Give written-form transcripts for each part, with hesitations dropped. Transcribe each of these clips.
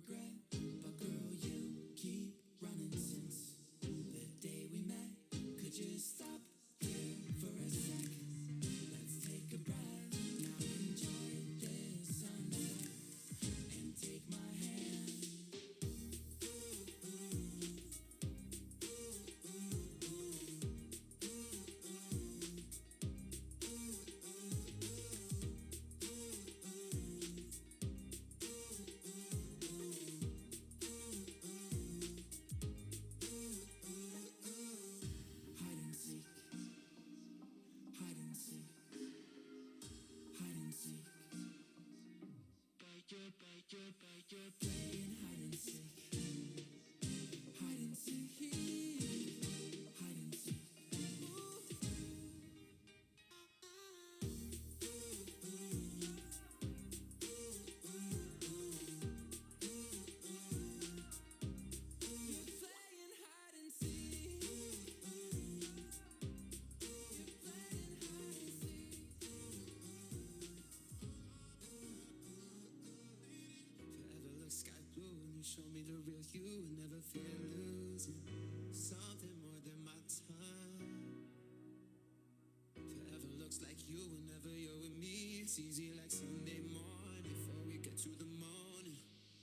regret, but girl, you keep running since the day we met. Could you stop here for a sec? Let's take a breath, now enjoy this sunset, and take my hand. You're playing hide and seek, hide and seek, hide and seek. You're playing hide and seek. You're playing hide and seek. Forever look sky blue and you show me the real you and never fear losing something more than my time. Forever looks like you whenever you're with me. It's easy like Sunday morning before we get to the morning.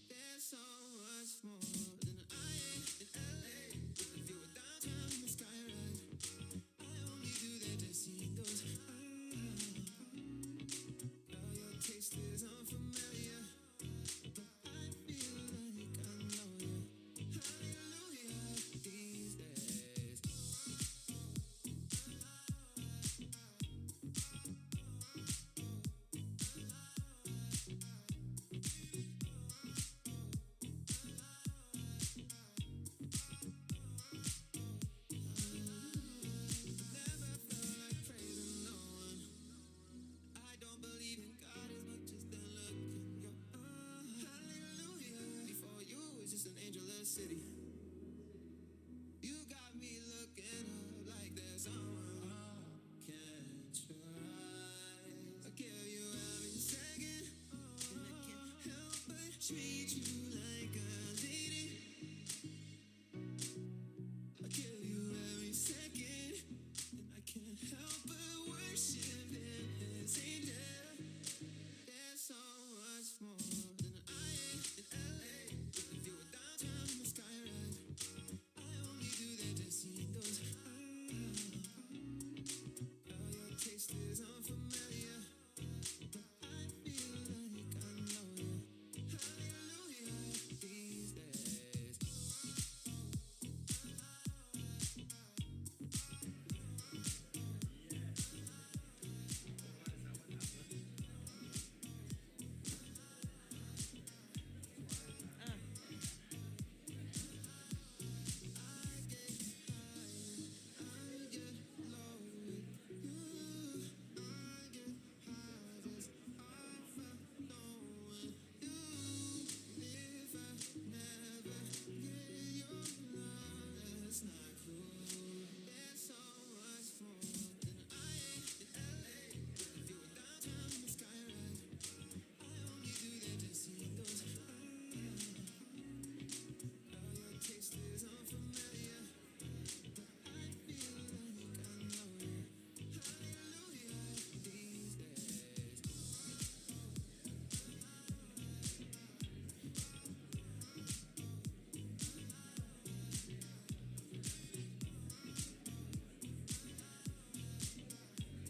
There's so much more than I am in LA. If you were downtown in the sky right, I only do that to see those eyes. Now your taste is unfamiliar, but I feel like I know you. Hallelujah these days. Never felt like praising no one. I don't believe in God as much as the look in your eyes. Hallelujah. Before you was just an angel of the city. You got me looking up like there's someone I can't try. I give you every second, and I can't help but treat you like a lady. I give you every second, and I can't help but worship this angel. There's so much more than I am in LA. If you were downtown in the sky right, I only do that to see those eyes. Oh, your taste is unfamiliar, but I feel like I know you. Hallelujah these days.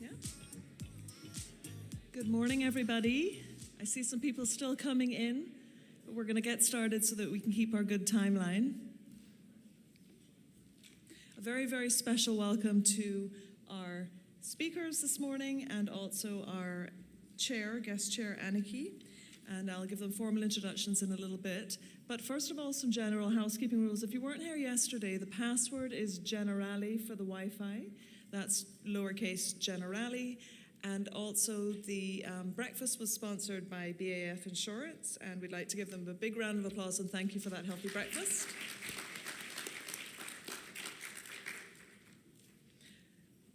Yeah. Good morning, everybody. I see some people still coming in, but we're going to get started so that we can keep our good timeline. A very, very special welcome to our speakers this morning and also our chair, guest chair, Aniki. And I'll give them formal introductions in a little bit. But first of all, some general housekeeping rules. If you weren't here yesterday, the password is Generali for the Wi-Fi. That's lowercase Generali. And also the breakfast was sponsored by BAF Insurance, and we'd like to give them a big round of applause and thank you for that healthy breakfast.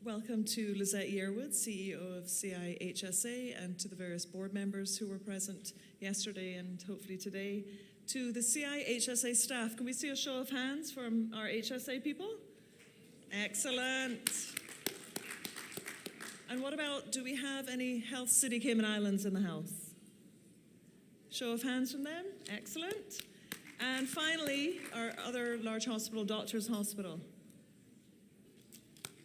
Welcome to Lizette Yearwood, CEO of CIHSA, and to the various board members who were present yesterday and hopefully today To the CI HSA staff, can we see a show of hands from our HSA people? Excellent. And what about, do we have any Health City Cayman Islands in the house? Show of hands from them. Excellent. And finally, our other large hospital, Doctors Hospital.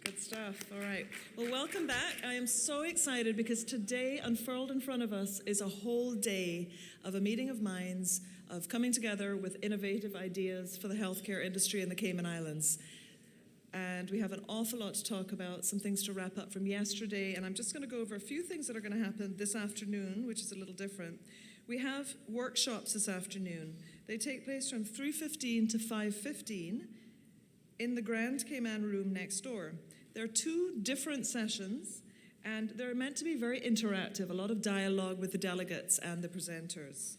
Good stuff. All right. Well, welcome back. I am so excited because today, unfurled in front of us, is a whole day of a meeting of minds, of coming together with innovative ideas for the healthcare industry in the Cayman Islands. And we have an awful lot to talk about, some things to wrap up from yesterday, and I'm just going to go over a few things that are going to happen this afternoon, which is a little different. We have workshops this afternoon. They take place from 3:15 to 5:15 in the Grand Cayman room next door. There are two different sessions, and they're meant to be very interactive, a lot of dialogue with the delegates and the presenters.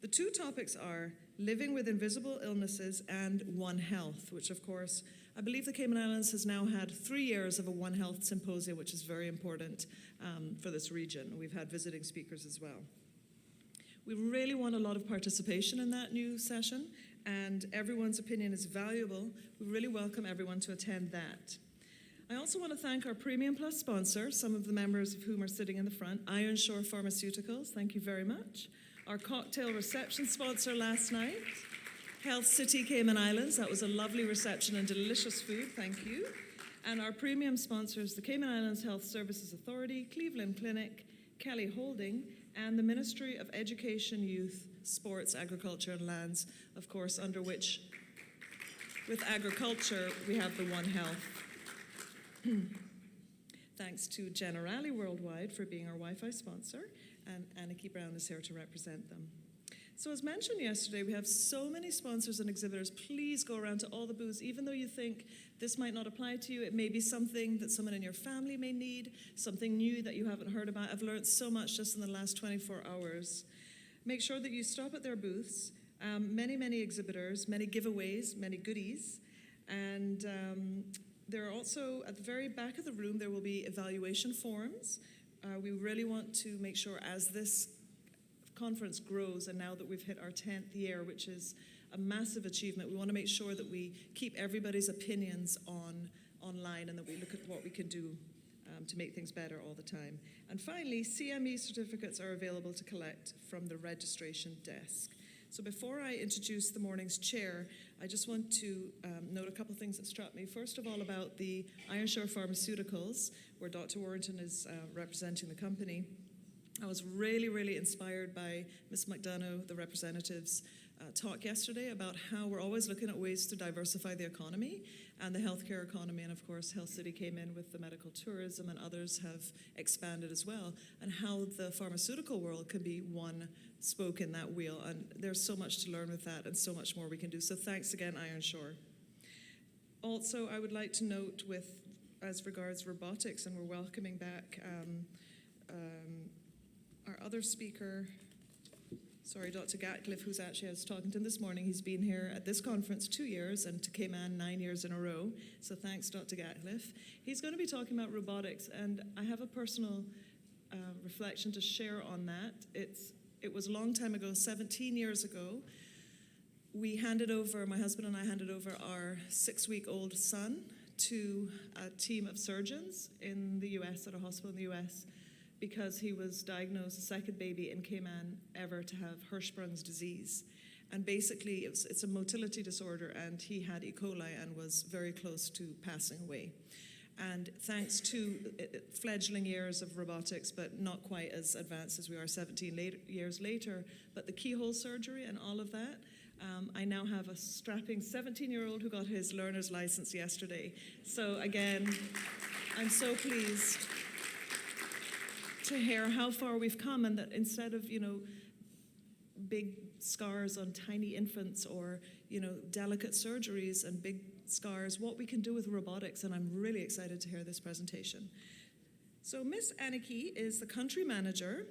The two topics are living with invisible illnesses and One Health, which of course, I believe the Cayman Islands has now had 3 years of a One Health symposium, which is very important for this region. We've had visiting speakers as well. We really want a lot of participation in that new session, and everyone's opinion is valuable. We really welcome everyone to attend that. I also want to thank our Premium Plus sponsor, some of the members of whom are sitting in the front, Ironshore Pharmaceuticals, thank you very much. Our cocktail reception sponsor last night, Health City Cayman Islands, that was a lovely reception and delicious food, thank you. And our premium sponsors, the Cayman Islands Health Services Authority, Cleveland Clinic, Kelly Holding, and the Ministry of Education, Youth, Sports, Agriculture and Lands, of course, under which, with agriculture, we have the One Health. Thanks to Generali Worldwide for being our Wi-Fi sponsor, and Anneke Brown is here to represent them. So as mentioned yesterday, we have so many sponsors and exhibitors. Please go around to all the booths, even though you think this might not apply to you. It may be something that someone in your family may need, something new that you haven't heard about. I've learned so much just in the last 24 hours. Make sure that you stop at their booths. Many exhibitors, many giveaways, many goodies. And there are also, at the very back of the room, there will be evaluation forms. We really want to make sure as this conference grows, and now that we've hit our 10th year, which is a massive achievement, we want to make sure that we keep everybody's opinions online and that we look at what we can do to make things better all the time. And finally, CME certificates are available to collect from the registration desk. So before I introduce the morning's chair, I just want to note a couple of things that struck me. First of all, about the Ironshore Pharmaceuticals, where Dr. Warrington is representing the company. I was really inspired by Ms. McDonough, the representative's talk yesterday about how we're always looking at ways to diversify the economy and the healthcare economy, and of course Health City came in with the medical tourism, and others have expanded as well, and how the pharmaceutical world can be one spoke in that wheel, and there's so much to learn with that and so much more we can do. So thanks again, Ironshore. Also, I would like to note as regards robotics, and we're welcoming back our other speaker, Dr. Gatcliffe, who's actually, I was talking to him this morning, he's been here at this conference 2 years, and to Cayman 9 years in a row, so thanks, Dr. Gatcliffe. He's going to be talking about robotics, and I have a personal reflection to share on that. It was a long time ago, 17 years ago, my husband and I handed over our 6-week-old son to a team of surgeons in the US, at a hospital in the US, because he was diagnosed, the second baby in Cayman ever to have Hirschsprung's disease. And basically, it's a motility disorder, and he had E. coli and was very close to passing away. And thanks to fledgling years of robotics, but not quite as advanced as we are 17 years later, but the keyhole surgery and all of that, I now have a strapping 17-year-old who got his learner's license yesterday. So again, I'm so pleased to hear how far we've come, and that instead of, big scars on tiny infants or, delicate surgeries and big scars, what we can do with robotics, and I'm really excited to hear this presentation. So Miss Anneke is the country manager,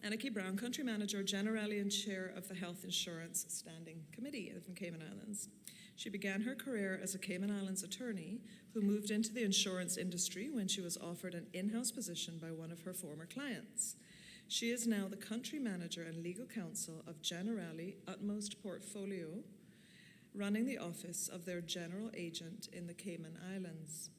Anneke Brown, country manager, Generali and chair of the Health Insurance Standing Committee from Cayman Islands. She began her career as a Cayman Islands attorney who moved into the insurance industry when she was offered an in-house position by one of her former clients. She is now the country manager and legal counsel of Generali Utmost Portfolio, running the office of their general agent in the Cayman Islands.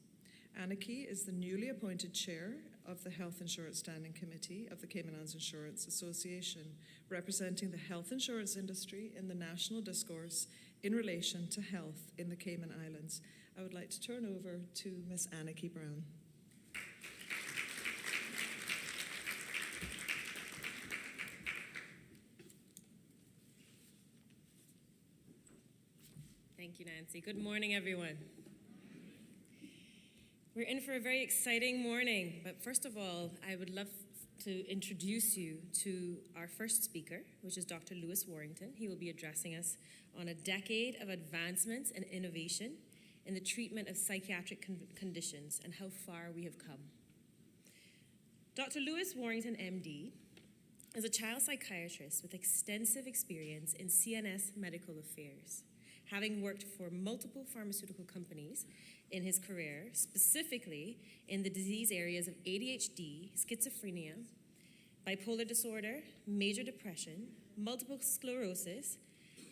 Anneke is the newly appointed chair of the Health Insurance Standing Committee of the Cayman Islands Insurance Association, representing the health insurance industry in the national discourse in relation to health in the Cayman Islands. I would like to turn over to Ms. Anneke Brown. Thank you, Nancy. Good morning, everyone. We're in for a very exciting morning, but first of all, I would love to introduce you to our first speaker, which is Dr. Lewis Warrington. He will be addressing us on a decade of advancements and innovation in the treatment of psychiatric conditions and how far we have come. Dr. Lewis Warrington, MD, is a child psychiatrist with extensive experience in CNS medical affairs, having worked for multiple pharmaceutical companies in his career, specifically in the disease areas of ADHD, schizophrenia, bipolar disorder, major depression, multiple sclerosis,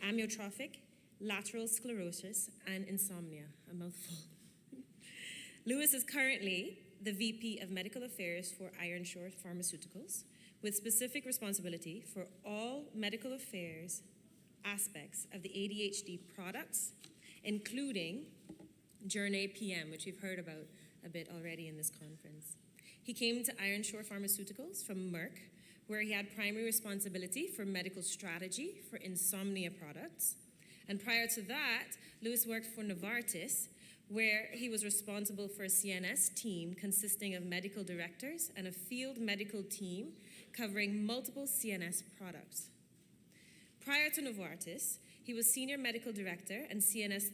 amyotrophic lateral sclerosis, and insomnia, a mouthful. Lewis is currently the VP of Medical Affairs for Ironshore Pharmaceuticals, with specific responsibility for all medical affairs aspects of the ADHD products, including Journey PM, which we've heard about a bit already in this conference. He came to Ironshore Pharmaceuticals from Merck, where he had primary responsibility for medical strategy for insomnia products. And prior to that, Lewis worked for Novartis, where he was responsible for a CNS team consisting of medical directors and a field medical team covering multiple CNS products. Prior to Novartis, he was Senior Medical Director and CNS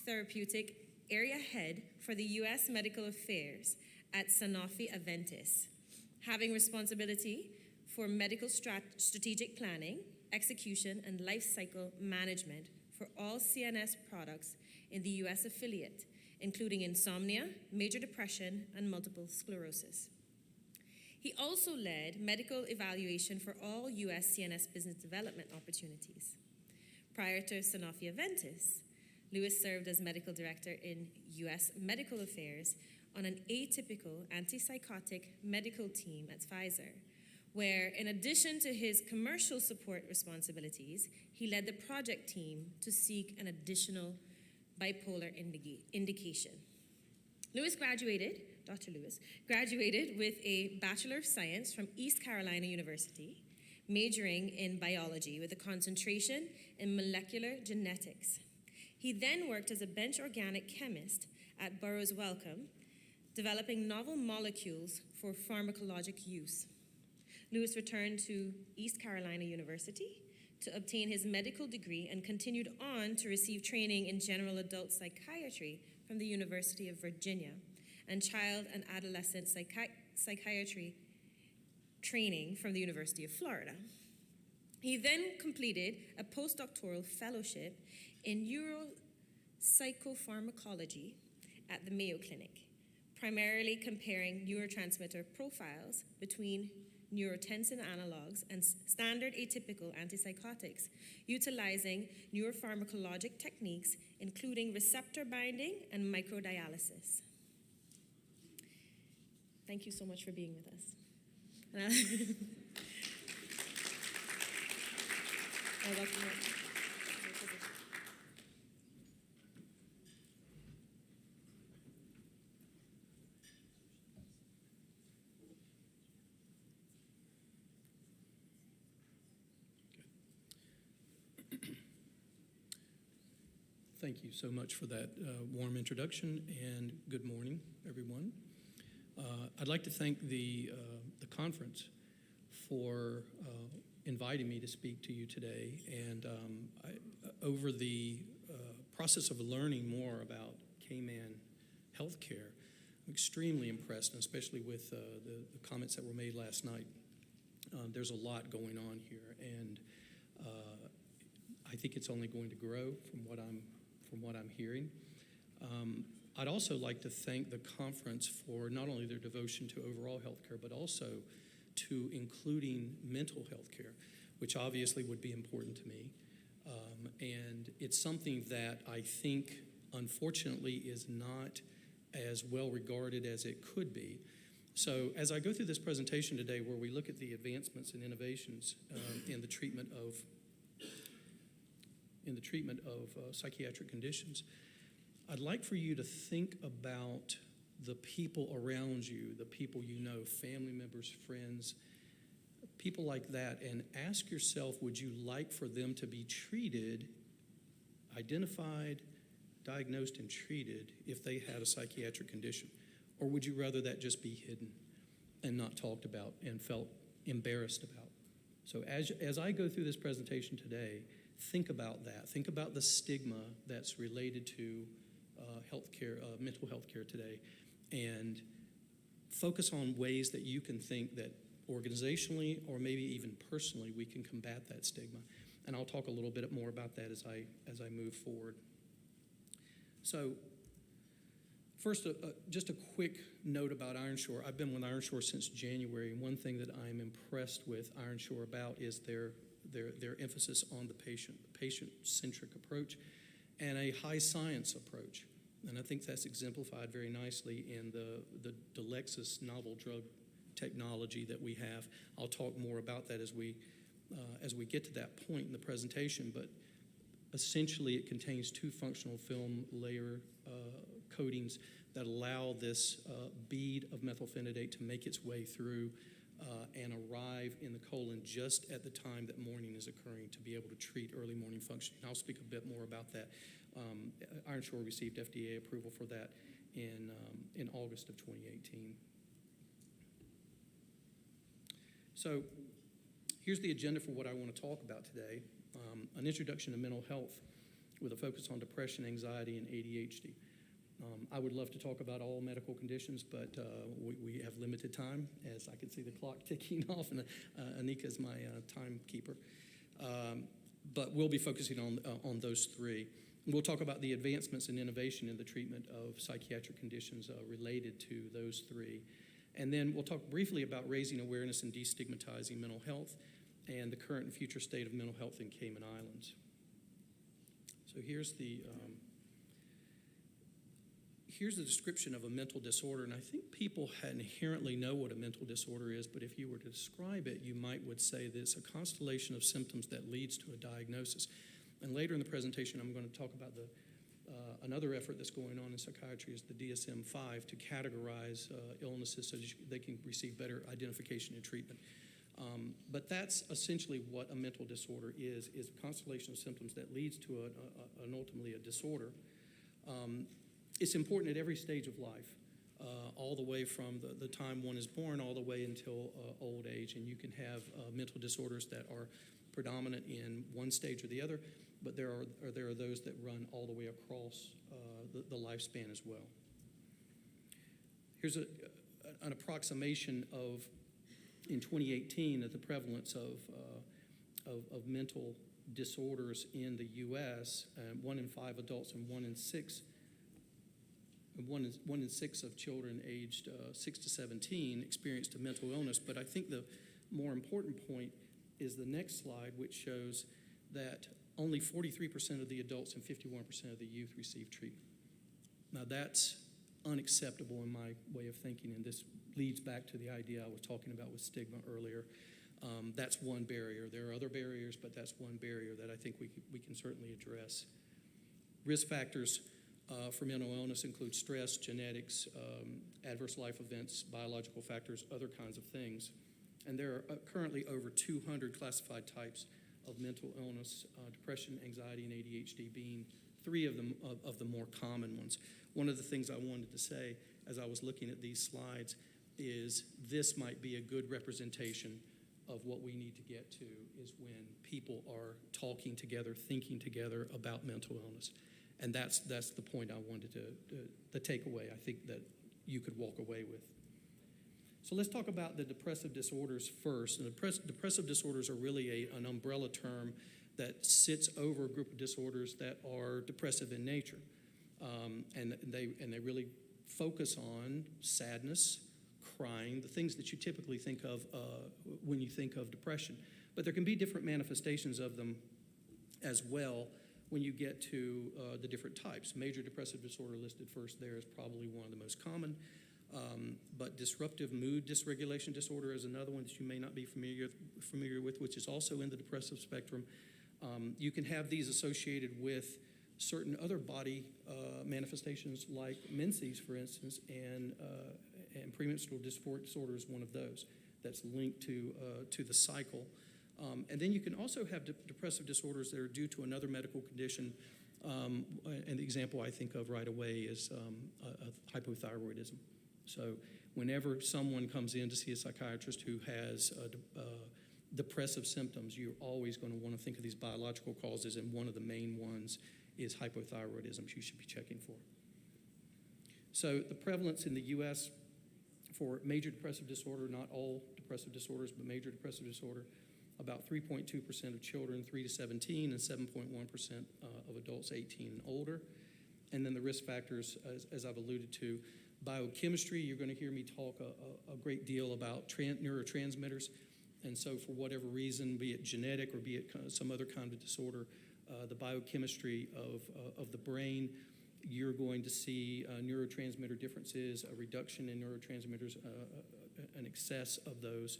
Therapeutic Area Head for the U.S. Medical Affairs at Sanofi Aventis, having responsibility for medical strategic planning, execution, and life cycle management for all CNS products in the U.S. affiliate, including insomnia, major depression, and multiple sclerosis. He also led medical evaluation for all U.S. CNS business development opportunities. Prior to Sanofi Aventis, Lewis served as medical director in U.S. Medical Affairs on an atypical antipsychotic medical team at Pfizer, where in addition to his commercial support responsibilities, he led the project team to seek an additional bipolar indication. Dr. Lewis graduated with a Bachelor of Science from East Carolina University, majoring in biology with a concentration in molecular genetics. He then worked as a bench organic chemist at Burroughs Wellcome, developing novel molecules for pharmacologic use. Lewis returned to East Carolina University to obtain his medical degree and continued on to receive training in general adult psychiatry from the University of Virginia and child and adolescent psychiatry training from the University of Florida. He then completed a postdoctoral fellowship in neuropsychopharmacology at the Mayo Clinic, primarily comparing neurotransmitter profiles between neurotensin analogs and standard atypical antipsychotics, utilizing neuropharmacologic techniques, including receptor binding and microdialysis. Thank you so much for being with us. Thank you so much for that warm introduction, and good morning, everyone. I'd like to thank the conference for inviting me to speak to you today. And over the process of learning more about Cayman healthcare, I'm extremely impressed, and especially with the comments that were made last night. There's a lot going on here, and I think it's only going to grow from what I'm hearing. I'd also like to thank the conference for not only their devotion to overall healthcare, but also to including mental health care, which obviously would be important to me. And it's something that I think, unfortunately, is not as well regarded as it could be. So as I go through this presentation today, where we look at the advancements and innovations in the treatment of psychiatric conditions, I'd like for you to think about the people around you, the people you know, family members, friends, people like that, and ask yourself, would you like for them to be treated, identified, diagnosed, and treated if they had a psychiatric condition? Or would you rather that just be hidden and not talked about and felt embarrassed about? So as I go through this presentation today, think about that. Think about the stigma that's related to healthcare, mental health care today, and focus on ways that you can think that organizationally or maybe even personally we can combat that stigma. And I'll talk a little bit more about that as I move forward. So first, just a quick note about Ironshore. I've been with Ironshore since January, and one thing that I'm impressed with Ironshore about is their emphasis on the patient-centric approach and a high science approach. And I think that's exemplified very nicely in the Delexis novel drug technology that we have. I'll talk more about that as we get to that point in the presentation, but essentially it contains two functional film layer coatings that allow this bead of methylphenidate to make its way through and arrive in the colon just at the time that morning is occurring to be able to treat early morning functioning. I'll speak a bit more about that. Ironshore received FDA approval for that in August of 2018. So here's the agenda for what I want to talk about today. An introduction to mental health with a focus on depression, anxiety, and ADHD. I would love to talk about all medical conditions, but we have limited time, as I can see the clock ticking off, and Anika is my timekeeper. But we'll be focusing on those three. We'll talk about the advancements and innovation in the treatment of psychiatric conditions related to those three. And then we'll talk briefly about raising awareness and destigmatizing mental health and the current and future state of mental health in Cayman Islands. So here's the description of a mental disorder, and I think people inherently know what a mental disorder is, but if you were to describe it, you would say that it's a constellation of symptoms that leads to a diagnosis. And later in the presentation, I'm going to talk about another effort that's going on in psychiatry is the DSM-5 to categorize illnesses so that they can receive better identification and treatment. But that's essentially what a mental disorder is a constellation of symptoms that leads to ultimately a disorder. It's important at every stage of life, all the way from the time one is born all the way until old age. And you can have mental disorders that are predominant in one stage or the other, but there are those that run all the way across the lifespan as well. Here's an approximation of, in 2018, of the prevalence of mental disorders in the U.S. 1 in 5 adults and 1 in 6 of children aged 6 to 17 experienced a mental illness. But I think the more important point is the next slide, which shows that only 43% of the adults and 51% of the youth receive treatment. Now that's unacceptable in my way of thinking, and this leads back to the idea I was talking about with stigma earlier. That's one barrier. There are other barriers, but that's one barrier that I think we can certainly address. Risk factors for mental illness include stress, genetics, adverse life events, biological factors, other kinds of things. And there are currently over 200 classified types of mental illness, depression, anxiety, and ADHD being three of the more common ones. One of the things I wanted to say as I was looking at these slides is this might be a good representation of what we need to get to is when people are talking together, thinking together about mental illness. And that's the point I wanted the takeaway I think that you could walk away with. So let's talk about the depressive disorders first. And depressive disorders are really an umbrella term that sits over a group of disorders that are depressive in nature. And they really focus on sadness, crying, the things that you typically think of when you think of depression. But there can be different manifestations of them as well when you get to the different types. Major depressive disorder listed first there is probably one of the most common. But disruptive mood dysregulation disorder is another one that you may not be familiar with, which is also in the depressive spectrum. You can have these associated with certain other body manifestations like menses, for instance, and premenstrual disorder is one of those that's linked to the cycle. And then you can also have depressive disorders that are due to another medical condition. And the example I think of right away is hypothyroidism. So whenever someone comes in to see a psychiatrist who has depressive symptoms, you're always going to want to think of these biological causes, and one of the main ones is hypothyroidism you should be checking for. So the prevalence in the U.S. for major depressive disorder, not all depressive disorders, but major depressive disorder, about 3.2% of children 3 to 17 and 7.1% of adults 18 and older. And then the risk factors, as I've alluded to, biochemistry, you're going to hear me talk a great deal about neurotransmitters. And so for whatever reason, be it genetic or be it some other kind of disorder, the biochemistry of the brain, you're going to see neurotransmitter differences, a reduction in neurotransmitters, an excess of those.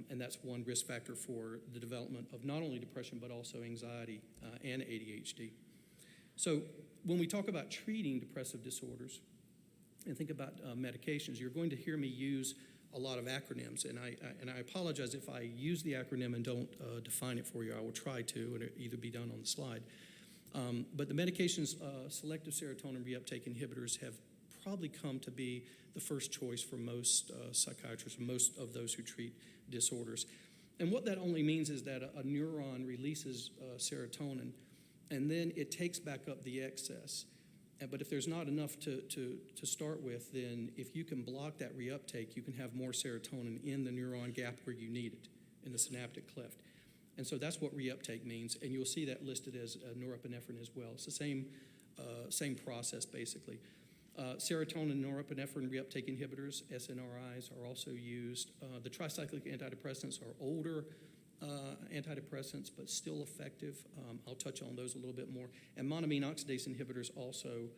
And that's one risk factor for the development of not only depression, but also anxiety and ADHD. So when we talk about treating depressive disorders and think about medications, you're going to hear me use a lot of acronyms. And I apologize if I use the acronym and don't define it for you. I will try to, and it'll either be done on the slide. But the medications, selective serotonin reuptake inhibitors, have probably come to be the first choice for most psychiatrists, most of those who treat disorders. And what that only means is that a neuron releases serotonin, and then it takes back up the excess. But if there's not enough to start with, then if you can block that reuptake, you can have more serotonin in the neuron gap where you need it, in the synaptic cleft. And so that's what reuptake means, and you'll see that listed as norepinephrine as well. It's the same process, basically. Serotonin and norepinephrine reuptake inhibitors, SNRIs, are also used. The tricyclic antidepressants are older antidepressants, but still effective. I'll touch on those a little bit more. And monoamine oxidase inhibitors, also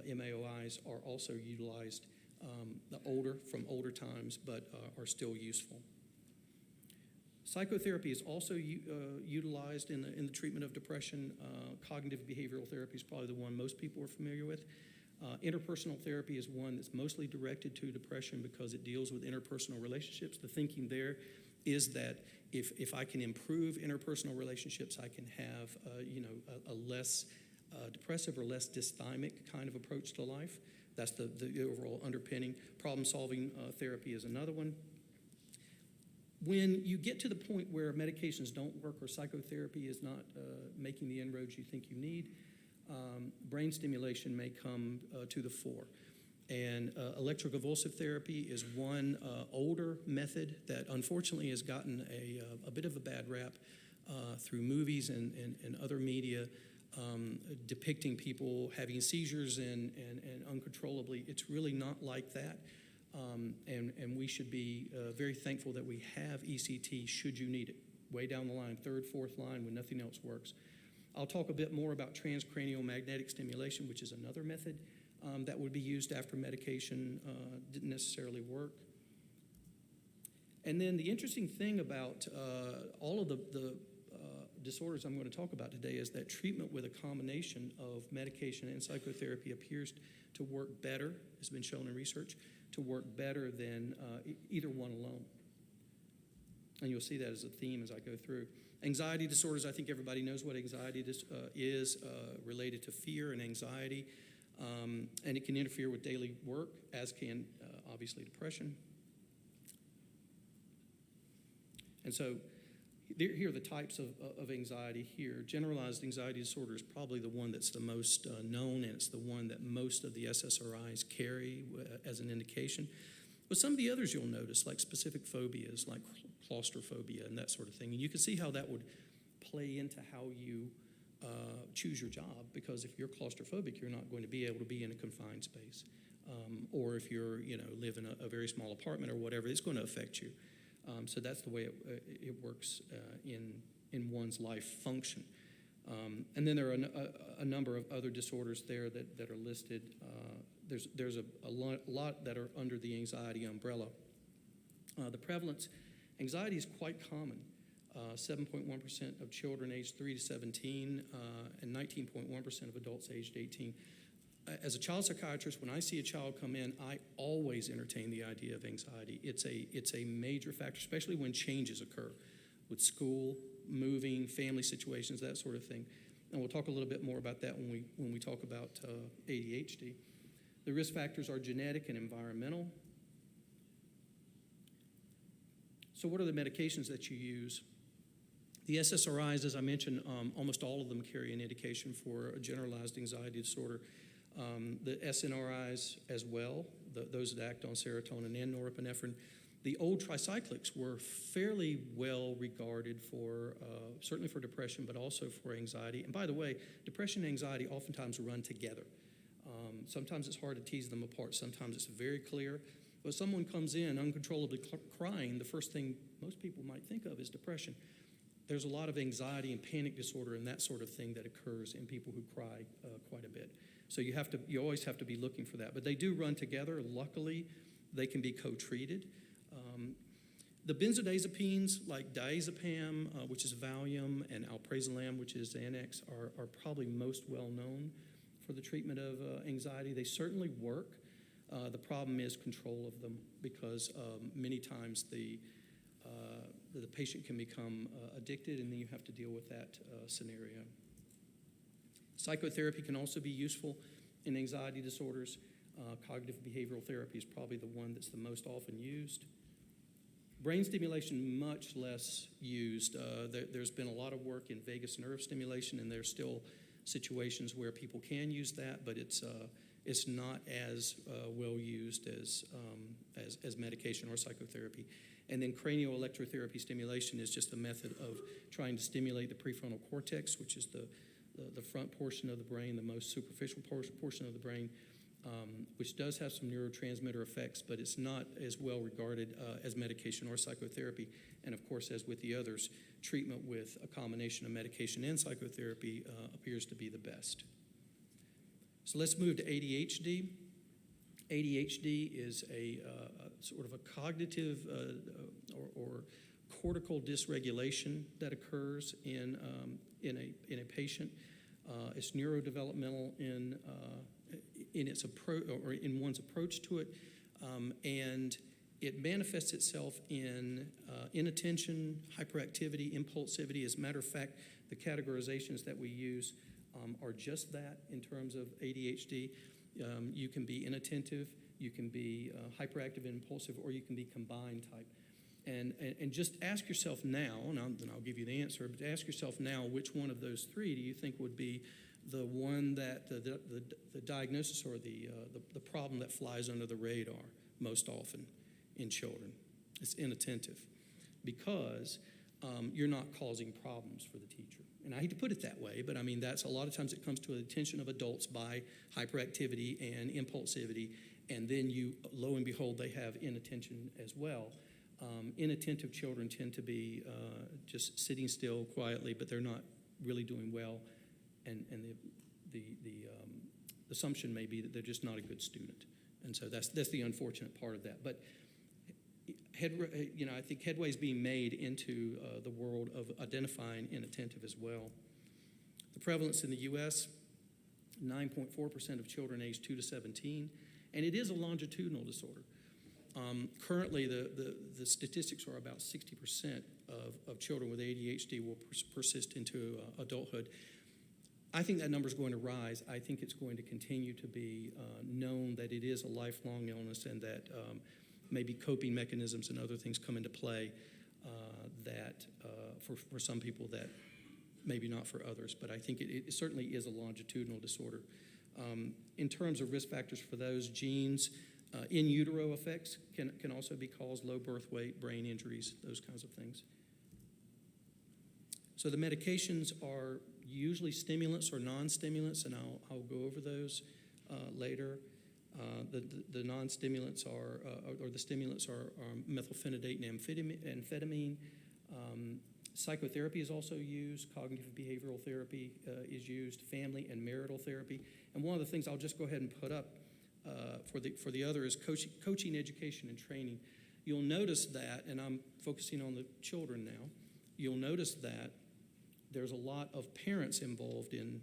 MAOIs, are also utilized from older times, but are still useful. Psychotherapy is also utilized in the treatment of depression. Cognitive behavioral therapy is probably the one most people are familiar with. Interpersonal therapy is one that's mostly directed to depression because it deals with interpersonal relationships. The thinking there is that if I can improve interpersonal relationships, I can have a less depressive or less dysthymic kind of approach to life. That's the overall underpinning. Problem-solving therapy is another one. When you get to the point where medications don't work or psychotherapy is not making the inroads you think you need, brain stimulation may come to the fore. And electroconvulsive therapy is one older method that unfortunately has gotten a bit of a bad rap through movies and other media depicting people having seizures and uncontrollably. It's really not like that. And we should be very thankful that we have ECT should you need it, way down the line, third, fourth line when nothing else works. I'll talk a bit more about transcranial magnetic stimulation, which is another method that would be used after medication didn't necessarily work. And then the interesting thing about all of the disorders I'm going to talk about today is that treatment with a combination of medication and psychotherapy appears to work better, has been shown in research, to work better than either one alone. And you'll see that as a theme as I go through. Anxiety disorders, I think everybody knows what anxiety is related to fear and anxiety. And it can interfere with daily work, as can obviously depression. And so here are the types of anxiety here. Generalized anxiety disorder is probably the one that's the most known, and it's the one that most of the SSRIs carry as an indication. But some of the others you'll notice, like specific phobias, like claustrophobia and that sort of thing. And you can see how that would play into how you choose your job, because if you're claustrophobic, you're not going to be able to be in a confined space. or if you're, live in a very small apartment or whatever, it's going to affect you. So that's the way it works in one's life function. And then there are a number of other disorders there that are listed. There's a lot that are under the anxiety umbrella. The prevalence, anxiety is quite common. 7.1% of children aged 3 to 17 and 19.1% of adults aged 18. As a child psychiatrist, when I see a child come in, I always entertain the idea of anxiety. It's a major factor, especially when changes occur with school, moving, family situations, that sort of thing. And we'll talk a little bit more about that when we talk about ADHD. The risk factors are genetic and environmental. So what are the medications that you use? The SSRIs, as I mentioned, almost all of them carry an indication for a generalized anxiety disorder. The SNRIs as well, those that act on serotonin and norepinephrine. The old tricyclics were fairly well regarded for, certainly for depression, but also for anxiety. And by the way, depression and anxiety oftentimes run together. Sometimes it's hard to tease them apart. Sometimes it's very clear. But someone comes in uncontrollably crying, the first thing most people might think of is depression. There's a lot of anxiety and panic disorder and that sort of thing that occurs in people who cry quite a bit. So you always have to be looking for that. But they do run together. Luckily, they can be co-treated. The benzodiazepines like diazepam, which is Valium, and alprazolam, which is Xanax, are probably most well known for the treatment of anxiety. They certainly work. The problem is control of them, because many times the patient can become addicted, and then you have to deal with that scenario. Psychotherapy can also be useful in anxiety disorders. Cognitive behavioral therapy is probably the one that's the most often used. Brain stimulation, much less used. There's been a lot of work in vagus nerve stimulation, and there's still situations where people can use that, but it's not as well used as medication or psychotherapy. And then cranioelectrotherapy stimulation is just a method of trying to stimulate the prefrontal cortex, which is the front portion of the brain, the most superficial portion of the brain, which does have some neurotransmitter effects, but it's not as well regarded as medication or psychotherapy. And of course, as with the others, treatment with a combination of medication and psychotherapy appears to be the best. So let's move to ADHD. ADHD is a sort of a cognitive or cortical dysregulation that occurs in a patient. It's neurodevelopmental in its approach, or in one's approach to it, and it manifests itself in inattention, hyperactivity, impulsivity. As a matter of fact, the categorizations that we use are just that in terms of ADHD. You can be inattentive, you can be hyperactive and impulsive, or you can be combined type. And just ask yourself now, and I'll give you the answer, but ask yourself now, which one of those three do you think would be the one that the diagnosis or the problem that flies under the radar most often in children? It's inattentive, because you're not causing problems for the teacher. And I hate to put it that way, but I mean, that's a lot of times it comes to the attention of adults by hyperactivity and impulsivity, and then lo and behold, they have inattention as well. Inattentive children tend to be just sitting still quietly, but they're not really doing well, and the assumption may be that they're just not a good student, and so that's the unfortunate part of that. But I think headway is being made into the world of identifying inattentive as well. The prevalence in the U.S., 9.4% of children aged 2 to 17, and it is a longitudinal disorder. Currently, the statistics are about 60% of children with ADHD will persist into adulthood. I think that number is going to rise. I think it's going to continue to be known that it is a lifelong illness, and that maybe coping mechanisms and other things come into play that for some people that maybe not for others. But I think it certainly is a longitudinal disorder. In terms of risk factors for those, genes, in utero effects can also be caused, low birth weight, brain injuries, those kinds of things. So the medications are usually stimulants or non-stimulants, and I'll go over those later. The non-stimulants or the stimulants are methylphenidate and amphetamine. Psychotherapy is also used. Cognitive behavioral therapy is used. Family and marital therapy. And one of the things I'll just go ahead and put up for the other is coaching, education, and training. You'll notice that, and I'm focusing on the children now, you'll notice that there's a lot of parents involved in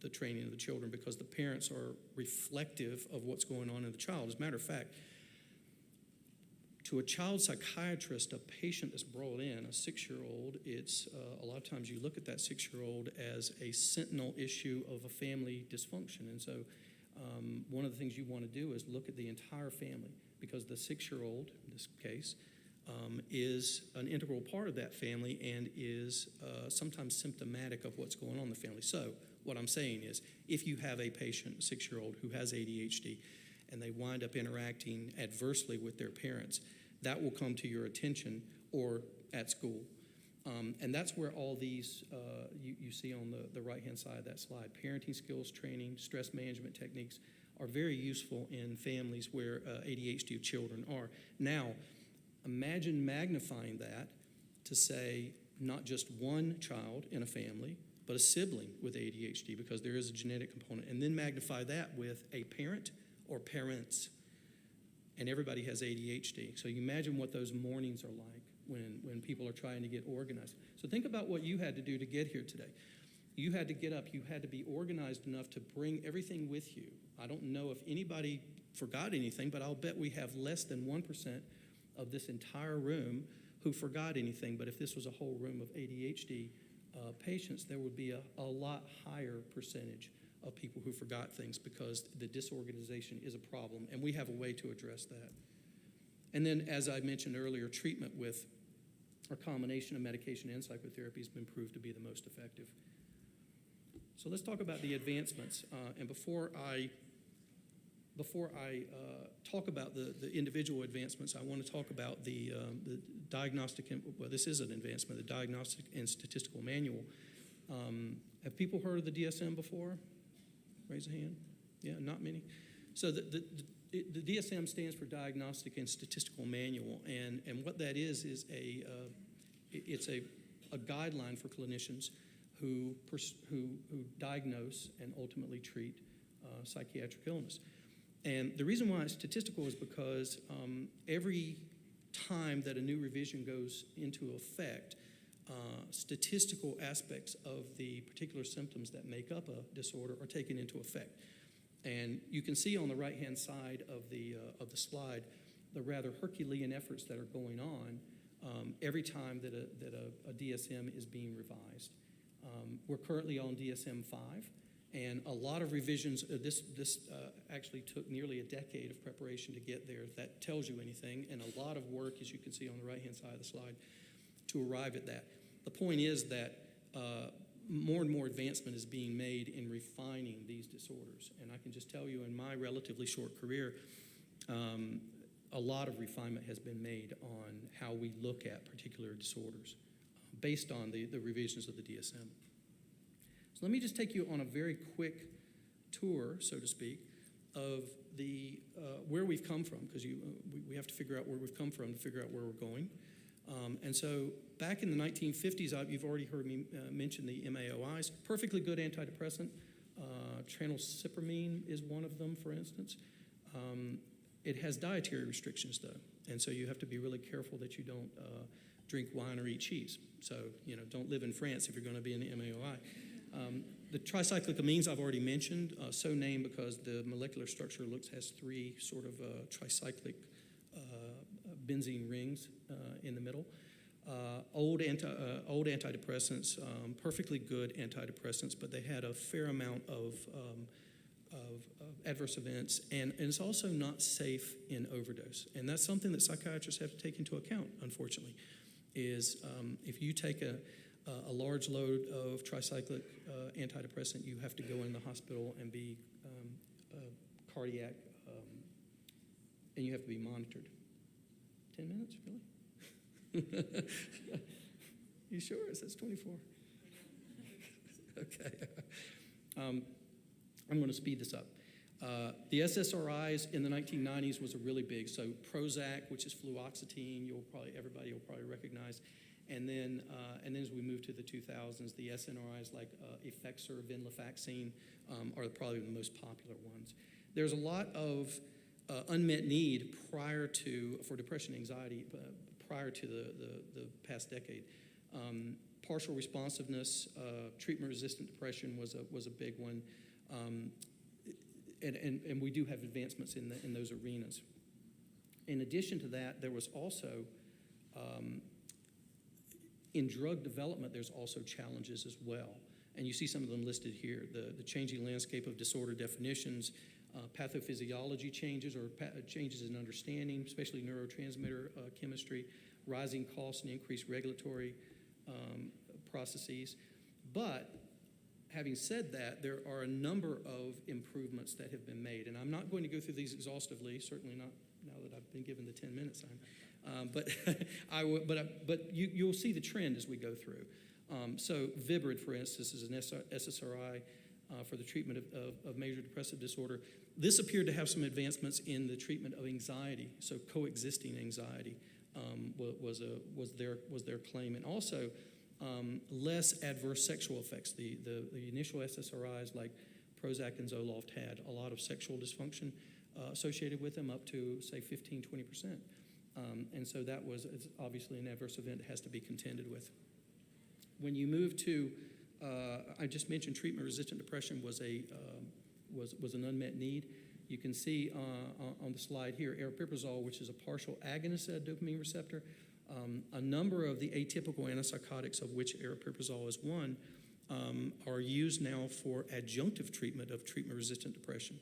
the training of the children because the parents are reflective of what's going on in the child. As a matter of fact, to a child psychiatrist, a patient that's brought in, a 6-year-old, it's a lot of times you look at that 6-year-old as a sentinel issue of a family dysfunction. And so one of the things you want to do is look at the entire family because the 6-year-old, in this case, is an integral part of that family and is sometimes symptomatic of what's going on in the family. So what I'm saying is if you have a patient, a 6-year-old, who has ADHD, and they wind up interacting adversely with their parents, that will come to your attention or at school. And that's where all these you see on the right-hand side of that slide. Parenting skills training, stress management techniques are very useful in families where ADHD children are. Now, imagine magnifying that to say not just one child in a family, but a sibling with ADHD because there is a genetic component, and then magnify that with a parent or parents, and everybody has ADHD. So you imagine what those mornings are like when people are trying to get organized. So think about what you had to do to get here today. You had to get up, you had to be organized enough to bring everything with you. I don't know if anybody forgot anything, but I'll bet we have less than 1% of this entire room who forgot anything. But if this was a whole room of ADHD patients, there would be a lot higher percentage of people who forgot things because the disorganization is a problem, and we have a way to address that. And then, as I mentioned earlier, treatment with a combination of medication and psychotherapy has been proved to be the most effective. So let's talk about the advancements. And before I talk about the individual advancements, I want to talk about the diagnostic, well, this is an advancement, the Diagnostic and Statistical Manual. Have people heard of the DSM before? Raise a hand. Yeah, not many. So the DSM stands for Diagnostic and Statistical Manual, and what that is it's a guideline for clinicians who diagnose and ultimately treat psychiatric illness. And the reason why it's statistical is because every time that a new revision goes into effect, statistical aspects of the particular symptoms that make up a disorder are taken into effect. And you can see on the right-hand side of the slide the rather Herculean efforts that are going on every time that a DSM is being revised. We're currently on DSM-5, and a lot of revisions. This actually took nearly a decade of preparation to get there, if that tells you anything, and a lot of work, as you can see on the right-hand side of the slide, to arrive at that. The point is that more and more advancement is being made in refining these disorders. And I can just tell you in my relatively short career, a lot of refinement has been made on how we look at particular disorders based on the revisions of the DSM. So let me just take you on a very quick tour, so to speak, of the where we've come from, because we have to figure out where we've come from to figure out where we're going. And so back in the 1950s, you've already heard me mention the MAOIs. Perfectly good antidepressant. Tranylcypromine is one of them, for instance. It has dietary restrictions, though, and so you have to be really careful that you don't drink wine or eat cheese. So, don't live in France if you're going to be in the MAOI. The tricyclic amines I've already mentioned, so named because the molecular structure has 3 sort of tricyclic benzene rings in the middle. Old antidepressants, perfectly good antidepressants, but they had a fair amount of adverse events, and it's also not safe in overdose. And that's something that psychiatrists have to take into account, unfortunately, is if you take a large load of tricyclic antidepressant, you have to go in the hospital and be cardiac, and you have to be monitored. 10 minutes, really? You sure? It says 24. Okay. I'm going to speed this up. The SSRIs in the 1990s was a really big. So Prozac, which is fluoxetine, everybody will probably recognize. And then as we move to the 2000s, the SNRIs like Effexor, venlafaxine are probably the most popular ones. There's a lot of unmet need for depression and anxiety prior to the past decade. Partial responsiveness, treatment-resistant depression was a big one. And we do have advancements in those arenas. In addition to that, there was also, in drug development, there's also challenges as well. And you see some of them listed here. The changing landscape of disorder definitions, pathophysiology changes or changes in understanding, especially neurotransmitter chemistry, rising costs and increased regulatory processes. But having said that, there are a number of improvements that have been made, and I'm not going to go through these exhaustively, certainly not now that I've been given the 10 minutes. But you'll see the trend as we go through. So Vibrid, for instance, is an SSRI for the treatment of major depressive disorder. This appeared to have some advancements in the treatment of anxiety, so coexisting anxiety was their claim, and also less adverse sexual effects. The initial SSRIs like Prozac and Zoloft had a lot of sexual dysfunction associated with them, up to, say, 15-20%. And so that was obviously an adverse event that has to be contended with. When you move to, I just mentioned treatment-resistant depression was an unmet need. You can see on the slide here, aripiprazole, which is a partial agonist at a dopamine receptor. A number of the atypical antipsychotics, of which aripiprazole is one, are used now for adjunctive treatment of treatment-resistant depression.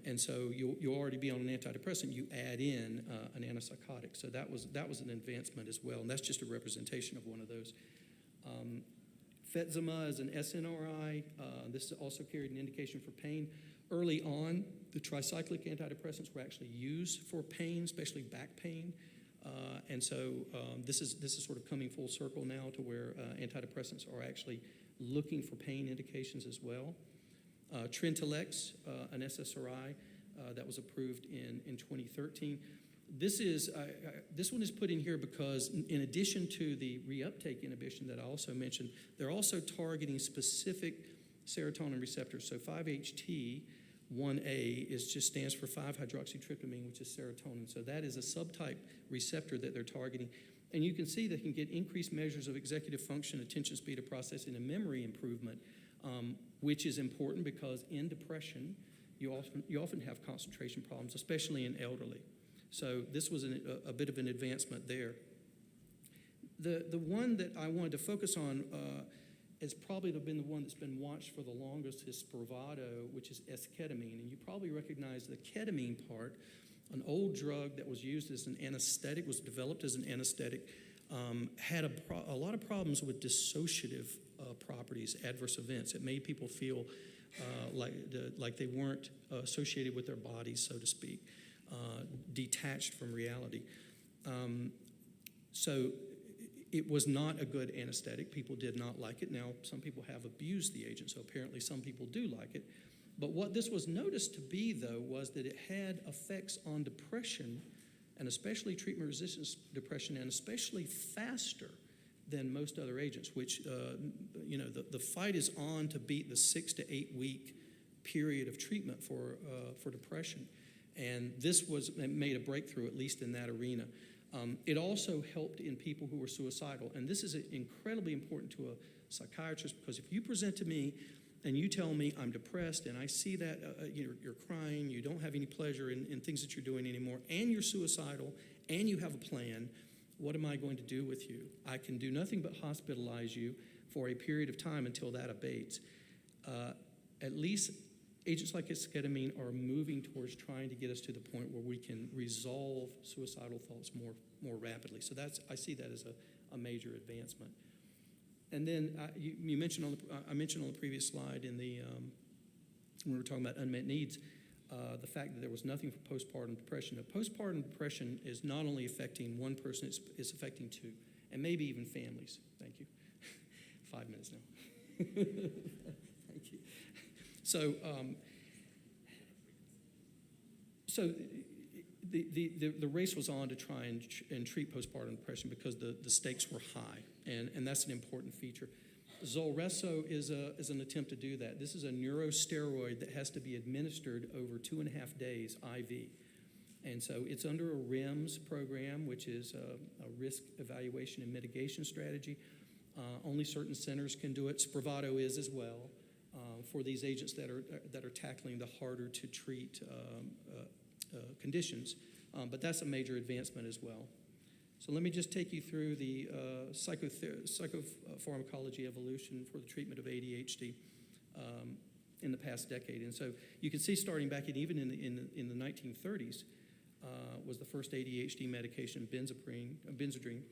And so you'll already be on an antidepressant. You add in an antipsychotic. So that was an advancement as well, and that's just a representation of one of those. Fetzima is an SNRI. This also carried an indication for pain. Early on, the tricyclic antidepressants were actually used for pain, especially back pain. And so this is sort of coming full circle now to where antidepressants are actually looking for pain indications as well. Trintellix, an SSRI that was approved in 2013. This one is put in here because in addition to the reuptake inhibition that I also mentioned, they're also targeting specific serotonin receptors. So 5-HT1A stands for 5-hydroxytryptamine, which is serotonin. So that is a subtype receptor that they're targeting. And you can see they can get increased measures of executive function, attention, speed of processing, and memory improvement, which is important because in depression, you often have concentration problems, especially in elderly. So this was a bit of an advancement there. The one that I wanted to focus on has probably been the one that's been watched for the longest is Spravato, which is esketamine. And you probably recognize the ketamine part, an old drug that was used as an anesthetic, was developed as an anesthetic, had a lot of problems with dissociative properties, adverse events. It made people feel like they weren't associated with their bodies, so to speak, detached from reality. So it was not a good anesthetic. People did not like it. Now, some people have abused the agent, so apparently some people do like it. But what this was noticed to be, though, was that it had effects on depression, and especially treatment-resistant depression, and especially faster than most other agents, which, the fight is on to beat the 6 to 8 week period of treatment for depression. And this made a breakthrough, at least in that arena. It also helped in people who were suicidal. And this is incredibly important to a psychiatrist, because if you present to me and you tell me I'm depressed and I see that you're crying, you don't have any pleasure in things that you're doing anymore, and you're suicidal, and you have a plan, what am I going to do with you? I can do nothing but hospitalize you for a period of time until that abates. At least agents like esketamine are moving towards trying to get us to the point where we can resolve suicidal thoughts more rapidly. So I see that as a major advancement. And then I mentioned on the previous slide when we were talking about unmet needs, the fact that there was nothing for postpartum depression. Now, postpartum depression is not only affecting one person, it's affecting two, and maybe even families. Thank you. 5 minutes now. Thank you. So So the race was on to try and treat postpartum depression because the stakes were high, and that's an important feature. Zulresso is an attempt to do that. This is a neurosteroid that has to be administered over 2.5 days IV. And so it's under a REMS program, which is a risk evaluation and mitigation strategy. Only certain centers can do it. Spravato is as well for these agents that are tackling the harder to treat conditions. But that's a major advancement as well. So let me just take you through the psychopharmacology evolution for the treatment of ADHD in the past decade. And so you can see starting back even in the 1930s was the first ADHD medication, benzodrine.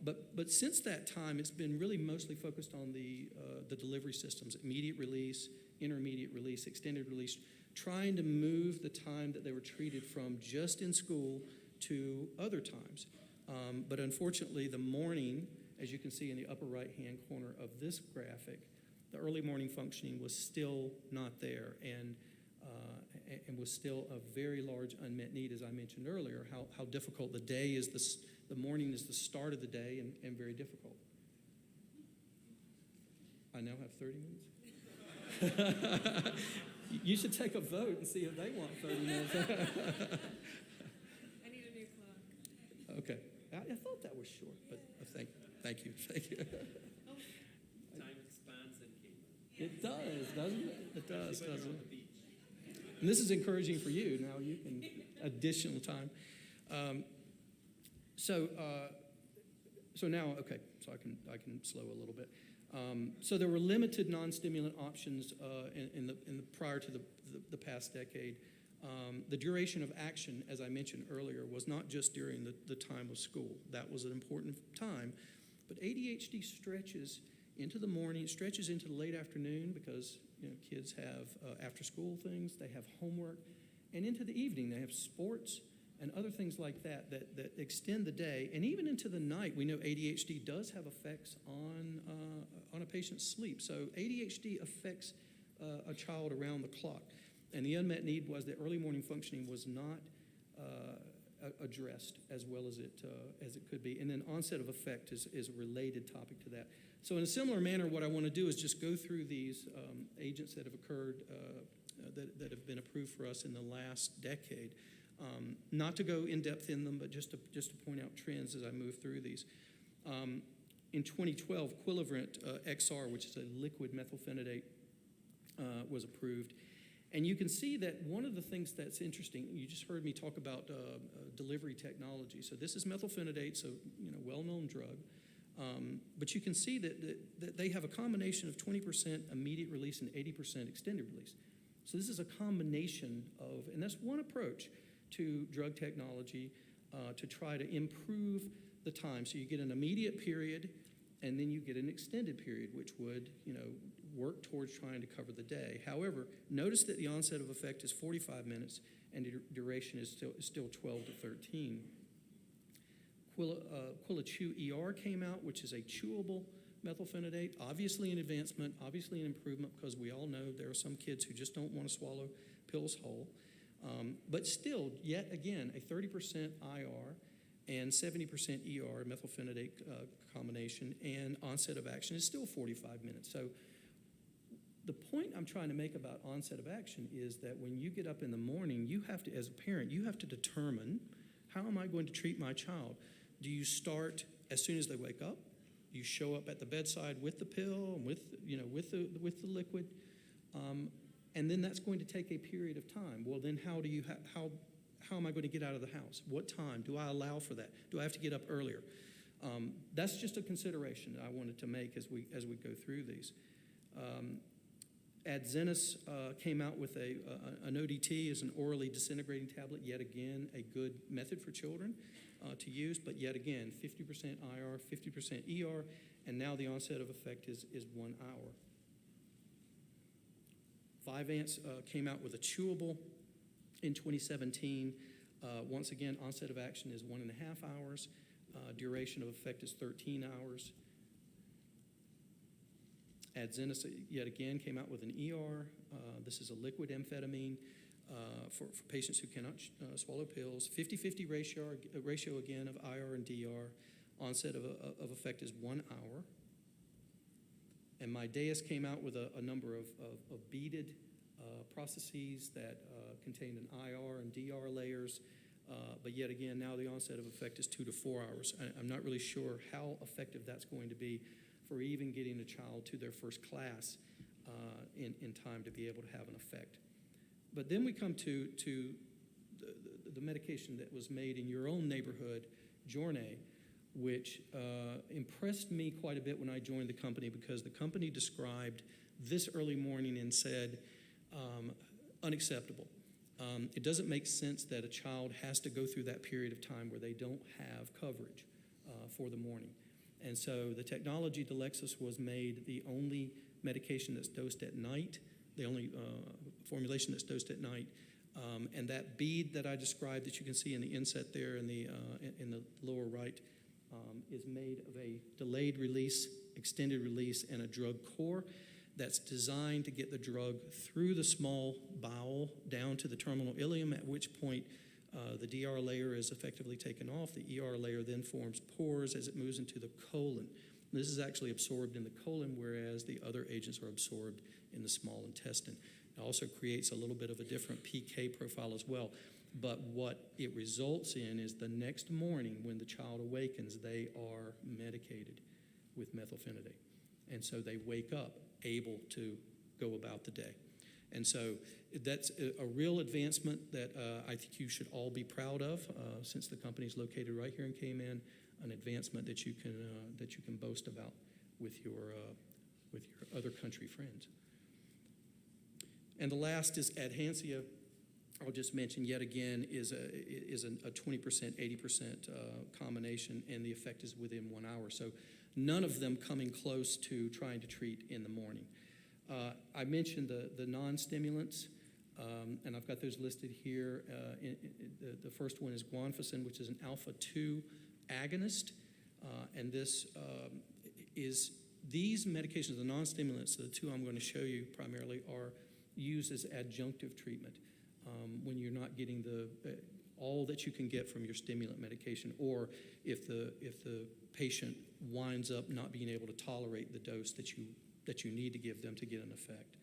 But since that time, it's been really mostly focused on the delivery systems, immediate release, intermediate release, extended release, trying to move the time that they were treated from just in school to other times. But unfortunately, the morning, as you can see in the upper right-hand corner of this graphic, the early morning functioning was still not there and was still a very large unmet need, as I mentioned earlier, how difficult the day is, the morning is the start of the day and very difficult. I now have 30 minutes. You should take a vote and see if they want 30 minutes. I need a new clock. Okay. I thought that was short, but thank you. Time expands and keeps. It does, doesn't it? It does, doesn't it? And this is encouraging for you. Now you can additional time. So now, okay, so I can slow a little bit. So there were limited non-stimulant options in the prior to the past decade. The duration of action, as I mentioned earlier, was not just during the time of school. That was an important time. But ADHD stretches into the morning, stretches into the late afternoon because kids have after-school things, they have homework, and into the evening they have sports and other things like that extend the day, and even into the night. We know ADHD does have effects on a patient's sleep. So ADHD affects a child around the clock. And the unmet need was that early morning functioning was not addressed as well as it could be. And then onset of effect is a related topic to that. So in a similar manner, what I want to do is just go through these agents that have occurred, that have been approved for us in the last decade. Not to go in depth in them, but just to point out trends as I move through these. In 2012, Quilivrant XR, which is a liquid methylphenidate, was approved. And you can see that one of the things that's interesting, you just heard me talk about delivery technology. So this is methylphenidate, so well-known drug. But you can see that they have a combination of 20% immediate release and 80% extended release. So this is a combination of, and that's one approach to drug technology to try to improve the time. So you get an immediate period, and then you get an extended period, which would, work towards trying to cover the day. However, notice that the onset of effect is 45 minutes, and the duration is still 12 to 13. Quilichew ER came out, which is a chewable methylphenidate, obviously an advancement, obviously an improvement, because we all know there are some kids who just don't want to swallow pills whole. But still, yet again, a 30% IR and 70% ER methylphenidate combination, and onset of action is still 45 minutes. So the point I'm trying to make about onset of action is that when you get up in the morning, you have to, as a parent, you have to determine, how am I going to treat my child? Do you start as soon as they wake up? Do you show up at the bedside with the pill and with the liquid? And then that's going to take a period of time. Well, then how am I going to get out of the house? What time? Do I allow for that? Do I have to get up earlier? That's just a consideration that I wanted to make as we go through these. Adzenys came out with an ODT as an orally disintegrating tablet. Yet again, a good method for children to use, but yet again, 50% IR, 50% ER, and now the onset of effect is 1 hour. Vyvanse came out with a chewable in 2017. Once again, onset of action is 1.5 hours. Duration of effect is 13 hours. Adzenys, yet again, came out with an ER. This is a liquid amphetamine. for patients who cannot swallow pills. 50-50 ratio again of IR and DR. Onset of effect is 1 hour. And my dais came out with a number of beaded processes that contained an IR and DR layers. But yet again, now the onset of effect is 2 to 4 hours. I'm not really sure how effective that's going to be for even getting a child to their first class in time to be able to have an effect. But then we come to the medication that was made in your own neighborhood, Jornay, which impressed me quite a bit when I joined the company, because the company described this early morning and said, unacceptable. It doesn't make sense that a child has to go through that period of time where they don't have coverage for the morning. And so the technology Delexis was made the only medication that's dosed at night, the only formulation that's dosed at night. And that bead that I described that you can see in the inset there in the lower right is made of a delayed release, extended release, and a drug core that's designed to get the drug through the small bowel down to the terminal ileum, at which point the DR layer is effectively taken off. The ER layer then forms pores as it moves into the colon. This is actually absorbed in the colon, whereas the other agents are absorbed in the small intestine. It also creates a little bit of a different PK profile as well. But what it results in is the next morning when the child awakens, they are medicated with methylphenidate. And so they wake up able to go about the day. And so that's a real advancement that I think you should all be proud of, since the company is located right here in Cayman, an advancement that you can boast about with your other country friends. And the last is Adhancia. I'll just mention yet again is a 20%, 80% combination, and the effect is within 1 hour. So none of them coming close to trying to treat in the morning. I mentioned the non-stimulants, and I've got those listed here. The first one is guanfacine, which is an alpha-2 agonist, and this is these medications, the non-stimulants, the two I'm going to show you primarily, are used as adjunctive treatment when you're not getting all that you can get from your stimulant medication, or if the patient winds up not being able to tolerate the dose that you need to give them to get an effect.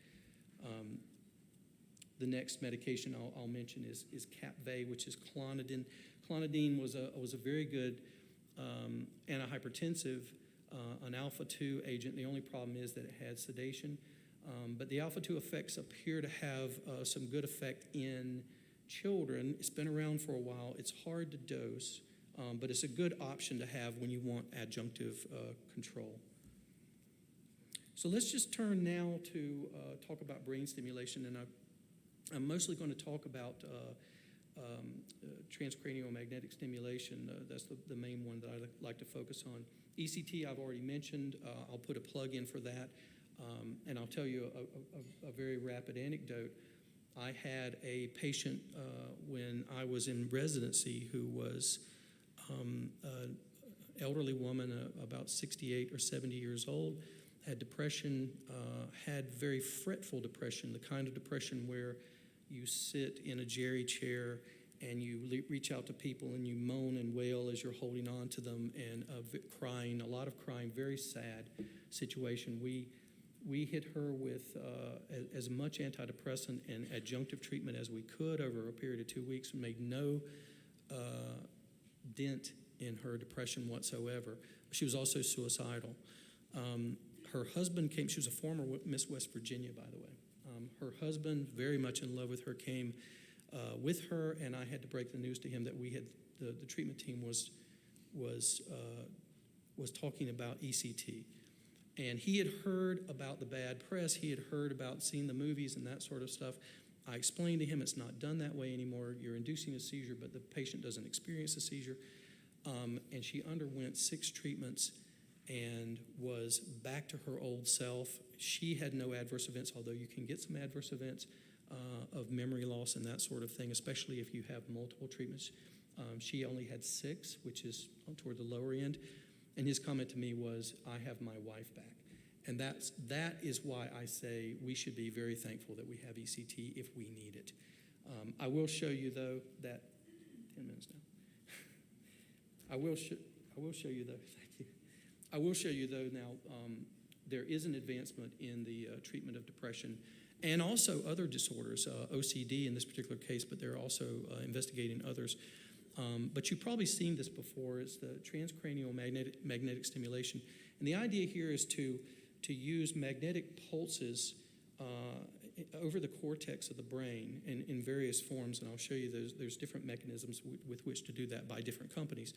The next medication I'll mention is Capvey, which is clonidine. Clonidine was a very good antihypertensive, an alpha-2 agent. The only problem is that it had sedation. But the alpha-2 effects appear to have some good effect in children. It's been around for a while. It's hard to dose, but it's a good option to have when you want adjunctive control. So let's just turn now to talk about brain stimulation, and I'm mostly going to talk about transcranial magnetic stimulation. That's the main one that I like to focus on. ECT I've already mentioned. I'll put a plug in for that. And I'll tell you a very rapid anecdote. I had a patient when I was in residency who was an elderly woman, about 68 or 70 years old, had depression, had very fretful depression, the kind of depression where you sit in a jerry chair and you reach out to people and you moan and wail as you're holding on to them, and crying, a lot of crying, very sad situation. We hit her with as much antidepressant and adjunctive treatment as we could over a period of 2 weeks, and made no dent in her depression whatsoever. She was also suicidal. Her husband came. She was a former Miss West Virginia, by the way. Her husband, very much in love with her, came with her, and I had to break the news to him that we had the treatment team was talking about ECT. And he had heard about the bad press. He had heard about seeing the movies and that sort of stuff. I explained to him it's not done that way anymore. You're inducing a seizure, but the patient doesn't experience a seizure. And she underwent 6 treatments and was back to her old self. She had no adverse events, although you can get some adverse events of memory loss and that sort of thing, especially if you have multiple treatments. She only had 6, which is toward the lower end. And his comment to me was, I have my wife back. And that is why I say we should be very thankful that we have ECT if we need it. I will show you, though, that 10 minutes now. I will show you, though, thank you. I will show you, though, now there is an advancement in the treatment of depression and also other disorders, OCD in this particular case, but they're also investigating others. But you've probably seen this before. It's the transcranial magnetic stimulation. And the idea here is to use magnetic pulses over the cortex of the brain in various forms, and I'll show you there's different mechanisms with which to do that by different companies.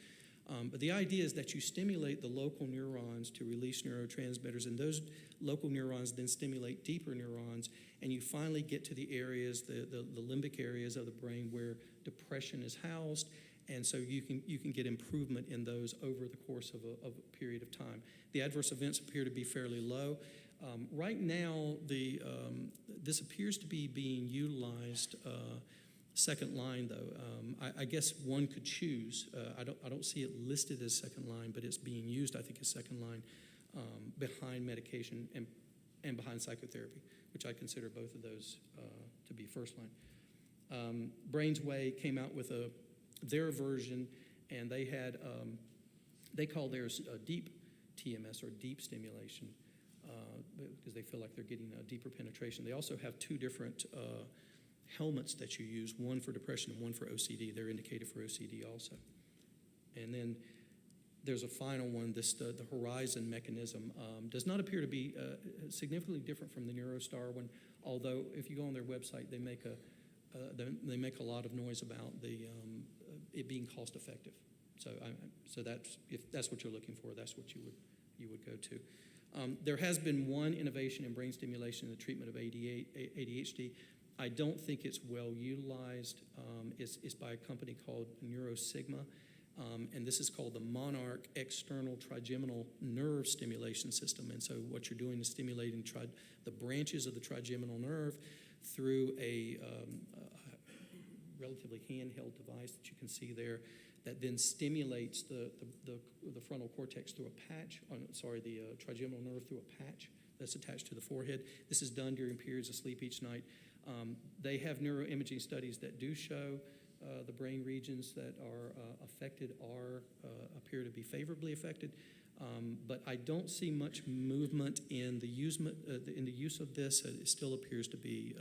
But the idea is that you stimulate the local neurons to release neurotransmitters, and those local neurons then stimulate deeper neurons, and you finally get to the areas, the limbic areas of the brain where depression is housed, and so you can get improvement in those over the course of a period of time. The adverse events appear to be fairly low. Right now, this appears to be being utilized second line, though. I guess one could choose. I don't see it listed as second line, but it's being used, I think, as second line behind medication and behind psychotherapy, which I consider both of those to be first line. Brain's Way came out with their version, and they call theirs deep TMS or deep stimulation because they feel like they're getting a deeper penetration. They also have two different helmets that you use, one for depression and one for OCD. They're indicated for OCD also. And then there's a final one, the Horizon mechanism. Does not appear to be significantly different from the NeuroStar one, although if you go on their website, they make a lot of noise about it being cost effective. So that's, if that's what you're looking for, that's what you would go to. There has been one innovation in brain stimulation in the treatment of ADHD. I don't think it's well utilized. It's by a company called NeuroSigma, and this is called the Monarch External Trigeminal Nerve Stimulation System. And so what you're doing is stimulating the branches of the trigeminal nerve through a relatively handheld device that you can see there that then stimulates the frontal cortex through a patch, the trigeminal nerve through a patch that's attached to the forehead. This is done during periods of sleep each night. They have neuroimaging studies that do show the brain regions that are affected appear to be favorably affected, but I don't see much movement in the use of this. It still appears to be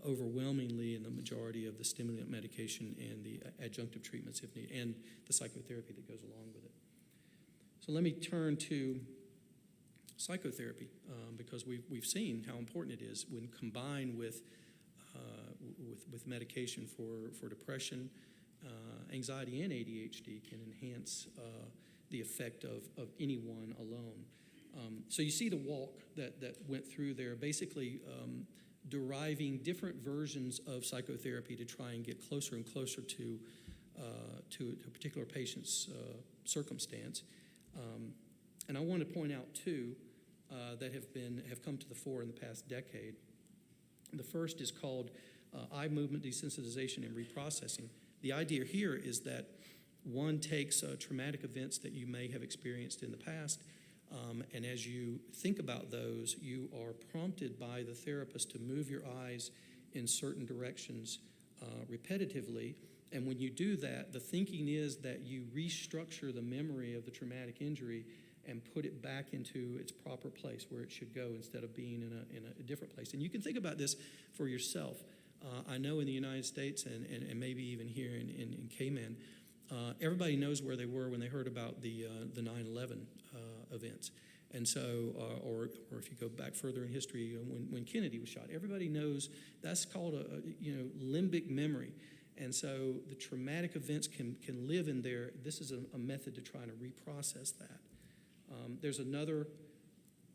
overwhelmingly in the majority of the stimulant medication and the adjunctive treatments if needed, and the psychotherapy that goes along with it. So let me turn to psychotherapy because we've seen how important it is when combined with medication for depression, anxiety, and ADHD can enhance the effect of anyone alone. So you see the walk that went through there, basically deriving different versions of psychotherapy to try and get closer and closer to a particular patient's circumstance. And I want to point out two that have come to the fore in the past decade. The first is called eye movement desensitization and reprocessing. The idea here is that one takes traumatic events that you may have experienced in the past, and as you think about those, you are prompted by the therapist to move your eyes in certain directions repetitively. And when you do that, the thinking is that you restructure the memory of the traumatic injury and put it back into its proper place where it should go instead of being in a different place. And you can think about this for yourself. I know in the United States and maybe even here in Cayman, everybody knows where they were when they heard about the 9/11 events. And so, or if you go back further in history, when Kennedy was shot, everybody knows that's called a limbic memory. And so the traumatic events can live in there. This is a method to try to reprocess that. There's another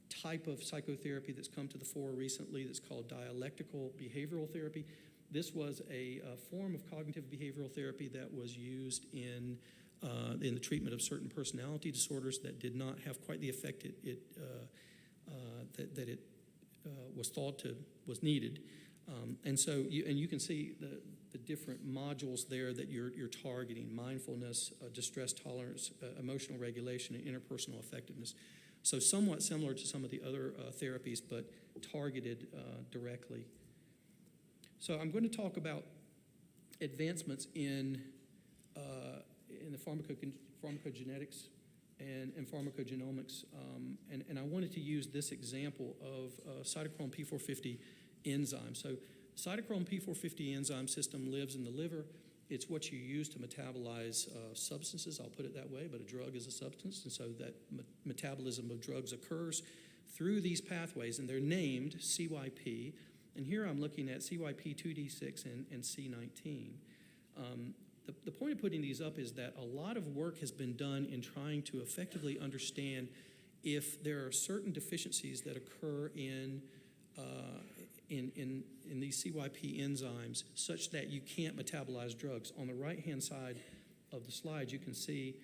type of psychotherapy that's come to the fore recently that's called dialectical behavioral therapy. This was a form of cognitive behavioral therapy that was used in the treatment of certain personality disorders that did not have quite the effect it was thought was needed. And so you can see the different modules there that you're targeting: mindfulness, distress tolerance, emotional regulation, and interpersonal effectiveness. So somewhat similar to some of the other therapies, but targeted directly. So I'm going to talk about advancements in the pharmacogenetics and pharmacogenomics, and I wanted to use this example of cytochrome P450 enzyme. So cytochrome P450 enzyme system lives in the liver. It's what you use to metabolize substances, I'll put it that way, but a drug is a substance, and so that metabolism of drugs occurs through these pathways, and they're named CYP. And here I'm looking at CYP2D6 and C19. The point of putting these up is that a lot of work has been done in trying to effectively understand if there are certain deficiencies that occur in these CYP enzymes such that you can't metabolize drugs. On the right-hand side of the slide, you can see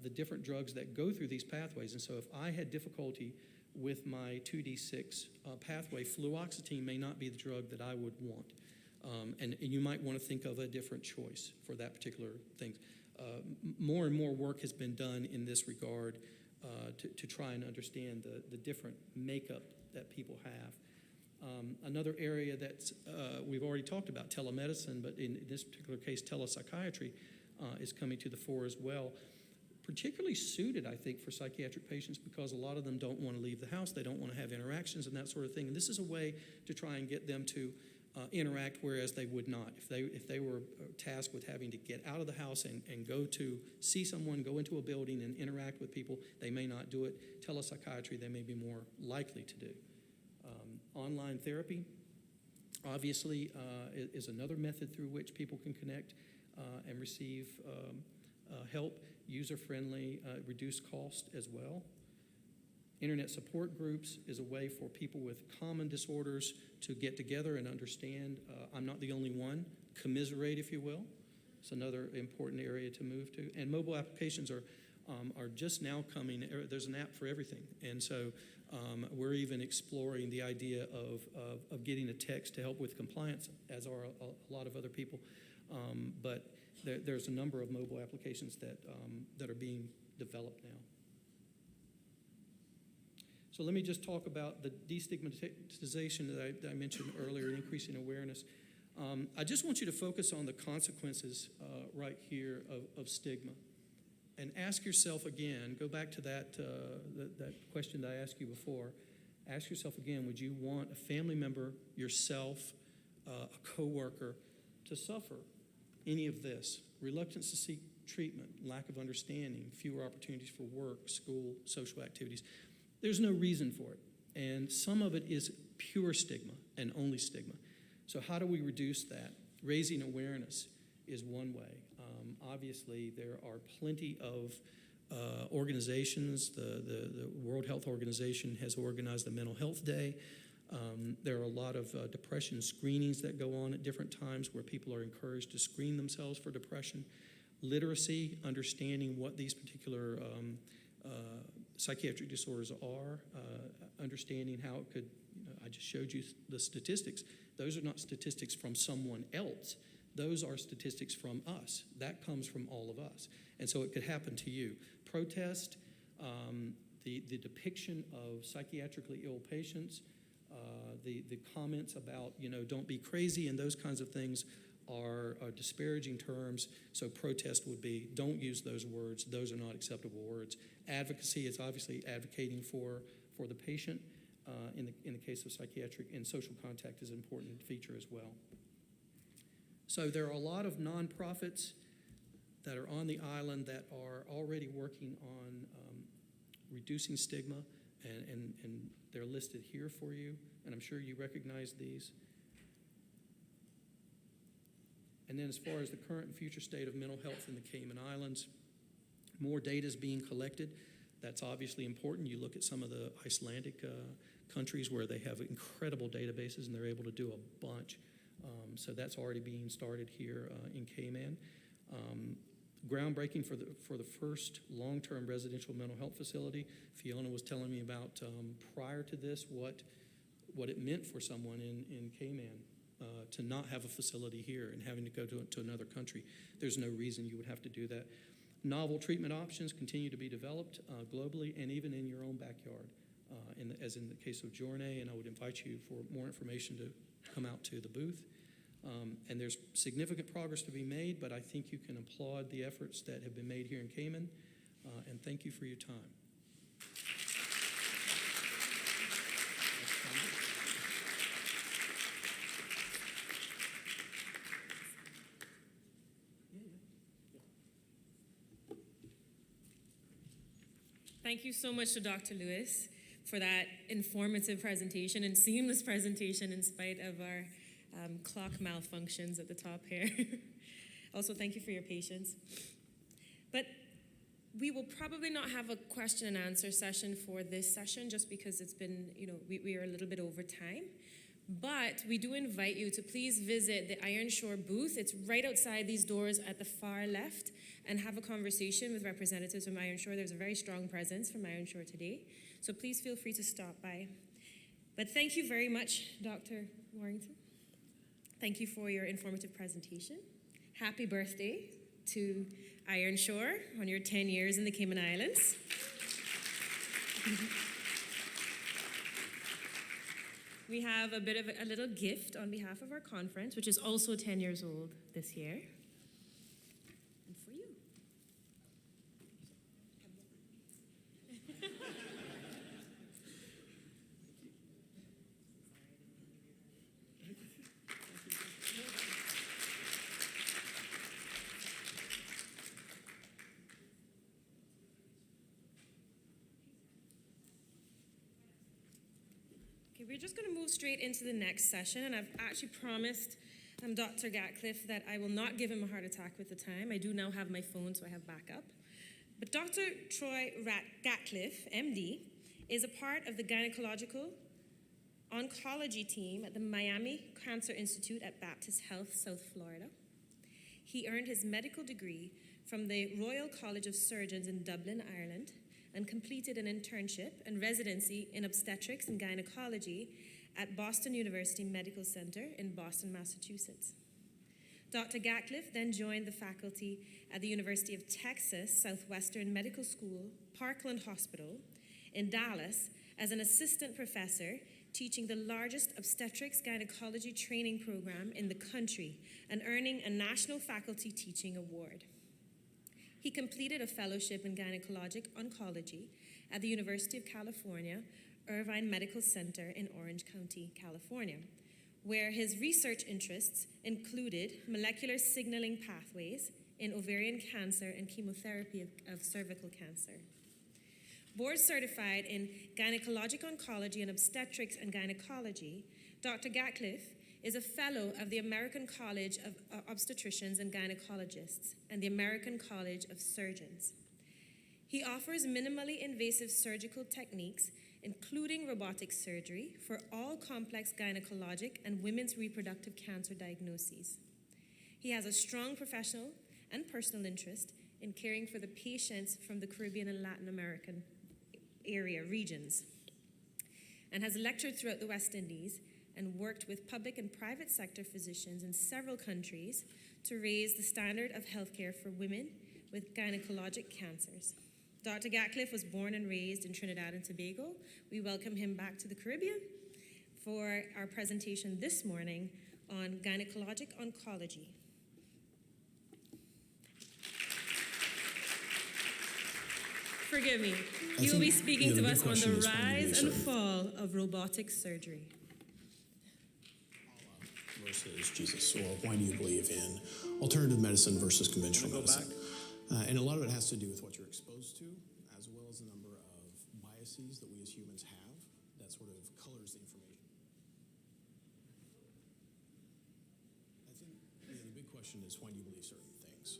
the different drugs that go through these pathways. And so if I had difficulty with my 2D6 pathway, fluoxetine may not be the drug that I would want. And you might want to think of a different choice for that particular thing. More and more work has been done in this regard to try and understand the different makeup that people have. Another area that we've already talked about, telemedicine, but in this particular case, telepsychiatry is coming to the fore as well. Particularly suited, I think, for psychiatric patients because a lot of them don't want to leave the house, they don't want to have interactions and that sort of thing. And this is a way to try and get them to interact, whereas they would not. If they were tasked with having to get out of the house and go to see someone, go into a building and interact with people, they may not do it. Telepsychiatry, they may be more likely to do. Online therapy, obviously, is another method through which people can connect and receive help, user-friendly, reduced cost as well. Internet support groups is a way for people with common disorders to get together and understand, I'm not the only one, commiserate, if you will. It's another important area to move to. And mobile applications are just now coming. There's an app for everything. And so we're even exploring the idea of getting a text to help with compliance, as are a lot of other people. But there's a number of mobile applications that are being developed now. So let me just talk about the destigmatization that I mentioned earlier, increasing awareness. I just want you to focus on the consequences right here of stigma. And ask yourself again, go back to that question that I asked you before. Ask yourself again, would you want a family member, yourself, a coworker, to suffer any of this? Reluctance to seek treatment, lack of understanding, fewer opportunities for work, school, social activities. There's no reason for it. And some of it is pure stigma and only stigma. So how do we reduce that? Raising awareness is one way. Obviously, there are plenty of organizations. The World Health Organization has organized the Mental Health Day. There are a lot of depression screenings that go on at different times where people are encouraged to screen themselves for depression. Literacy, understanding what these particular psychiatric disorders are, understanding how it could, I just showed you the statistics. Those are not statistics from someone else. Those are statistics from us. That comes from all of us. And so it could happen to you. Protest, the depiction of psychiatrically ill patients, the comments about, don't be crazy and those kinds of things are disparaging terms. So protest would be, don't use those words. Those are not acceptable words. Advocacy is obviously advocating for the patient. In the case of psychiatric, and social contact is an important feature as well. So there are a lot of nonprofits that are on the island that are already working on reducing stigma, and they're listed here for you, and I'm sure you recognize these. And then as far as the current and future state of mental health in the Cayman Islands, more data is being collected. That's obviously important. You look at some of the Icelandic countries where they have incredible databases and they're able to do a bunch. So that's already being started here in Cayman. Groundbreaking for the first long-term residential mental health facility. Fiona was telling me about prior to this what it meant for someone in Cayman to not have a facility here and having to go to another country. There's no reason you would have to do that. Novel treatment options continue to be developed globally and even in your own backyard, as in the case of Journey, and I would invite you for more information to come out to the booth. And there's significant progress to be made, but I think you can applaud the efforts that have been made here in Cayman, and thank you for your time. Thank you so much to Dr. Lewis for that informative presentation and seamless presentation in spite of our clock malfunctions at the top here. Also, thank you for your patience. But we will probably not have a question and answer session for this session just because it's been, we are a little bit over time. But we do invite you to please visit the Iron Shore booth. It's right outside these doors at the far left, and have a conversation with representatives from Iron Shore. There's a very strong presence from Iron Shore today, so please feel free to stop by. But thank you very much, Dr. Warrington. Thank you for your informative presentation. Happy birthday to Iron Shore on your 10 years in the Cayman Islands. We have a bit of a little gift on behalf of our conference, which is also 10 years old this year. And for you. Okay, we're just going to move straight into the next session, and I've actually promised Dr. Gatcliffe that I will not give him a heart attack with the time. I do now have my phone, so I have backup. But Dr. Troy Gatcliffe, MD, is a part of the gynecological oncology team at the Miami Cancer Institute at Baptist Health, South Florida. He earned his medical degree from the Royal College of Surgeons in Dublin, Ireland, and completed an internship and residency in obstetrics and gynecology at Boston University Medical Center in Boston, Massachusetts. Dr. Gatcliffe then joined the faculty at the University of Texas Southwestern Medical School, Parkland Hospital in Dallas as an assistant professor teaching the largest obstetrics gynecology training program in the country and earning a National Faculty Teaching Award. He completed a fellowship in gynecologic oncology at the University of California, Irvine Medical Center in Orange County, California, where his research interests included molecular signaling pathways in ovarian cancer and chemotherapy of cervical cancer. Board certified in gynecologic oncology and obstetrics and gynecology, Dr. Gatcliffe is a fellow of the American College of Obstetricians and Gynecologists and the American College of Surgeons. He offers minimally invasive surgical techniques, including robotic surgery, for all complex gynecologic and women's reproductive cancer diagnoses. He has a strong professional and personal interest in caring for the patients from the Caribbean and Latin American area regions, and has lectured throughout the West Indies and worked with public and private sector physicians in several countries to raise the standard of healthcare for women with gynecologic cancers. Dr. Gatcliffe was born and raised in Trinidad and Tobago. We welcome him back to the Caribbean for our presentation this morning on gynecologic oncology. Forgive me. You will be speaking to us on the rise and fall of robotic surgery. Versus Jesus, or why do you believe in alternative medicine versus conventional medicine? And a lot of it has to do with what you're exposed to, as well as a number of biases that we as humans have that sort of colors the information. I think the big question is, why do you believe certain things?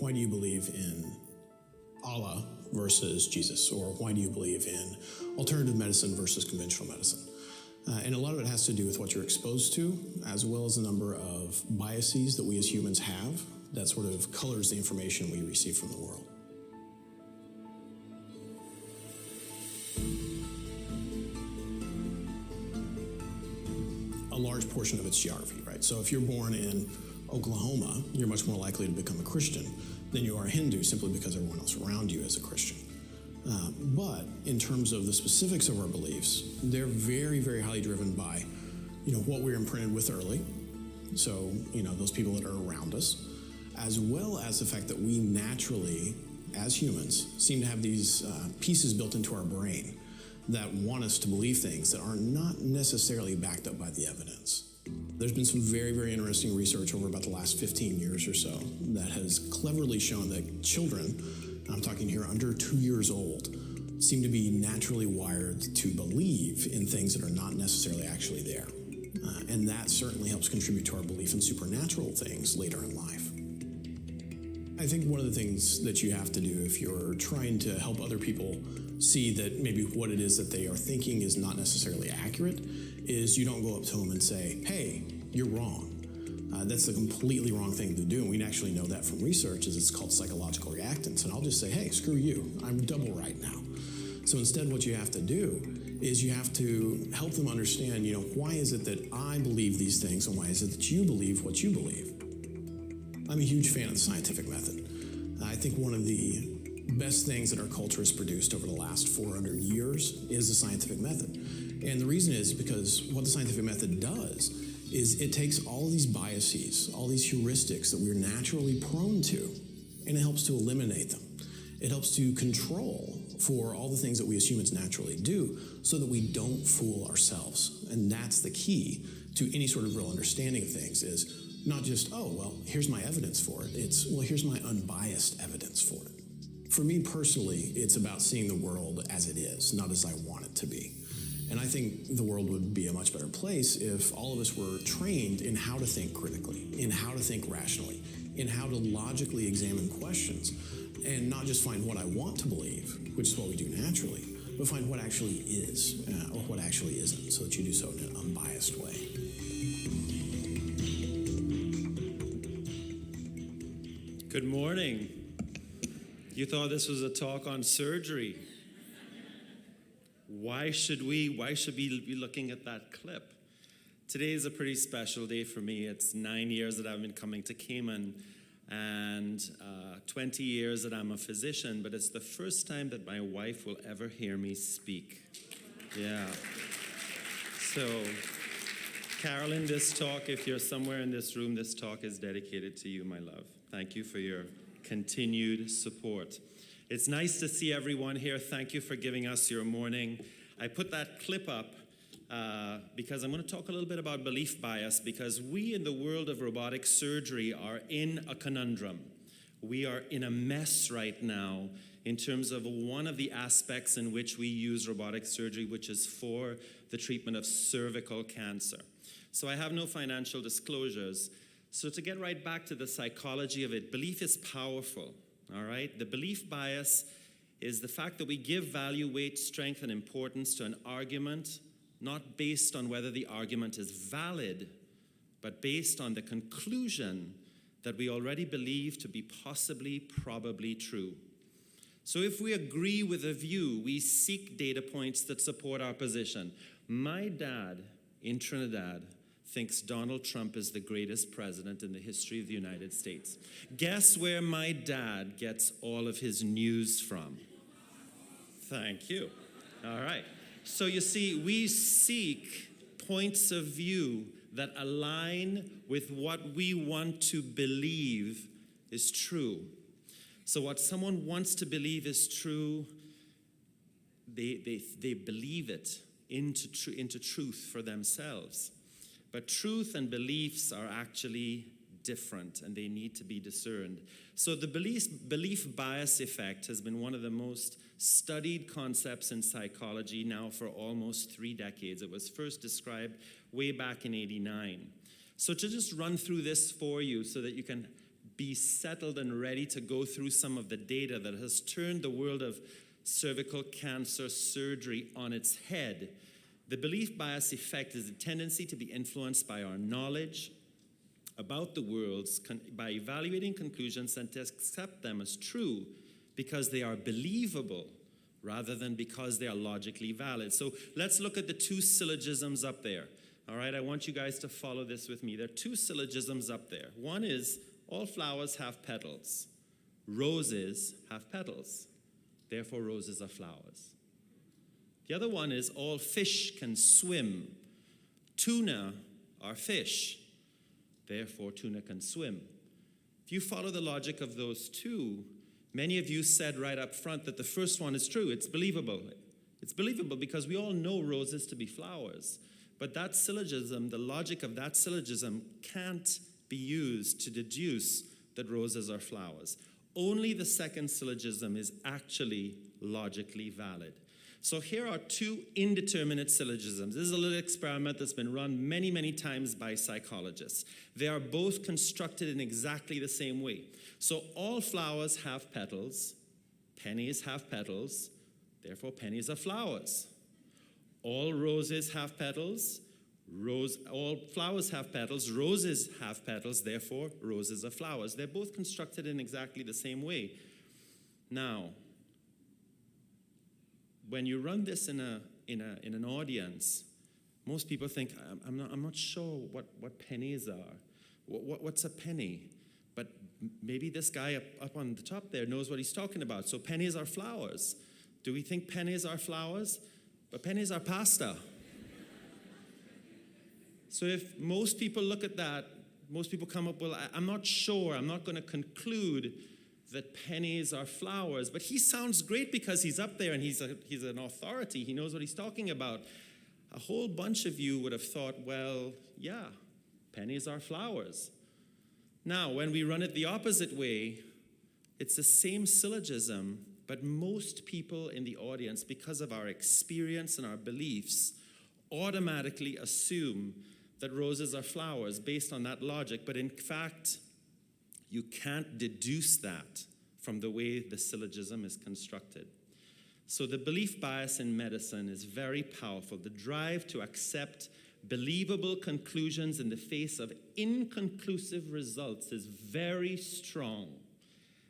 Why do you believe in Allah versus Jesus, or why do you believe in alternative medicine versus conventional medicine? And a lot of it has to do with what you're exposed to, as well as a number of biases that we as humans have that sort of colors the information we receive from the world. A large portion of it's geography, right? So if you're born in Oklahoma, you're much more likely to become a Christian than you are a Hindu, simply because everyone else around you is a Christian. But in terms of the specifics of our beliefs, they're very, very highly driven by, what we're imprinted with early, So, those people that are around us, as well as the fact that we naturally, as humans, seem to have these pieces built into our brain that want us to believe things that are not necessarily backed up by the evidence. There's been some very, very interesting research over about the last 15 years or so that has cleverly shown that children, I'm talking here under 2 years old, seem to be naturally wired to believe in things that are not necessarily actually there. And that certainly helps contribute to our belief in supernatural things later in life. I think one of the things that you have to do if you're trying to help other people see that maybe what it is that they are thinking is not necessarily accurate is you don't go up to them and say, hey, you're wrong. That's a completely wrong thing to do, and we actually know that from research, is it's called psychological reactance. And I'll just say, hey, screw you, I'm double right now. So instead what you have to do is you have to help them understand, why is it that I believe these things and why is it that you believe what you believe? I'm a huge fan of the scientific method. I think one of the best things that our culture has produced over the last 400 years is the scientific method. And the reason is because what the scientific method does is it takes all of these biases, all these heuristics that we're naturally prone to, and it helps to eliminate them. It helps to control for all the things that we as humans naturally do so that we don't fool ourselves. And that's the key to any sort of real understanding of things, is not just, oh, well, here's my evidence for it. It's, well, here's my unbiased evidence for it. For me personally, it's about seeing the world as it is, not as I want it to be. And I think the world would be a much better place if all of us were trained in how to think critically, in how to think rationally, in how to logically examine questions, and not just find what I want to believe, which is what we do naturally, but find what actually is, or what actually isn't, so that you do so in an unbiased way. Good morning. You thought this was a talk on surgery. Why should we be looking at that clip? Today is a pretty special day for me. It's 9 years that I've been coming to Cayman and 20 years that I'm a physician, but it's the first time that my wife will ever hear me speak. Yeah. So, Carolyn, this talk, if you're somewhere in this room, this talk is dedicated to you, my love. Thank you for your continued support. It's nice to see everyone here. Thank you for giving us your morning. I put that clip up because I'm going to talk a little bit about belief bias, because we in the world of robotic surgery are in a conundrum. We are in a mess right now in terms of one of the aspects in which we use robotic surgery, which is for the treatment of cervical cancer. So I have no financial disclosures. So to get right back to the psychology of it, belief is powerful, all right? The belief bias is the fact that we give value, weight, strength, and importance to an argument, not based on whether the argument is valid, but based on the conclusion that we already believe to be possibly, probably true. So if we agree with a view, we seek data points that support our position. My dad in Trinidad thinks Donald Trump is the greatest president in the history of the United States. Guess where my dad gets all of his news from? Thank you. All right. So you see, we seek points of view that align with what we want to believe is true. So what someone wants to believe is true, they believe it into truth for themselves. But truth and beliefs are actually different, and they need to be discerned. So the belief bias effect has been one of the most studied concepts in psychology now for almost 3 decades. It was first described way back in '89. So to just run through this for you so that you can be settled and ready to go through some of the data that has turned the world of cervical cancer surgery on its head. The belief bias effect is the tendency to be influenced by our knowledge about the world, by evaluating conclusions and to accept them as true because they are believable rather than because they are logically valid. So let's look at the 2 syllogisms up there. All right, I want you guys to follow this with me. There are 2 syllogisms up there. One is, all flowers have petals. Roses have petals. Therefore, roses are flowers. The other one is, all fish can swim. Tuna are fish. therefore tuna can swim. If you follow the logic of those two, many of you said right up front that the first one is true. It's believable. It's believable because we all know roses to be flowers. But that syllogism, the logic of that syllogism, can't be used to deduce that roses are flowers. Only the second syllogism is actually logically valid. So here are two indeterminate syllogisms. This is a little experiment that's been run many, many times by psychologists. They are both constructed in exactly the same way. So all flowers have petals, pennies have petals, therefore pennies are flowers. All roses have petals, all flowers have petals, roses have petals, therefore roses are flowers. They're both constructed in exactly the same way. Now, when you run this in an audience, most people think, I'm not sure what pennies are. What's a penny? But maybe this guy up on the top there knows what he's talking about. So pennies are flowers. Do we think pennies are flowers? But pennies are pasta. So if most people look at that, most people come up, well, I'm not sure, I'm not going to conclude that pennies are flowers. But he sounds great because he's up there and he's an authority. He knows what he's talking about. A whole bunch of you would have thought, well, yeah, pennies are flowers. Now, when we run it the opposite way, it's the same syllogism, but most people in the audience, because of our experience and our beliefs, automatically assume that roses are flowers based on that logic. But in fact, you can't deduce that from the way the syllogism is constructed. So the belief bias in medicine is very powerful. The drive to accept believable conclusions in the face of inconclusive results is very strong.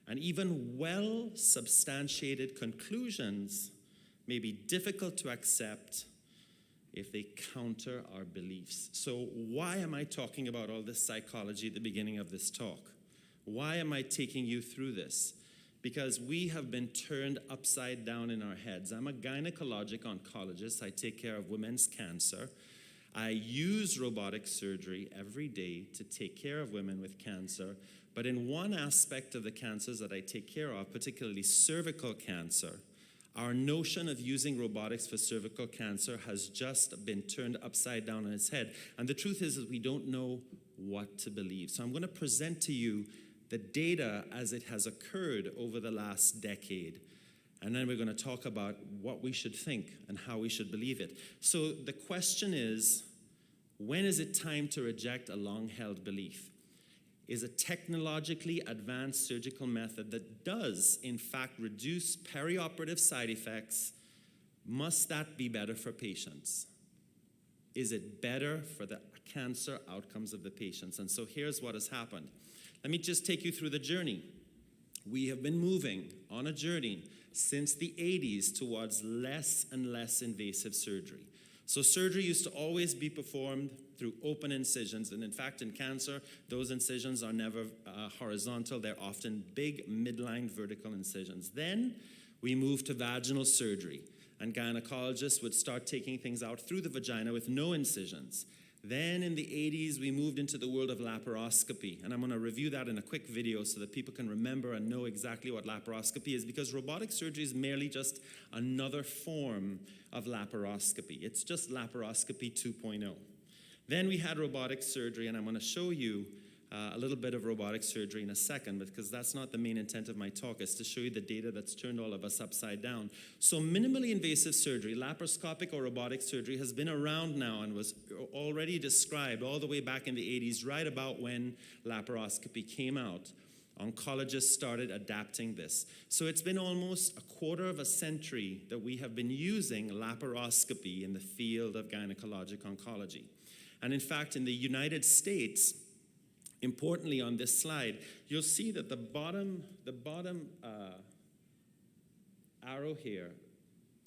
And even well-substantiated conclusions may be difficult to accept if they counter our beliefs. So why am I talking about all this psychology at the beginning of this talk? Why am I taking you through this? Because we have been turned upside down in our heads. I'm a gynecologic oncologist. I take care of women's cancer. I use robotic surgery every day to take care of women with cancer. But in one aspect of the cancers that I take care of, particularly cervical cancer, our notion of using robotics for cervical cancer has just been turned upside down on its head. And the truth is we don't know what to believe. So I'm going to present to you the data as it has occurred over the last decade. And then we're going to talk about what we should think and how we should believe it. So the question is, when is it time to reject a long-held belief? Is a technologically advanced surgical method that does, in fact, reduce perioperative side effects, must that be better for patients? Is it better for the cancer outcomes of the patients? And so here's what has happened. Let me just take you through the journey. We have been moving on a journey since the 80s towards less and less invasive surgery. So surgery used to always be performed through open incisions, and in fact in cancer, those incisions are never horizontal. They're often big midline vertical incisions. Then we moved to vaginal surgery, and gynecologists would start taking things out through the vagina with no incisions. Then in the 80s, we moved into the world of laparoscopy, and I'm going to review that in a quick video so that people can remember and know exactly what laparoscopy is, because robotic surgery is merely just another form of laparoscopy. It's just laparoscopy 2.0. Then we had robotic surgery, and I'm going to show you a little bit of robotic surgery in a second, because that's not the main intent of my talk, is to show you the data that's turned all of us upside down. So minimally invasive surgery, laparoscopic or robotic surgery, has been around now and was already described all the way back in the 80s, right about when laparoscopy came out. Oncologists started adapting this. So it's been almost a quarter of a century that we have been using laparoscopy in the field of gynecologic oncology. And in fact, in the United States, importantly on this slide, you'll see that the bottom arrow here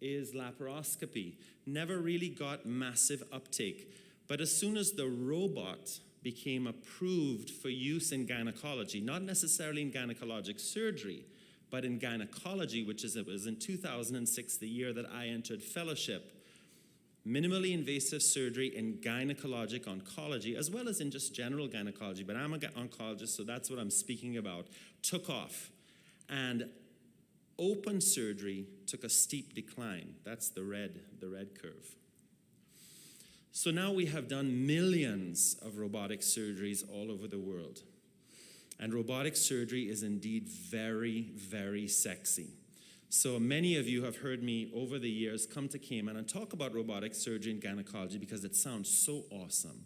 is laparoscopy. Never really got massive uptake. But as soon as the robot became approved for use in gynecology, not necessarily in gynecologic surgery, but in gynecology, it was in 2006, the year that I entered fellowship, minimally invasive surgery in gynecologic oncology, as well as in just general gynecology, but I'm an oncologist, so that's what I'm speaking about, took off. And open surgery took a steep decline. That's the red curve. So now we have done millions of robotic surgeries all over the world. And robotic surgery is indeed very, very sexy. So many of you have heard me over the years come to Cayman and talk about robotic surgery and gynecology because it sounds so awesome.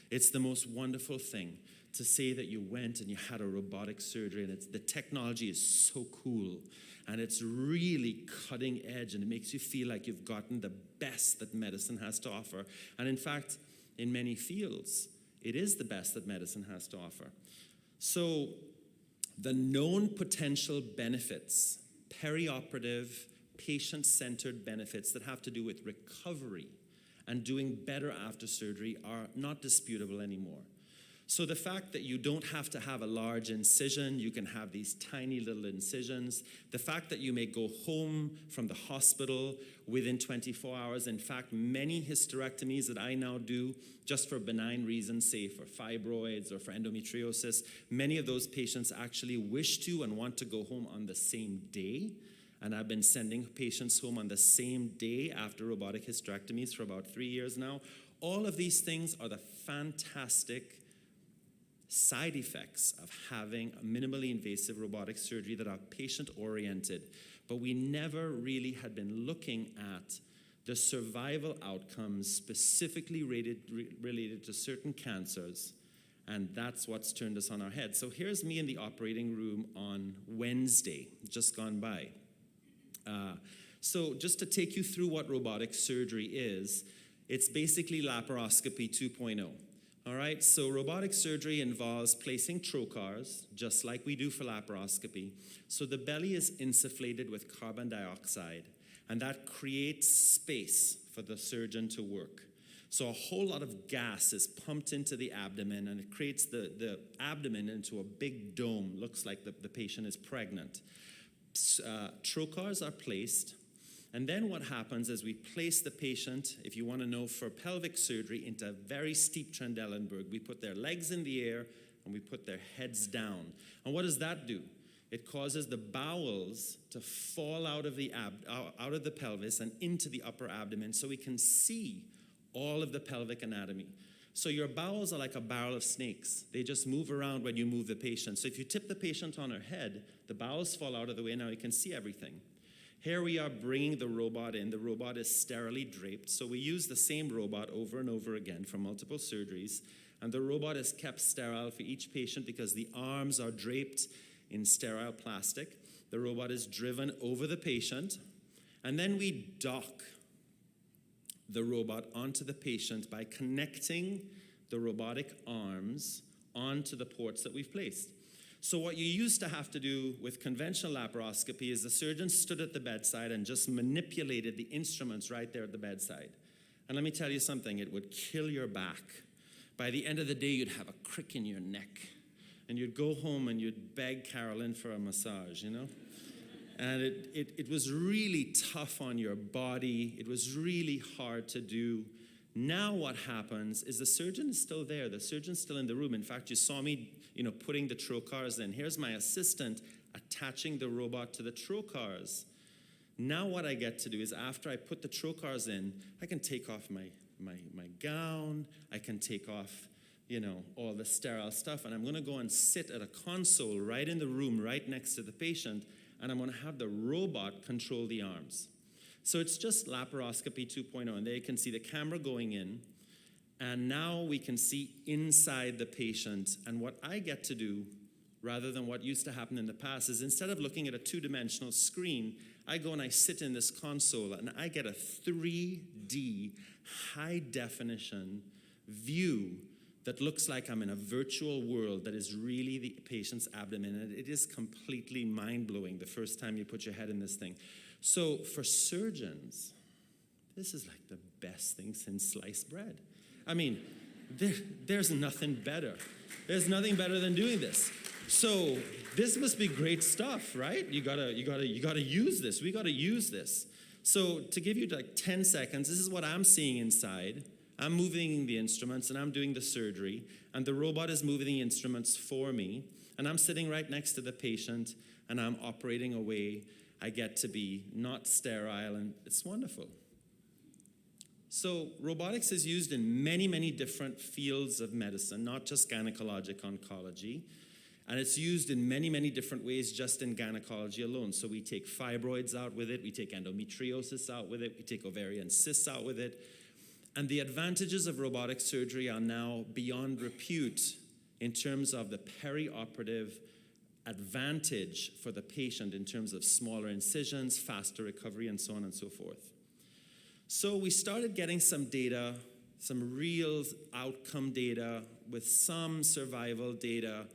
It's the most wonderful thing to say that you went and you had a robotic surgery, and the technology is so cool and it's really cutting edge, and it makes you feel like you've gotten the best that medicine has to offer. And in fact, in many fields, it is the best that medicine has to offer. So the known potential benefits, perioperative, patient-centered benefits that have to do with recovery and doing better after surgery are not disputable anymore. So the fact that you don't have to have a large incision, you can have these tiny little incisions, the fact that you may go home from the hospital within 24 hours, in fact, many hysterectomies that I now do just for benign reasons, say for fibroids or for endometriosis, many of those patients actually wish to and want to go home on the same day. And I've been sending patients home on the same day after robotic hysterectomies for about 3 years now. All of these things are the fantastic side effects of having a minimally invasive robotic surgery that are patient-oriented. But we never really had been looking at the survival outcomes specifically related to certain cancers, and that's what's turned us on our head. So here's me in the operating room on Wednesday, just gone by. So just to take you through what robotic surgery is, it's basically laparoscopy 2.0. All right, so robotic surgery involves placing trocars, just like we do for laparoscopy. So the belly is insufflated with carbon dioxide, and that creates space for the surgeon to work. So a whole lot of gas is pumped into the abdomen, and it creates the abdomen into a big dome. Looks like the patient is pregnant. Trocars are placed, and then what happens is we place the patient, if you want to know, for pelvic surgery into a very steep Trendelenburg. We put their legs in the air and we put their heads down. And what does that do? It causes the bowels to fall out of the pelvis and into the upper abdomen, so we can see all of the pelvic anatomy. So your bowels are like a barrel of snakes. They just move around when you move the patient. So if you tip the patient on her head, the bowels fall out of the way. Now you can see everything. Here we are bringing the robot in. The robot is sterilely draped. So we use the same robot over and over again for multiple surgeries. And the robot is kept sterile for each patient because the arms are draped in sterile plastic. The robot is driven over the patient. And then we dock the robot onto the patient by connecting the robotic arms onto the ports that we've placed. So what you used to have to do with conventional laparoscopy is the surgeon stood at the bedside and just manipulated the instruments right there at the bedside. And let me tell you something, it would kill your back. By the end of the day, you'd have a crick in your neck. And you'd go home and you'd beg Carolyn for a massage, you know? And it was really tough on your body. It was really hard to do. Now what happens is the surgeon is still there. The surgeon's still in the room. In fact, you saw me, putting the trocars in. Here's my assistant attaching the robot to the trocars. Now what I get to do is after I put the trocars in, I can take off my gown. I can take off, all the sterile stuff. And I'm going to go and sit at a console right in the room, right next to the patient. And I'm going to have the robot control the arms. So it's just laparoscopy 2.0, and there you can see the camera going in, and now we can see inside the patient. And what I get to do, rather than what used to happen in the past, is instead of looking at a two-dimensional screen, I go and I sit in this console, and I get a 3D, high-definition view that looks like I'm in a virtual world that is really the patient's abdomen, and it is completely mind-blowing the first time you put your head in this thing. So for surgeons, this is like the best thing since sliced bread. I mean, there's nothing better. There's nothing better than doing this. So this must be great stuff, right? You gotta use this. We gotta use this. So to give you like 10 seconds, this is what I'm seeing inside. I'm moving the instruments and I'm doing the surgery, and the robot is moving the instruments for me, and I'm sitting right next to the patient and I'm operating away. I get to be not sterile, and it's wonderful. So robotics is used in many, many different fields of medicine, not just gynecologic oncology. And it's used in many, many different ways just in gynecology alone. So we take fibroids out with it, we take endometriosis out with it, we take ovarian cysts out with it. And the advantages of robotic surgery are now beyond repute in terms of the perioperative advantage for the patient in terms of smaller incisions, faster recovery, and so on and so forth. So we started getting some data, some real outcome data with some survival data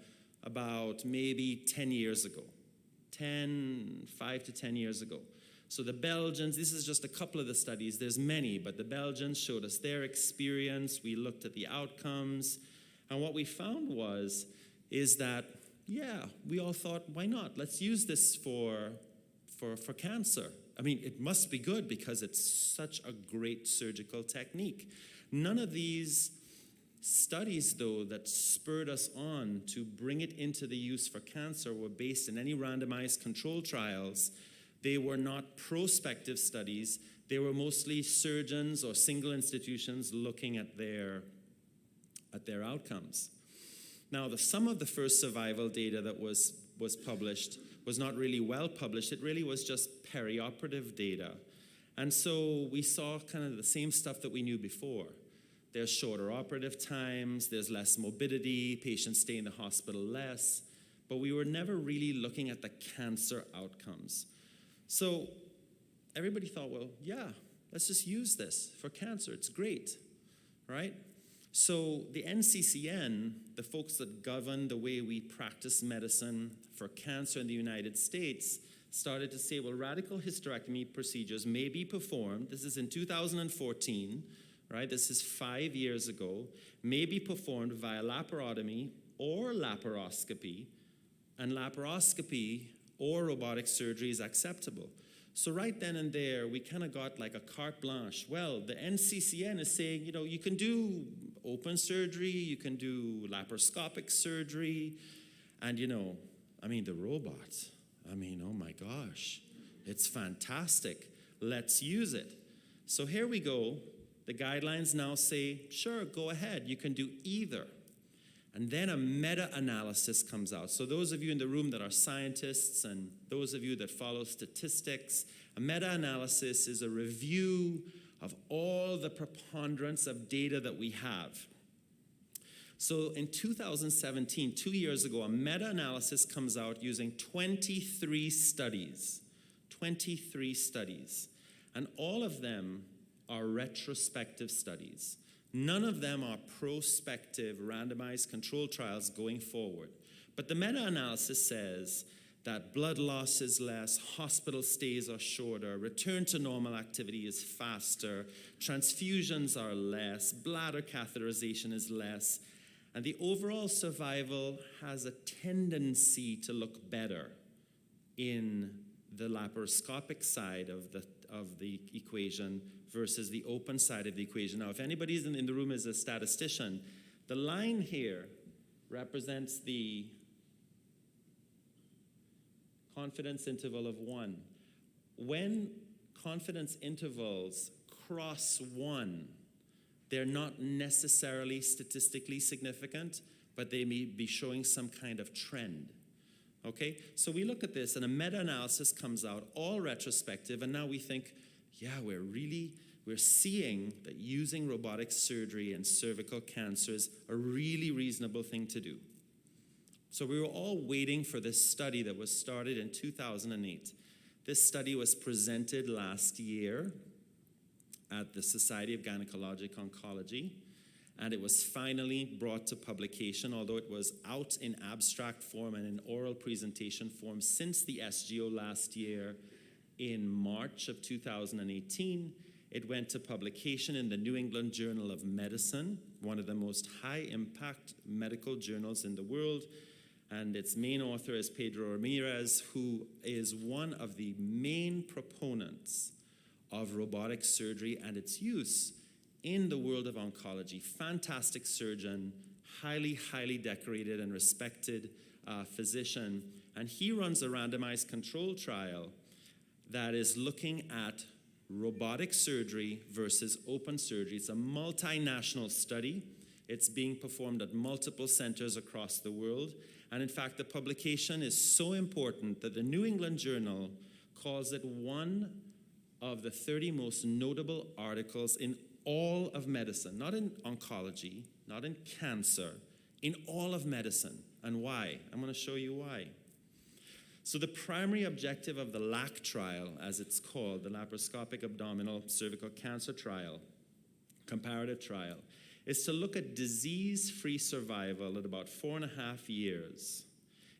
about maybe 10 years ago, 5 to 10 years ago. So the Belgians, this is just a couple of the studies, there's many, but the Belgians showed us their experience, we looked at the outcomes, and what we found is that, yeah, we all thought, why not? Let's use this for cancer. I mean, it must be good because it's such a great surgical technique. None of these studies, though, that spurred us on to bring it into the use for cancer were based in any randomized control trials. They were not prospective studies. They were mostly surgeons or single institutions looking at their outcomes. Now, some of the first survival data that was published was not really well published. It really was just perioperative data. And so we saw kind of the same stuff that we knew before. There's shorter operative times, there's less morbidity, patients stay in the hospital less, but we were never really looking at the cancer outcomes. So everybody thought, well, yeah, let's just use this for cancer. It's great, right? So the NCCN, the folks that govern the way we practice medicine for cancer in the United States, started to say, well, radical hysterectomy procedures may be performed. This is in 2014, right? This is 5 years ago. May be performed via laparotomy or laparoscopy, and laparoscopy or robotic surgery is acceptable. So right then and there, we kind of got like a carte blanche. Well, the NCCN is saying, you can do open surgery, you can do laparoscopic surgery, and the robots, oh my gosh, it's fantastic. Let's use it. So here we go. The guidelines now say, sure, go ahead, you can do either. And then a meta-analysis comes out. So those of you in the room that are scientists and those of you that follow statistics, a meta-analysis is a review of all the preponderance of data that we have. So in 2017, 2 years ago, a meta-analysis comes out using 23 studies. 23 studies. And all of them are retrospective studies. None of them are prospective randomized control trials going forward. But the meta-analysis says that blood loss is less, hospital stays are shorter, return to normal activity is faster, transfusions are less, bladder catheterization is less, and the overall survival has a tendency to look better in the laparoscopic side of the equation versus the open side of the equation. Now, if anybody in the room is a statistician, the line here represents the confidence interval of 1. When confidence intervals cross 1, they're not necessarily statistically significant, but they may be showing some kind of trend. Okay, so we look at this and a meta-analysis comes out, all retrospective, and now we think, yeah, we're seeing that using robotic surgery in cervical cancer is a really reasonable thing to do. So we were all waiting for this study that was started in 2008. This study was presented last year at the Society of Gynecologic Oncology, and it was finally brought to publication, although it was out in abstract form and in oral presentation form since the SGO last year in March of 2018. It went to publication in the New England Journal of Medicine, one of the most high-impact medical journals in the world, and its main author is Pedro Ramirez, who is one of the main proponents of robotic surgery and its use in the world of oncology. Fantastic surgeon, highly decorated and respected physician. And he runs a randomized control trial that is looking at robotic surgery versus open surgery. It's a multinational study. It's being performed at multiple centers across the world. And in fact, the publication is so important that the New England Journal calls it one of the 30 most notable articles in all of medicine, not in oncology, not in cancer, in all of medicine. And why? I'm going to show you why. So the primary objective of the LAC trial, as it's called, the laparoscopic abdominal cervical cancer trial, comparative trial, is to look at disease-free survival at about 4.5 years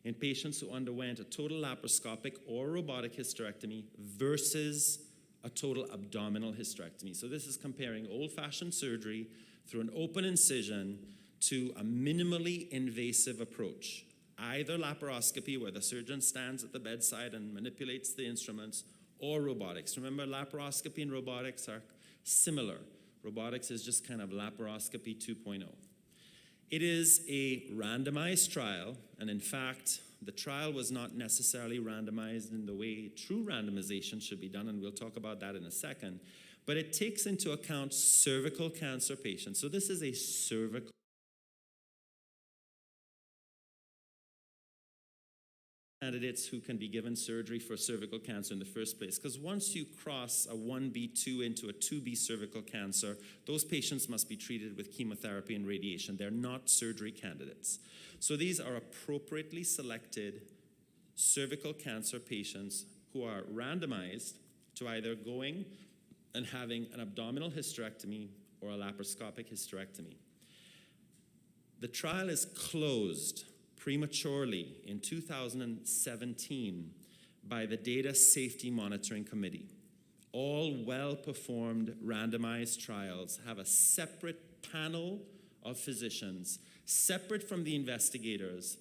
in patients who underwent a total laparoscopic or robotic hysterectomy versus a total abdominal hysterectomy. So this is comparing old-fashioned surgery through an open incision to a minimally invasive approach, either laparoscopy, where the surgeon stands at the bedside and manipulates the instruments, or robotics. Remember, laparoscopy and robotics are similar. Robotics is just kind of laparoscopy 2.0. It is a randomized trial, and in fact, the trial was not necessarily randomized in the way true randomization should be done, and we'll talk about that in a second. But it takes into account cervical cancer patients. So this is a cervical candidates who can be given surgery for cervical cancer in the first place. Because once you cross a 1B2 into a 2B cervical cancer, those patients must be treated with chemotherapy and radiation. They're not surgery candidates. So these are appropriately selected cervical cancer patients who are randomized to either going and having an abdominal hysterectomy or a laparoscopic hysterectomy. The trial is closed prematurely in 2017 by the Data Safety Monitoring Committee. All well-performed randomized trials have a separate panel of physicians, separate from the investigators,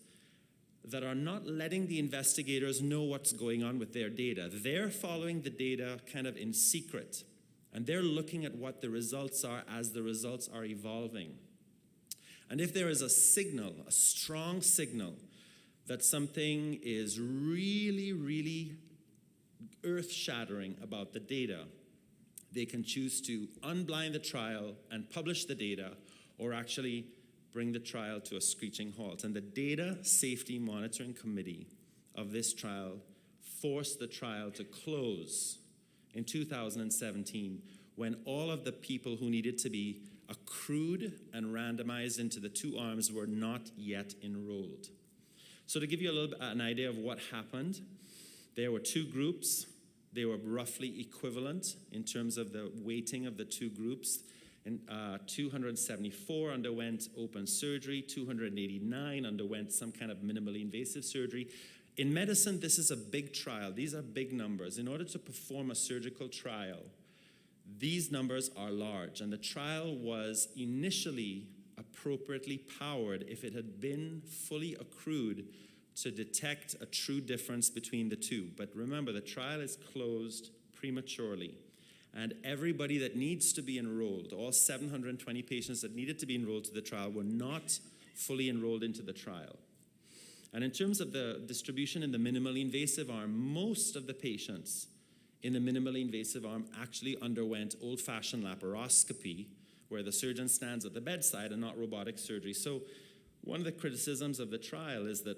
that are not letting the investigators know what's going on with their data. They're following the data kind of in secret, and they're looking at what the results are as the results are evolving. And if there is a signal, a strong signal, that something is really earth-shattering about the data, they can choose to unblind the trial and publish the data, or actually bring the trial to a screeching halt. And the Data Safety Monitoring Committee of this trial forced the trial to close in 2017 when all of the people who needed to be accrued and randomized into the two arms were not yet enrolled. So to give you a little bit an idea of what happened, there were two groups. They were roughly equivalent in terms of the weighting of the two groups. And 274 underwent open surgery, 289 underwent some kind of minimally invasive surgery. In medicine, this is a big trial. These are big numbers. In order to perform a surgical trial, these numbers are large, and the trial was initially appropriately powered if it had been fully accrued to detect a true difference between the two. But remember, the trial is closed prematurely, and everybody that needs to be enrolled, all 720 patients that needed to be enrolled to the trial, were not fully enrolled into the trial. And in terms of the distribution in the minimally invasive arm, most of the patients in the minimally invasive arm actually underwent old-fashioned laparoscopy, where the surgeon stands at the bedside and not robotic surgery. So one of the criticisms of the trial is that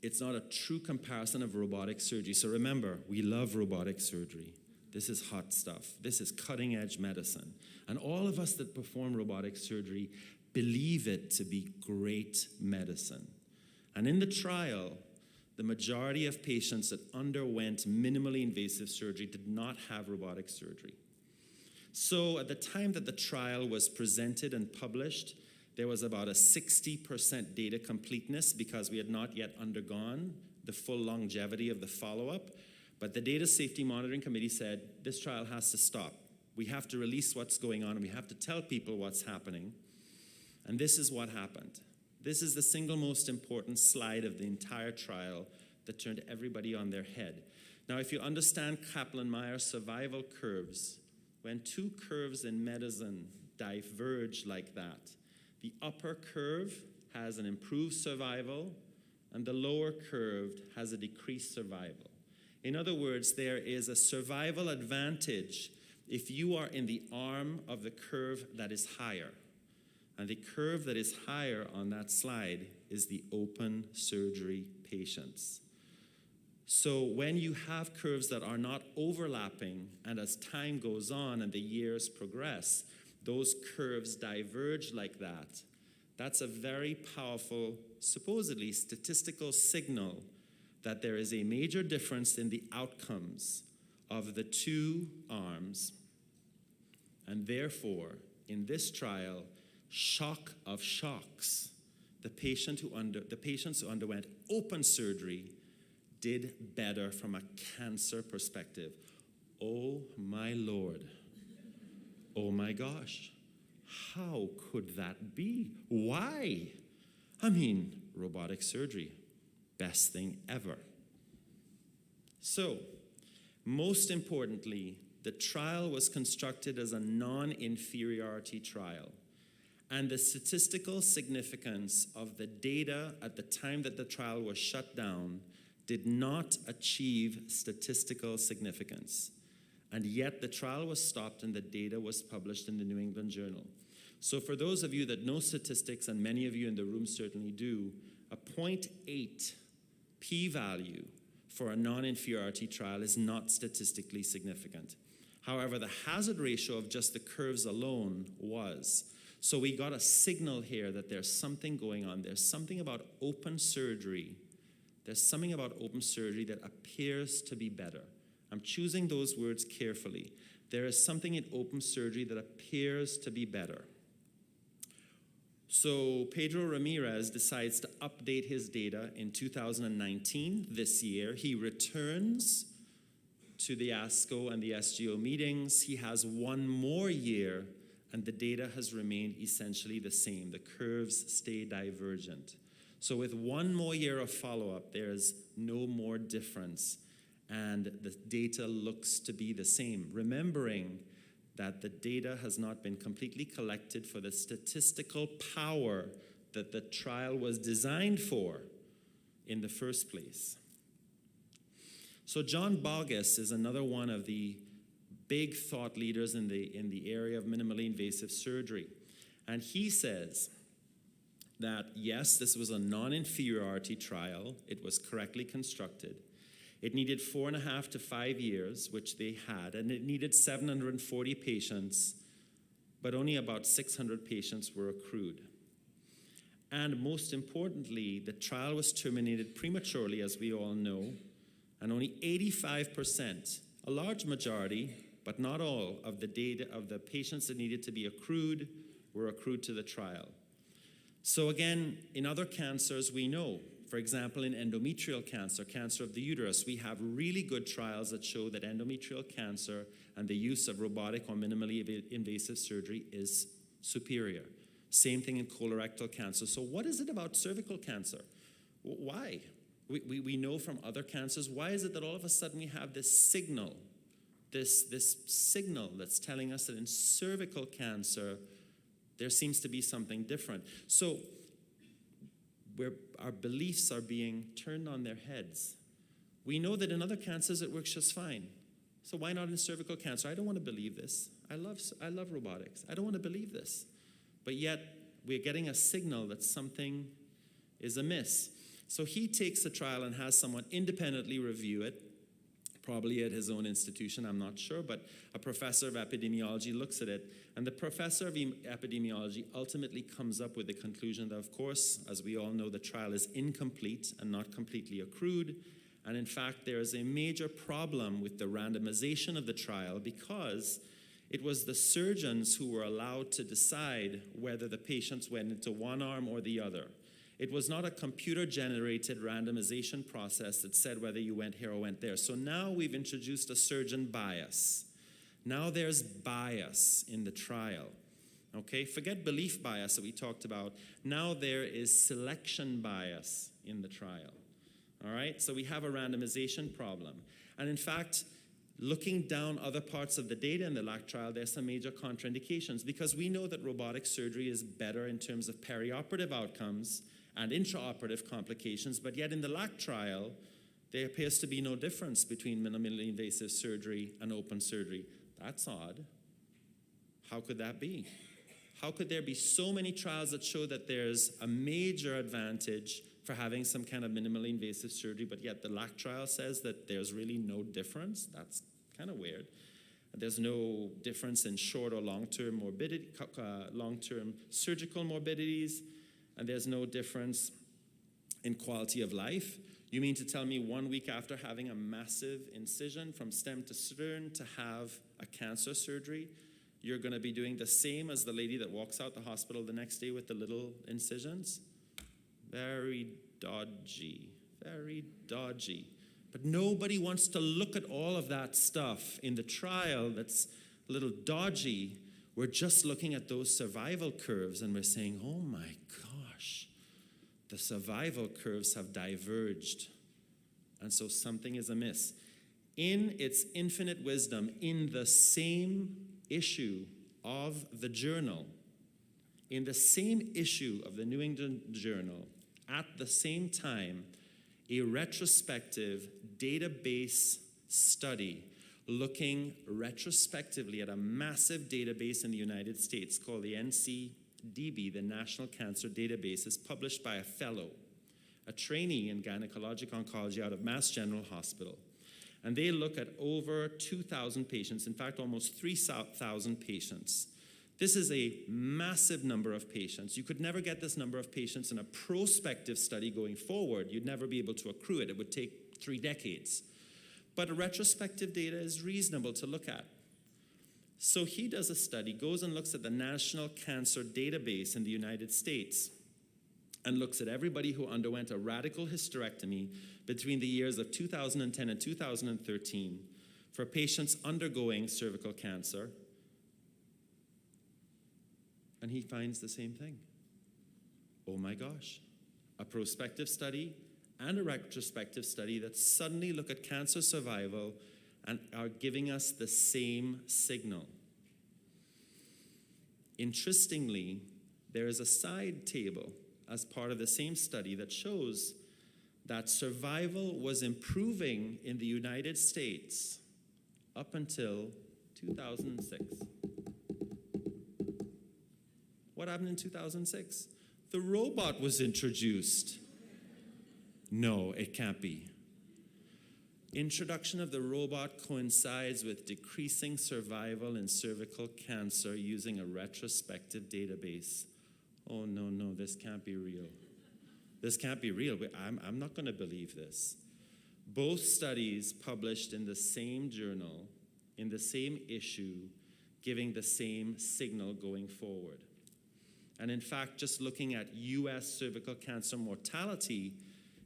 it's not a true comparison of robotic surgery. So remember, we love robotic surgery. This is hot stuff. This is cutting-edge medicine. And all of us that perform robotic surgery believe it to be great medicine. And in the trial, the majority of patients that underwent minimally invasive surgery did not have robotic surgery. So at the time that the trial was presented and published, there was about a 60% data completeness because we had not yet undergone the full longevity of the follow-up. But the Data Safety Monitoring Committee said, this trial has to stop. We have to release what's going on, and we have to tell people what's happening. And this is what happened. This is the single most important slide of the entire trial that turned everybody on their head. Now, if you understand Kaplan-Meier survival curves, when two curves in medicine diverge like that, the upper curve has an improved survival, and the lower curve has a decreased survival. In other words, there is a survival advantage if you are in the arm of the curve that is higher. And the curve that is higher on that slide is the open surgery patients. So when you have curves that are not overlapping, and as time goes on and the years progress, those curves diverge like that, that's a very powerful, supposedly statistical signal that there is a major difference in the outcomes of the two arms. And therefore, in this trial, shock of shocks, the patients who underwent open surgery did better from a cancer perspective. Oh my Lord. Oh my gosh. How could that be? Why? I mean, robotic surgery, best thing ever. So, most importantly, the trial was constructed as a non-inferiority trial. And the statistical significance of the data at the time that the trial was shut down did not achieve statistical significance. And yet the trial was stopped and the data was published in the New England Journal. So for those of you that know statistics, and many of you in the room certainly do, a 0.8 p-value for a non-inferiority trial is not statistically significant. However, the hazard ratio of just the curves alone was. So we got a signal here that there's something going on. There's something about open surgery. There's something about open surgery that appears to be better. I'm choosing those words carefully. There is something in open surgery that appears to be better. So Pedro Ramirez decides to update his data in 2019, this year. He returns to the ASCO and the SGO meetings. He has one more year, and the data has remained essentially the same. The curves stay divergent. So with one more year of follow-up, there's no more difference, and the data looks to be the same. Remembering that the data has not been completely collected for the statistical power that the trial was designed for in the first place. So John Boggess is another one of the big thought leaders in the area of minimally invasive surgery. And he says that, yes, this was a non-inferiority trial. It was correctly constructed. It needed 4.5 to 5 years, which they had, and it needed 740 patients, but only about 600 patients were accrued. And most importantly, the trial was terminated prematurely, as we all know, and only 85%, a large majority, but not all, of the data of the patients that needed to be accrued were accrued to the trial. So again, in other cancers, we know, for example, in endometrial cancer, cancer of the uterus, we have really good trials that show that endometrial cancer and the use of robotic or minimally invasive surgery is superior. Same thing in colorectal cancer. So what is it about cervical cancer? Why? We know from other cancers, why is it that all of a sudden we have this signal, this signal that's telling us that in cervical cancer, there seems to be something different? So where our beliefs are being turned on their heads. We know that in other cancers it works just fine. So why not in cervical cancer? I don't want to believe this. I love robotics. I don't want to believe this. But yet we're getting a signal that something is amiss. So he takes the trial and has someone independently review it, probably at his own institution, I'm not sure, but a professor of epidemiology looks at it, and the professor of epidemiology ultimately comes up with the conclusion that, of course, as we all know, the trial is incomplete and not completely accrued, and in fact, there is a major problem with the randomization of the trial because it was the surgeons who were allowed to decide whether the patients went into one arm or the other. It was not a computer-generated randomization process that said whether you went here or went there. So now we've introduced a surgeon bias. Now there's bias in the trial. Okay, forget belief bias that we talked about. Now there is selection bias in the trial. All right, so we have a randomization problem. And in fact, looking down other parts of the data in the LAC trial, there's some major contraindications because we know that robotic surgery is better in terms of perioperative outcomes and intraoperative complications, but yet in the LAC trial, there appears to be no difference between minimally invasive surgery and open surgery. That's odd. How could that be? How could there be so many trials that show that there's a major advantage for having some kind of minimally invasive surgery, but yet the LAC trial says that there's really no difference? That's kind of weird. There's no difference in short or long-term morbidity, long-term surgical morbidities, and there's no difference in quality of life. You mean to tell me 1 week after having a massive incision from stem to stern to have a cancer surgery, you're going to be doing the same as the lady that walks out the hospital the next day with the little incisions? Very dodgy, very dodgy. But nobody wants to look at all of that stuff in the trial that's a little dodgy. We're just looking at those survival curves and we're saying, oh my gosh, the survival curves have diverged. And so something is amiss. In its infinite wisdom, in the same issue of the journal, in the same issue of the New England Journal, at the same time, a retrospective database study looking retrospectively at a massive database in the United States called the NCDB, the National Cancer Database, is published by a fellow, a trainee in gynecologic oncology out of Mass General Hospital. And they look at over 2,000 patients, in fact, almost 3,000 patients. This is a massive number of patients. You could never get this number of patients in a prospective study going forward. You'd never be able to accrue it. It would take 3 decades. But retrospective data is reasonable to look at. So he does a study, goes and looks at the National Cancer Database in the United States and looks at everybody who underwent a radical hysterectomy between the years of 2010 and 2013 for patients undergoing cervical cancer. And he finds the same thing. Oh my gosh. A prospective study and a retrospective study that suddenly look at cancer survival and are giving us the same signal. Interestingly, there is a side table as part of the same study that shows that survival was improving in the United States up until 2006. What happened in 2006? The robot was introduced. No, it can't be. Introduction of the robot coincides with decreasing survival in cervical cancer using a retrospective database. Oh, no, this can't be real. This can't be real. I'm not going to believe this. Both studies published in the same journal, in the same issue, giving the same signal going forward. And in fact, just looking at US cervical cancer mortality,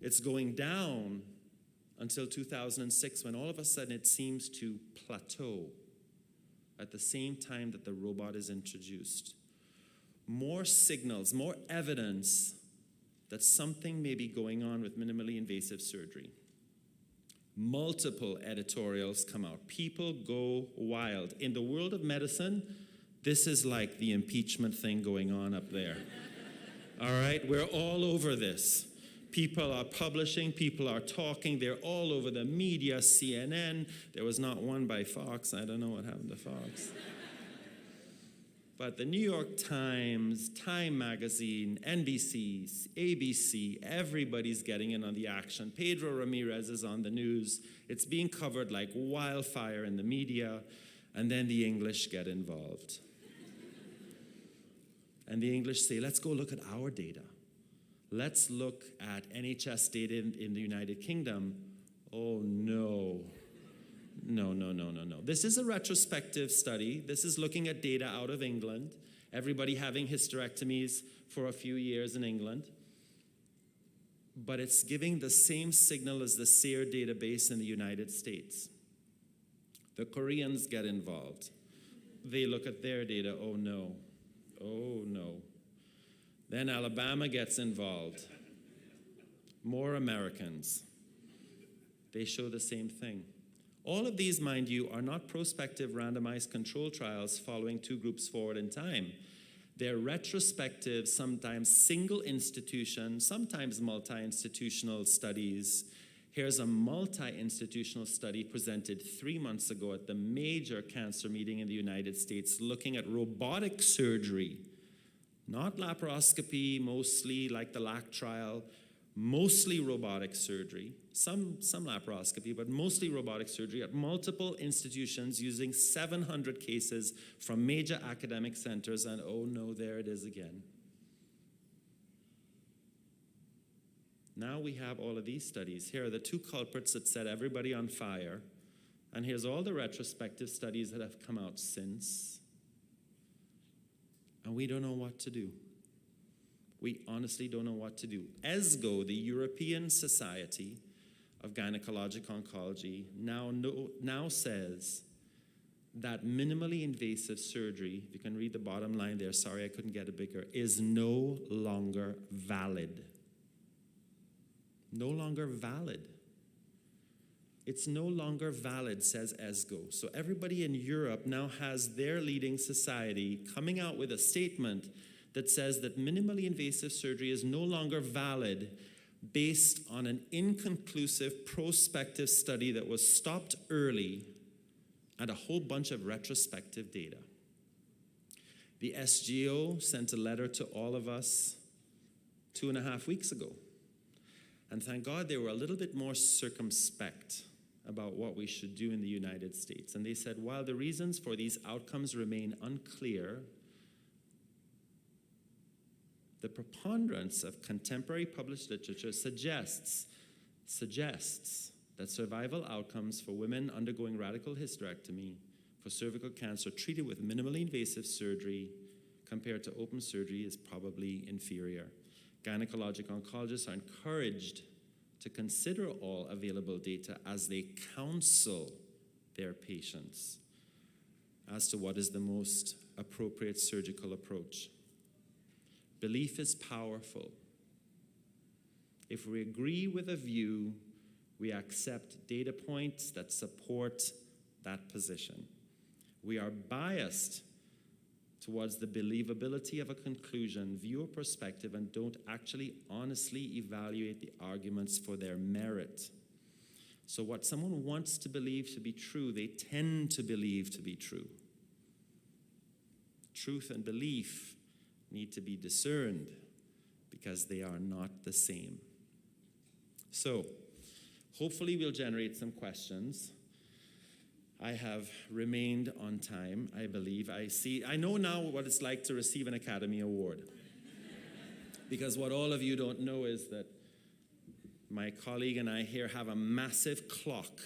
it's going down until 2006, when all of a sudden it seems to plateau at the same time that the robot is introduced. More signals, more evidence that something may be going on with minimally invasive surgery. Multiple editorials come out. People go wild. In the world of medicine, this is like the impeachment thing going on up there. All right? We're all over this. People are publishing, people are talking, they're all over the media, CNN. There was not one by Fox. I don't know what happened to Fox. But the New York Times, Time Magazine, NBC, ABC, everybody's getting in on the action. Pedro Ramirez is on the news. It's being covered like wildfire in the media, and then the English get involved. And the English say, let's go look at our data. Let's look at NHS data in the United Kingdom. Oh, no. No. This is a retrospective study. This is looking at data out of England. Everybody having hysterectomies for a few years in England. But it's giving the same signal as the SEER database in the United States. The Koreans get involved. They look at their data. Oh, no. Oh, no. Then Alabama gets involved. More Americans. They show the same thing. All of these, mind you, are not prospective randomized control trials following two groups forward in time. They're retrospective, sometimes single institution, sometimes multi-institutional studies. Here's a multi-institutional study presented 3 months ago at the major cancer meeting in the United States looking at robotic surgery, not laparoscopy, mostly like the LAC trial, mostly robotic surgery, some laparoscopy, but mostly robotic surgery at multiple institutions using 700 cases from major academic centers, and oh no, there it is again. Now we have all of these studies. Here are the two culprits that set everybody on fire, and here's all the retrospective studies that have come out since, and we don't know what to do. We honestly don't know what to do. ESGO, the European Society of Gynecologic Oncology, now says that minimally invasive surgery, if you can read the bottom line there, sorry I couldn't get it bigger, is no longer valid. No longer valid. It's no longer valid, says ESGO. So everybody in Europe now has their leading society coming out with a statement that says that minimally invasive surgery is no longer valid based on an inconclusive prospective study that was stopped early and a whole bunch of retrospective data. The SGO sent a letter to all of us 2.5 weeks ago. And thank God they were a little bit more circumspect about what we should do in the United States. And they said, while the reasons for these outcomes remain unclear, the preponderance of contemporary published literature suggests that survival outcomes for women undergoing radical hysterectomy for cervical cancer treated with minimally invasive surgery compared to open surgery is probably inferior. Gynecologic oncologists are encouraged to consider all available data as they counsel their patients as to what is the most appropriate surgical approach. Belief is powerful. If we agree with a view, we accept data points that support that position. We are biased towards the believability of a conclusion, view or perspective, and don't actually honestly evaluate the arguments for their merit. So what someone wants to believe to be true, they tend to believe to be true. Truth and belief need to be discerned because they are not the same. So, hopefully we'll generate some questions. I have remained on time, I believe. I know now what it's like to receive an Academy Award. Because what all of you don't know is that my colleague and I here have a massive clock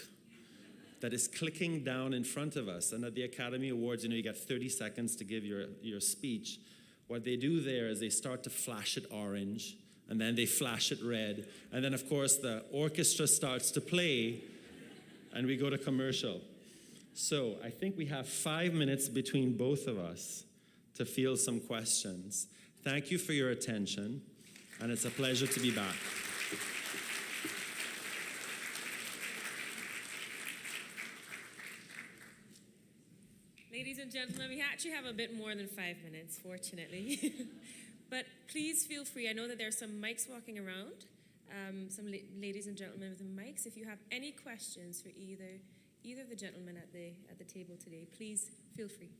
that is clicking down in front of us. And at the Academy Awards, you get 30 seconds to give your speech. What they do there is they start to flash it orange, and then they flash it red. And then, of course, the orchestra starts to play, and we go to commercial. So I think we have 5 minutes between both of us to field some questions. Thank you for your attention, and it's a pleasure to be back. Ladies and gentlemen, we actually have a bit more than 5 minutes, fortunately. But please feel free. I know that there are some mics walking around, some ladies and gentlemen with the mics. If you have any questions for either of the gentlemen at the table today, please feel free.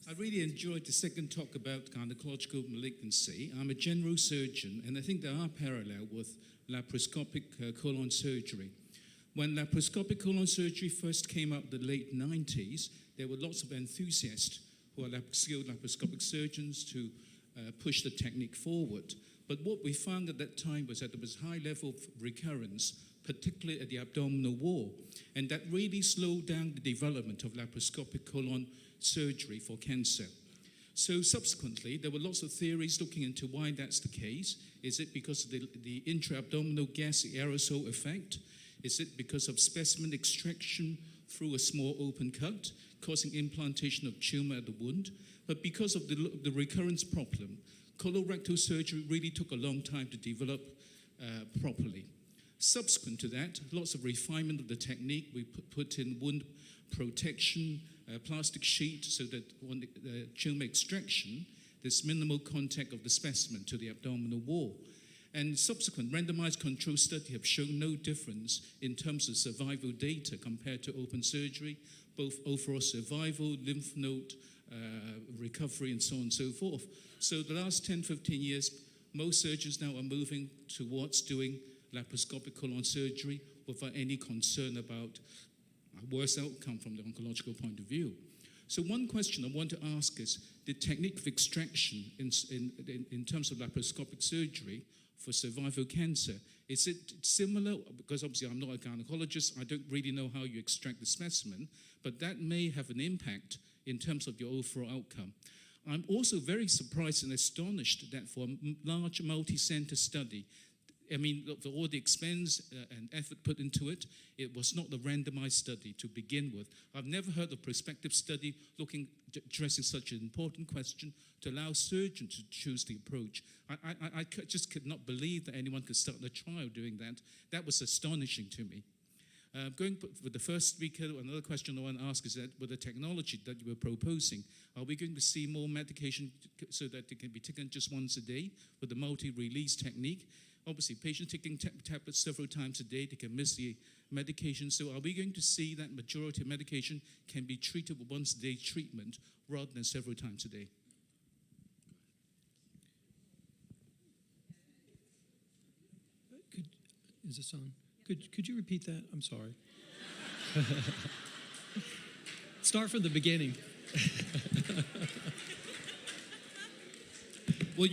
I really enjoyed the second talk about gynecological malignancy. I'm a general surgeon, and I think there are parallels with laparoscopic colon surgery. When laparoscopic colon surgery first came out in the late 90s, there were lots of enthusiasts who are skilled laparoscopic surgeons to push the technique forward. But what we found at that time was that there was a high level of recurrence, particularly at the abdominal wall, and that really slowed down the development of laparoscopic colon surgery for cancer. So subsequently, there were lots of theories looking into why that's the case. Is it because of the intra-abdominal gas aerosol effect? Is it because of specimen extraction through a small open cut, causing implantation of tumor at the wound? But because of the recurrence problem, colorectal surgery really took a long time to develop properly. Subsequent to that, lots of refinement of the technique. We put in wound protection, plastic sheet, so that when the tumor extraction, there's minimal contact of the specimen to the abdominal wall. And subsequent randomized control study have shown no difference in terms of survival data compared to open surgery, both overall survival, lymph node recovery, and so on and so forth. So the last 10, 15 years, most surgeons now are moving towards doing laparoscopic colon surgery without any concern about a worse outcome from the oncological point of view. So one question I want to ask is, the technique of extraction in terms of laparoscopic surgery for cervical cancer, is it similar? Because obviously I'm not a gynecologist, I don't really know how you extract the specimen, but that may have an impact in terms of your overall outcome. I'm also very surprised and astonished that for a large multi-center study, I mean, for all the expense and effort put into it, it was not a randomized study to begin with. I've never heard of a prospective study addressing such an important question to allow surgeons to choose the approach. I just could not believe that anyone could start a trial doing that. That was astonishing to me. Going with the first speaker, another question I want to ask is that with the technology that you were proposing, are we going to see more medication so that it can be taken just once a day with the multi-release technique? Obviously, patients taking tablets several times a day, they can miss the medication. So are we going to see that majority of medication can be treated with once-a-day treatment rather than several times a day? Is this on? Could you repeat that? I'm sorry. Start from the beginning. With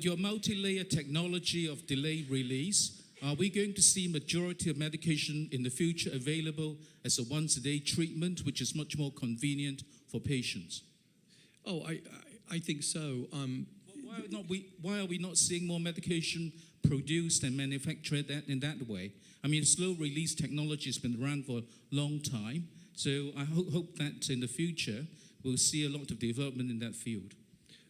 your multi-layer technology of delayed release, are we going to see majority of medication in the future available as a once-a-day treatment, which is much more convenient for patients? Oh, I think so. Why are we not seeing more medication produced and manufactured in that way? I mean, slow-release technology has been around for a long time, so I hope that in the future we'll see a lot of development in that field.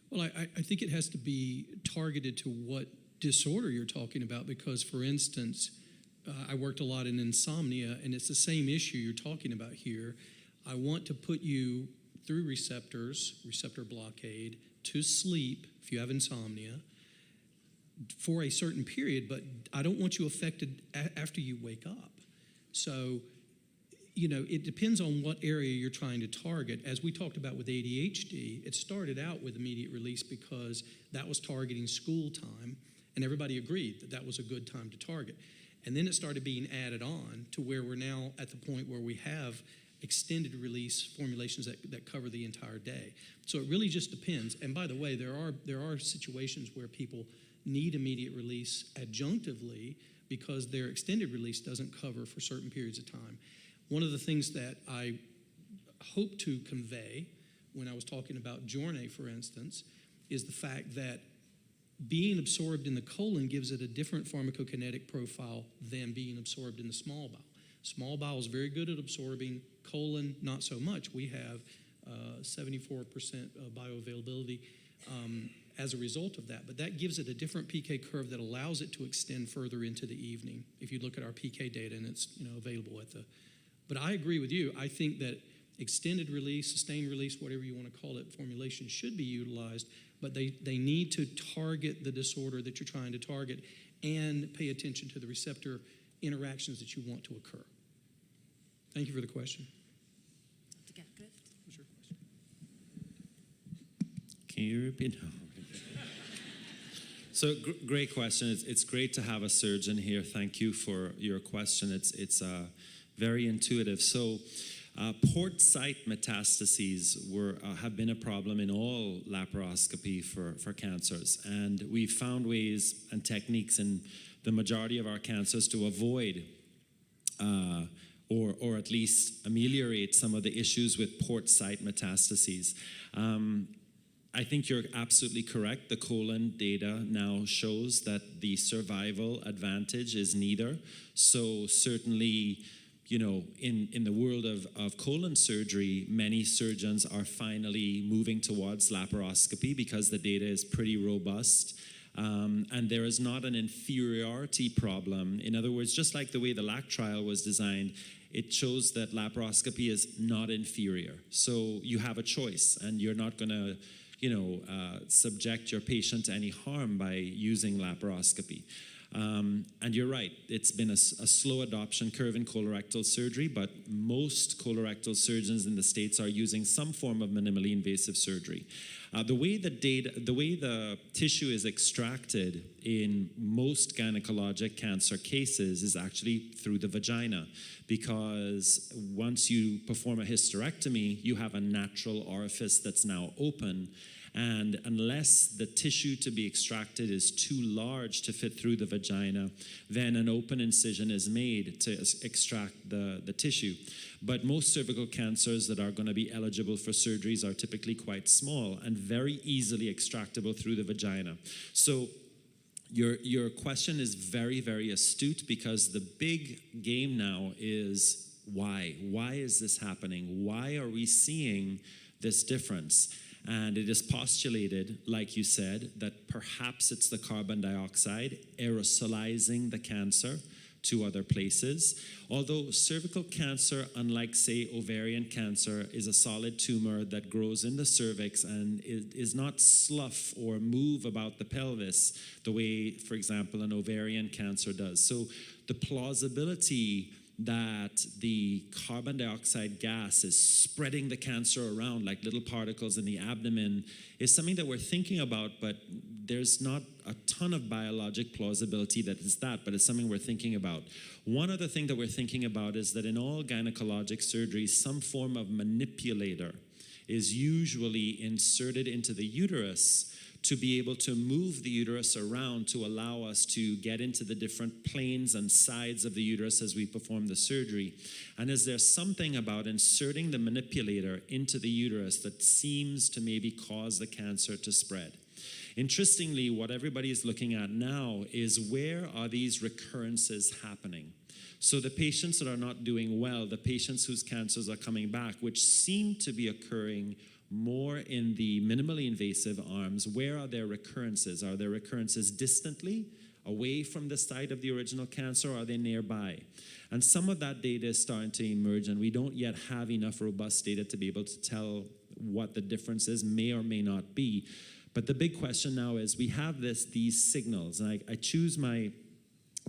Well, I think it has to be targeted to what disorder you're talking about, because, for instance, I worked a lot in insomnia, and it's the same issue you're talking about here. I want to put you through receptor blockade, to sleep if you have insomnia for a certain period, but I don't want you affected after you wake up. So, you know, it depends on what area you're trying to target. As we talked about with ADHD, it started out with immediate release because that was targeting school time, and everybody agreed that that was a good time to target. And then it started being added on to where we're now at the point where we have extended release formulations that cover the entire day. So it really just depends. And by the way, there are situations where people need immediate release adjunctively because their extended release doesn't cover for certain periods of time. One of the things that I hope to convey when I was talking about Jornay, for instance, is the fact that being absorbed in the colon gives it a different pharmacokinetic profile than being absorbed in the small bowel. Small bowel is very good at absorbing, colon not so much. We have 74% bioavailability as a result of that. But that gives it a different PK curve that allows it to extend further into the evening. If you look at our PK data, and it's available at the... But I agree with you. I think that extended release, sustained release, whatever you want to call it, formulation should be utilized, but they need to target the disorder that you're trying to target and pay attention to the receptor interactions that you want to occur. Thank you for the question. Can you repeat? So great question. It's great to have a surgeon here. Thank you for your question. It's very intuitive. So port site metastases have been a problem in all laparoscopy for cancers. And we've found ways and techniques in the majority of our cancers to avoid or at least ameliorate some of the issues with port site metastases. I think you're absolutely correct. The colon data now shows that the survival advantage is neither. So certainly, in the world of colon surgery, many surgeons are finally moving towards laparoscopy because the data is pretty robust. And there is not an inferiority problem. In other words, just like the way the LAC trial was designed, it shows that laparoscopy is not inferior. So you have a choice, and you're not going to subject your patient to any harm by using laparoscopy. And you're right, it's been a slow adoption curve in colorectal surgery, but most colorectal surgeons in the States are using some form of minimally invasive surgery. The way the tissue is extracted in most gynecologic cancer cases is actually through the vagina, because once you perform a hysterectomy, you have a natural orifice that's now open. And unless the tissue to be extracted is too large to fit through the vagina, then an open incision is made to extract the tissue. But most cervical cancers that are going to be eligible for surgeries are typically quite small and very easily extractable through the vagina. So your question is very, very astute, because the big game now is why? Why is this happening? Why are we seeing this difference? And it is postulated, like you said, that perhaps it's the carbon dioxide aerosolizing the cancer to other places. Although cervical cancer, unlike, say, ovarian cancer, is a solid tumor that grows in the cervix and is not slough or move about the pelvis the way, for example, an ovarian cancer does. So the plausibility that the carbon dioxide gas is spreading the cancer around like little particles in the abdomen is something that we're thinking about, but there's not a ton of biologic plausibility that is that, but it's something we're thinking about. One other thing that we're thinking about is that in all gynecologic surgeries, some form of manipulator is usually inserted into the uterus to be able to move the uterus around to allow us to get into the different planes and sides of the uterus as we perform the surgery. And is there something about inserting the manipulator into the uterus that seems to maybe cause the cancer to spread? Interestingly, what everybody is looking at now is where are these recurrences happening? So the patients that are not doing well, the patients whose cancers are coming back, which seem to be occurring more in the minimally invasive arms, where are their recurrences? Are there recurrences distantly, away from the site of the original cancer, or are they nearby? And some of that data is starting to emerge, and we don't yet have enough robust data to be able to tell what the difference is, may or may not be. But the big question now is we have these signals, and I choose my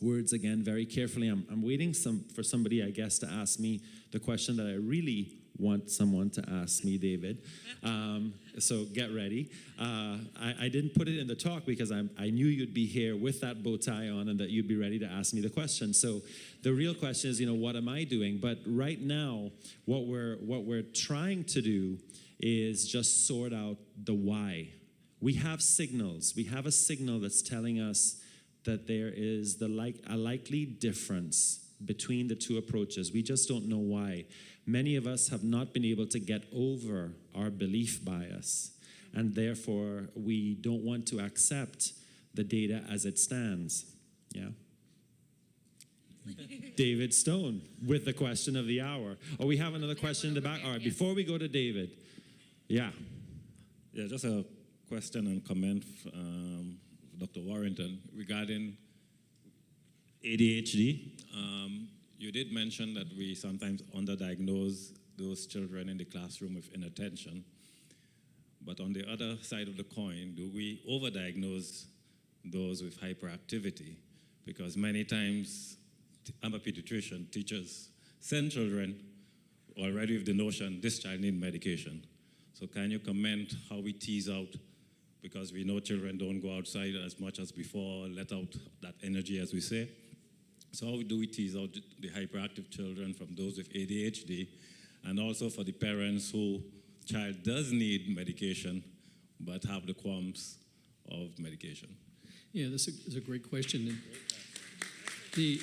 words again very carefully. I'm waiting for somebody, I guess, to ask me the question that I really want someone to ask me, David. So get ready. I didn't put it in the talk because I knew you'd be here with that bow tie on and that you'd be ready to ask me the question. So the real question is, what am I doing? But right now, what we're trying to do is just sort out the why. We have signals. We have a signal that's telling us that there is a likely difference between the two approaches. We just don't know why. Many of us have not been able to get over our belief bias, and therefore we don't want to accept the data as it stands. Yeah. David Stone with the question of the hour. Oh, we have another question in the back. All right, before we go to David. Yeah. Yeah, just a question and comment, Dr. Warrington, regarding ADHD. You did mention that we sometimes underdiagnose those children in the classroom with inattention. But on the other side of the coin, do we overdiagnose those with hyperactivity? Because many times, I'm a pediatrician, teachers send children already with the notion this child needs medication. So can you comment how we tease out, because we know children don't go outside as much as before, let out that energy, as we say. So how do we tease out the hyperactive children from those with ADHD, and also for the parents who child does need medication but have the qualms of medication? Yeah, that's a great question. And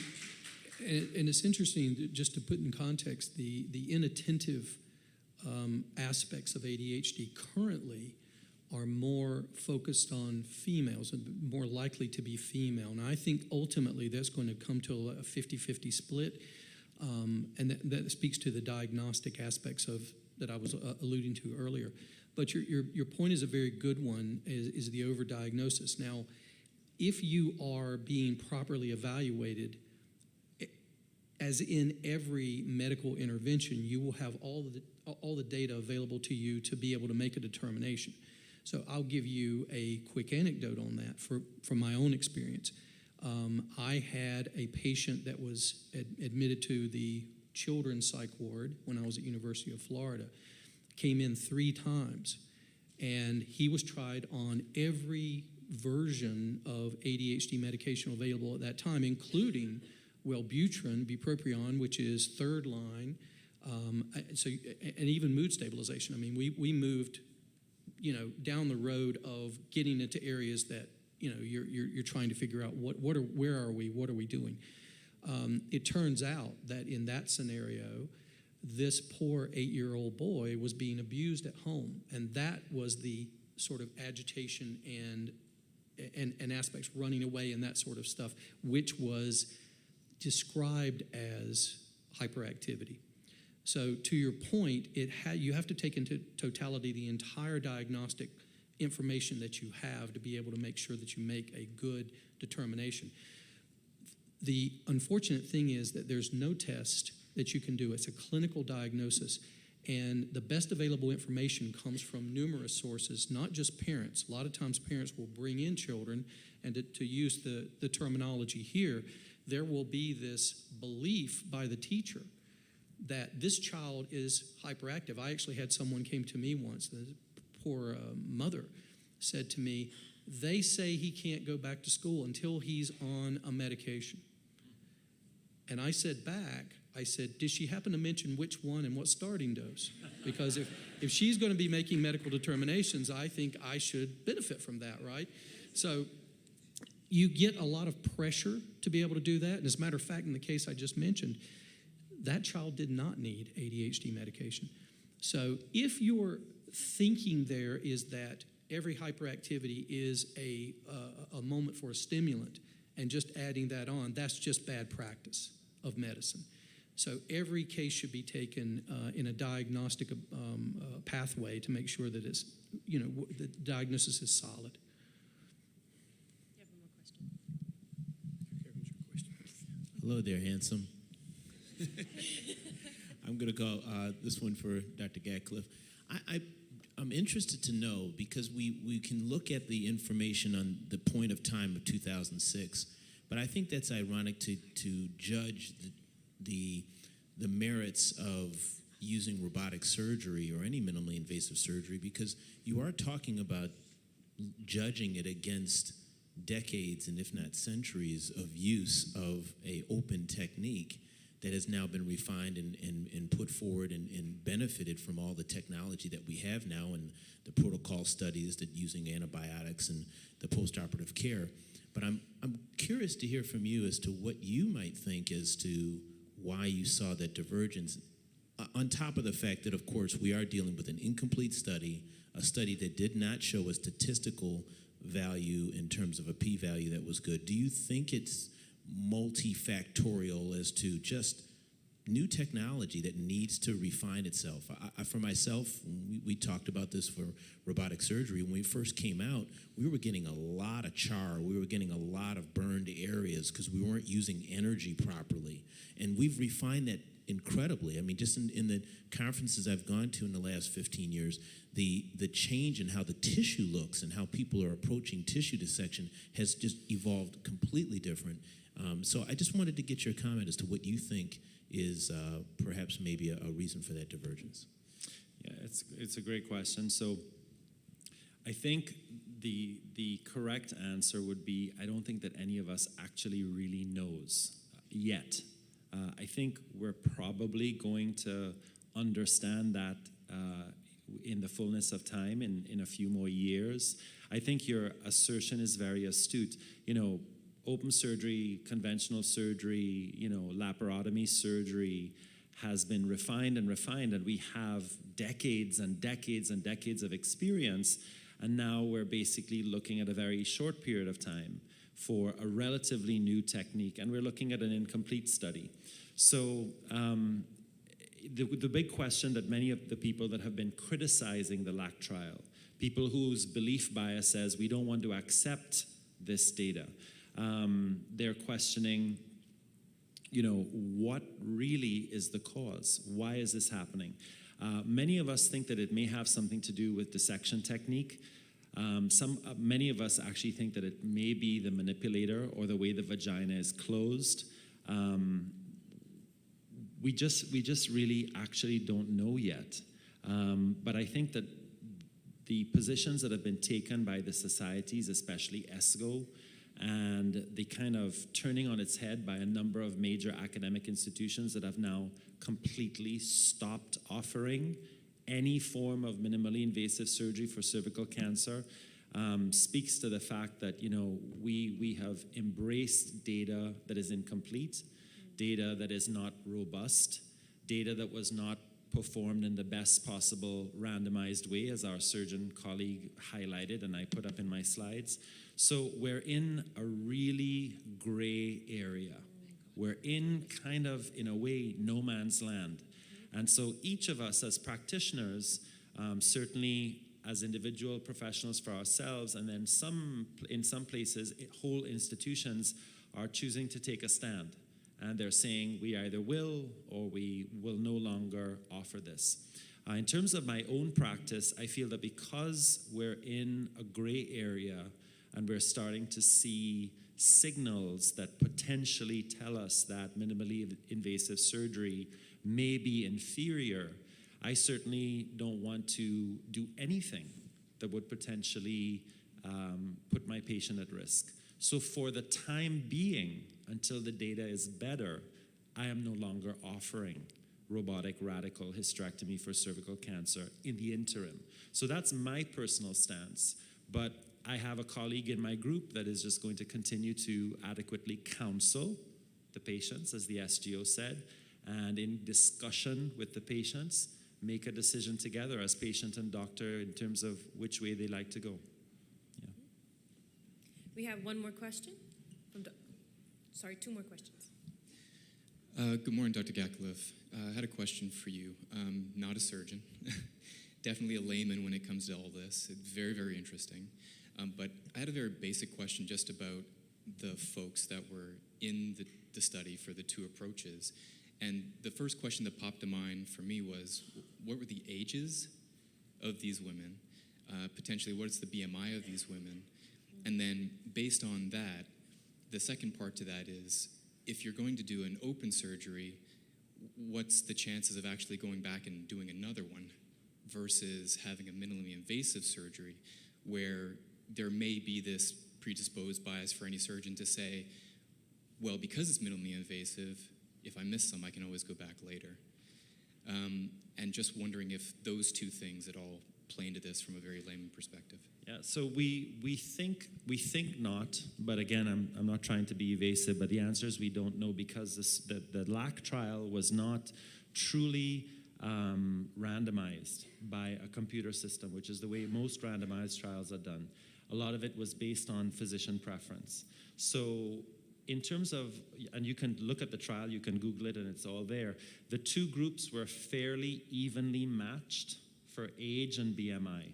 it's interesting, just to put in context, the inattentive aspects of ADHD currently are more focused on females and more likely to be female. And I think ultimately that's going to come to a 50-50 split. And that speaks to the diagnostic aspects of that I was alluding to earlier. But your point is a very good one, is the overdiagnosis. Now, if you are being properly evaluated, as in every medical intervention, you will have all the data available to you to be able to make a determination. So I'll give you a quick anecdote on that from my own experience. I had a patient that was admitted to the children's psych ward when I was at University of Florida, came in 3 times, and he was tried on every version of ADHD medication available at that time, including Wellbutrin, bupropion, which is third line, and even mood stabilization. I mean, we moved, down the road of getting into areas that you're trying to figure out where are we, what are we doing. It turns out that in that scenario, this poor 8-year-old boy was being abused at home, and that was the sort of agitation and aspects, running away and that sort of stuff, which was described as hyperactivity. So to your point, you have to take into totality the entire diagnostic information that you have to be able to make sure that you make a good determination. The unfortunate thing is that there's no test that you can do. It's a clinical diagnosis, and the best available information comes from numerous sources, not just parents. A lot of times parents will bring in children, and to use the terminology here, there will be this belief by the teacher that this child is hyperactive. I actually had someone came to me once, the poor mother said to me, they say he can't go back to school until he's on a medication. And I said back, did she happen to mention which one and what starting dose? Because if she's going to be making medical determinations, I think I should benefit from that, right? So you get a lot of pressure to be able to do that. And as a matter of fact, in the case I just mentioned, that child did not need ADHD medication. So if your thinking there is that every hyperactivity is a moment for a stimulant and just adding that on, that's just bad practice of medicine. So every case should be taken in a diagnostic pathway to make sure that it's, the diagnosis is solid. You have one more question. Hello there, handsome. I'm going to go this one for Dr. Gatcliffe. I'm interested to know, because we can look at the information on the point of time of 2006, but I think that's ironic to judge the merits of using robotic surgery or any minimally invasive surgery, because you are talking about judging it against decades and if not centuries of use of a open technique that has now been refined and put forward and benefited from all the technology that we have now and the protocol studies that using antibiotics and the postoperative care. But I'm curious to hear from you as to what you might think as to why you saw that divergence, on top of the fact that, of course, we are dealing with an incomplete study, a study that did not show a statistical value in terms of a p-value that was good. Do you think it's multifactorial as to just new technology that needs to refine itself? For myself, we talked about this for robotic surgery. When we first came out, we were getting a lot of char. We were getting a lot of burned areas because we weren't using energy properly. And we've refined that incredibly. I mean, just in the conferences I've gone to in the last 15 years, the change in how the tissue looks and how people are approaching tissue dissection has just evolved completely different. So I just wanted to get your comment as to what you think is perhaps maybe a reason for that divergence. Yeah, it's a great question. So I think the correct answer would be, I don't think that any of us actually really knows yet. I think we're probably going to understand that in the fullness of time in a few more years. I think your assertion is very astute. Open surgery, conventional surgery, laparotomy surgery has been refined, and we have decades and decades and decades of experience, and now we're basically looking at a very short period of time for a relatively new technique, and we're looking at an incomplete study. So the big question that many of the people that have been criticizing the LAC trial, people whose belief bias says we don't want to accept this data. They're questioning, what really is the cause? Why is this happening? Many of us think that it may have something to do with dissection technique. Many of us actually think that it may be the manipulator or the way the vagina is closed. We just really actually don't know yet. But I think that the positions that have been taken by the societies, especially ESGO, and the kind of turning on its head by a number of major academic institutions that have now completely stopped offering any form of minimally invasive surgery for cervical cancer, speaks to the fact that, we have embraced data that is incomplete, data that is not robust, data that was not performed in the best possible randomized way, as our surgeon colleague highlighted and I put up in my slides. So we're in a really gray area. We're in kind of, in a way, no man's land. And so each of us as practitioners, certainly as individual professionals for ourselves, and then in some places, whole institutions are choosing to take a stand. And they're saying we either will or we will no longer offer this. In terms of my own practice, I feel that because we're in a gray area and we're starting to see signals that potentially tell us that minimally invasive surgery may be inferior, I certainly don't want to do anything that would potentially put my patient at risk. So for the time being, until the data is better, I am no longer offering robotic radical hysterectomy for cervical cancer in the interim. So that's my personal stance. But I have a colleague in my group that is just going to continue to adequately counsel the patients, as the SGO said, and in discussion with the patients, make a decision together as patient and doctor in terms of which way they like to go. Yeah. We have one more question from two more questions. Good morning, Dr. Gatcliffe. I had a question for you. Not a surgeon, definitely a layman when it comes to all this. It's very, very interesting. But I had a very basic question just about the folks that were in the study for the two approaches. And the first question that popped to mind for me was, what were the ages of these women? Potentially, what's the BMI of these women? And then based on that, the second part to that is, if you're going to do an open surgery, what's the chances of actually going back and doing another one versus having a minimally invasive surgery where there may be this predisposed bias for any surgeon to say, well, because it's minimally invasive, if I miss some, I can always go back later. And just wondering if those two things at all play into this from a very layman perspective. Yeah, so we think not, but again, I'm not trying to be evasive, but the answer is we don't know because the LAC trial was not truly randomized by a computer system, which is the way most randomized trials are done. A lot of it was based on physician preference. So in terms of, and you can look at the trial, you can Google it and it's all there, the two groups were fairly evenly matched for age and BMI.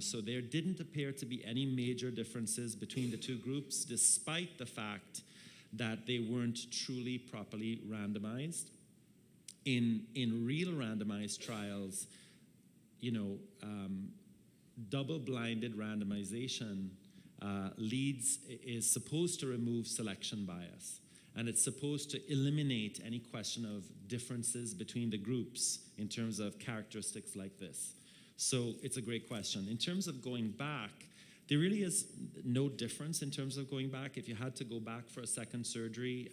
So there didn't appear to be any major differences between the two groups, despite the fact that they weren't truly properly randomized. In real randomized trials, double-blinded randomization is supposed to remove selection bias, and it's supposed to eliminate any question of differences between the groups in terms of characteristics like this. So it's a great question. In terms of going back, there really is no difference in terms of going back. If you had to go back for a second surgery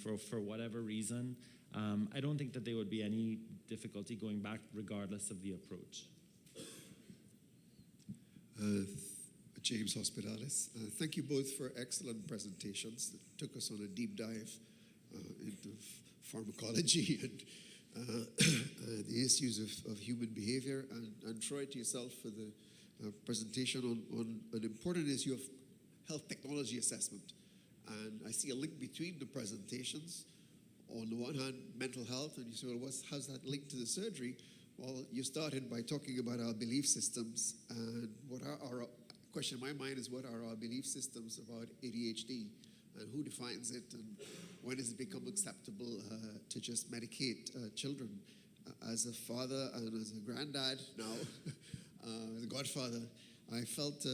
for whatever reason, I don't think that there would be any difficulty going back regardless of the approach. James Hospitalis. Thank you both for excellent presentations that took us on a deep dive into pharmacology and the issues of human behavior. And Troy, to yourself for the presentation on an important issue of health technology assessment. And I see a link between the presentations. On the one hand, mental health, and you say, well, how's that linked to the surgery? Well, you started by talking about our belief systems and what are our question in my mind is, what are our belief systems about ADHD, and who defines it, and when does it become acceptable to just medicate children? As a father and as a granddad now, as a godfather, I felt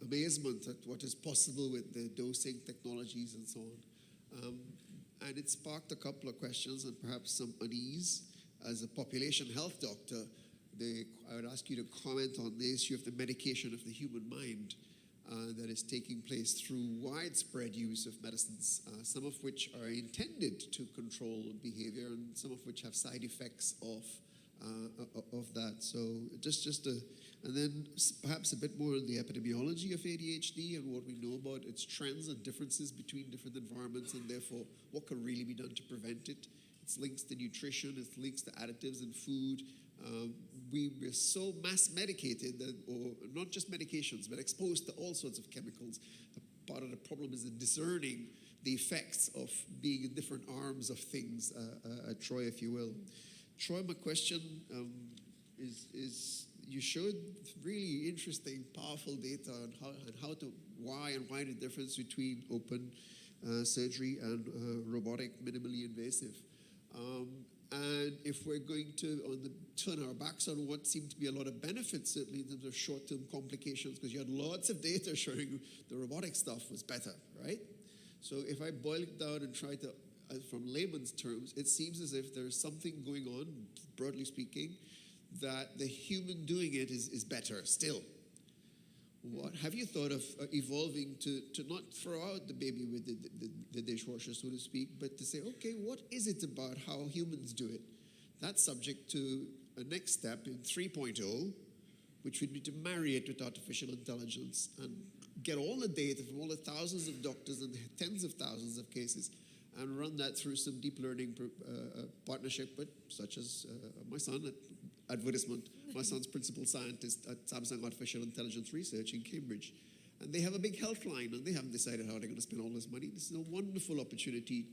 amazement at what is possible with the dosing technologies and so on. And it sparked a couple of questions and perhaps some unease. As a population health doctor, I would ask you to comment on the issue of the medication of the human mind that is taking place through widespread use of medicines, some of which are intended to control behavior and some of which have side effects of that. So and then perhaps a bit more on the epidemiology of ADHD and what we know about its trends and differences between different environments, and therefore what can really be done to prevent it. Its links to nutrition, its links to additives in food. We're so mass medicated, or not just medications, but exposed to all sorts of chemicals. Part of the problem is in discerning the effects of being in different arms of things, Troy, if you will. Troy, my question is you showed really interesting, powerful data on why the difference between open surgery and robotic, minimally invasive. And if we're going to turn our backs on what seemed to be a lot of benefits, certainly in terms of short-term complications, because you had lots of data showing the robotic stuff was better, right? So if I boil it down and try to, from layman's terms, it seems as if there's something going on, broadly speaking, that the human doing it is better still. What have you thought of evolving to not throw out the baby with the dishwasher, so to speak, but to say, okay, what is it about how humans do it? That's subject to a next step in 3.0, which would be to marry it with artificial intelligence and get all the data from all the thousands of doctors and tens of thousands of cases and run that through some deep learning partnership, such as my son advertisement. My son's principal scientist at Samsung Artificial Intelligence Research in Cambridge. And they have a big health line, and they haven't decided how they're going to spend all this money. This is a wonderful opportunity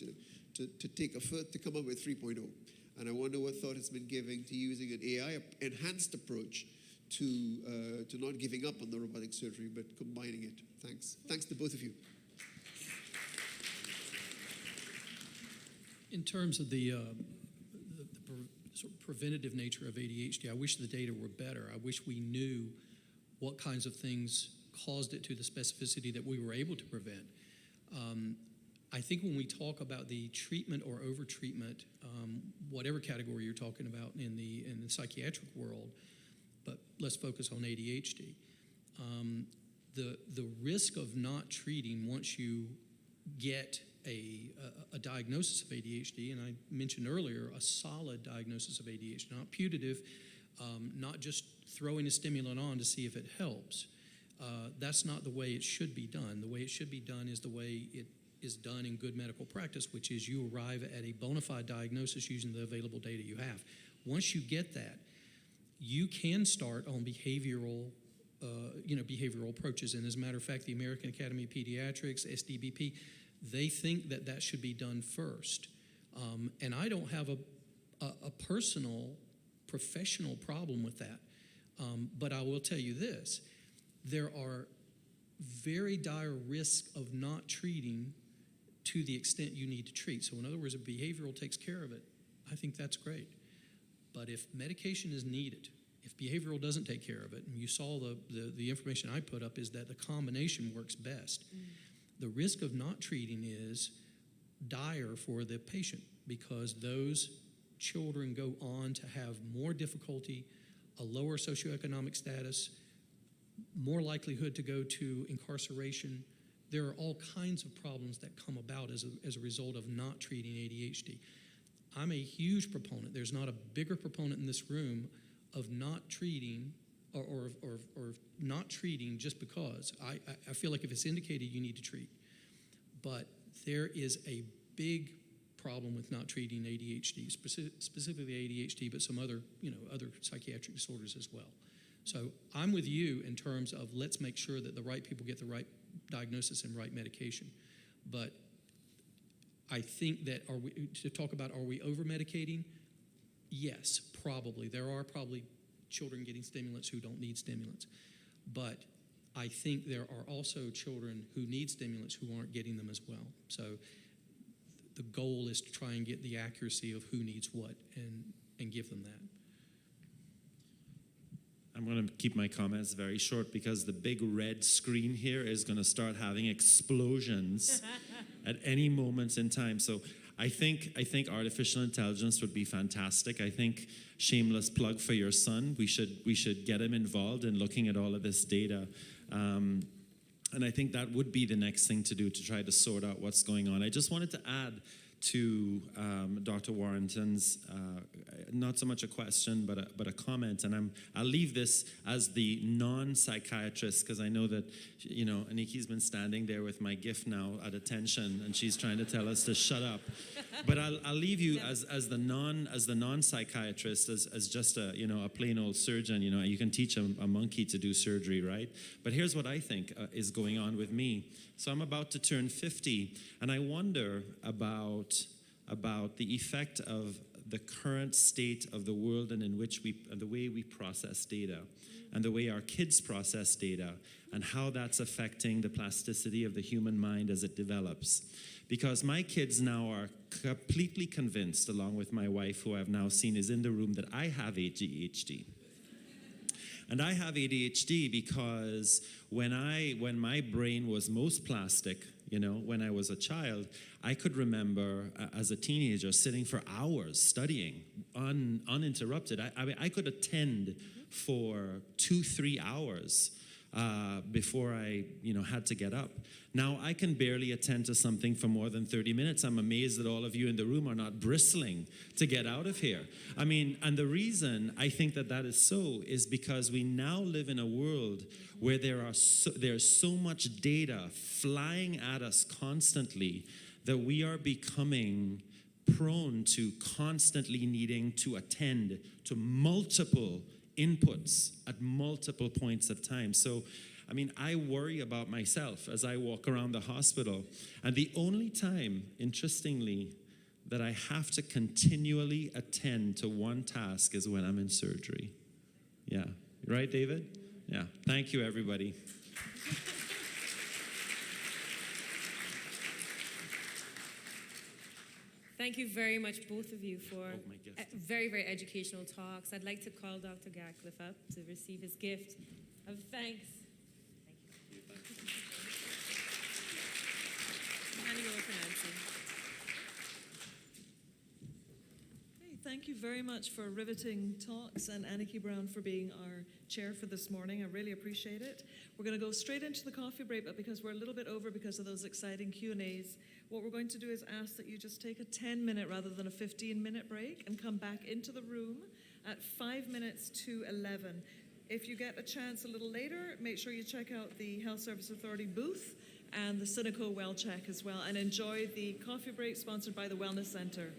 to take to come up with 3.0. And I wonder what thought has been given to using an AI-enhanced approach to not giving up on the robotic surgery, but combining it. Thanks. Thanks to both of you. In terms of the sort of preventative nature of ADHD, I wish the data were better. I wish we knew what kinds of things caused it to the specificity that we were able to prevent. I think when we talk about the treatment or over-treatment, whatever category you're talking about in the psychiatric world, but let's focus on ADHD. The risk of not treating once you get a diagnosis of ADHD, and I mentioned earlier a solid diagnosis of ADHD, not putative, not just throwing a stimulant on to see if it helps. That's not the way it should be done. The way it should be done is the way it is done in good medical practice, which is you arrive at a bona fide diagnosis using the available data you have. Once you get that, you can start on behavioral approaches. And as a matter of fact, the American Academy of Pediatrics, SDBP, they think that should be done first. And I don't have a personal, professional problem with that. But I will tell you this, there are very dire risks of not treating to the extent you need to treat. So in other words, if behavioral takes care of it, I think that's great. But if medication is needed, if behavioral doesn't take care of it, and you saw the information I put up is that the combination works best. The risk of not treating is dire for the patient because those children go on to have more difficulty, a lower socioeconomic status, more likelihood to go to incarceration. There are all kinds of problems that come about as a result of not treating ADHD. I'm a huge proponent. There's not a bigger proponent in this room of not treating or not treating just because. I feel like if it's indicated, you need to treat. But there is a big problem with not treating ADHD, specifically ADHD, but some other psychiatric disorders as well. So I'm with you in terms of let's make sure that the right people get the right diagnosis and right medication. But I think that are we over-medicating? Yes, probably. There are probably children getting stimulants who don't need stimulants. But I think there are also children who need stimulants who aren't getting them as well. So the goal is to try and get the accuracy of who needs what and give them that. I'm going to keep my comments very short because the big red screen here is going to start having explosions at any moment in time. So I think artificial intelligence would be fantastic. I think, shameless plug for your son, we should get him involved in looking at all of this data. And I think that would be the next thing to do to try to sort out what's going on. I just wanted to add to Dr. Warrington's, not so much a question, but a comment. And I'll leave this as the non-psychiatrist, because I know that, Aniki's been standing there with my gift now at attention, and she's trying to tell us to shut up. But I'll leave you as the non-psychiatrist, as just a plain old surgeon. You can teach a monkey to do surgery, right? But here's what I think is going on with me. So I'm about to turn 50, and I wonder about the effect of the current state of the world and the way we process data, and the way our kids process data, and how that's affecting the plasticity of the human mind as it develops. Because my kids now are completely convinced, along with my wife, who I've now seen is in the room, that I have ADHD. And I have ADHD because when my brain was most plastic, when I was a child, I could remember as a teenager sitting for hours studying uninterrupted. I could attend for 2-3 hours before I had to get up. Now I can barely attend to something for more than 30 minutes. I'm amazed that all of you in the room are not bristling to get out of here. And the reason I think that is so is because we now live in a world where there's so much data flying at us constantly that we are becoming prone to constantly needing to attend to multiple inputs at multiple points of time. So, I worry about myself as I walk around the hospital. And the only time, interestingly, that I have to continually attend to one task is when I'm in surgery. Yeah. Right, David? Yeah. Thank you, everybody. Thank you very much, both of you, for very, very educational talks. I'd like to call Dr. Gatcliffe up to receive his gift of thanks. Thank you. Handing over to Nancy. Okay, thank you very much for riveting talks, and Aniki Brown for being our chair for this morning. I really appreciate it. We're going to go straight into the coffee break, but because we're a little bit over because of those exciting Q&As, what we're going to do is ask that you just take a 10-minute rather than a 15-minute break and come back into the room at 5 minutes to 11. If you get a chance a little later, make sure you check out the Health Service Authority booth and the Cineco Well Check as well, and enjoy the coffee break sponsored by the Wellness Center.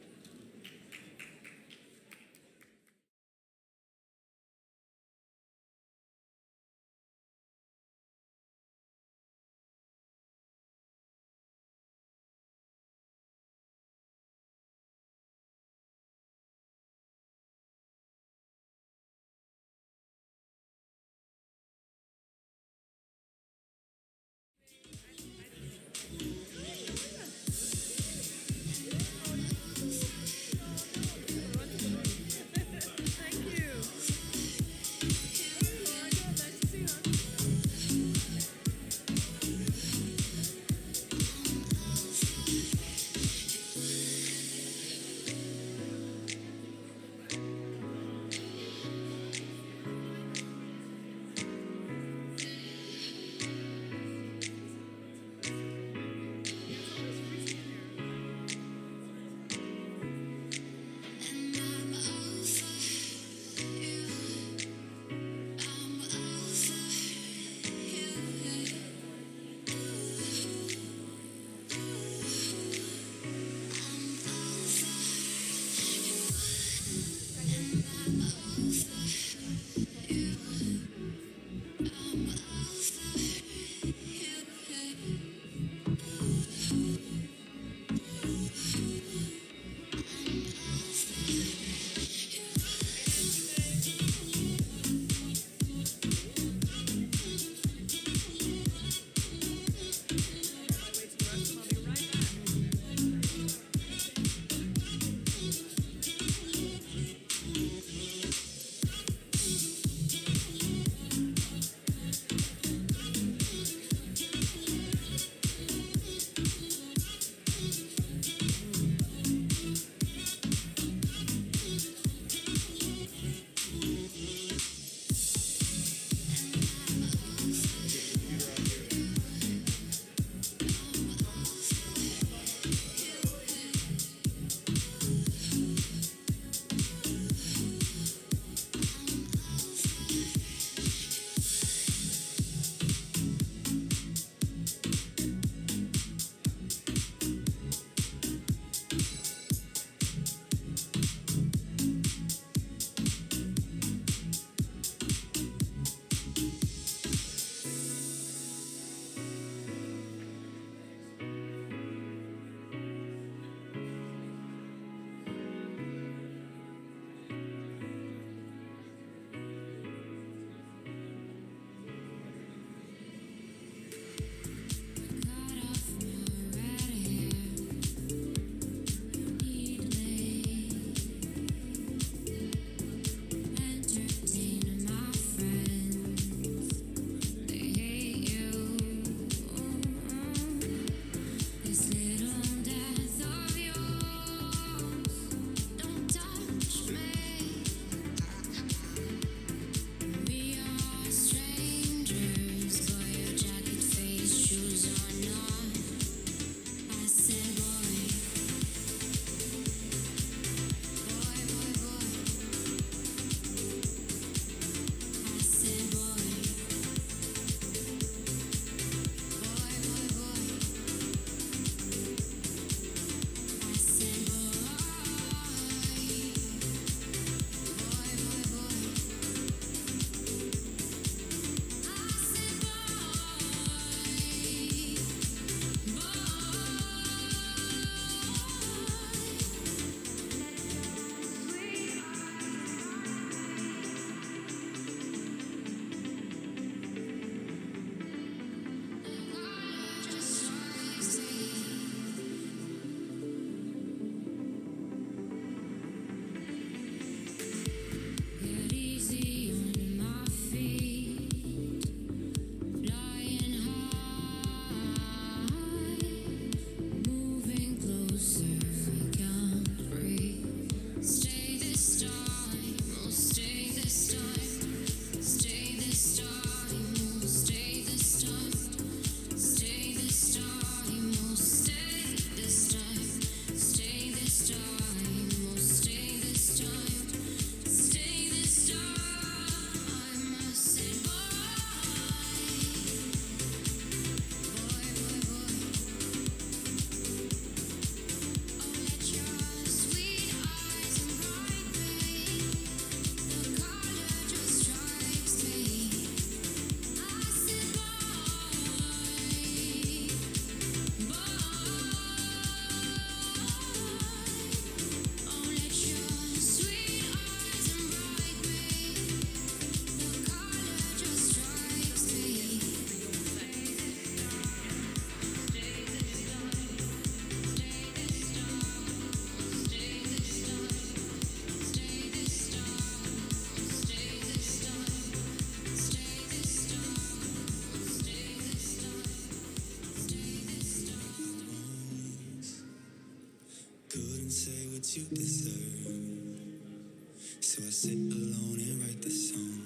sit alone and write the song.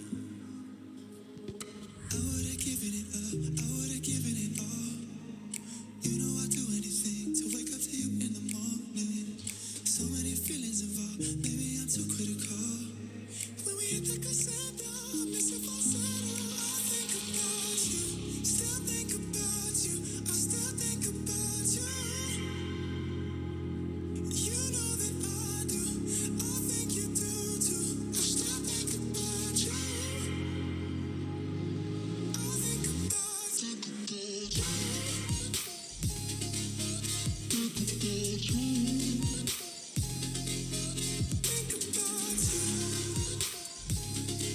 I would have given it up, I would have given it all. You know I'd do anything to wake up to you in the morning. So many feelings involved, maybe I'm too critical. When we hit the crescendo, I miss your falsetto. I think about you, still think about you, I still think about you. You know that I do, I think you do too. I still think about you. I think about you. Think about you.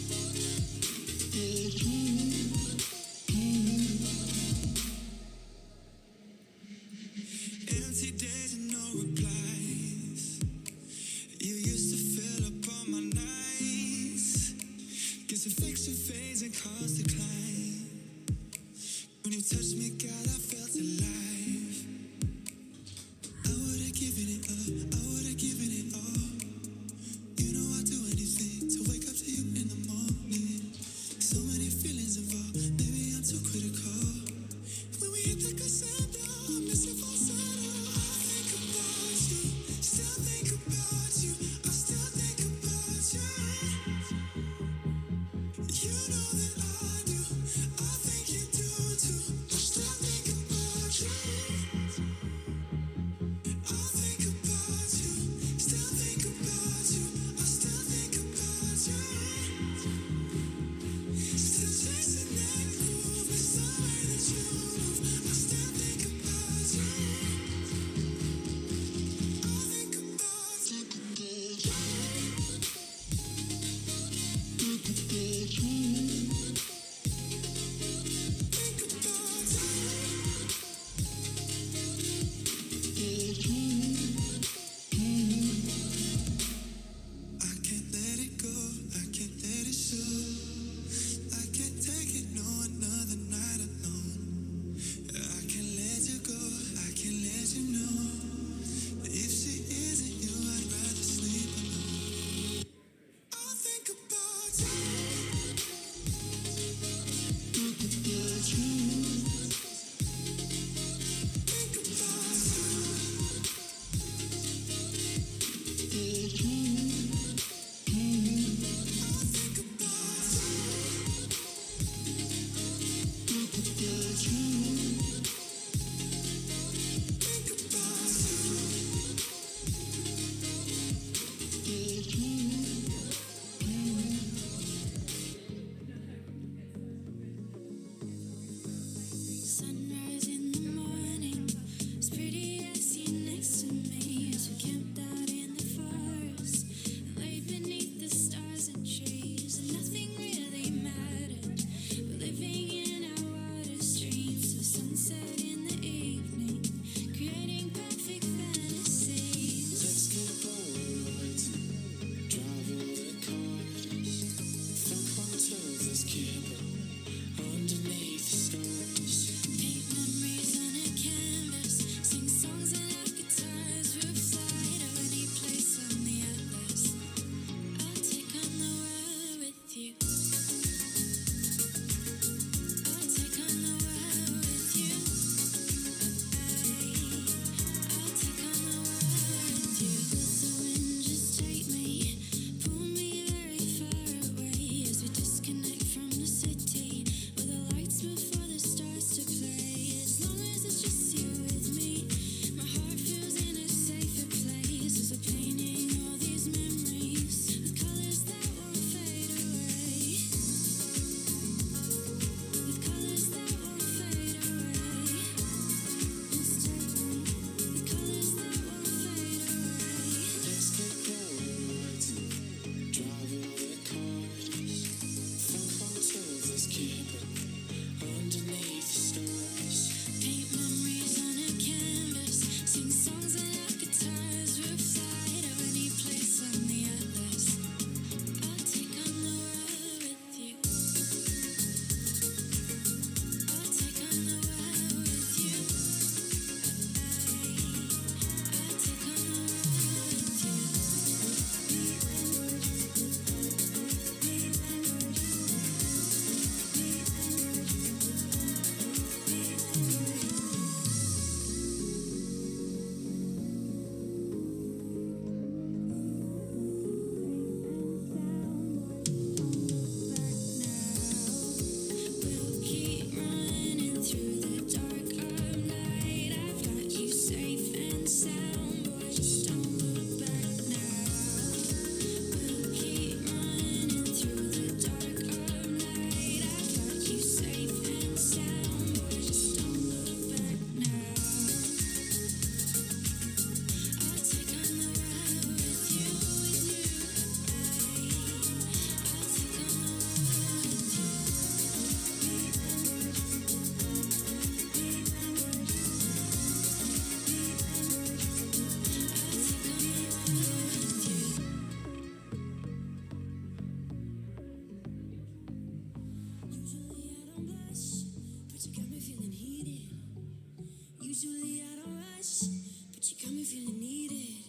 Usually I don't rush, but you got me feeling needed.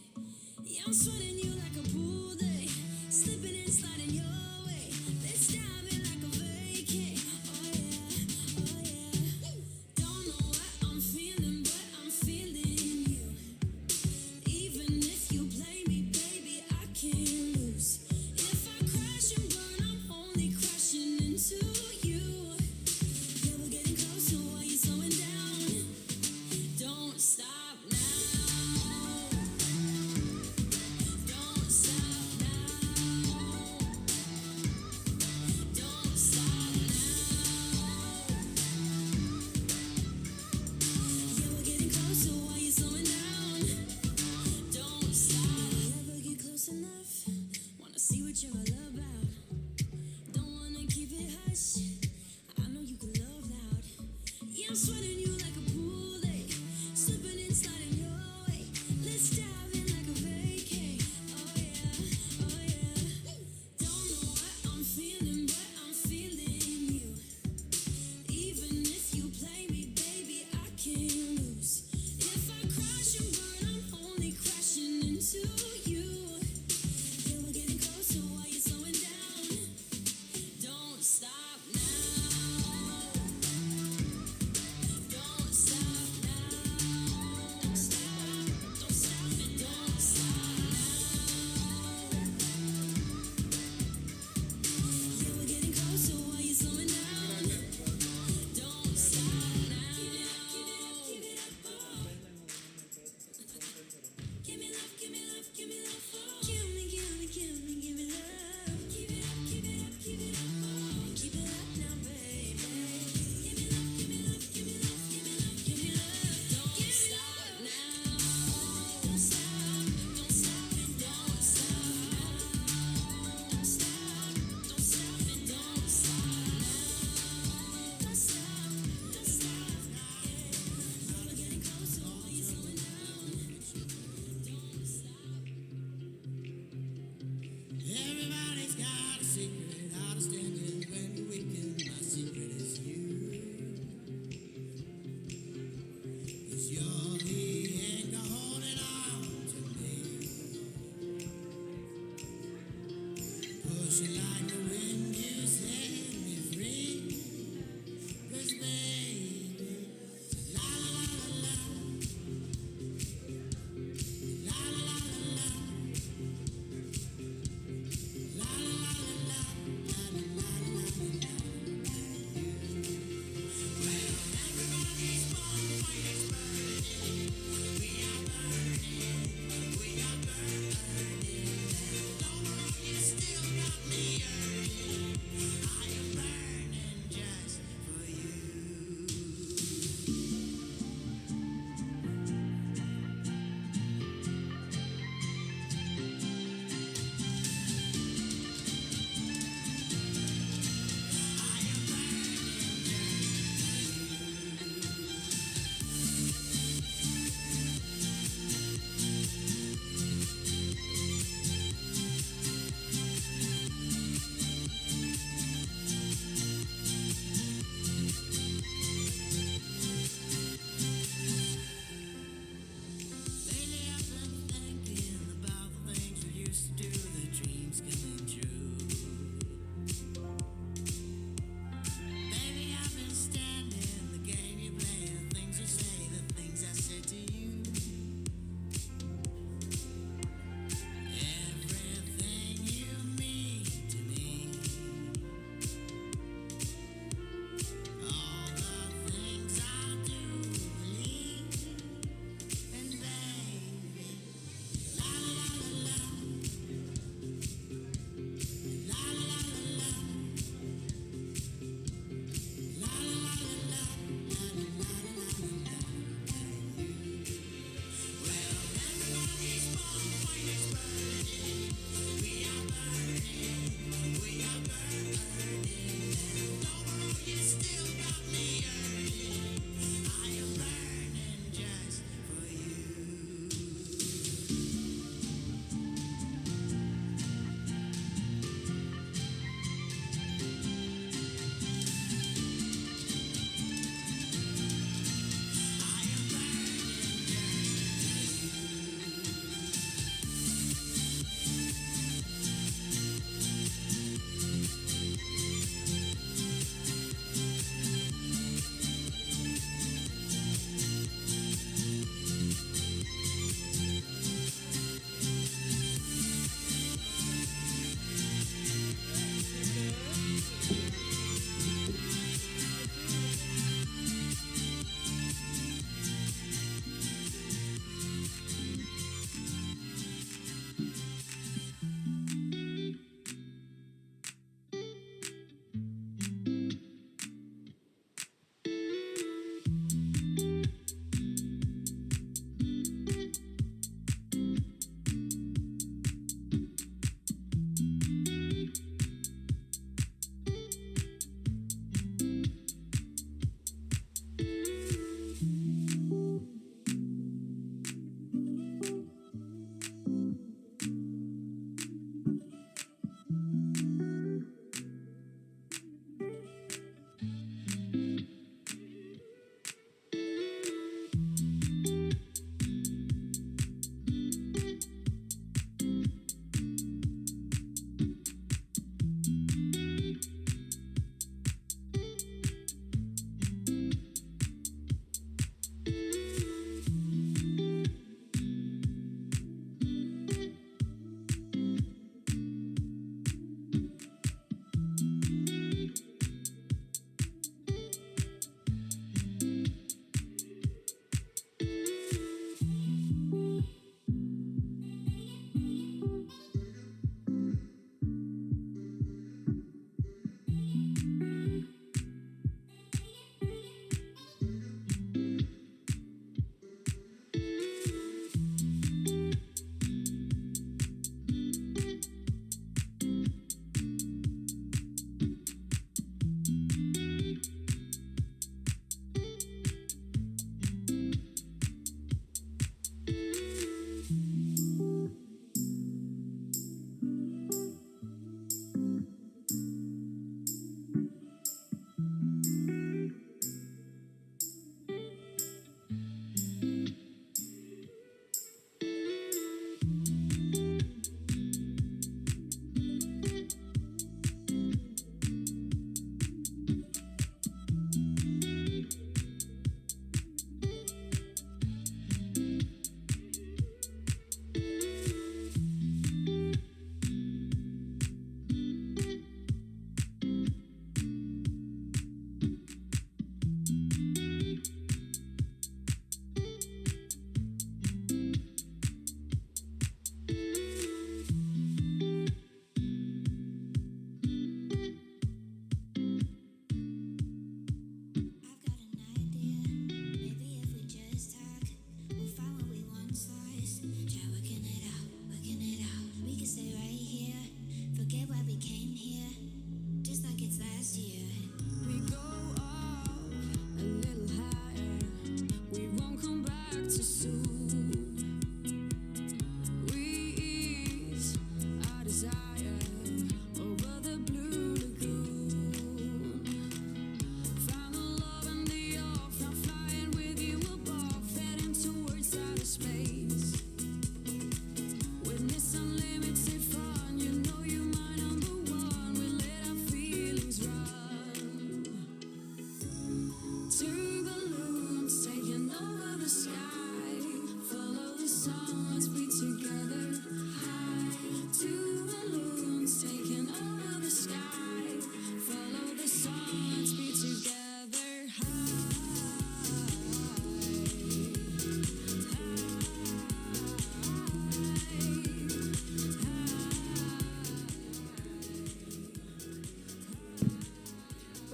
Yeah, I'm sweating you like a pool day, slipping and sliding your way. Let's dive in like a vacay. Oh yeah, oh yeah. Don't know what I'm feeling, but I'm feeling you. Even if you play me, baby, I can't lose. If I crash and burn, I'm only crashing into you. Yeah, we're getting closer while you're slowing down. Don't stop now.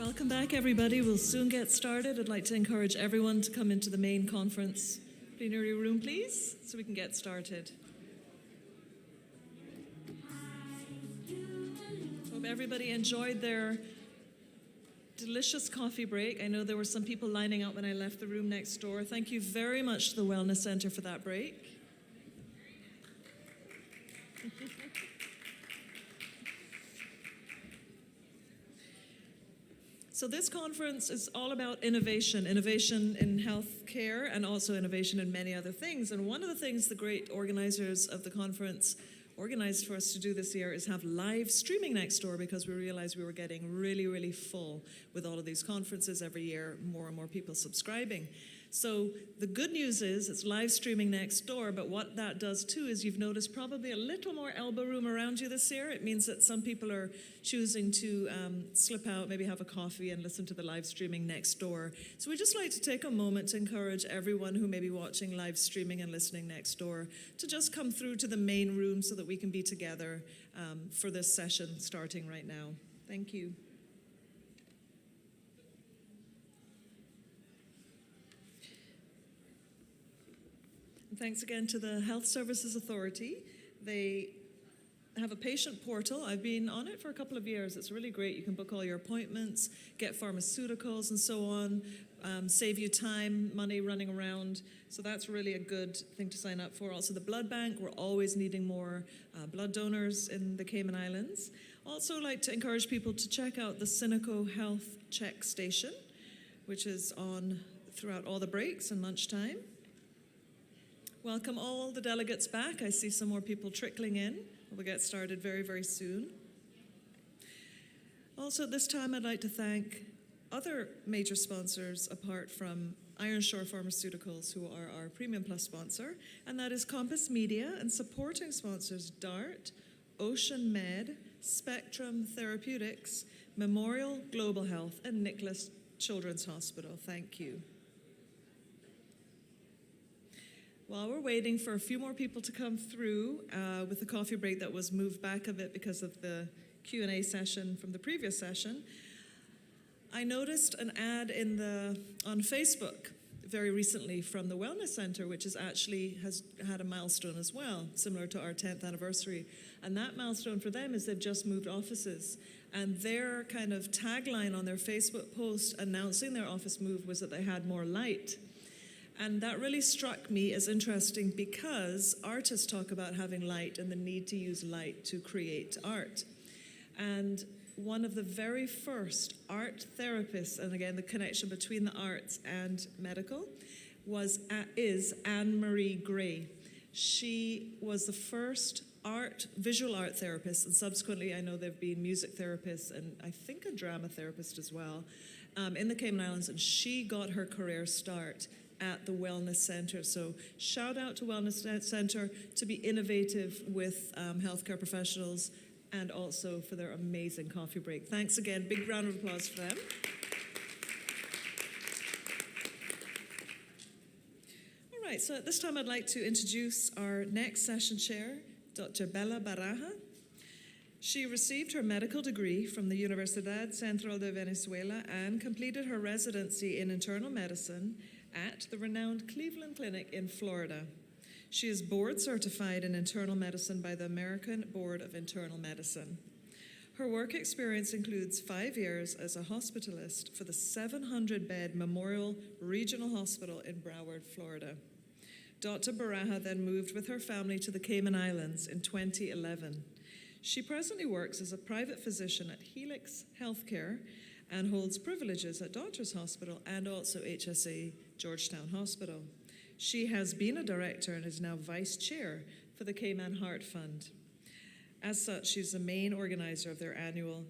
Welcome back, everybody. We'll soon get started. I'd like to encourage everyone to come into the main conference plenary room, please, so we can get started. Hope everybody enjoyed their delicious coffee break. I know there were some people lining up when I left the room next door. Thank you very much to the Wellness Center for that break. So this conference is all about innovation in healthcare and also innovation in many other things. And one of the things the great organizers of the conference organized for us to do this year is have live streaming next door, because we realized we were getting really, really full with all of these conferences every year, more and more people subscribing. So the good news is it's live streaming next door, but what that does too is you've noticed probably a little more elbow room around you this year. It means that some people are choosing to slip out, maybe have a coffee and listen to the live streaming next door. So we'd just like to take a moment to encourage everyone who may be watching live streaming and listening next door to just come through to the main room so that we can be together for this session starting right now. Thank you. Thanks again to the Health Services Authority. They have a patient portal. I've been on it for a couple of years. It's really great. You can book all your appointments, get pharmaceuticals and so on, save you time, money running around. So that's really a good thing to sign up for. Also the blood bank. We're always needing more blood donors in the Cayman Islands. Also like to encourage people to check out the Sinico Health Check Station, which is on throughout all the breaks and lunchtime. Welcome all the delegates back. I see some more people trickling in. We'll get started very, very soon. Also at this time, I'd like to thank other major sponsors apart from Ironshore Pharmaceuticals, who are our Premium Plus sponsor, and that is Compass Media, and supporting sponsors DART, Ocean Med, Spectrum Therapeutics, Memorial Global Health, and Nicholas Children's Hospital. Thank you. While we're waiting for a few more people to come through with the coffee break that was moved back a bit because of the Q&A session from the previous session, I noticed an ad on Facebook very recently from the Wellness Center, which has had a milestone as well, similar to our 10th anniversary. And that milestone for them is they've just moved offices. And their kind of tagline on their Facebook post announcing their office move was that they had more light. And that really struck me as interesting because artists talk about having light and the need to use light to create art. And one of the very first art therapists, and again, the connection between the arts and medical, is Anne-Marie Gray. She was the first visual art therapist, and subsequently I know there have been music therapists and I think a drama therapist as well in the Cayman Islands, and she got her career start at the Wellness Center. So shout out to Wellness Center to be innovative with healthcare professionals and also for their amazing coffee break. Thanks again. Big round of applause for them. All right, so at this time I'd like to introduce our next session chair, Dr. Bella Baraja. She received her medical degree from the Universidad Central de Venezuela and completed her residency in internal medicine at the renowned Cleveland Clinic in Florida. She is board certified in internal medicine by the American Board of Internal Medicine. Her work experience includes 5 years as a hospitalist for the 700-bed Memorial Regional Hospital in Broward, Florida. Dr. Baraja then moved with her family to the Cayman Islands in 2011. She presently works as a private physician at Helix Healthcare and holds privileges at Doctors Hospital and also HSA Georgetown Hospital. She has been a director and is now vice chair for the Cayman Heart Fund. As such, she's the main organizer of their annual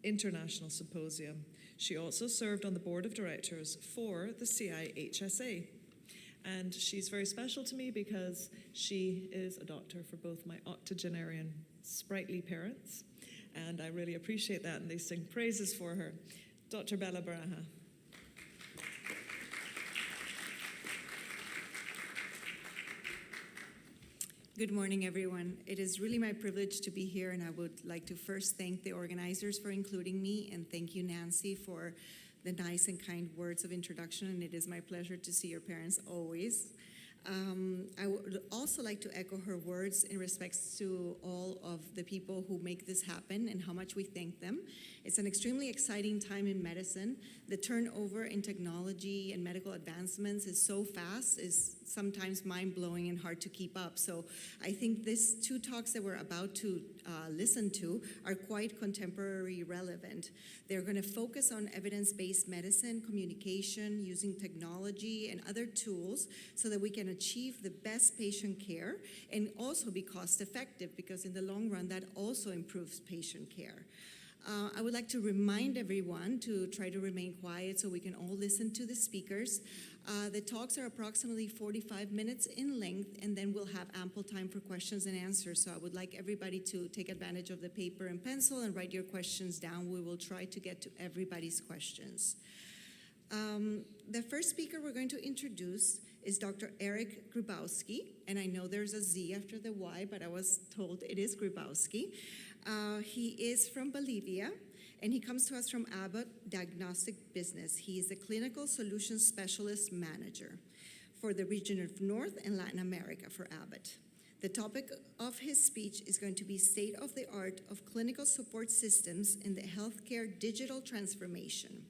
international symposium. She also served on the board of directors for the CIHSA. And she's very special to me because she is a doctor for both my octogenarian sprightly parents, and I really appreciate that, and they sing praises for her. Dr. Bella Baraja. Good morning, everyone. It is really my privilege to be here, and I would like to first thank the organizers for including me, and thank you, Nancy, for the nice and kind words of introduction, and it is my pleasure to see your parents always. I would also like to echo her words in respects to all of the people who make this happen and how much we thank them. It's an extremely exciting time in medicine. The turnover in technology and medical advancements is so fast, is sometimes mind-blowing and hard to keep up. So I think these two talks that we're about to listen to are quite contemporary relevant. They're going to focus on evidence-based medicine, communication, using technology and other tools so that we can achieve the best patient care and also be cost-effective, because in the long run that also improves patient care. I would like to remind everyone to try to remain quiet so we can all listen to the speakers. The talks are approximately 45 minutes in length, and then we'll have ample time for questions and answers. So I would like everybody to take advantage of the paper and pencil and write your questions down. We will try to get to everybody's questions. The first speaker we're going to introduce is Dr. Eric Grybowski, and I know there's a Z after the Y, but I was told it is Grybowski. He is from Bolivia, and he comes to us from Abbott Diagnostic Business. He is a clinical solutions specialist manager for the region of North and Latin America for Abbott. The topic of his speech is going to be state of the art of clinical support systems in the healthcare digital transformation.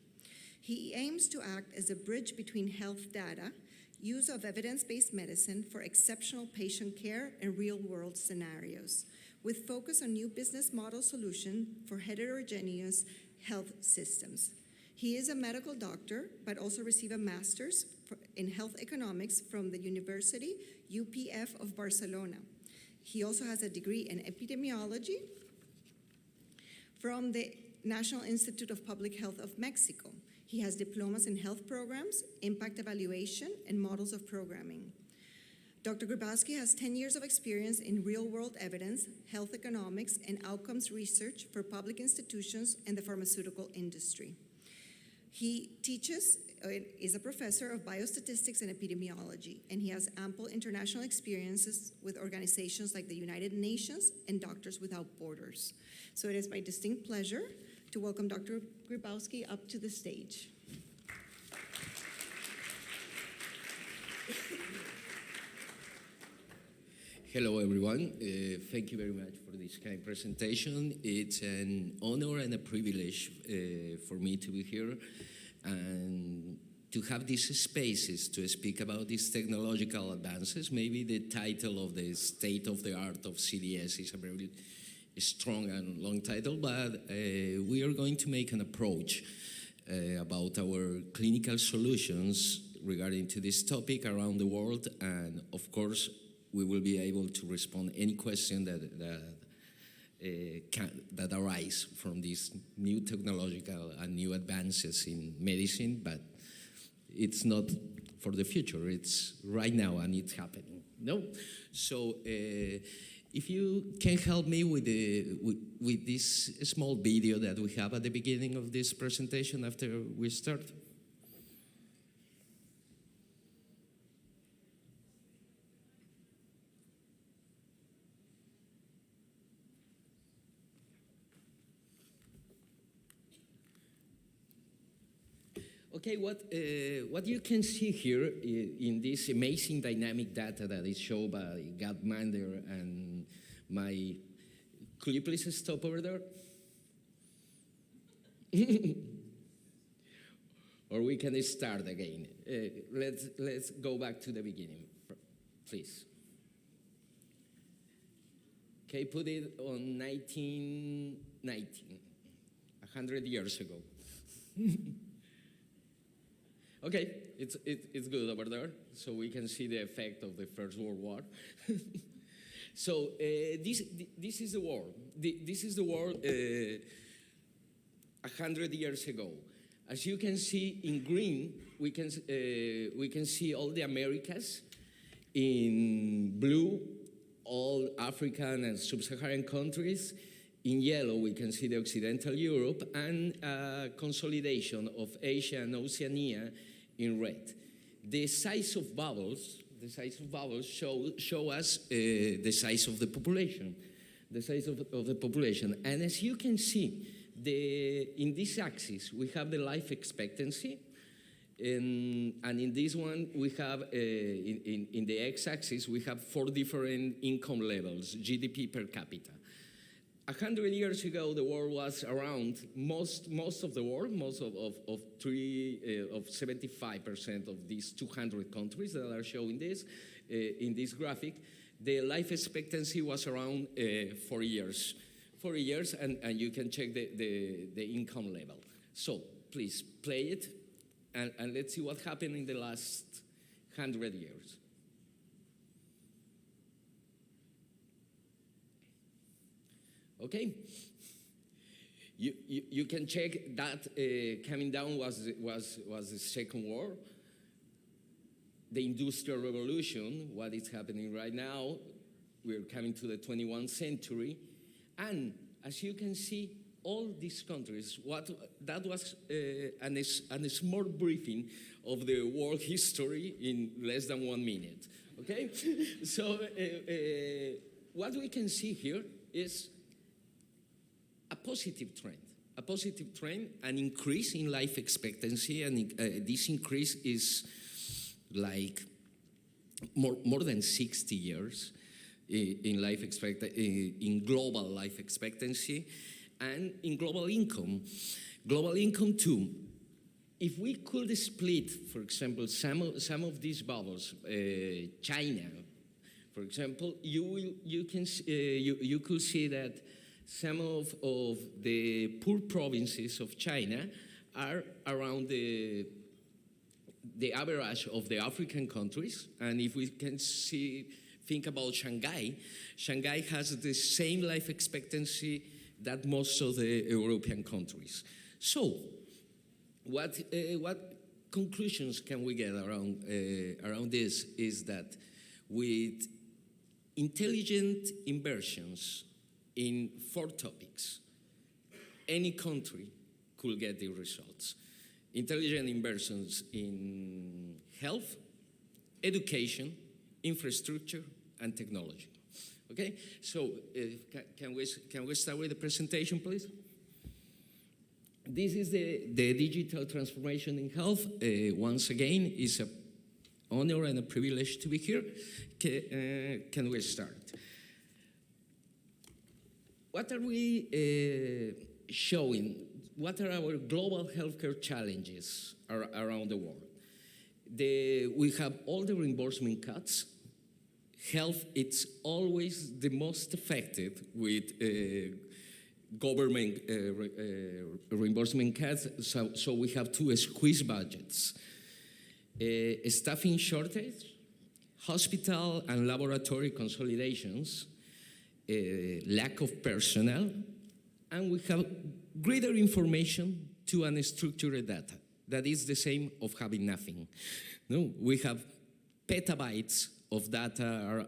He aims to act as a bridge between health data, use of evidence-based medicine for exceptional patient care and real-world scenarios, with focus on new business model solution for heterogeneous health systems. He is a medical doctor, but also received a master's in health economics from the University UPF of Barcelona. He also has a degree in epidemiology from the National Institute of Public Health of Mexico. He has diplomas in health programs, impact evaluation, and models of programming. Dr. Grybowski has 10 years of experience in real-world evidence, health economics, and outcomes research for public institutions and the pharmaceutical industry. He teaches, is a professor of biostatistics and epidemiology, and he has ample international experiences with organizations like the United Nations and Doctors Without Borders. So it is my distinct pleasure to welcome Dr. Grybowski up to the stage. Hello, everyone. Thank you very much for this kind presentation. It's an honor and a privilege for me to be here and to have these spaces to speak about these technological advances. Maybe the title of the State of the Art of CDS is a very strong and long title, but we are going to make an approach about our clinical solutions regarding to this topic around the world, and of course, we will be able to respond any question that arise from these new technological and new advances in medicine, but it's not for the future, it's right now and it's happening. No? So if you can help me with this small video that we have at the beginning of this presentation after we start. Okay, what you can see here in this amazing dynamic data that is shown by Gatmander and my, could you please stop over there? Or we can start again. Let's go back to the beginning, please. Okay, put it on 1919, 100 years ago. Okay, it's good over there, so we can see the effect of the First World War. So this is the world. This is the world 100 years ago. As you can see in green, we can see all the Americas. In blue, all African and sub-Saharan countries. In yellow, we can see the Occidental Europe, and consolidation of Asia and Oceania in red. The size of bubbles, bubbles show us the size of the population, of the population. And as you can see, in this axis we have the life expectancy, and in this one we have in the x-axis we have 4 different income levels, GDP per capita. 100 years ago, the world was around, most of the world, most of 75% of these 200 countries that are showing this in this graphic, the life expectancy was around 4 years. 4 years, and you can check the income level. So please play it, and let's see what happened in the last 100 years. Okay, you can check that coming down was the Second War, the Industrial Revolution, what is happening right now. We're coming to the 21st century, and as you can see, all these countries, that was a small briefing of the world history in less than 1 minute. Okay, so what we can see here is a positive trend, an increase in life expectancy, and this increase is like more than 60 years in life in global life expectancy, and in global income. Global income too. If we could split, for example, some of these bubbles, China, for example, you could see that some of the poor provinces of China are around the average of the African countries. And if we can think about Shanghai, Shanghai has the same life expectancy that most of the European countries. So, what conclusions can we get around this is that with intelligent inversions in 4 topics, any country could get the results. Intelligent inversions in health, education, infrastructure, and technology. Okay, so can we start with the presentation, please? This is the digital transformation in health. Once again, it's an honor and a privilege to be here. Can we start? What are we showing? What are our global healthcare challenges around the world? We have all the reimbursement cuts. Health, it's always the most effective with government reimbursement cuts, so we have to squeeze budgets. Staffing shortage, hospital and laboratory consolidations, lack of personnel, and we have greater information to unstructured data. That is the same of having nothing. No, we have petabytes of data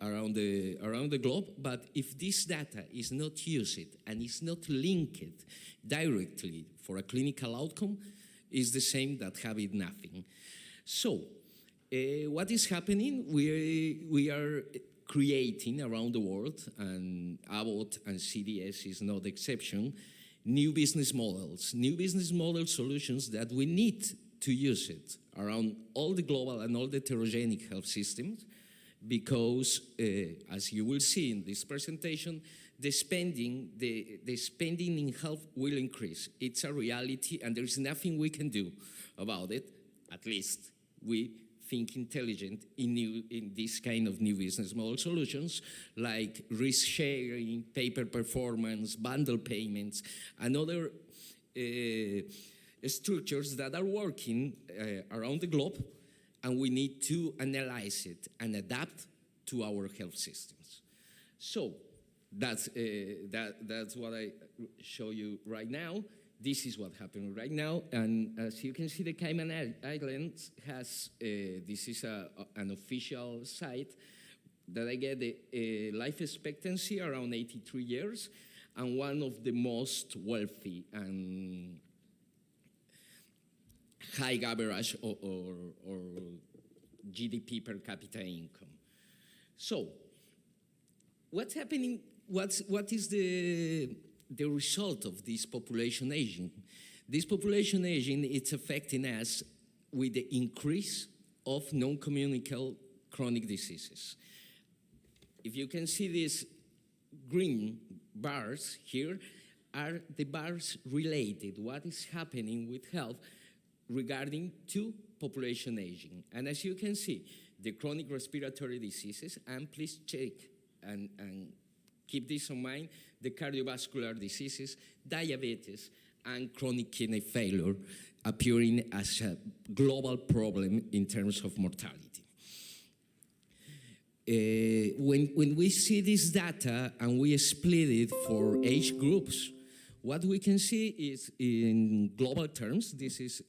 around the globe, but if this data is not used and is not linked directly for a clinical outcome, is the same that having nothing. So, what is happening? We are creating around the world, and Abbott and CDS is no exception, new business model solutions that we need to use it around all the global and all the heterogenic health systems, because as you will see in this presentation, the spending in health will increase. It's a reality, and there's nothing we can do about it. At least we think intelligent in this kind of new business model solutions, like risk sharing, pay-per-performance, bundle payments, and other structures that are working around the globe, and we need to analyze it and adapt to our health systems. So that's what I show you right now. This is what happened right now, and as you can see, the Cayman Islands has, this is an official site that I get the life expectancy around 83 years, and one of the most wealthy and high average or GDP per capita income. So, what's happening? What is the result of this population aging? This population aging, it's affecting us with the increase of non-communicable chronic diseases. If you can see these green bars here, are the bars related, what is happening with health regarding to population aging. And as you can see, the chronic respiratory diseases, and please check and keep this in mind, the cardiovascular diseases, diabetes, and chronic kidney failure appearing as a global problem in terms of mortality. When we see this data and we split it for age groups, what we can see is in global terms, this is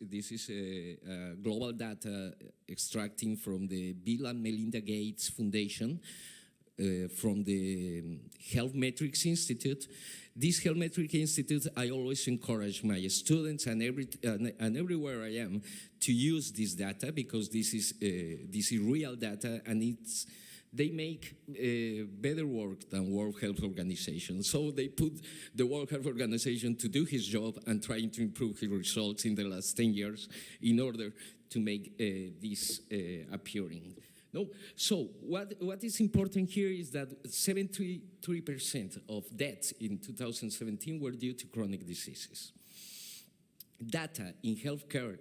global data extracting from the Bill and Melinda Gates Foundation, from the Health Metrics Institute. This Health Metrics Institute, I always encourage my students and everywhere I am to use this data, because this is real data, and they make better work than World Health Organization. So they put the World Health Organization to do his job and trying to improve his results in the last 10 years in order to make this appearing. No? So what is important here is that 73% of deaths in 2017 were due to chronic diseases. Data in healthcare,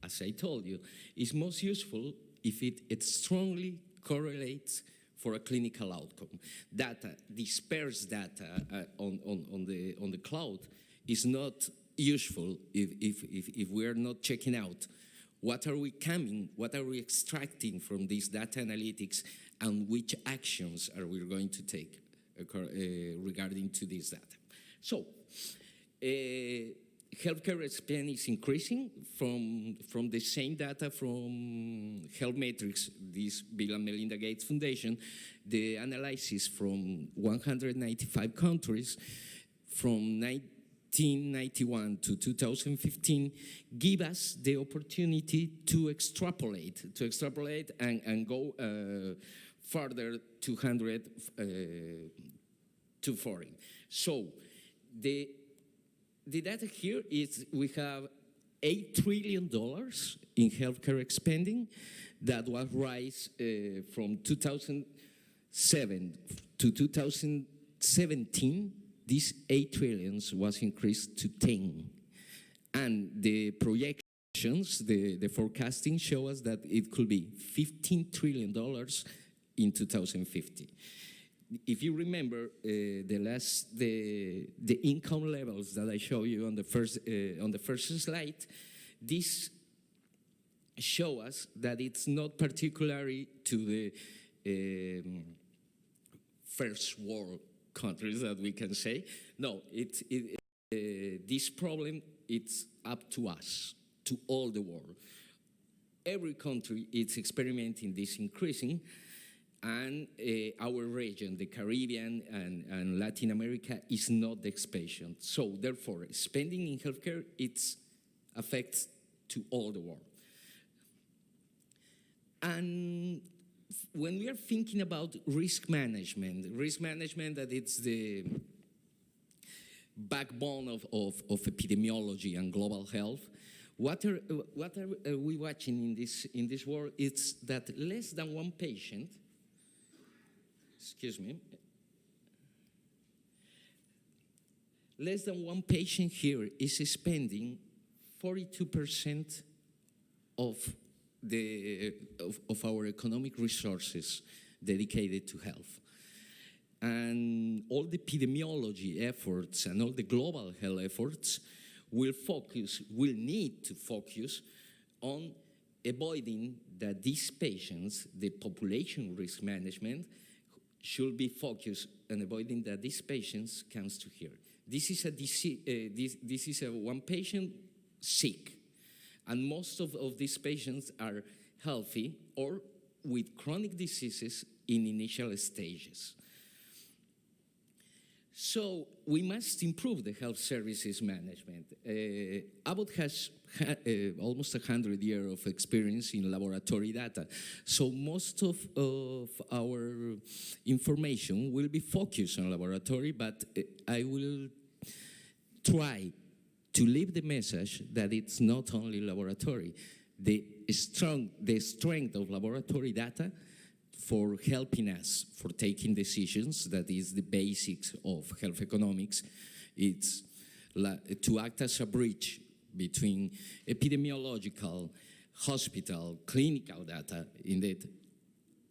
as I told you, is most useful if it strongly correlates for a clinical outcome. Data, dispersed data on the cloud is not useful if we are not checking out what are we extracting from this data analytics, and which actions are we going to take regarding to this data. So, healthcare spend is increasing from the same data from Health Metrics, this Bill and Melinda Gates Foundation. The analysis from 195 countries from 1991 to 2015 give us the opportunity to extrapolate and go further 200 to foreign. So the data here is we have $8 trillion in healthcare spending that was rise from 2007 to 2017. This 8 trillions was increased to 10. And the projections, the forecasting show us that it could be $15 trillion in 2050. If you remember the income levels that I showed you on the first slide, this show us that it's not particularly to the first world countries that we can say. No, this problem, it's up to us, to all the world. Every country is experimenting this increasing, and our region, the Caribbean and Latin America, is not the exception. So therefore, spending in healthcare, it affects to all the world. And when we are thinking about risk management that it's the backbone of epidemiology and global health, what are we watching in this world? It's that less than one patient, less than one patient here is spending 42% of our economic resources dedicated to health. And all the epidemiology efforts and all the global health efforts will need to focus on avoiding that these patients, the population risk management, should be focused on avoiding that these patients comes to here. This is a one patient sick. And most of these patients are healthy or with chronic diseases in initial stages. So we must improve the health services management. Abbott has almost 100 years of experience in laboratory data. So most of our information will be focused on laboratory, but I will try to leave the message that it's not only laboratory. The strength of laboratory data for helping us, for taking decisions, that is the basics of health economics. It's to act as a bridge between epidemiological, hospital, clinical data, indeed,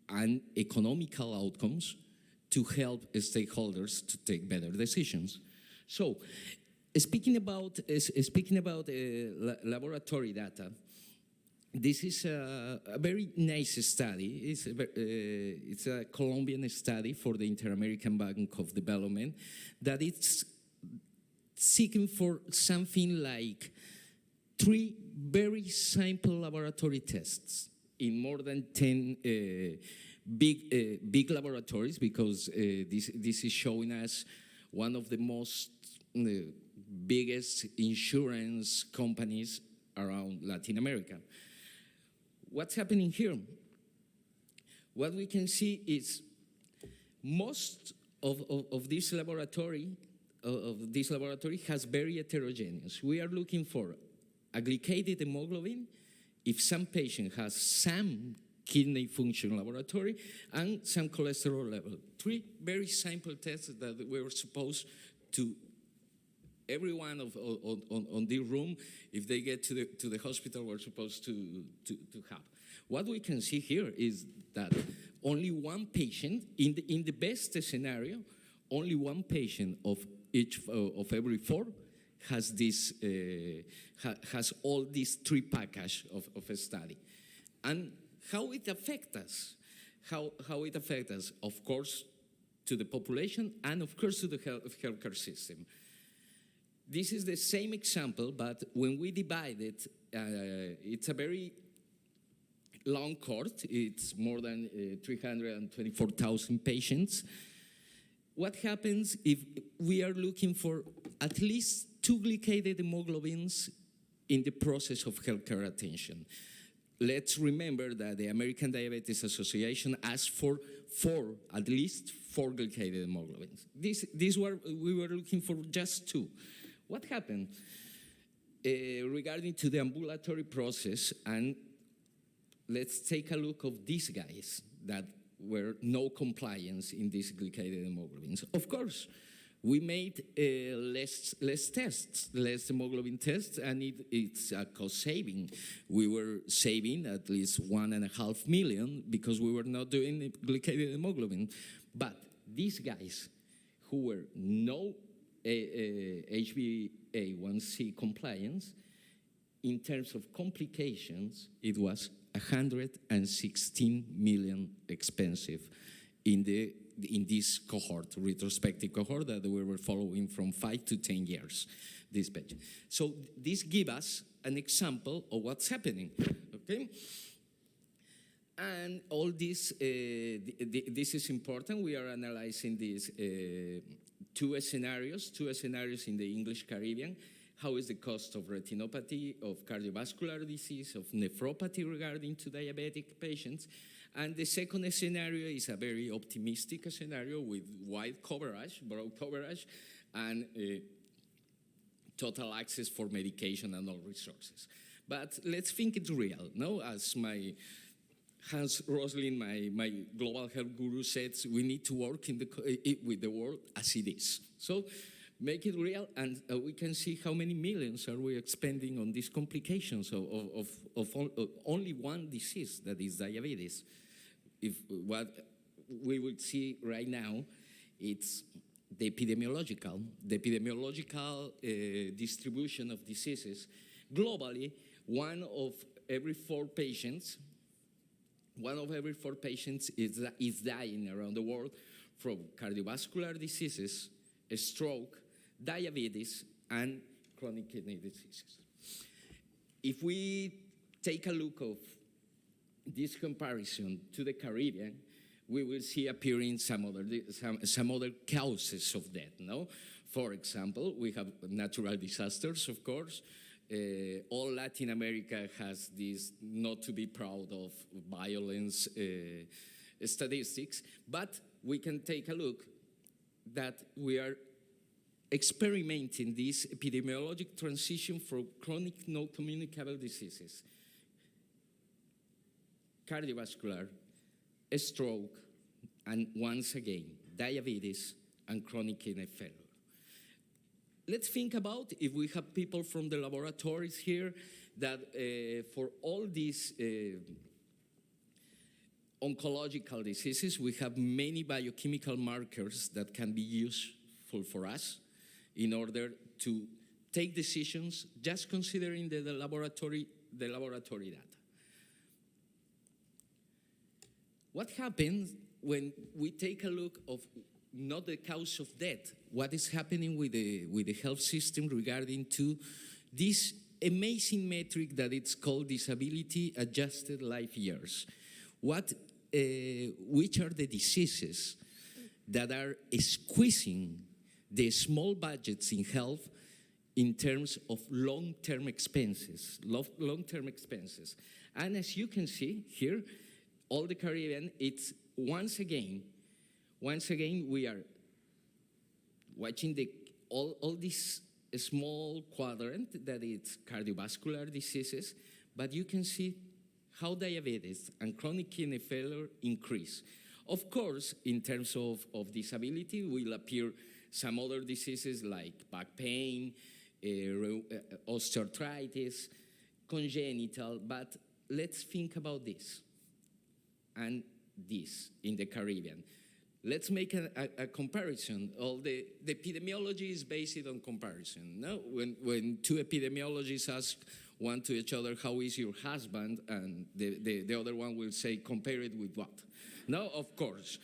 and economical outcomes to help stakeholders to take better decisions. So, speaking about laboratory data, this is a very nice study. It's a Colombian study for the Inter-American Bank of Development that it's seeking for something like 3 very simple laboratory tests in more than 10 big laboratories, because this is showing us one of the most biggest insurance companies around Latin America. What's happening here? What we can see is most of this laboratory has very heterogeneous. We are looking for a glycated hemoglobin if some patient has some kidney function laboratory and some cholesterol level. 3 very simple tests that we were supposed to everyone on the room, if they get to the hospital, we're supposed to have. What we can see here is that only one patient, in the best scenario, only one patient of every 4 has this has all these 3 package of a study. And how it affects us? How it affects us? Of course, to the population and of course to the healthcare system. This is the same example, but when we divide it, it's a very long cohort. It's more than 324,000 patients. What happens if we are looking for at least 2 glycated hemoglobins in the process of healthcare attention? Let's remember that the American Diabetes Association asked for at least 4 glycated hemoglobins. We were looking for just 2. What happened regarding to the ambulatory process? And let's take a look of these guys that were no compliance in these glycated hemoglobins. Of course, we made less tests, less hemoglobin tests, and it's a cost saving. We were saving at least $1.5 million because we were not doing glycated hemoglobin. But these guys who were no HbA1c compliance, in terms of complications, it was $116 million expensive in this cohort, retrospective cohort that we were following from 5 to 10 years, this page. So this gives us an example of what's happening, okay? And all this, this is important. We are analyzing these 2 scenarios in the English Caribbean. How is the cost of retinopathy, of cardiovascular disease, of nephropathy regarding to diabetic patients? And the second scenario is a very optimistic scenario with wide coverage, broad coverage, and total access for medication and all resources. But let's think it's real, no? As my Hans Rosling, my global health guru, says, we need to work with the world as it is. So make it real, and we can see how many millions are we expending on these complications of only one disease, that is diabetes. If what we would see right now, it's the epidemiological distribution of diseases. Globally, one of every 4 patients is dying around the world from cardiovascular diseases, stroke, diabetes, and chronic kidney diseases. If we take a look of this comparison to the Caribbean, we will see appearing some other causes of death. No, for example, we have natural disasters, of course. All Latin America has this not to be proud of violence statistics, but we can take a look that we are experimenting this epidemiologic transition from chronic non-communicable diseases, cardiovascular, stroke, and once again, diabetes and chronic kidney failure. Let's think about if we have people from the laboratories here that for all these oncological diseases, we have many biochemical markers that can be useful for us in order to take decisions just considering the laboratory data. What happens when we take a look of not the cause of death, what is happening with the health system regarding to this amazing metric that it's called disability adjusted life years? Which are the diseases that are squeezing the small budgets in health in terms of long-term expenses? And as you can see here, all the Caribbean, it's once again, we are watching all this small quadrant that it's cardiovascular diseases, but you can see how diabetes and chronic kidney failure increase. Of course, in terms of disability, will appear some other diseases like back pain, osteoarthritis, congenital, but let's think about this and this in the Caribbean. Let's make a comparison. All the epidemiology is based on comparison. No? When two epidemiologists ask one to each other, how is your husband? And the other one will say, compare it with what? No, of course.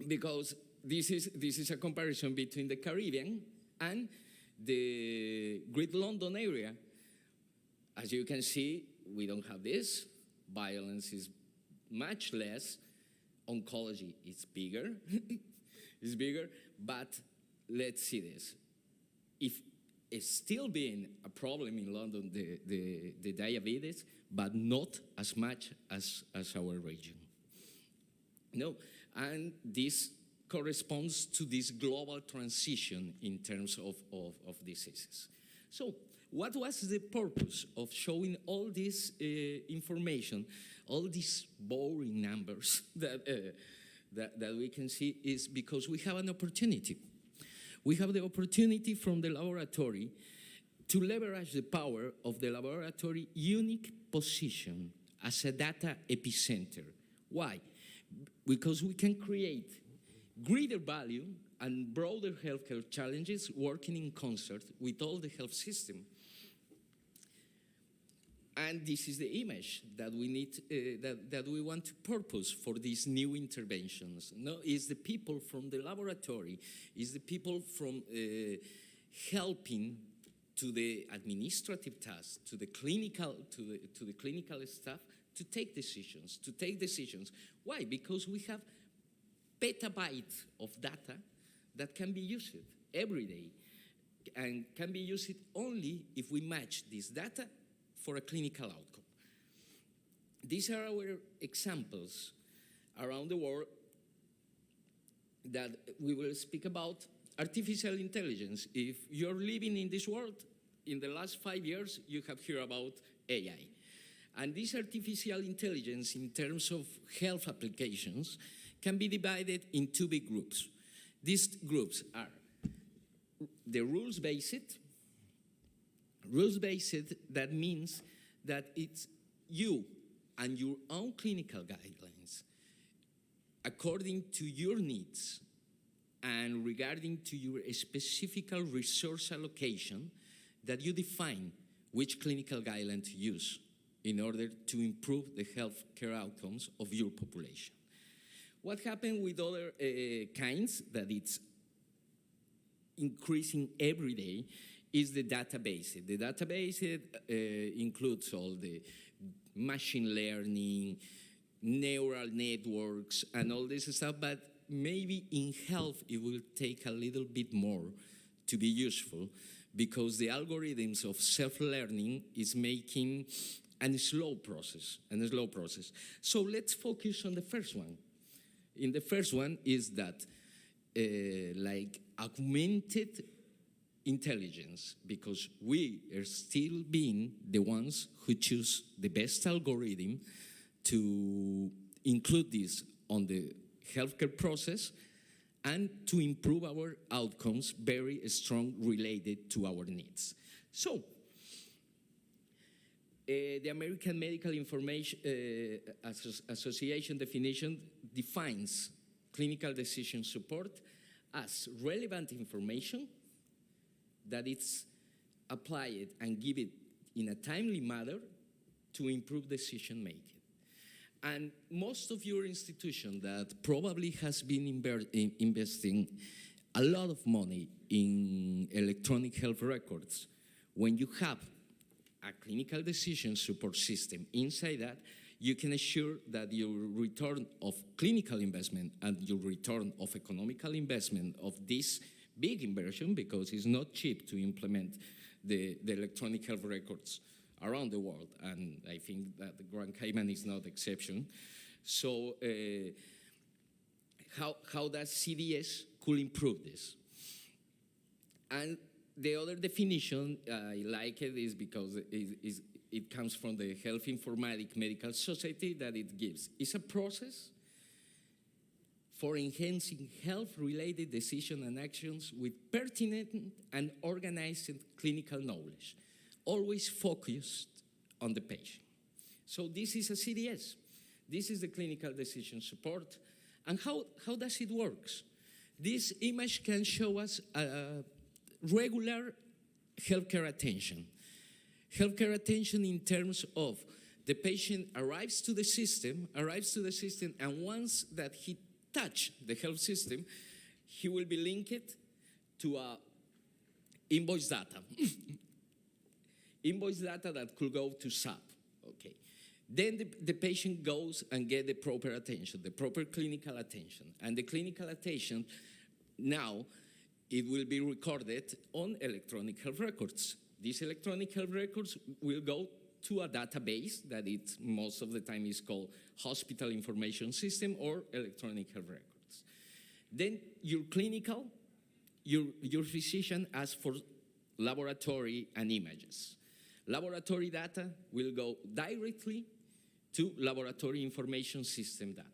Because this is a comparison between the Caribbean and the Great London area. As you can see, we don't have this. Violence is much less. Oncology is bigger, but let's see this. If it's still being a problem in London, the diabetes, but not as much as our region. No, and this corresponds to this global transition in terms of diseases. So, what was the purpose of showing all this information, all these boring numbers that we can see is because we have an opportunity. We have the opportunity from the laboratory to leverage the power of the laboratory unique position as a data epicenter. Why? Because we can create greater value and broader healthcare challenges working in concert with all the health system. And this is the image that we need, that we want to purpose for these new interventions. No, is the people from the laboratory, is the people from helping to the administrative tasks, to the clinical staff, to take decisions. Why? Because we have petabytes of data that can be used every day, and can be used only if we match this data for a clinical outcome. These are our examples around the world that we will speak about. Artificial intelligence. If you're living in this world, in the last 5 years, you have heard about AI. And this artificial intelligence, in terms of health applications, can be divided in two big groups. These groups are the rules-based. Rules-based, that means that it's you and your own clinical guidelines, according to your needs and regarding to your specific resource allocation, that you define which clinical guideline to use in order to improve the healthcare outcomes of your population. What happened with other kinds that it's increasing every day is the database. The database includes all the machine learning, neural networks and all this stuff, but maybe in health it will take a little bit more to be useful because the algorithms of self-learning is making a slow process. So let's focus on the first one. In the first one is that like augmented intelligence, because we are still being the ones who choose the best algorithm to include this on the healthcare process and to improve our outcomes very strong related to our needs. So, the American Medical Information Association definition defines clinical decision support as relevant information that it's applied and given in a timely manner to improve decision making. And most of your institution that probably has been investing a lot of money in electronic health records, when you have a clinical decision support system inside that, you can assure that your return of clinical investment and your return of economical investment of this big inversion, because it's not cheap to implement the electronic health records around the world, and I think that the Grand Cayman is not exception. So how does CDS could improve this? And the other definition, I like it, is because it comes from the Health Informatics Medical Society that it gives. It's a process for enhancing health-related decisions and actions with pertinent and organized clinical knowledge, always focused on the patient. So this is a CDS. This is the clinical decision support. And how does it work? This image can show us regular healthcare attention. Healthcare attention in terms of the patient arrives to the system, and once that he touch the health system, he will be linked to invoice data. Invoice data that could go to Sept. Okay. Then the patient goes and get the proper attention, the proper clinical attention. And the clinical attention, now, it will be recorded on electronic health records. These electronic health records will go to a database that it most of the time is called Hospital Information System or Electronic Health Records. Then your physician asks for laboratory and images. Laboratory data will go directly to Laboratory Information System data.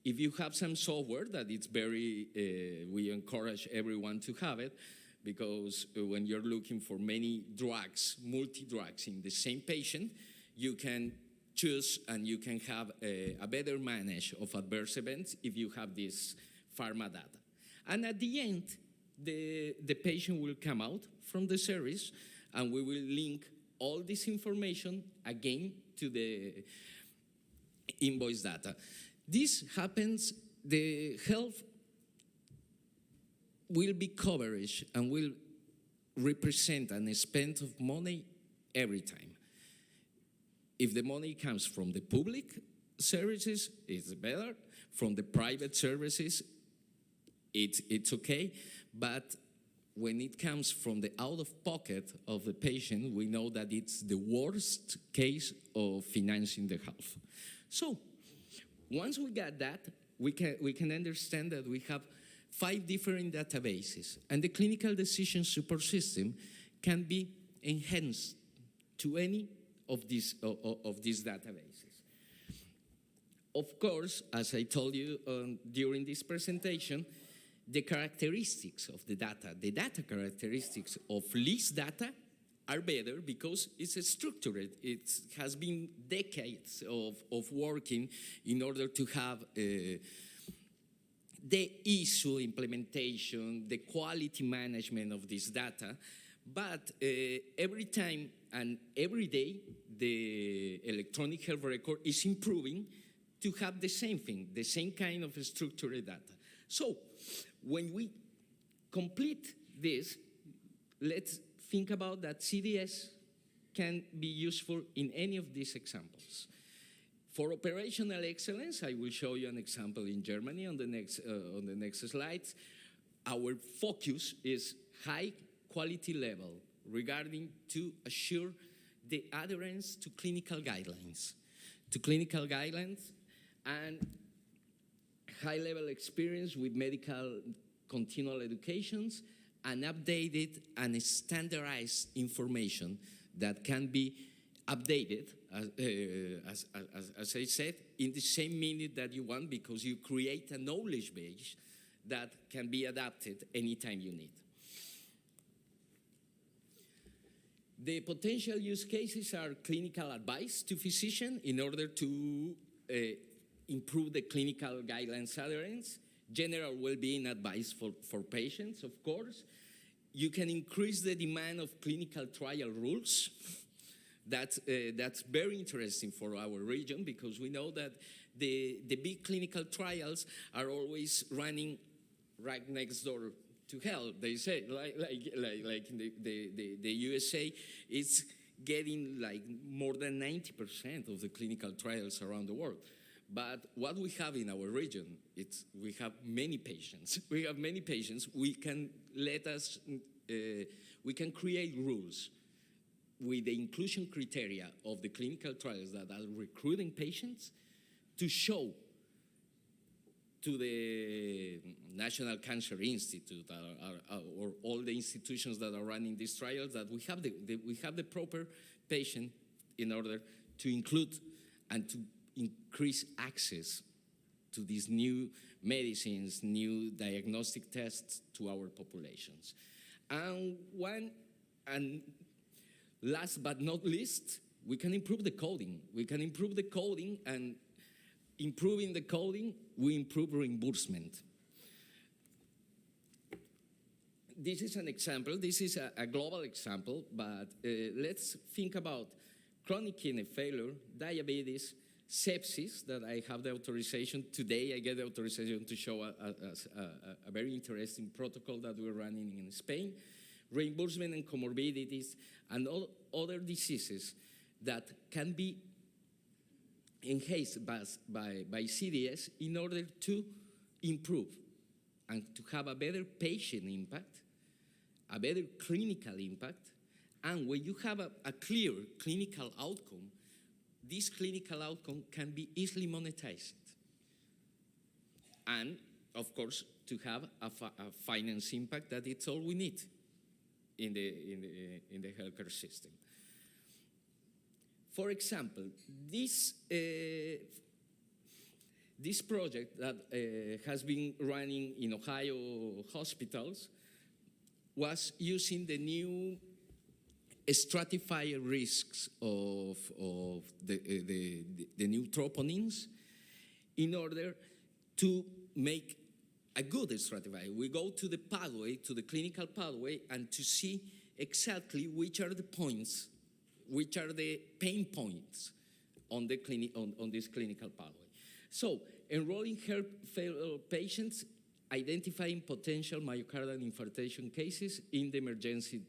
If you have some software that it's very, we encourage everyone to have it, because when you're looking for many drugs, multi-drugs in the same patient, you can choose and you can have a better manage of adverse events if you have this pharma data. And at the end, the patient will come out from the service and we will link all this information again to the invoice data. This happens, the health will be coverage and will represent an spend of money every time. If the money comes from the public services, it's better. From the private services, it's okay. But when it comes from the out-of-pocket of the patient, we know that it's the worst case of financing the health. So once we got that, we can understand that we have 5 different databases, and the clinical decision support system can be enhanced to any of these databases. Of course, as I told you during this presentation, the characteristics of the data characteristics of list data are better because it's structured. It has been decades of working in order to have the issue implementation, the quality management of this data, but every time and every day, the electronic health record is improving to have the same thing, the same kind of structured data. So, when we complete this, let's think about that CDS can be useful in any of these examples. For operational excellence, I will show you an example in Germany on the next slides. Our focus is high quality level regarding to assure the adherence to clinical guidelines, and high level experience with medical continual educations and updated and standardized information that can be updated, as I said, in the same minute that you want, because you create a knowledge base that can be adapted anytime you need. The potential use cases are clinical advice to physician in order to improve the clinical guidelines adherence, general well-being advice for patients, of course. You can increase the demand of clinical trial rules. That's very interesting for our region, because we know that the big clinical trials are always running right next door to hell. They say, like in the USA, it's getting like more than 90% of the clinical trials around the world. But what we have in our region, we have many patients. We have many patients. We can create rules with the inclusion criteria of the clinical trials that are recruiting patients to show to the National Cancer Institute or all the institutions that are running these trials that we have the proper patient in order to include and to increase access to these new medicines, new diagnostic tests to our populations. And last but not least, we can improve the coding. We can improve the coding, and improving the coding, we improve reimbursement. This is an example. This is a global example, but let's think about chronic kidney failure, diabetes, sepsis, that I have the authorization today. I get the authorization to show a very interesting protocol that we're running in Spain, reimbursement and comorbidities, and all other diseases that can be enhanced by CDS in order to improve and to have a better patient impact, a better clinical impact, and when you have a clear clinical outcome, this clinical outcome can be easily monetized. And, of course, to have a finance impact, that it's all we need in the healthcare system. For example, this project that has been running in Ohio hospitals was using the new stratified risks of the new troponins in order to make a good stratified. We go to the pathway, to the clinical pathway, and to see exactly which are the points, which are the pain points on this clinical pathway. So, enrolling heart failure patients, identifying potential myocardial infarction cases in the emergency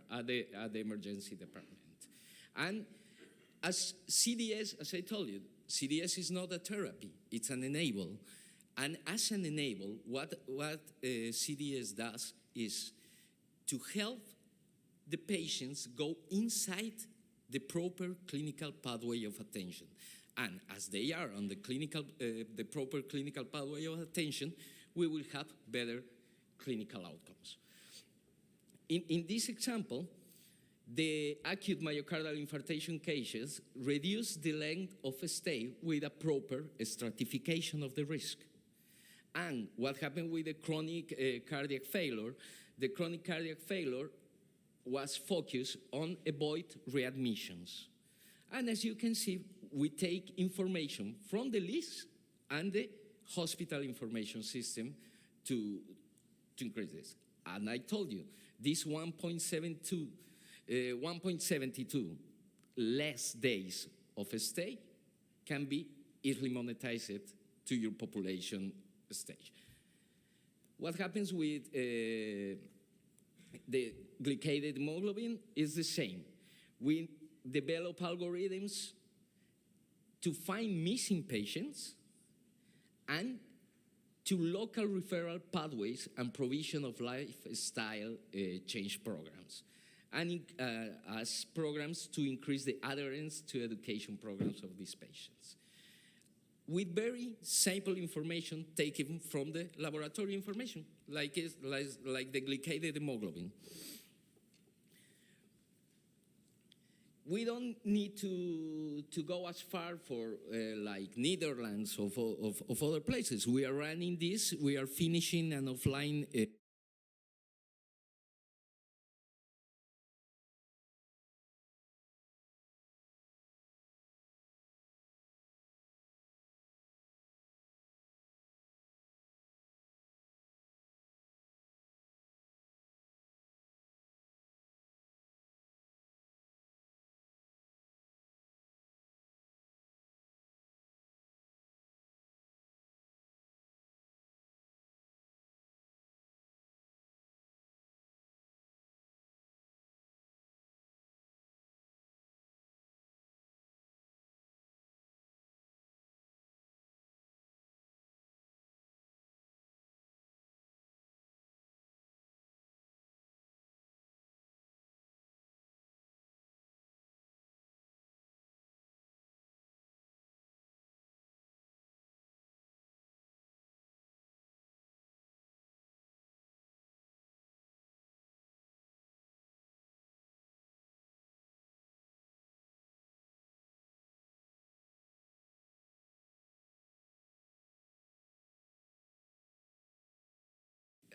at the emergency department. And as CDS, as I told you, CDS is not a therapy, it's an enable. And as an enable, what CDS does is to help the patients go inside the proper clinical pathway of attention. And as they are on the proper clinical pathway of attention, we will have better clinical outcomes. In this example, the acute myocardial infarction cases reduce the length of stay with a proper stratification of the risk. And what happened with the chronic cardiac failure? The chronic cardiac failure was focused on avoid readmissions. And as you can see, we take information from the list and the hospital information system to increase this. And I told you, this 1.72 less days of stay can be easily monetized to your population stage. What happens with the glycated hemoglobin is the same. We develop algorithms to find missing patients and to local referral pathways and provision of lifestyle change programs, and as programs to increase the adherence to education programs of these patients, with very simple information taken from the laboratory information, like the glycated hemoglobin. We don't need to go as far for like Netherlands of other places. We are running this. We are finishing an offline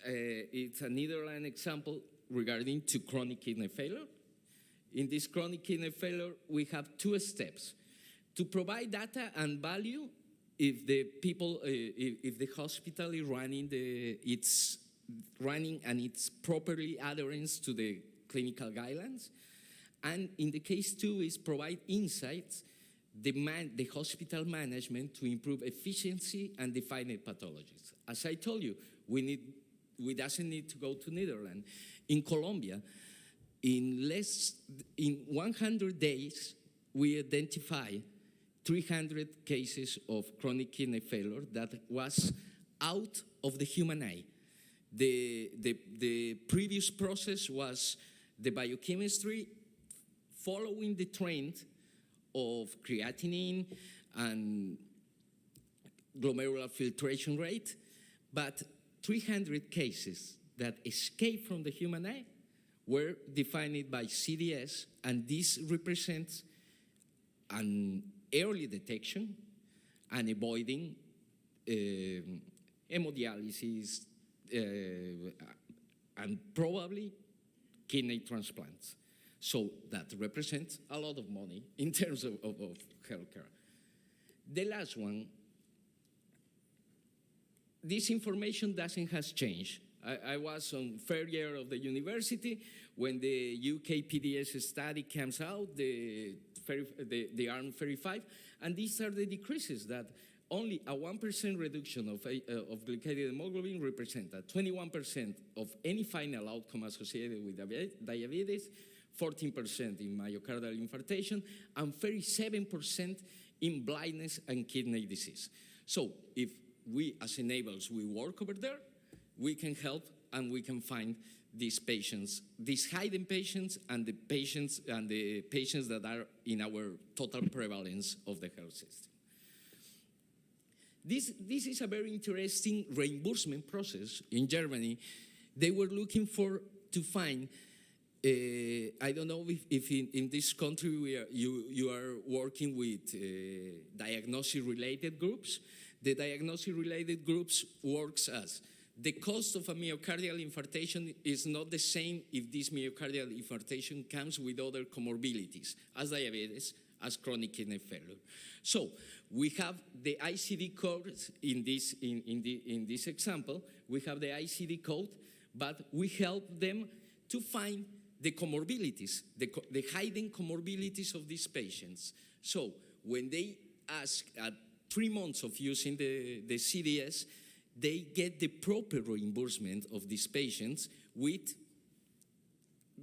it's a Netherlands example regarding to chronic kidney failure. In this chronic kidney failure, we have two steps. To provide data and value if the people, if the hospital is running, it's running and it's properly adherence to the clinical guidelines. And in the case two is provide insights, the hospital management to improve efficiency and define pathologies. As I told you, we doesn't need to go to Netherlands. In Colombia, in 100 days, we identify 300 cases of chronic kidney failure that was out of the human eye. The previous process was the biochemistry following the trend of creatinine and glomerular filtration rate, but 300 cases that escaped from the human eye were defined by CDS, and this represents an early detection and avoiding hemodialysis and probably kidney transplants. So that represents a lot of money in terms of healthcare. The last one, this information has changed. I was on third year of the university when the UK PDS study comes out, the ARM 35, and these are the decreases that only a 1% reduction of glycated hemoglobin represents 21% of any final outcome associated with diabetes, 14% in myocardial infarction, and 37% in blindness and kidney disease. So if we as enablers, we work over there, we can help and we can find these patients, these hidden patients and the patients that are in our total prevalence of the health system. This is a very interesting reimbursement process in Germany. They were looking to find, I don't know if in this country you are working with diagnosis-related groups. The diagnosis-related groups works as the cost of a myocardial infarction is not the same if this myocardial infarction comes with other comorbidities, as diabetes, as chronic kidney failure. So we have the ICD code in this example. We have the ICD code, but we help them to find the comorbidities, the hidden comorbidities of these patients. So when they ask at 3 months of using the CDS, they get the proper reimbursement of these patients with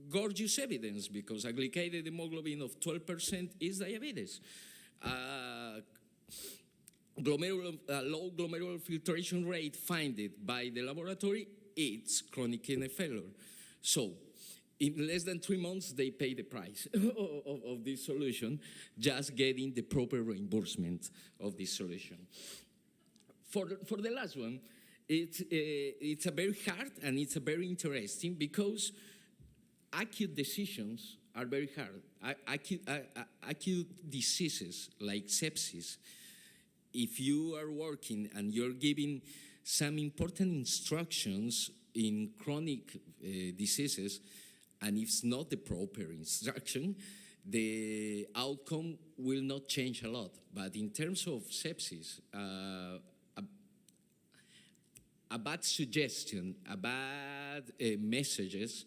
gorgeous evidence, because a glycated hemoglobin of 12% is diabetes. low glomerular filtration rate found by the laboratory, it's chronic kidney failure. So in less than 3 months, they pay the price of this solution, just getting the proper reimbursement of this solution. For the last one, it's a very hard and it's a very interesting because acute decisions are very hard. Acute diseases like sepsis, if you are working and you're giving some important instructions in chronic diseases, and if it's not the proper instruction, the outcome will not change a lot. But in terms of sepsis, a bad suggestion, a bad messages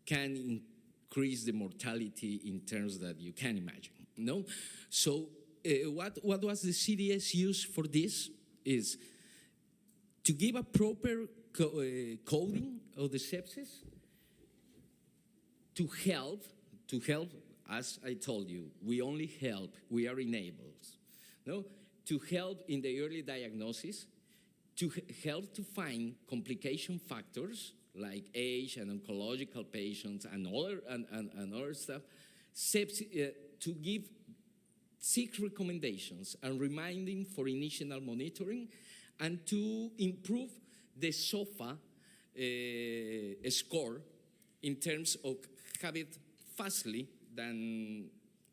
can increase the mortality in terms that you can imagine. No? So what was the CDS used for this is to give a proper coding of the sepsis, to help, as I told you, we only help, we are enablers, no? To help in the early diagnosis, to help to find complication factors like age and oncological patients and other stuff, to give 6 recommendations and reminding for initial monitoring, and to improve the SOFA score in terms of have it fastly than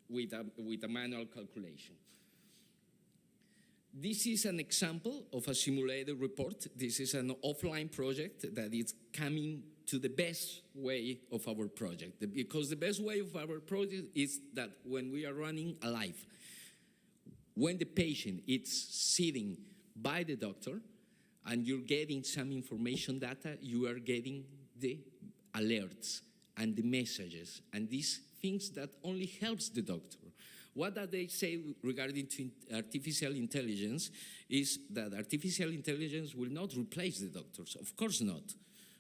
with a manual calculation. This is an example of a simulated report. This is an offline project that is coming to the best way of our project, because the best way of our project is that when we are running alive, when the patient is sitting by the doctor and you're getting some information data, you are getting the alerts and the messages and these things that only helps the doctor. What do they say regarding to artificial intelligence is that artificial intelligence will not replace the doctors. Of course not.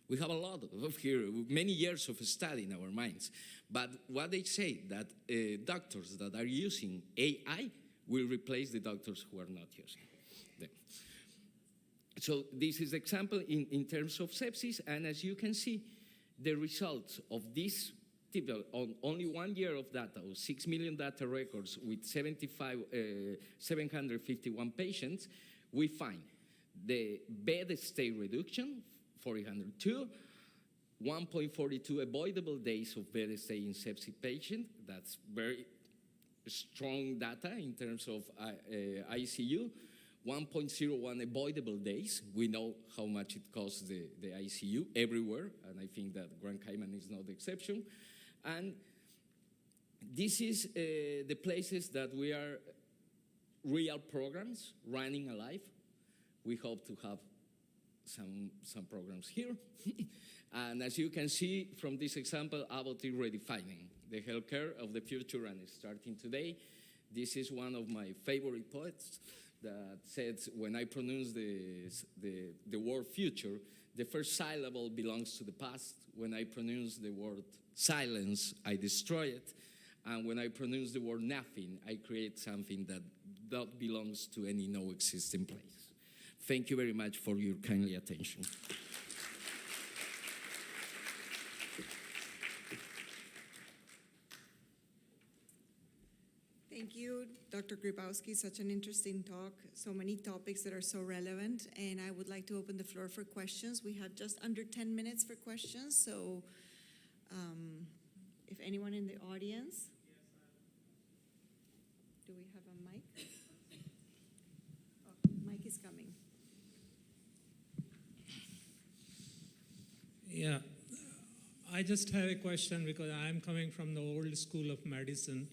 We have a lot of here, many years of study in our minds. But what they say that doctors that are using AI will replace the doctors who are not using them. So this is example in terms of sepsis, and as you can see, the results of this on only 1 year of data, or 6 million data records with 751 patients, we find the bed stay reduction, 402, 1.42 avoidable days of bed stay in septic patient. That's very strong data in terms of ICU. 1.01 avoidable days. We know how much it costs the ICU everywhere, and I think that Grand Cayman is not the exception. And this is the places that we are real programs running alive. We hope to have some programs here. And as you can see from this example, Abbott is redefining the healthcare of the future, and it's starting today. This is one of my favorite poets that says, when I pronounce the word future, the first syllable belongs to the past. When I pronounce the word silence, I destroy it. And when I pronounce the word nothing, I create something that belongs to any no existing place. Thank you very much for your kindly attention. Thank you, Dr. Grybowski. Such an interesting talk. So many topics that are so relevant. And I would like to open the floor for questions. We have just under 10 minutes for questions. So if anyone in the audience, do we have a mic? Oh, mic is coming. Yeah, I just have a question because I'm coming from the old school of medicine.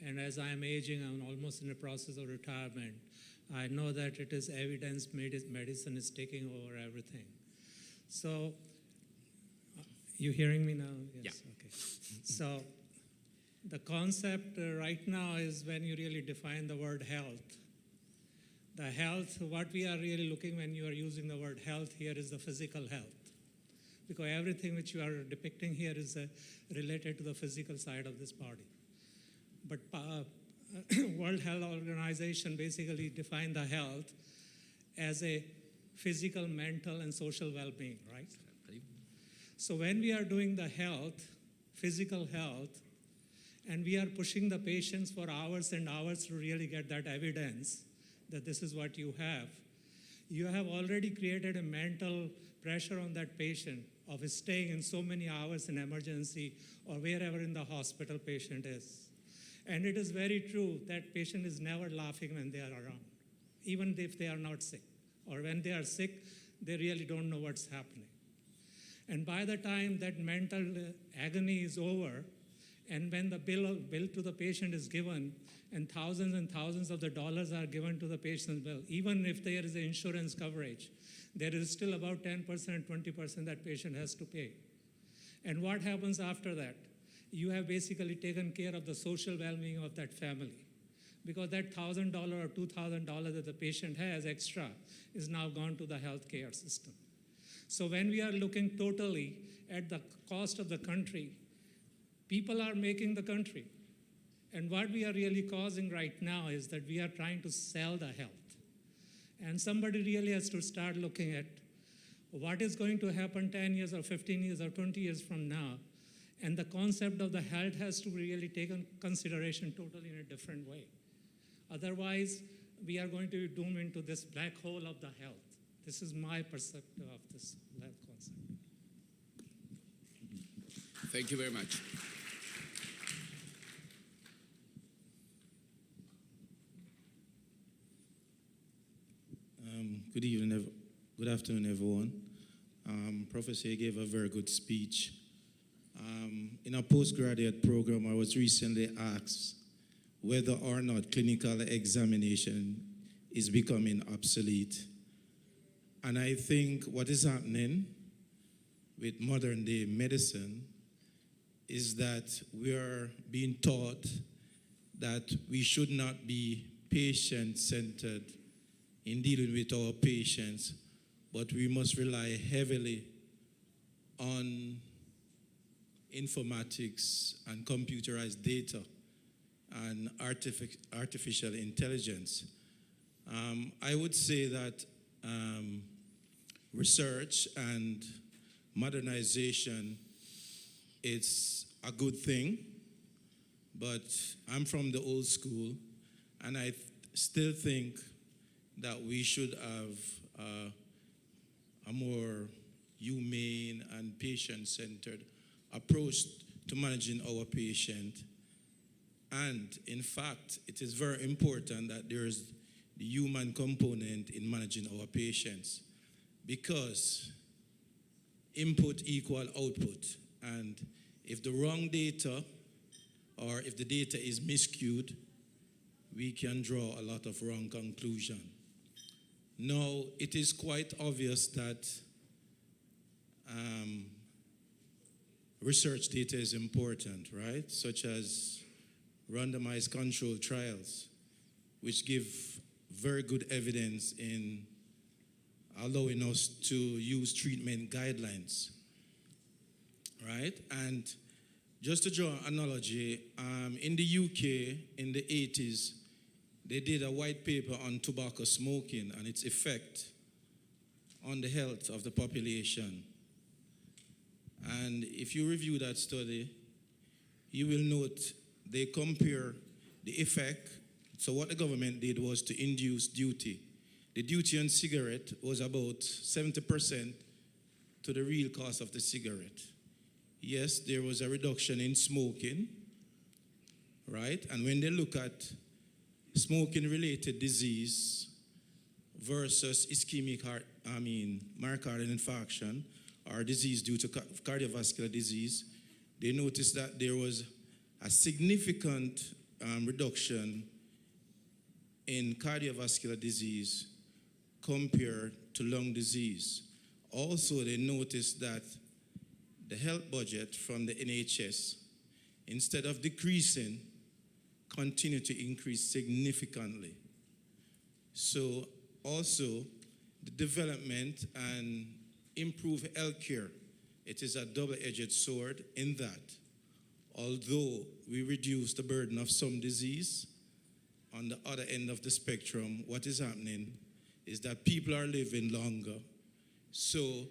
And as I'm aging, I'm almost in the process of retirement. I know that it is evidence-based medicine is taking over everything. So, you hearing me now? Yes. Yeah. Okay. So, the concept right now is when you really define the word health. The health, what we are really looking when you are using the word health here is the physical health. Because everything which you are depicting here is related to the physical side of this body. But World Health Organization basically defined the health as a physical, mental, and social well-being, right? So when we are doing the health, physical health, and we are pushing the patients for hours and hours to really get that evidence that this is what you have already created a mental pressure on that patient of staying in so many hours in emergency or wherever in the hospital patient is. And it is very true that patient is never laughing when they are around, even if they are not sick. Or when they are sick, they really don't know what's happening. And by the time that mental agony is over, and when the bill to the patient is given, and thousands of the dollars are given to the patient's bill, even if there is insurance coverage, there is still about 10%, 20% that patient has to pay. And what happens after that? You have basically taken care of the social well-being of that family, because that $1,000 or $2,000 that the patient has extra is now gone to the healthcare system. So when we are looking totally at the cost of the country, people are making the country. And what we are really causing right now is that we are trying to sell the health. And somebody really has to start looking at what is going to happen 10 years or 15 years or 20 years from now. And the concept of the health has to really take into consideration totally in a different way. Otherwise, we are going to be doomed into this black hole of the health. This is my perspective of this health concept. Thank you very much. Good evening, good afternoon, everyone. Professor gave a very good speech. In a postgraduate program, I was recently asked whether or not clinical examination is becoming obsolete. And I think what is happening with modern day medicine is that we are being taught that we should not be patient-centered in dealing with our patients, but we must rely heavily on informatics and computerized data and artificial intelligence. I would say that research and modernization is a good thing, but I'm from the old school, and I still think that we should have a more humane and patient-centered approach to managing our patient. And in fact, it is very important that there is the human component in managing our patients, because input equal output. And if the wrong data or if the data is miscued, we can draw a lot of wrong conclusions. Now, it is quite obvious that research data is important, right? Such as randomized controlled trials, which give very good evidence in allowing us to use treatment guidelines, right? And just to draw an analogy, in the UK in the 80s, they did a white paper on tobacco smoking and its effect on the health of the population. And if you review that study, you will note they compare the effect. So what the government did was to induce duty. The duty on cigarette was about 70% to the real cost of the cigarette. Yes, there was a reduction in smoking, right? And when they look at smoking-related disease versus myocardial infarction or disease due to cardiovascular disease, they noticed that there was a significant reduction in cardiovascular disease compared to lung disease. Also, they noticed that the health budget from the NHS, instead of decreasing, continued to increase significantly. So also, the development and improved healthcare, it is a double-edged sword in that although we reduce the burden of some disease, on the other end of the spectrum, what is happening is that people are living longer. So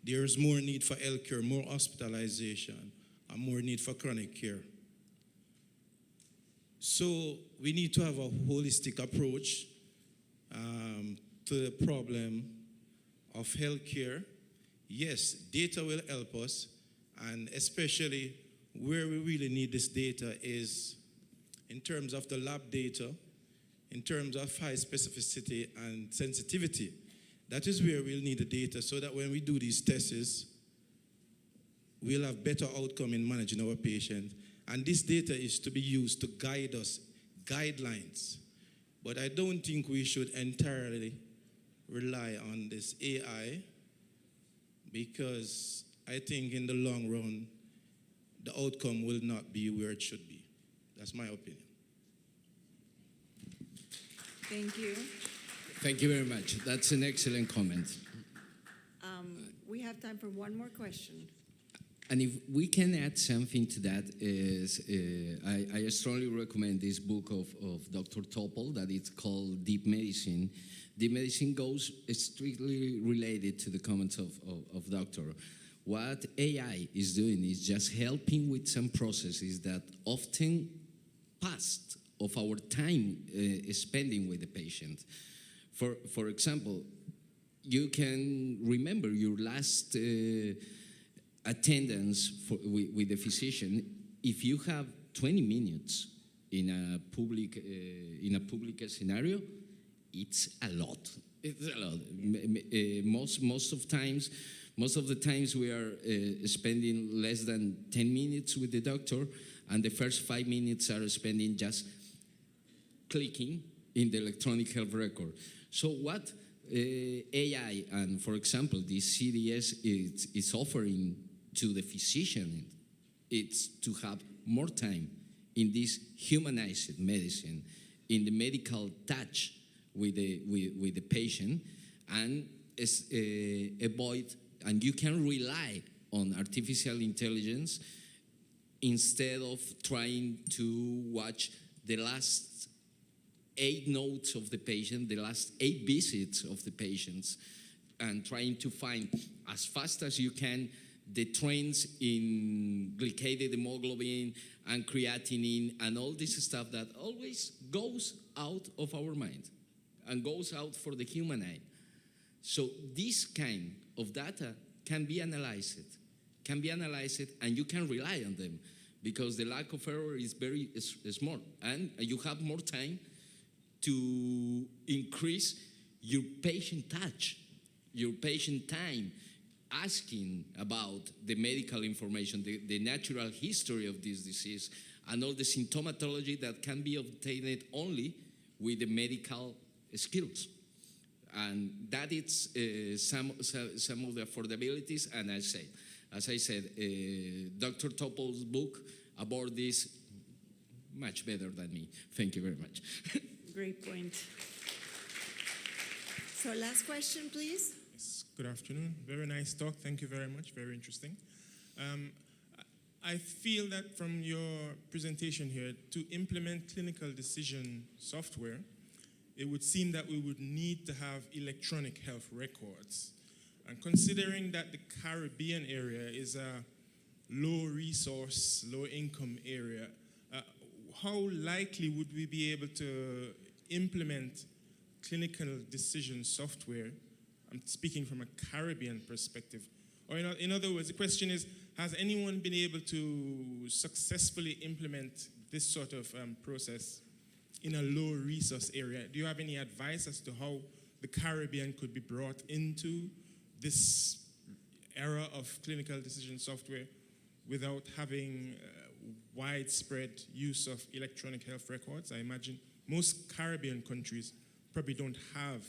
there's more need for healthcare, more hospitalization, and more need for chronic care. So we need to have a holistic approach to the problem of healthcare. Yes, data will help us, and especially where we really need this data is in terms of the lab data, in terms of high specificity and sensitivity. That is where we'll need the data so that when we do these tests, we'll have better outcome in managing our patients. And this data is to be used to guide us, guidelines. But I don't think we should entirely rely on this AI, because I think in the long run, the outcome will not be where it should be. That's my opinion. Thank you. Thank you very much. That's an excellent comment. We have time for one more question. And if we can add something to that, is I strongly recommend this book of Dr. Topol that it's called Deep Medicine. Deep Medicine goes strictly related to the comments of Doctor. What AI is doing is just helping with some processes that often passed of our time spending with the patient. For example, you can remember your last attendance with the physician. If you have 20 minutes in a public scenario, it's a lot. It's a lot. Most of the times we are spending less than 10 minutes with the doctor, and the first 5 minutes are spending just clicking in the electronic health record. So what AI and, for example, this CDS is offering to the physician, it's to have more time in this humanized medicine, in the medical touch with the patient, and avoid, and you can rely on artificial intelligence instead of trying to watch the last 8 notes of the patient, the last 8 visits of the patients, and trying to find as fast as you can the trends in glycated hemoglobin and creatinine and all this stuff that always goes out of our mind and goes out for the human eye. So this kind of data can be analyzed, and you can rely on them because the lack of error is very small, and you have more time to increase your patient touch, your patient time, asking about the medical information, the natural history of this disease, and all the symptomatology that can be obtained only with the medical skills. And that is some of the affordabilities. And as I said, Dr. Topol's book about this much better than me. Thank you very much. Great point. So last question, please. Yes, good afternoon. Very nice talk. Thank you very much. Very interesting. I feel that from your presentation here, to implement clinical decision software, it would seem that we would need to have electronic health records. And considering that the Caribbean area is a low resource, low income area, how likely would we be able to implement clinical decision software? I'm speaking from a Caribbean perspective. Or in other words, the question is, has anyone been able to successfully implement this sort of process in a low resource area? Do you have any advice as to how the Caribbean could be brought into this era of clinical decision software without having widespread use of electronic health records? I imagine most Caribbean countries probably don't have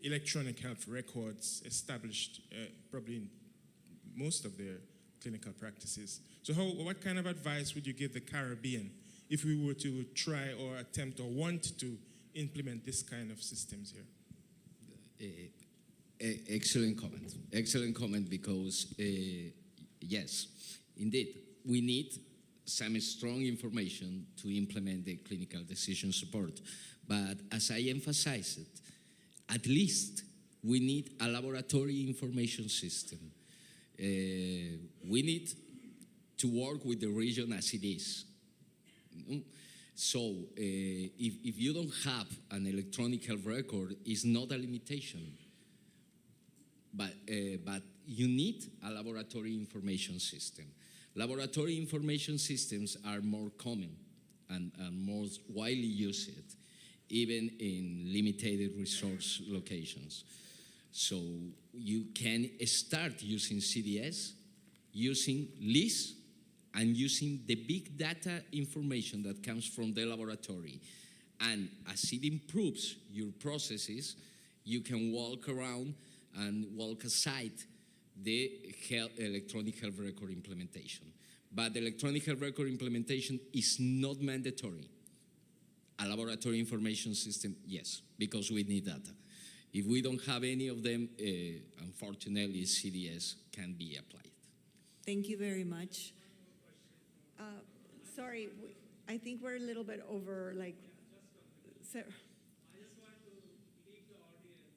electronic health records established probably in most of their clinical practices. So what kind of advice would you give the Caribbean if we were to try or attempt or want to implement this kind of systems here? Excellent comment. Excellent comment, because yes, indeed, we need some strong information to implement the clinical decision support. But as I emphasized, at least we need a laboratory information system. We need to work with the region as it is. So if you don't have an electronic health record, it's not a limitation. But you need a laboratory information system. Laboratory information systems are more common and more widely used, even in limited resource locations. So you can start using CDS, using LIS, and using the big data information that comes from the laboratory. And as it improves your processes, you can walk around and walk aside the electronic health record implementation. But the electronic health record implementation is not mandatory. A laboratory information system, yes, because we need data. If we don't have any of them, unfortunately, CDS can be applied. Thank you very much. Sorry, I think we're a little bit over, like, so. I just want to leave the audience,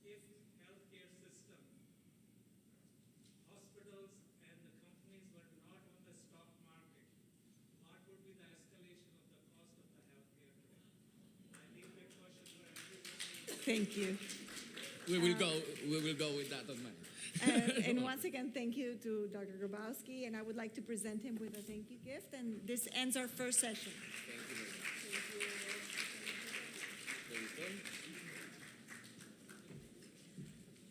if healthcare system, hospitals and the companies were not on the stock market, what would be the escalation of the cost of the healthcare today? I leave that question for everybody. Thank you. We will go with that on Monday. And once again, thank you to Dr. Grabowski, and I would like to present him with a thank you gift, and this ends our first session.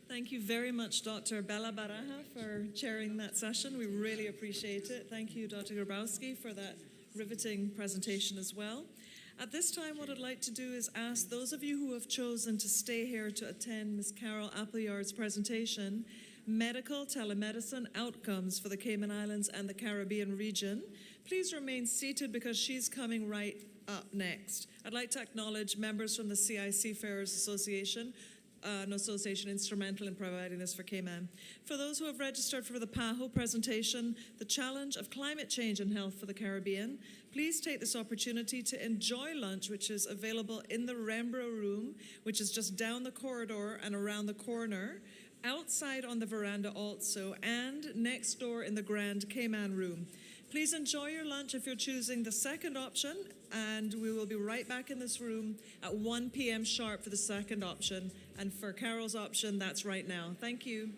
Thank you very much, Dr. Bella Baraja, for chairing that session. We really appreciate it. Thank you, Dr. Grabowski, for that riveting presentation as well. At this time, what I'd like to do is ask those of you who have chosen to stay here to attend Ms. Carol Appleyard's presentation, Medical Telemedicine Outcomes for the Cayman Islands and the Caribbean region, please remain seated because she's coming right up next. I'd like to acknowledge members from the CIC Farers Association, an association instrumental in providing this for Cayman. For those who have registered for the PAHO presentation, The Challenge of Climate Change and Health for the Caribbean, please take this opportunity to enjoy lunch, which is available in the Rembrandt room, which is just down the corridor and around the corner, outside on the veranda also, and next door in the Grand Cayman room. Please enjoy your lunch if you're choosing the second option, and we will be right back in this room at 1 p.m. sharp for the second option. And for Carol's option, that's right now. Thank you.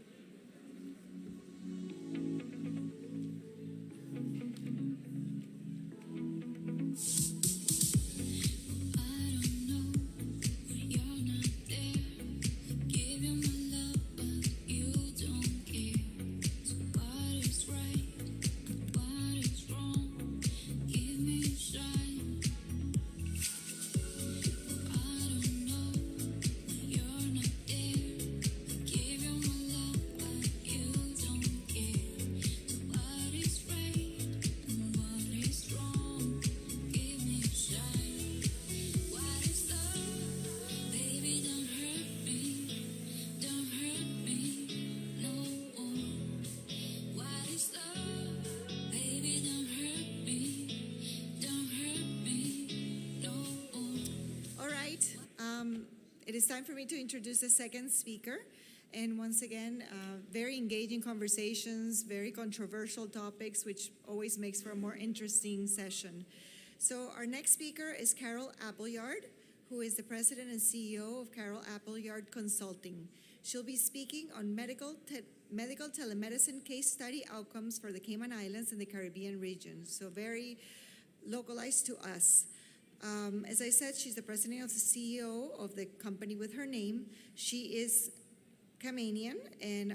It is time for me to introduce the second speaker. And once again, very engaging conversations, very controversial topics, which always makes for a more interesting session. So our next speaker is Carol Appleyard, who is the president and CEO of Carol Appleyard Consulting. She'll be speaking on medical telemedicine case study outcomes for the Cayman Islands and the Caribbean region. So very localized to us. As I said, she's the president of the CEO of the company with her name. She is Caymanian, and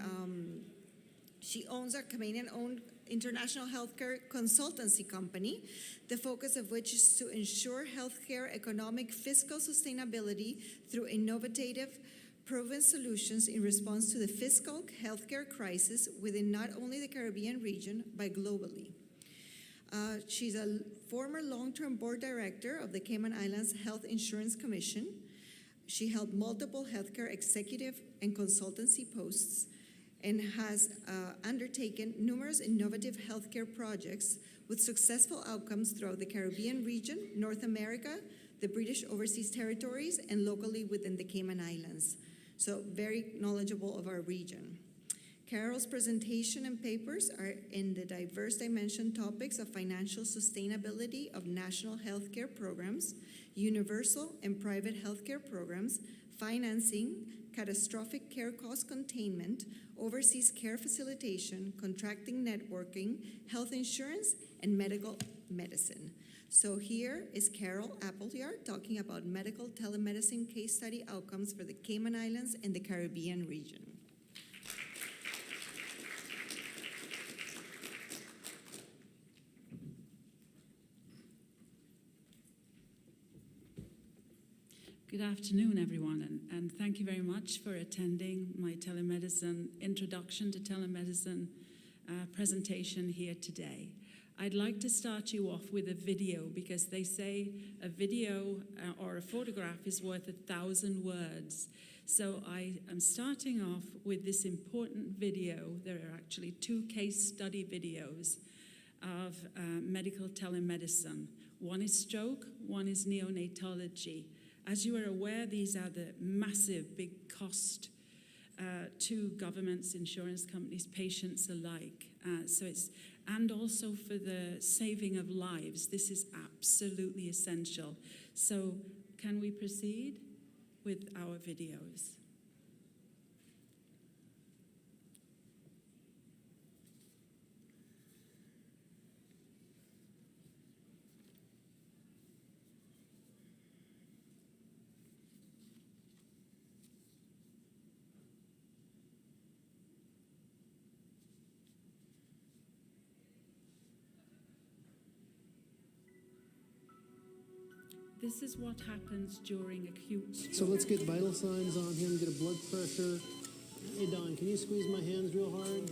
she owns a Caymanian-owned international healthcare consultancy company, the focus of which is to ensure healthcare economic fiscal sustainability through innovative, proven solutions in response to the fiscal healthcare crisis within not only the Caribbean region, but globally. She's a former long-term board director of the Cayman Islands Health Insurance Commission. She held multiple healthcare executive and consultancy posts, and has undertaken numerous innovative healthcare projects with successful outcomes throughout the Caribbean region, North America, the British Overseas Territories, and locally within the Cayman Islands. So very knowledgeable of our region. Carol's presentation and papers are in the diverse dimension topics of financial sustainability of national healthcare programs, universal and private healthcare programs, financing, catastrophic care cost containment, overseas care facilitation, contracting networking, health insurance, and medical medicine. So here is Carol Appleyard talking about medical telemedicine case study outcomes for the Cayman Islands and the Caribbean region. Good afternoon, everyone, and thank you very much for attending my telemedicine introduction to telemedicine presentation here today. I'd like to start you off with a video because they say a video or a photograph is worth 1,000 words. So I am starting off with this important video. There are actually 2 case study videos of medical telemedicine. One is stroke, one is neonatology. As you are aware, these are the massive big cost to governments, insurance companies, patients alike. And also for the saving of lives. This is absolutely essential. So can we proceed with our videos? This is what happens during acute stroke. So let's get vital signs on him, get a blood pressure. Hey, Don, can you squeeze my hands real hard?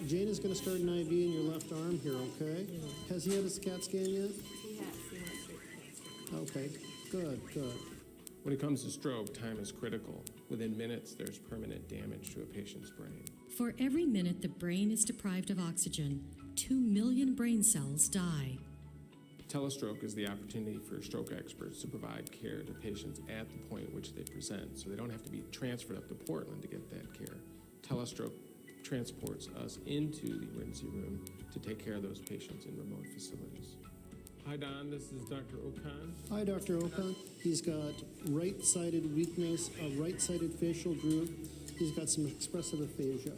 Jane is going to start an IV in your left arm here, okay? Has he had a CAT scan yet? He has. Okay, good. When it comes to stroke, time is critical. Within minutes, there's permanent damage to a patient's brain. For every minute the brain is deprived of oxygen, 2 million brain cells die. Telestroke is the opportunity for stroke experts to provide care to patients at the point at which they present, so they don't have to be transferred up to Portland to get that care. Telestroke transports us into the emergency room to take care of those patients in remote facilities. Hi, Don. This is Dr. Okan. Hi, Dr. Okan. He's got right-sided weakness, a right-sided facial droop. He's got some expressive aphasia.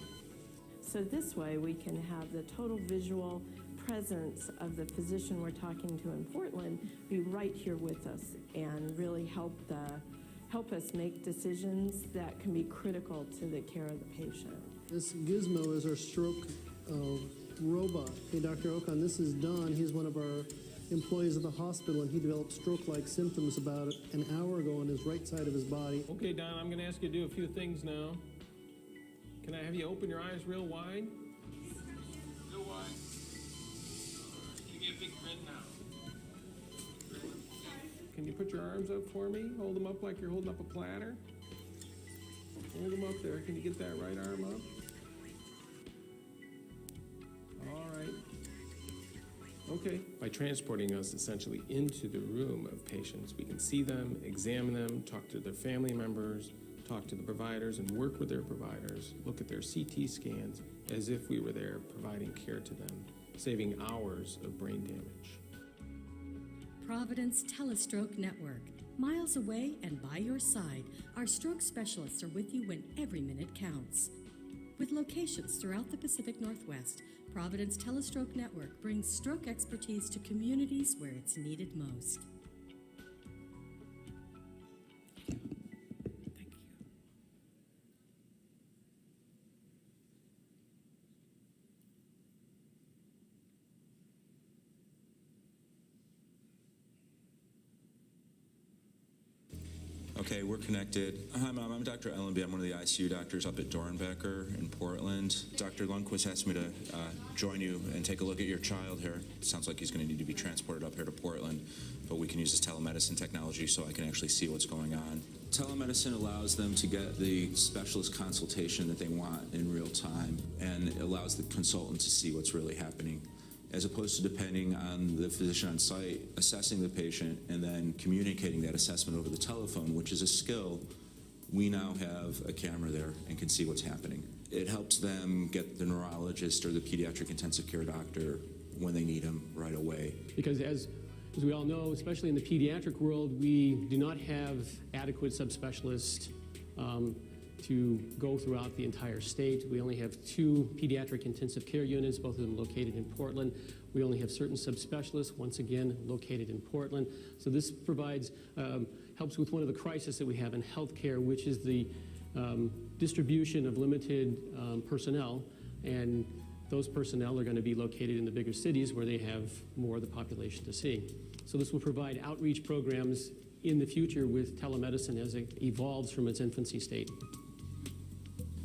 So this way we can have the total visual presence of the physician we're talking to in Portland be right here with us and really help us make decisions that can be critical to the care of the patient. This gizmo is our stroke robot. Hey, Dr. Okan, this is Don. He's one of our employees at the hospital, and he developed stroke-like symptoms about an hour ago on his right side of his body. Okay, Don, I'm going to ask you to do a few things now. Can I have you open your eyes real wide? Real wide. Give me a big grin now. Can you put your arms up for me? Hold them up like you're holding up a platter. Hold them up there. Can you get that right arm up? All right. Okay. By transporting us essentially into the room of patients, we can see them, examine them, talk to their family members, talk to the providers and work with their providers, look at their CT scans as if we were there providing care to them, saving hours of brain damage. Providence Telestroke Network. Miles away and by your side, our stroke specialists are with you when every minute counts. With locations throughout the Pacific Northwest, Providence Telestroke Network brings stroke expertise to communities where it's needed most. Okay, we're connected. Hi, Mom. I'm Dr. Ellenby. I'm one of the ICU doctors up at Dornbecker in Portland. Dr. Lundquist asked me to join you and take a look at your child here. It sounds like he's going to need to be transported up here to Portland, but we can use this telemedicine technology so I can actually see what's going on. Telemedicine allows them to get the specialist consultation that they want in real time, and it allows the consultant to see what's really happening, as opposed to depending on the physician on site assessing the patient and then communicating that assessment over the telephone, which is a skill. We now have a camera there and can see what's happening. It helps them get the neurologist or the pediatric intensive care doctor when they need them right away. Because as we all know, especially in the pediatric world, we do not have adequate subspecialists to go throughout the entire state. We only have 2 pediatric intensive care units, both of them located in Portland. We only have certain subspecialists, once again, located in Portland. So this provides, helps with one of the crises that we have in healthcare, which is the distribution of limited personnel, and those personnel are going to be located in the bigger cities where they have more of the population to see. So this will provide outreach programs in the future with telemedicine as it evolves from its infancy state.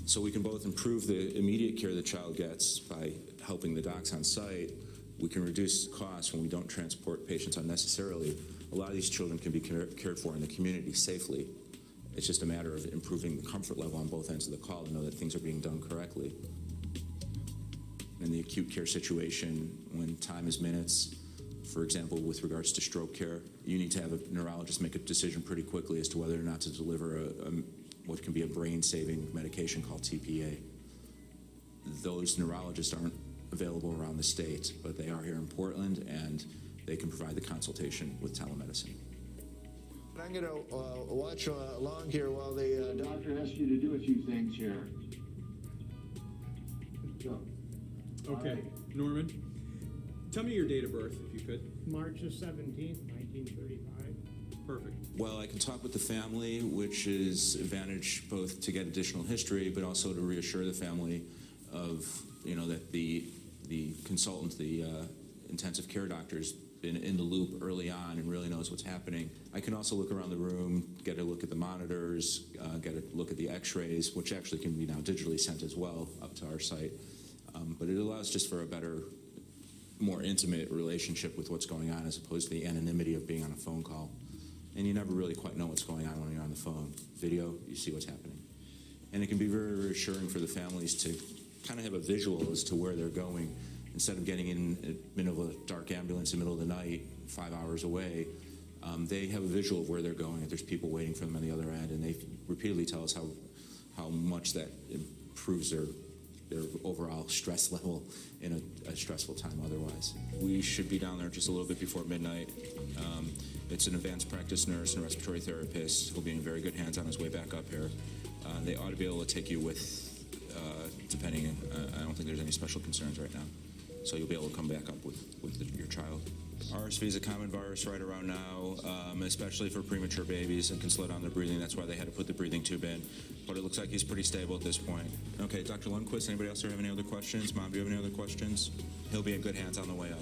So we can both improve the immediate care the child gets by helping the docs on site. We can reduce costs when we don't transport patients unnecessarily. A lot of these children can be cared for in the community safely. It's just a matter of improving the comfort level on both ends of the call to know that things are being done correctly. In the acute care situation, when time is minutes, for example, with regards to stroke care, you need to have a neurologist make a decision pretty quickly as to whether or not to deliver what can be a brain-saving medication called TPA. Those neurologists aren't available around the state, but they are here in Portland, and they can provide the consultation with telemedicine. I'm going to watch along here while the doctor asks you to do a few things here. Go. Okay, Norman, tell me your date of birth, if you could. March the 17th, 1935. Perfect. Well, I can talk with the family, which is advantage both to get additional history, but also to reassure the family of, that the consultant, the intensive care doctor's been in the loop early on and really knows what's happening. I can also look around the room, get a look at the monitors, get a look at the x-rays, which actually can be now digitally sent as well up to our site. But it allows just for a better, more intimate relationship with what's going on as opposed to the anonymity of being on a phone call. And you never really quite know what's going on when you're on the phone. Video, you see what's happening. And it can be very reassuring for the families to kind of have a visual as to where they're going. Instead of getting in the middle of a dark ambulance in the middle of the night, 5 hours away, they have a visual of where they're going, if there's people waiting for them on the other end, and they repeatedly tell us how much that improves their overall stress level in a stressful time otherwise. We should be down there just a little bit before midnight. It's an advanced practice nurse and a respiratory therapist who'll be in very good hands on his way back up here. They ought to be able to take you with, depending, I don't think there's any special concerns right now. So you'll be able to come back up with your child. RSV is a common virus right around now, especially for premature babies, and can slow down their breathing. That's why they had to put the breathing tube in. But it looks like he's pretty stable at this point. Okay, Dr. Lundquist, anybody else have any other questions? Mom, do you have any other questions? He'll be in good hands on the way up.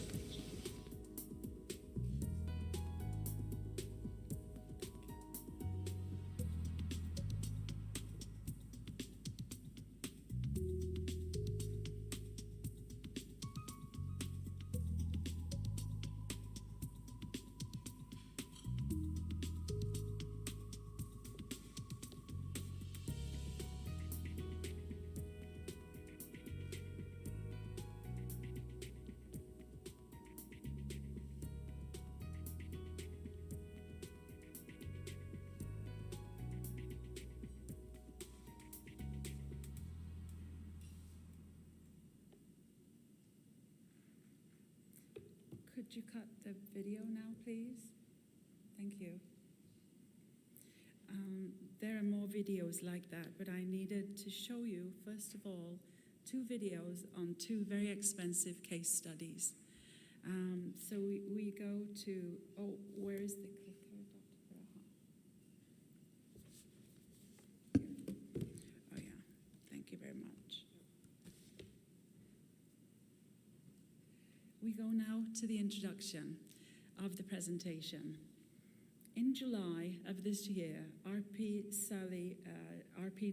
Could you cut the video now, please? Thank you. There are more videos like that, but I needed to show you, first of all, 2 videos on 2 very expensive case studies. So we go to, where is the clicker, Dr. Braha? Oh, yeah. Thank you very much. We go now to the introduction of the presentation. In July of this year, RP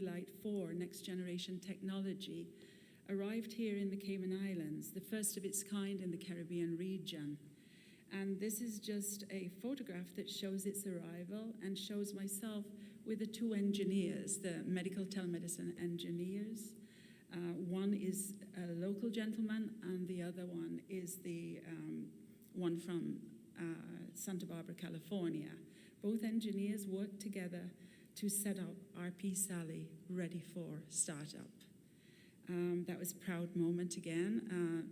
Light 4 Next Generation Technology arrived here in the Cayman Islands, the first of its kind in the Caribbean region. And this is just a photograph that shows its arrival and shows myself with the two engineers, the medical telemedicine engineers. One is a local gentleman, and the other one is the one from Santa Barbara, California. Both engineers worked together to set up RP Sally ready for startup. That was a proud moment again.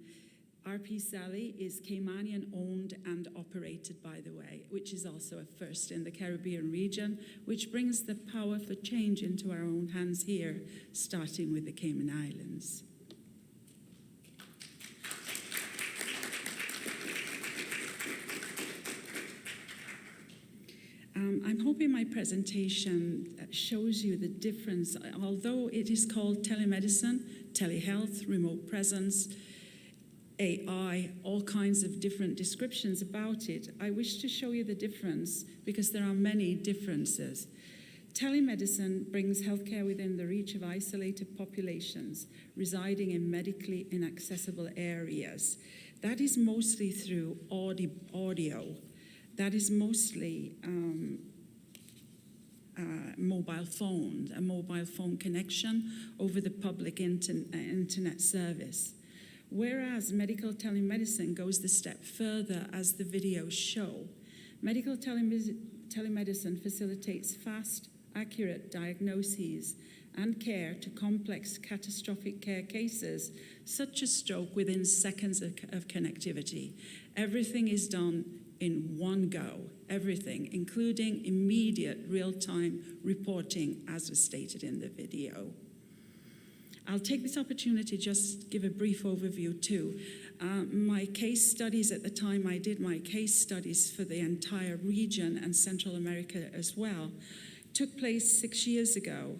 RP Sally is Caymanian owned and operated, by the way, which is also a first in the Caribbean region, which brings the power for change into our own hands here, starting with the Cayman Islands. I'm hoping my presentation shows you the difference. Although it is called telemedicine, telehealth, remote presence, AI, all kinds of different descriptions about it, I wish to show you the difference because there are many differences. Telemedicine brings healthcare within the reach of isolated populations residing in medically inaccessible areas. That is mostly through audio. That is mostly mobile phones, a mobile phone connection over the public internet service. Whereas medical telemedicine goes the step further, as the videos show. Medical telemedicine facilitates fast, accurate diagnoses and care to complex catastrophic care cases, such as stroke, within seconds of connectivity. Everything is done in one go, everything, including immediate real-time reporting, as was stated in the video. I'll take this opportunity to just give a brief overview too. My case studies at the time I did my case studies for the entire region and Central America as well took place 6 years ago.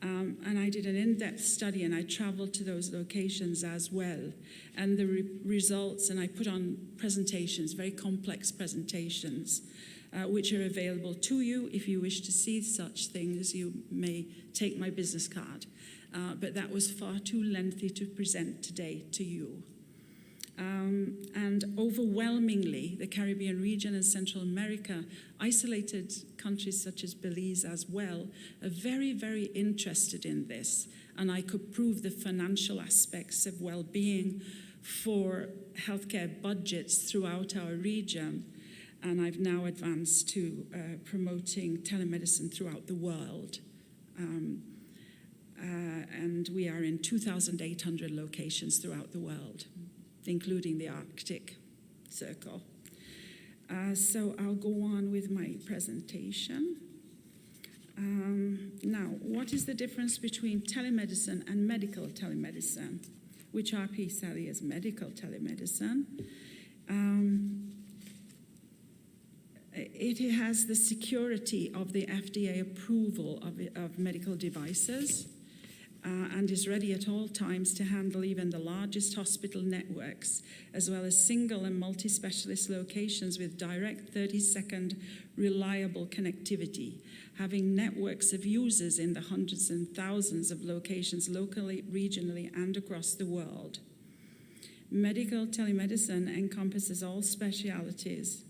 And I did an in-depth study, and I traveled to those locations as well. And the results, and I put on presentations, very complex presentations, which are available to you. If you wish to see such things, you may take my business card. But that was far too lengthy to present today to you. And overwhelmingly, the Caribbean region and Central America, isolated countries such as Belize as well, are very, very interested in this. And I could prove the financial aspects of well-being for healthcare budgets throughout our region. And I've now advanced to promoting telemedicine throughout the world. And we are in 2,800 locations throughout the world, including the Arctic Circle. So I'll go on with my presentation. Now, what is the difference between telemedicine and medical telemedicine, which RP Sally is medical telemedicine? It has the security of the FDA approval of medical devices. And is ready at all times to handle even the largest hospital networks, as well as single and multi-specialist locations with direct 30-second reliable connectivity, having networks of users in the hundreds and thousands of locations locally, regionally, and across the world. Medical telemedicine encompasses all specialities,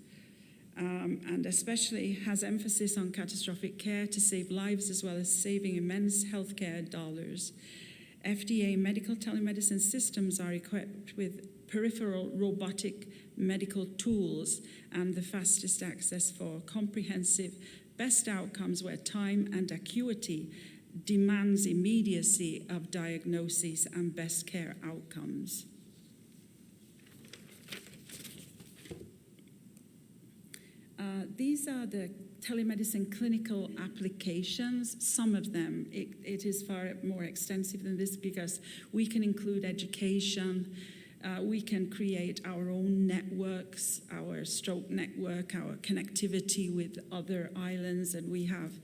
and especially has emphasis on catastrophic care to save lives, as well as saving immense healthcare dollars. FDA medical telemedicine systems are equipped with peripheral robotic medical tools and the fastest access for comprehensive best outcomes where time and acuity demands immediacy of diagnosis and best care outcomes. These are the telemedicine clinical applications. Some of them, it is far more extensive than this because we can include education, we can create our own networks, our stroke network, our connectivity with other islands, and we have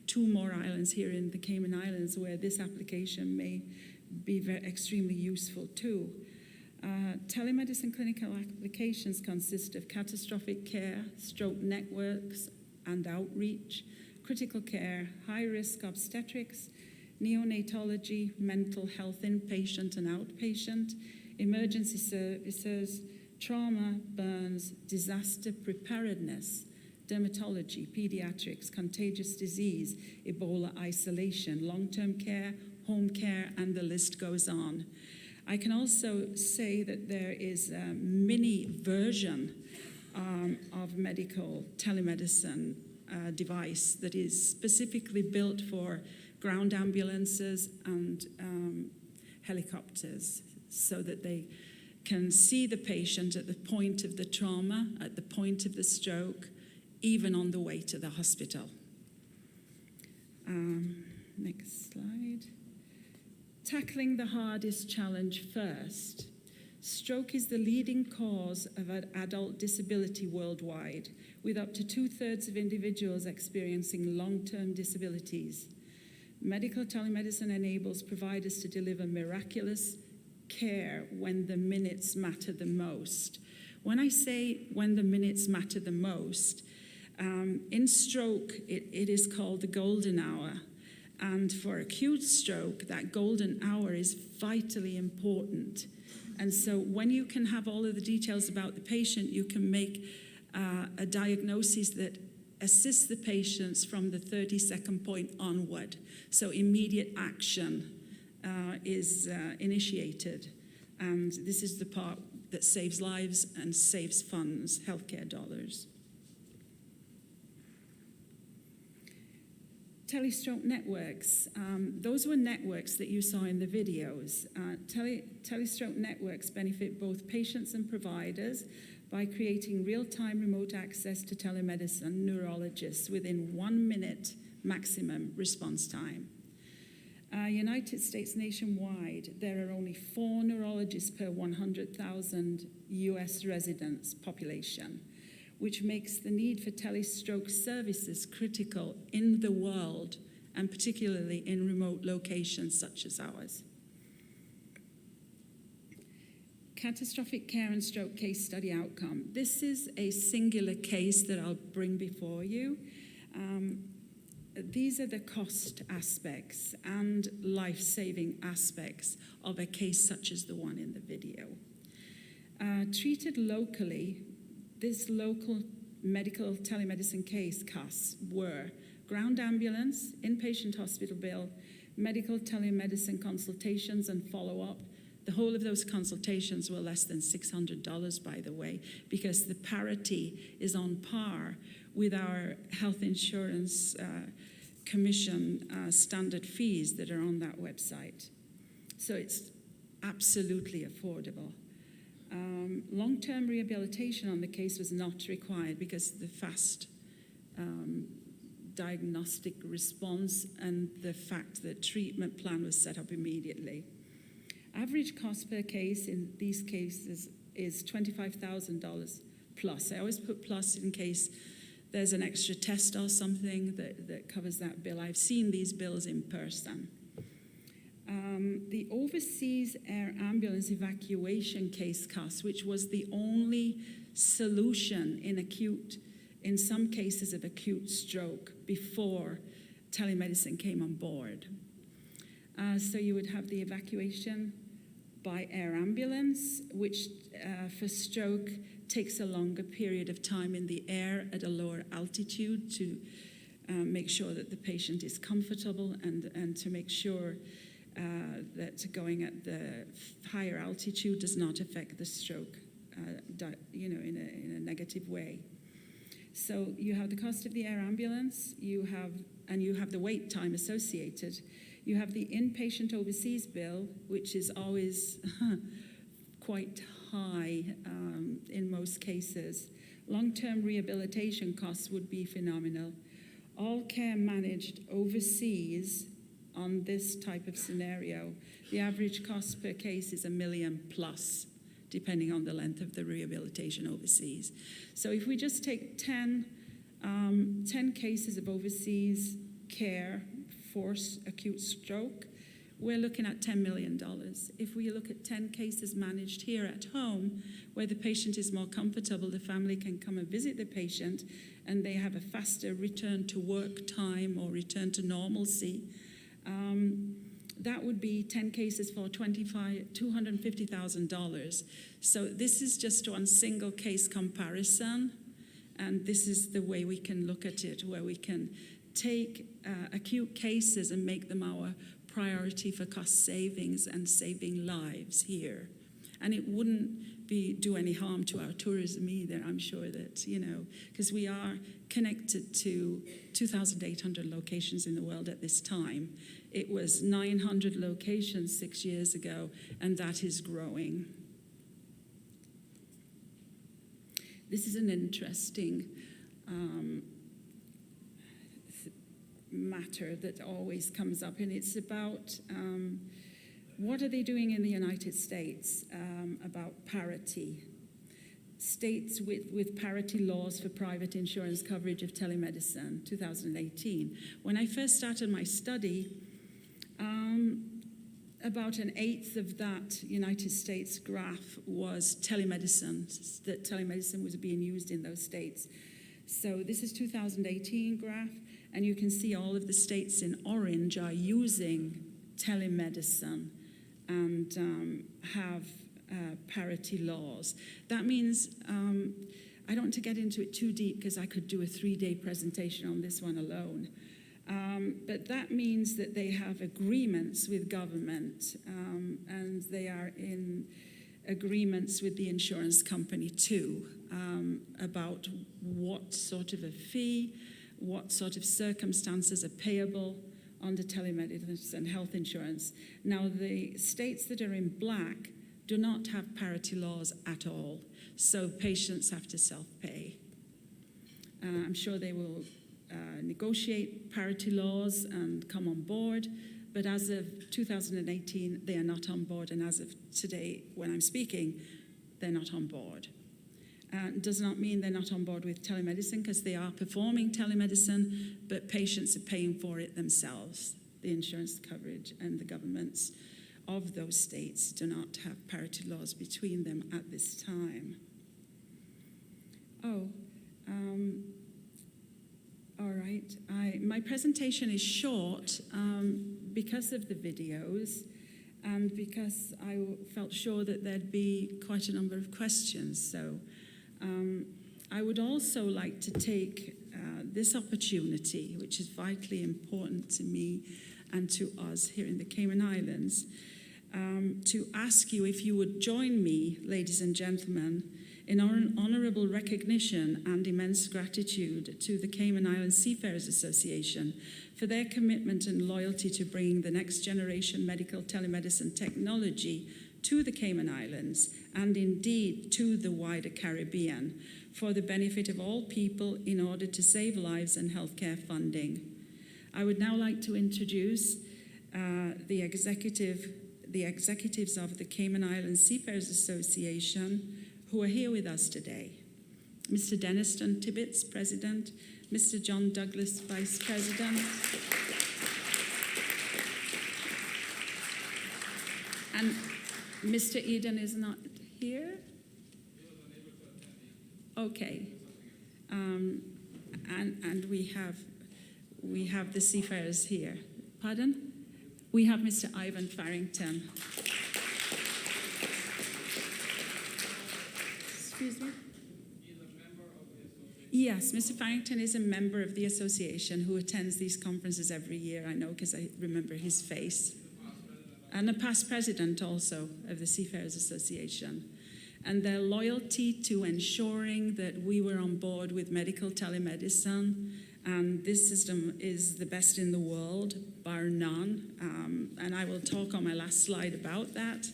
2 more islands here in the Cayman Islands where this application may be extremely useful too. Telemedicine clinical applications consist of catastrophic care, stroke networks, and outreach, critical care, high-risk obstetrics, neonatology, mental health inpatient and outpatient, emergency services, trauma, burns, disaster preparedness, dermatology, pediatrics, contagious disease, Ebola isolation, long-term care, home care, and the list goes on. I can also say that there is a mini version of medical telemedicine device that is specifically built for ground ambulances and helicopters so that they can see the patient at the point of the trauma, at the point of the stroke, even on the way to the hospital. Next slide. Tackling the hardest challenge first. Stroke is the leading cause of adult disability worldwide, with up to 2/3 of individuals experiencing long-term disabilities. Medical telemedicine enables providers to deliver miraculous care when the minutes matter the most. When I say when the minutes matter the most, in stroke, it is called the golden hour. And for acute stroke, that golden hour is vitally important. And so when you can have all of the details about the patient, you can make a diagnosis that assists the patients from the 30-second point onward. So immediate action is initiated. And this is the part that saves lives and saves funds, healthcare dollars. Telestroke networks. Those were networks that you saw in the videos. Telestroke networks benefit both patients and providers by creating real-time remote access to telemedicine neurologists within 1 minute maximum response time. United States nationwide, there are only 4 neurologists per 100,000 US residents population, which makes the need for telestroke services critical in the world, and particularly in remote locations such as ours. Catastrophic care and stroke case study outcome. This is a singular case that I'll bring before you. These are the cost aspects and life-saving aspects of a case such as the one in the video. Treated locally, this local medical telemedicine case costs were ground ambulance, inpatient hospital bill, medical telemedicine consultations and follow-up. The whole of those consultations were less than $600, by the way, because the parity is on par with our health insurance commission standard fees that are on that website. So it's absolutely affordable. Long-term rehabilitation on the case was not required because of the fast diagnostic response and the fact that treatment plan was set up immediately. Average cost per case in these cases is $25,000 plus. I always put plus in case there's an extra test or something that covers that bill. I've seen these bills in person. The overseas air ambulance evacuation case cost, which was the only solution in some cases of acute stroke before telemedicine came on board. So you would have the evacuation by air ambulance, which for stroke takes a longer period of time in the air at a lower altitude to make sure that the patient is comfortable and to make sure that going at the higher altitude does not affect the stroke, in a negative way. So you have the cost of the air ambulance, you have the wait time associated. You have the inpatient overseas bill, which is always quite high in most cases. Long-term rehabilitation costs would be phenomenal. All care managed overseas on this type of scenario, the average cost per case is $1 million plus, depending on the length of the rehabilitation overseas. So if we just take 10 cases of overseas care for acute stroke, we're looking at $10 million. If we look at 10 cases managed here at home, where the patient is more comfortable, the family can come and visit the patient, and they have a faster return to work time or return to normalcy, that would be 10 cases for $250,000. So this is just one single case comparison, and this is the way we can look at it, where we can take acute cases and make them our priority for cost savings and saving lives here. And it wouldn't do any harm to our tourism either, I'm sure that, because we are connected to 2,800 locations in the world at this time. It was 900 locations 6 years ago, and that is growing. This is an interesting matter that always comes up, and it's about what are they doing in the United States about parity? States with parity laws for private insurance coverage of telemedicine, 2018. When I first started my study, about an eighth of that United States graph was telemedicine, that telemedicine was being used in those states. So this is 2018 graph, and you can see all of the states in orange are using telemedicine and have parity laws. That means, I don't want to get into it too deep because I could do a 3-day presentation on this one alone. But that means that they have agreements with government, and they are in agreements with the insurance company too, about what sort of a fee, what sort of circumstances are payable under telemedicine and health insurance. Now, the states that are in black do not have parity laws at all, so patients have to self-pay. I'm sure they will negotiate parity laws and come on board, but as of 2018, they are not on board, and as of today, when I'm speaking, they're not on board. Does not mean they're not on board with telemedicine, because they are performing telemedicine, but patients are paying for it themselves. The insurance coverage and the governments of those states do not have parity laws between them at this time. All right. My presentation is short because of the videos and because I felt sure that there'd be quite a number of questions. So I would also like to take this opportunity, which is vitally important to me and to us here in the Cayman Islands, to ask you if you would join me, ladies and gentlemen, in honorable recognition and immense gratitude to the Cayman Islands Seafarers Association for their commitment and loyalty to bringing the next generation medical telemedicine technology to the Cayman Islands and indeed to the wider Caribbean for the benefit of all people in order to save lives and healthcare funding. I would now like to introduce the executives of the Cayman Islands Seafarers Association who are here with us today. Mr. Denniston Tibbetts, President, Mr. John Douglas, Vice President, and Mr. Eden is not here? Okay. And we have the seafarers here. Pardon? We have Mr. Ivan Farrington. Excuse me? Yes, Mr. Farrington is a member of the association who attends these conferences every year. I know because I remember his face. And a past president also of the Seafarers Association. And their loyalty to ensuring that we were on board with medical telemedicine, and this system is the best in the world, bar none. And I will talk on my last slide about that.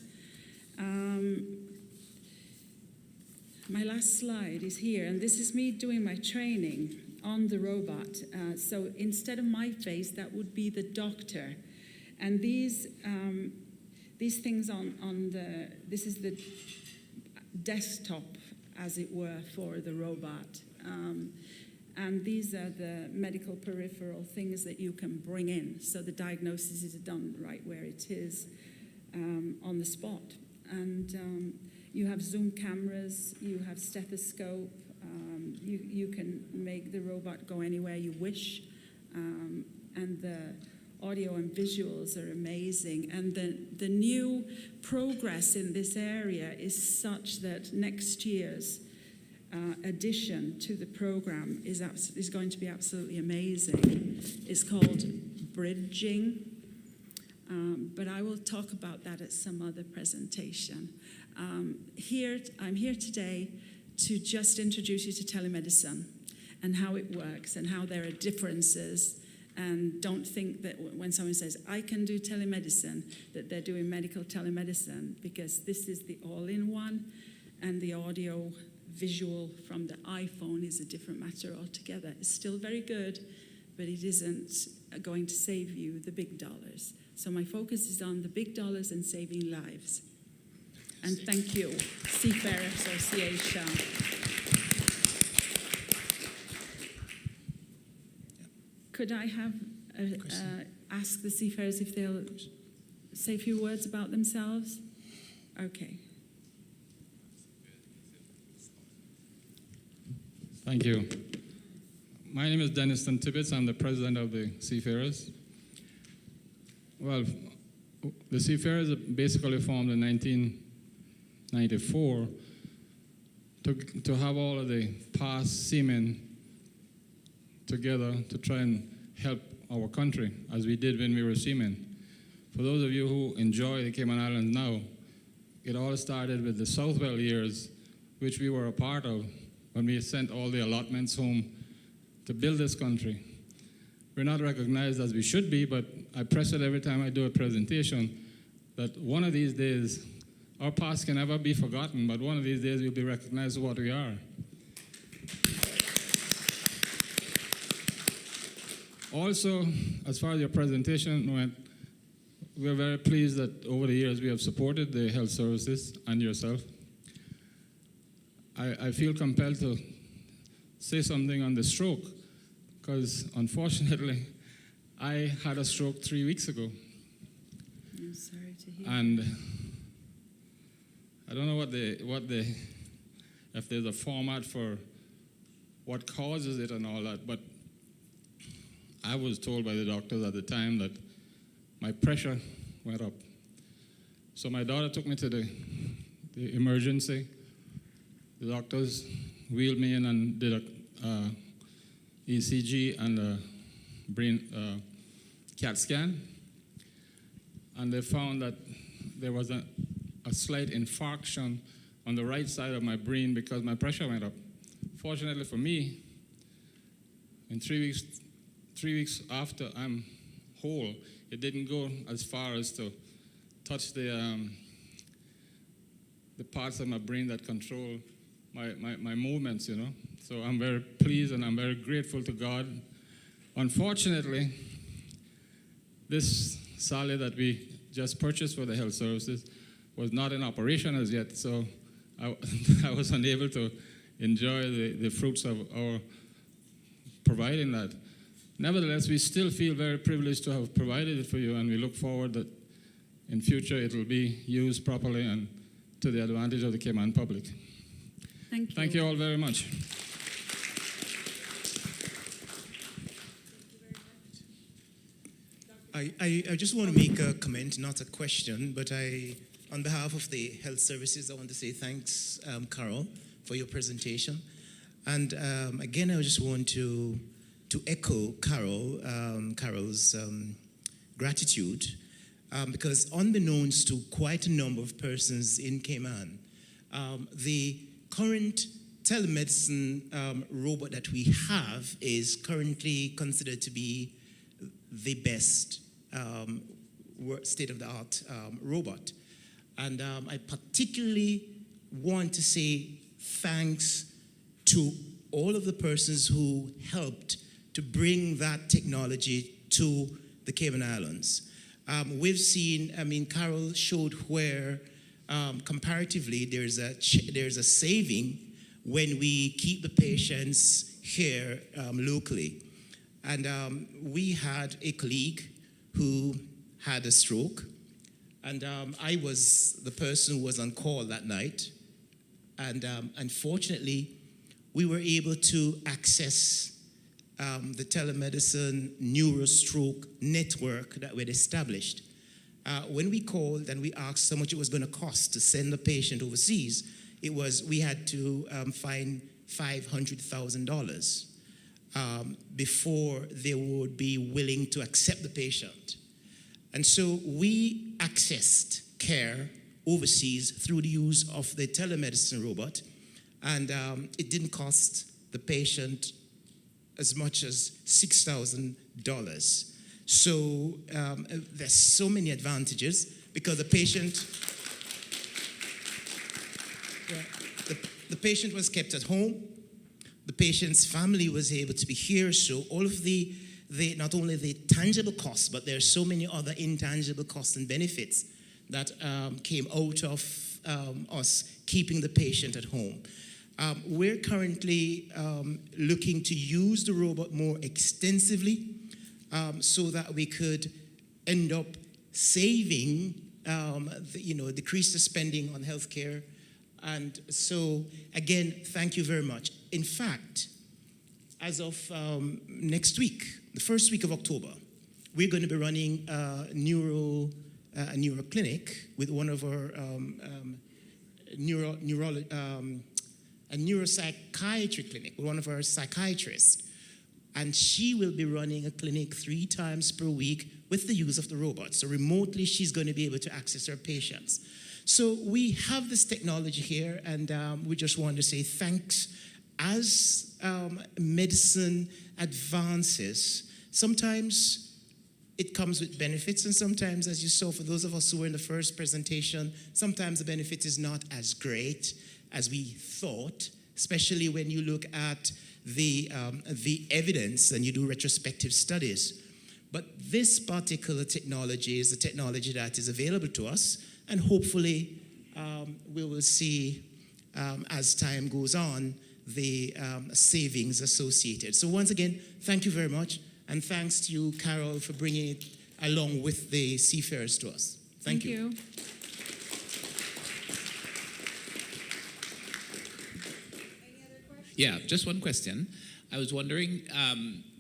My last slide is here, and this is me doing my training on the robot. So instead of my face, that would be the doctor. And these things this is the desktop, as it were, for the robot. And these are the medical peripheral things that you can bring in. So the diagnosis is done right where it is on the spot. And you have zoom cameras, you have stethoscope, you can make the robot go anywhere you wish. And the audio and visuals are amazing. And the new progress in this area is such that next year's addition to the program is going to be absolutely amazing. It's called Bridging, but I will talk about that at some other presentation. I'm here today to just introduce you to telemedicine and how it works and how there are differences. And don't think that when someone says, I can do telemedicine, that they're doing medical telemedicine, because this is the all-in-one, and the audio visual from the iPhone is a different matter altogether. It's still very good, but it isn't going to save you the big dollars. So my focus is on the big dollars and saving lives. And thank you, Seafarer Association. Could I have ask the seafarers if they'll say a few words about themselves? Okay. Thank you. My name is Dennis Tibbetts. I'm the president of the Seafarers. Well, the Seafarers basically formed in 1994 to have all of the past seamen together to try and help our country, as we did when we were seamen. For those of you who enjoy the Cayman Islands now, it all started with the Southwell years, which we were a part of, when we sent all the allotments home to build this country. We're not recognized as we should be, but I press it every time I do a presentation that one of these days, our past can never be forgotten, but one of these days we'll be recognized for what we are. Also, as far as your presentation went, we're very pleased that over the years we have supported the health services and yourself. I feel compelled to say something on the stroke, because unfortunately, I had a stroke 3 weeks ago. I'm sorry to hear. And I don't know if there's a format for what causes it and all that, but I was told by the doctors at the time that my pressure went up. So my daughter took me to the emergency. The doctors wheeled me in and did a ECG and a brain CAT scan. And they found that there was a slight infarction on the right side of my brain because my pressure went up. Fortunately for me, in 3 weeks after I'm whole, it didn't go as far as to touch the parts of my brain that control my movements, you know. So I'm very pleased and I'm very grateful to God. Unfortunately, this Sally that we just purchased for the health services was not in operation as yet, so I was unable to enjoy the fruits of our providing that. Nevertheless, we still feel very privileged to have provided it for you, and we look forward that in future it will be used properly and to the advantage of the Cayman public. Thank you. Thank you all very much. I just want to make a comment, not a question, but on behalf of the health services, I want to say thanks, Carol, for your presentation. And again, I just want to echo Carol's gratitude, because unbeknownst to quite a number of persons in Cayman, the current telemedicine robot that we have is currently considered to be the best state-of-the-art robot. And I particularly want to say thanks to all of the persons who helped to bring that technology to the Cayman Islands. We've seen, Carol showed where comparatively there's a saving when we keep the patients here locally. And we had a colleague who had a stroke, and I was the person who was on call that night. And unfortunately, we were able to access the telemedicine neurostroke network that we had established. When we called and we asked how much it was going to cost to send the patient overseas, we had to find $500,000 before they would be willing to accept the patient. And so we accessed care overseas through the use of the telemedicine robot, and it didn't cost the patient as much as $6,000. So there's so many advantages because the patient was kept at home. The patient's family was able to be here. So all of the not only the tangible costs, but there are so many other intangible costs and benefits that came out of us keeping the patient at home. We're currently looking to use the robot more extensively so that we could end up saving, decrease the spending on healthcare. And so, again, thank you very much. In fact, as of next week, the first week of October, we're going to be running a neuro clinic with one of our a neuropsychiatry clinic with one of our psychiatrists. And she will be running a clinic 3 times per week with the use of the robot. So remotely, she's going to be able to access her patients. So we have this technology here, and we just want to say thanks. As medicine advances, sometimes it comes with benefits, and sometimes, as you saw, for those of us who were in the first presentation, sometimes the benefit is not as great as we thought, especially when you look at the evidence and you do retrospective studies. But this particular technology is the technology that is available to us, and hopefully we will see, as time goes on, the savings associated. So once again, thank you very much, and thanks to you, Carol, for bringing it along with the seafarers to us. Thank you. Yeah, just one question. I was wondering,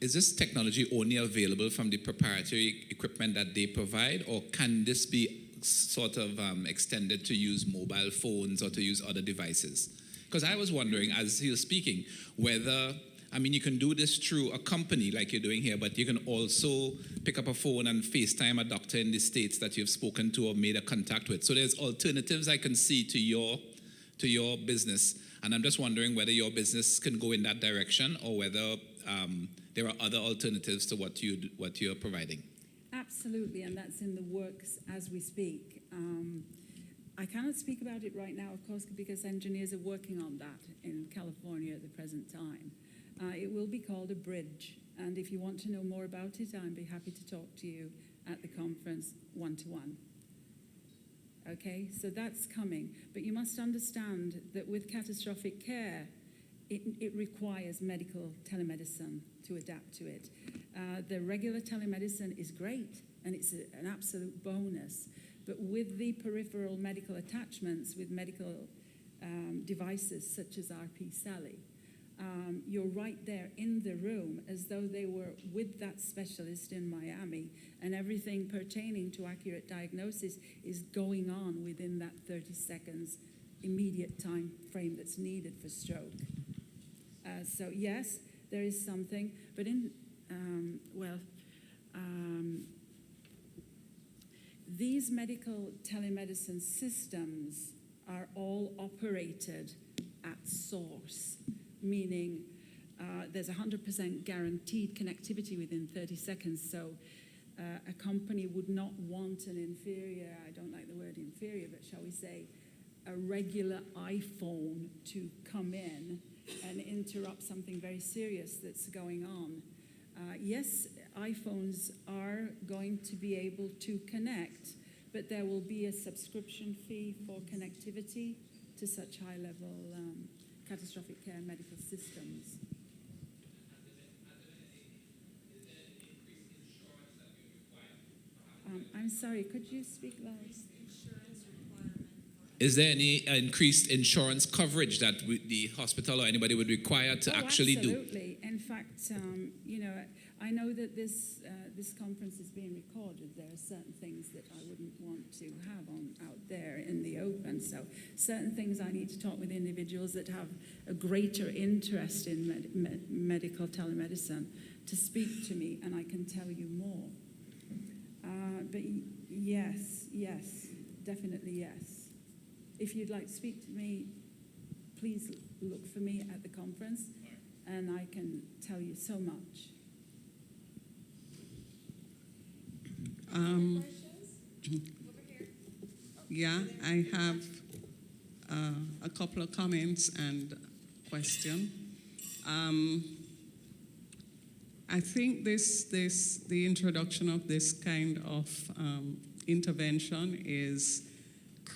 is this technology only available from the proprietary equipment that they provide, or can this be sort of extended to use mobile phones or to use other devices? Because I was wondering, as he was speaking, whether, you can do this through a company like you're doing here, but you can also pick up a phone and FaceTime a doctor in the States that you've spoken to or made a contact with. So there's alternatives I can see to your business. And I'm just wondering whether your business can go in that direction, or whether there are other alternatives to what you're providing. Absolutely, and that's in the works as we speak. I cannot speak about it right now, of course, because engineers are working on that in California at the present time. It will be called a bridge, and if you want to know more about it, I'd be happy to talk to you at the conference one-to-one. Okay, so that's coming. But you must understand that with catastrophic care, it requires medical telemedicine to adapt to it. The regular telemedicine is great, and it's an absolute bonus. But with the peripheral medical attachments, with medical devices such as RP Sally, you're right there in the room as though they were with that specialist in Miami, and everything pertaining to accurate diagnosis is going on within that 30 seconds immediate time frame that's needed for stroke. So yes, there is something, but these medical telemedicine systems are all operated at source, meaning there's 100% guaranteed connectivity within 30 seconds. So a company would not want an inferior, I don't like the word inferior, but shall we say, a regular iPhone to come in and interrupt something very serious that's going on. Yes, iPhones are going to be able to connect, but there will be a subscription fee for connectivity to such high-level catastrophic care medical systems. I'm sorry, could you speak loud? Is there any increased insurance coverage that the hospital or anybody would require to actually do? Absolutely. In fact, I know that this conference is being recorded. There are certain things that I wouldn't want to have out there in the open. So certain things I need to talk with individuals that have a greater interest in medical telemedicine to speak to me, and I can tell you more. But yes, definitely yes. If you'd like to speak to me, please look for me at the conference, and I can tell you so much. Yeah, I have a couple of comments and question. I think the introduction of this kind of intervention is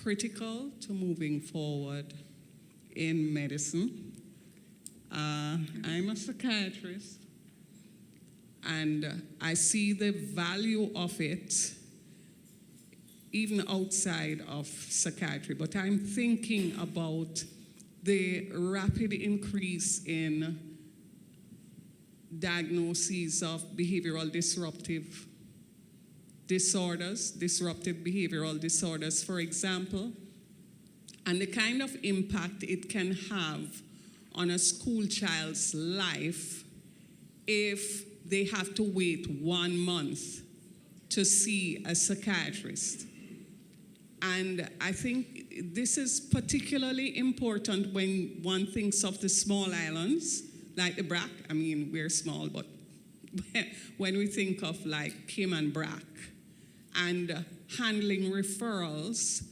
critical to moving forward in medicine. I'm a psychiatrist, and I see the value of it even outside of psychiatry, but I'm thinking about the rapid increase in diagnoses of behavioral disruptive behavioral disorders, for example, and the kind of impact it can have on a school child's life if they have to wait 1 month to see a psychiatrist. And I think this is particularly important when one thinks of the small islands, like the BRAC. I mean, we're small, but when we think of like Cayman BRAC, and handling referrals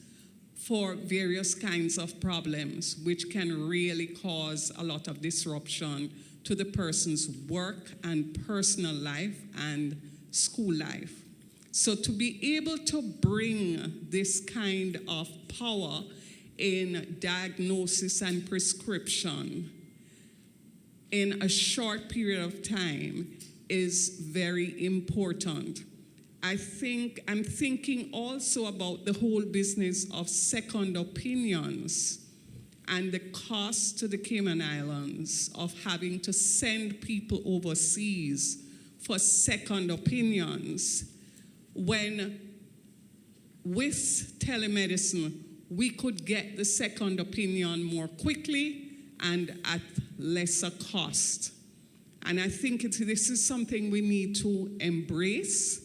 for various kinds of problems, which can really cause a lot of disruption to the person's work and personal life and school life. So to be able to bring this kind of power in diagnosis and prescription in a short period of time is very important. I'm thinking also about the whole business of second opinions and the cost to the Cayman Islands of having to send people overseas for second opinions, when with telemedicine we could get the second opinion more quickly and at lesser cost. And I think this is something we need to embrace.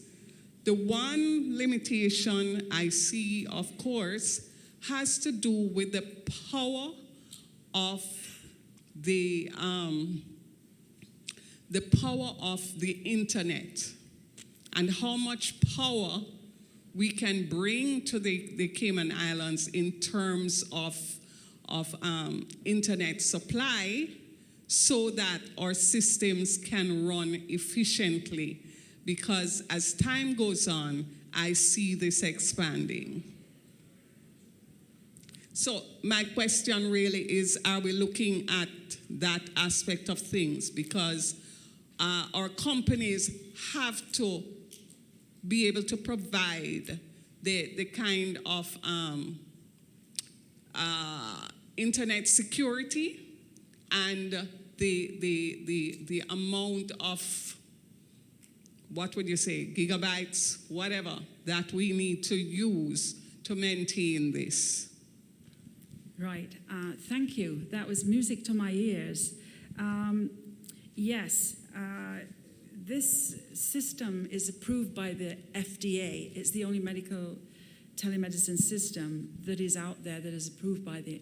The one limitation I see, of course, has to do with the power of the internet and how much power we can bring to the Cayman Islands in terms of internet supply so that our systems can run efficiently. Because as time goes on, I see this expanding. So my question really is, are we looking at that aspect of things? Because our companies have to be able to provide the kind of internet security and the amount of, what would you say, gigabytes, whatever, that we need to use to maintain this. Right, thank you. That was music to my ears. Yes, this system is approved by the FDA. It's the only medical telemedicine system that is out there that is approved by the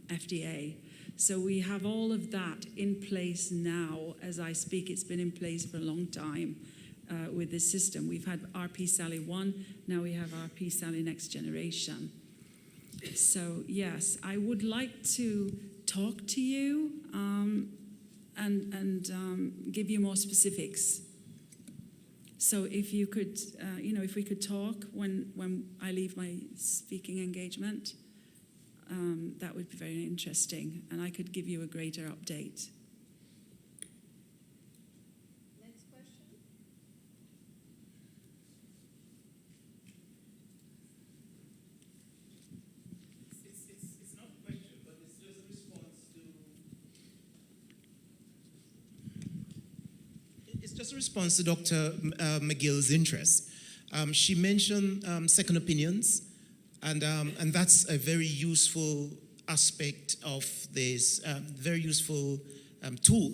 FDA. So we have all of that in place now. As I speak, it's been in place for a long time with this system. We've had RP Sally 1, now we have RP Sally Next Generation. So yes, I would like to talk to you and give you more specifics. So if you could, if we could talk when I leave my speaking engagement, that would be very interesting, and I could give you a greater update. Next question. It's just a response to Dr. McGill's interest. She mentioned second opinions, and that's a very useful aspect of this, very useful tool.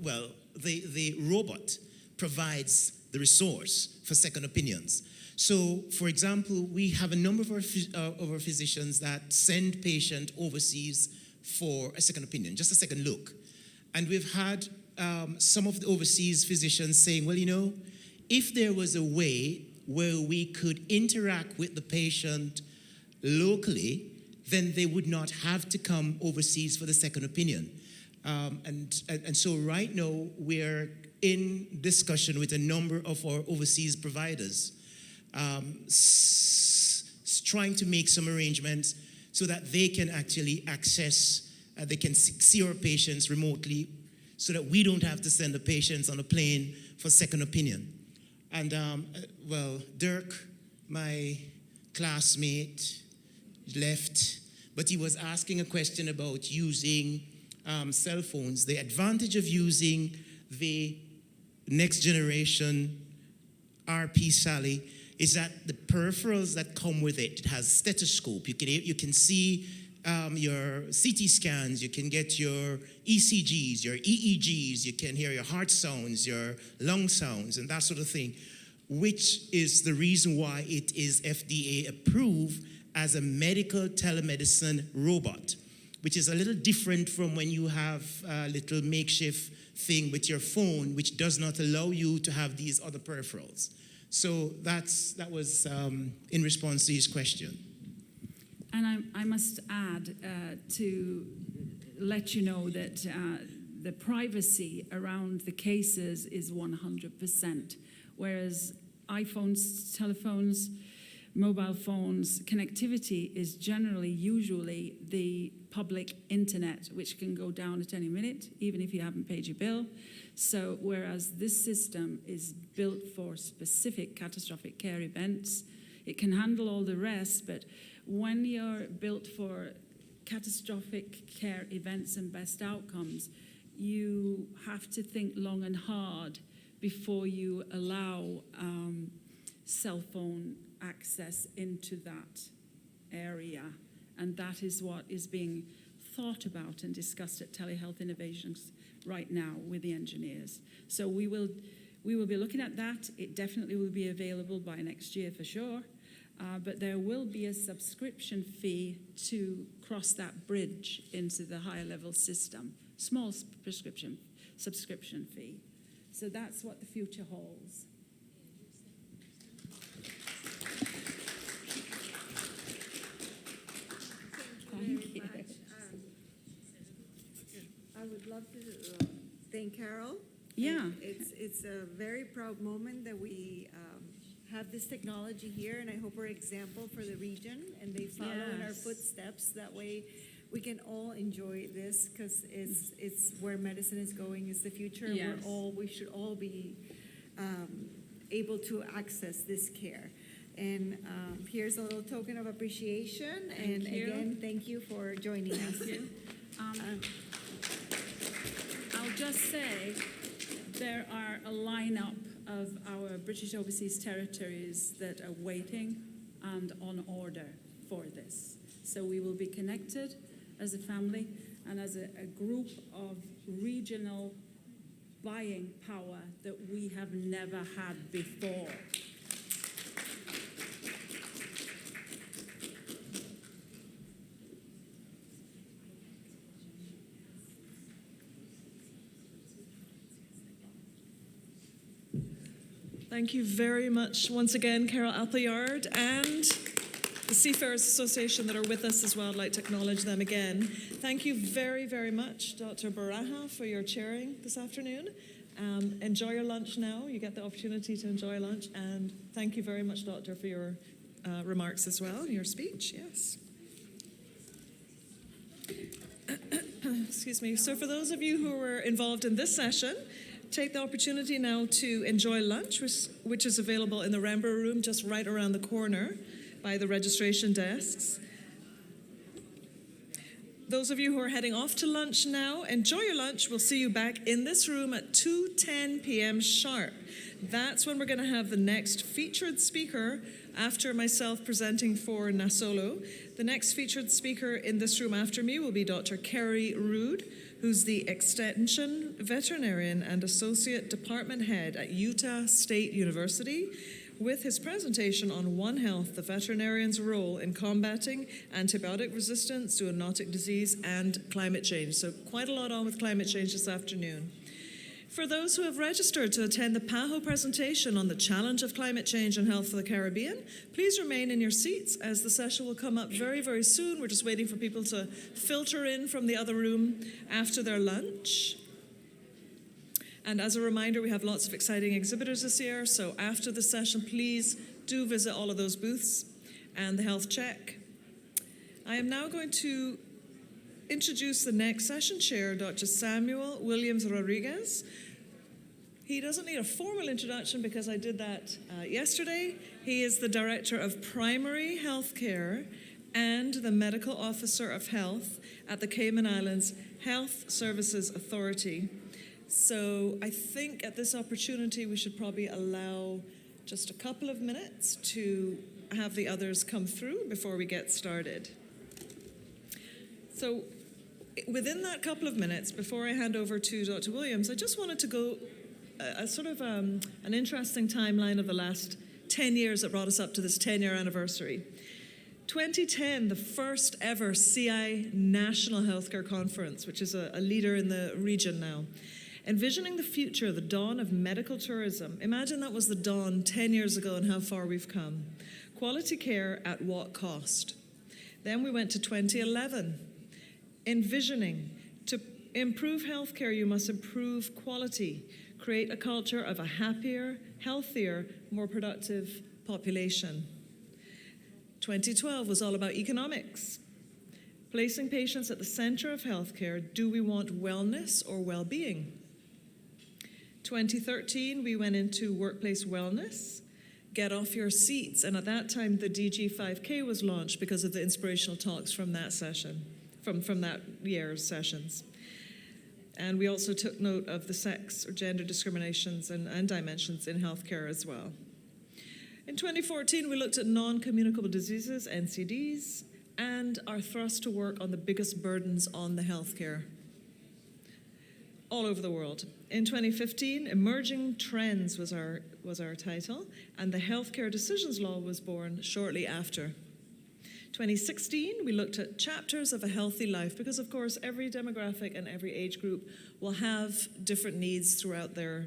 Well, the robot provides the resource for second opinions. So, for example, we have a number of our physicians that send patient overseas for a second opinion, just a second look. And we've had some of the overseas physicians saying, well, you know, if there was a way where we could interact with the patient locally, then they would not have to come overseas for the second opinion. And so right now, we're in discussion with a number of our overseas providers, trying to make some arrangements so that they can actually access, they can see our patients remotely, so that we don't have to send the patients on a plane for second opinion. And well, Dirk, my classmate, left, but he was asking a question about using cell phones. The advantage of using the next generation RP Sally is that the peripherals that come with it, it has stethoscope. You can see your CT scans, you can get your ECGs, your EEGs, you can hear your heart sounds, your lung sounds, and that sort of thing, which is the reason why it is FDA approved as a medical telemedicine robot, which is a little different from when you have a little makeshift thing with your phone, which does not allow you to have these other peripherals. So that was in response to his question. And I must add to let you know that the privacy around the cases is 100%, whereas iPhones, telephones, mobile phones, connectivity is usually the public internet, which can go down at any minute, even if you haven't paid your bill. So whereas this system is built for specific catastrophic care events, it can handle all the rest, but when you're built for catastrophic care events and best outcomes, you have to think long and hard before you allow cell phone access into that area. And that is what is being thought about and discussed at Telehealth Innovations right now with the engineers. So we will be looking at that. It definitely will be available by next year for sure. But there will be a subscription fee to cross that bridge into the higher level system. Small subscription fee. So that's what the future holds. Thank you very much. I would love to thank Carol. Yeah. It's a very proud moment that we have this technology here, and I hope we're an example for the region, and they follow in our footsteps. That way we can all enjoy this, because it's where medicine is going, is the future. Yes. And we should all be able to access this care. And here's a little token of appreciation. Thank you. Again, thank you for joining us. Thank you. I'll just say there are a lineup of our British Overseas Territories that are waiting and on order for this. So we will be connected as a family and as a group of regional buying power that we have never had before. Thank you very much once again, Carol Appleyard, and the Seafarers Association that are with us as well. I'd like to acknowledge them again. Thank you very, very much, Dr. Baraha, for your chairing this afternoon. Enjoy your lunch now. You get the opportunity to enjoy lunch. And thank you very much, Doctor, for your remarks as well, your speech. Yes. Excuse me. So for those of you who were involved in this session, take the opportunity now to enjoy lunch, which is available in the Rember room just right around the corner by the registration desks. those of you who are heading off to lunch now, enjoy your lunch. We'll see you back in this room at 2:10 p.m. sharp. That's when we're going to have the next featured speaker after myself presenting for Nasolo. The next featured speaker in this room after me will be Dr. Kerry Rood, who's the Extension Veterinarian and Associate Department Head at Utah State University, with his presentation on One Health, the veterinarian's role in combating antibiotic resistance, zoonotic disease, and climate change. So quite a lot on with climate change this afternoon. For those who have registered to attend the PAHO presentation on the challenge of climate change and health for the Caribbean, please remain in your seats as the session will come up very, very soon. We're just waiting for people to filter in from the other room after their lunch. And as a reminder, we have lots of exciting exhibitors this year, so after the session, please do visit all of those booths and the health check. I am now going to introduce the next session chair, Dr. Samuel Williams Rodriguez. He doesn't need a formal introduction because I did that yesterday. He is the Director of Primary Health Care and the Medical Officer of Health at the Cayman Islands Health Services Authority. So I think at this opportunity we should probably allow just a couple of minutes to have the others come through before we get started. So within that couple of minutes, before I hand over to Dr. Williams, I just wanted to go a sort of an interesting timeline of the last 10 years that brought us up to this 10-year anniversary. 2010, the first ever CI National Healthcare Conference, which is a leader in the region now. Envisioning the future, the dawn of medical tourism. Imagine that was the dawn 10 years ago and how far we've come. Quality care at what cost? Then we went to 2011. Envisioning, to improve healthcare, you must improve quality, create a culture of a happier, healthier, more productive population. 2012 was all about economics, placing patients at the center of healthcare. Do we want wellness or well-being? 2013, we went into workplace wellness, get off your seats, and at that time, the DG5K was launched because of the inspirational talks from that session. From that year's sessions. And we also took note of the sex or gender discriminations and dimensions in healthcare as well. In 2014, we looked at non-communicable diseases, NCDs, and our thrust to work on the biggest burdens on the healthcare all over the world. In 2015, Emerging Trends was our title, and the Healthcare Decisions Law was born shortly after. 2016, we looked at chapters of a healthy life because, of course, every demographic and every age group will have different needs throughout their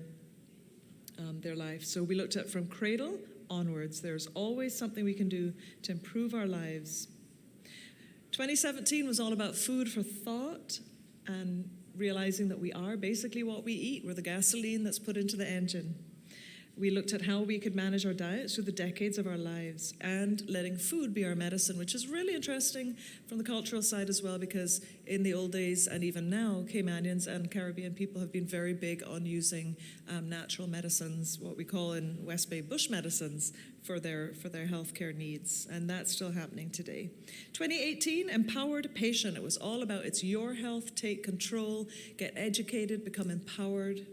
life. So we looked at from cradle onwards. There's always something we can do to improve our lives. 2017 was all about food for thought and realizing that we are basically what we eat. We're the gasoline that's put into the engine. We looked at how we could manage our diets through the decades of our lives and letting food be our medicine, which is really interesting from the cultural side as well, because in the old days and even now, Caymanians and Caribbean people have been very big on using natural medicines, what we call in West Bay bush medicines, for their healthcare needs, and that's still happening today. 2018, Empowered Patient. It was all about it's your health, take control, get educated, become empowered.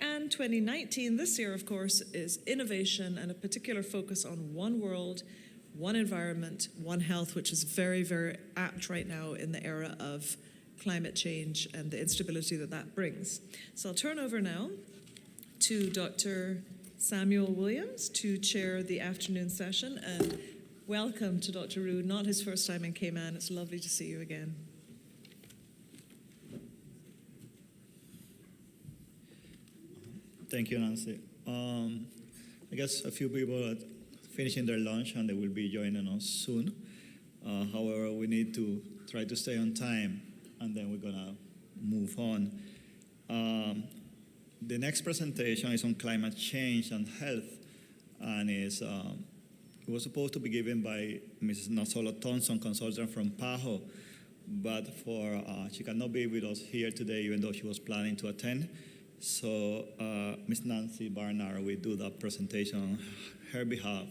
And 2019, this year, of course, is innovation and a particular focus on one world, one environment, one health, which is very, very apt right now in the era of climate change and the instability that that brings. So I'll turn over now to Dr. Samuel Williams to chair the afternoon session, and welcome to Dr. Rood, not his first time in Cayman. It's lovely to see you again. Thank you, Nancy. I guess a few people are finishing their lunch and they will be joining us soon. However, we need to try to stay on time and then we're gonna move on. The next presentation is on climate change and health, and it was supposed to be given by Mrs. Nasolo Thompson, consultant from PAHO, but she cannot be with us here today even though she was planning to attend. So Ms. Nancy Barnard will do that presentation on her behalf.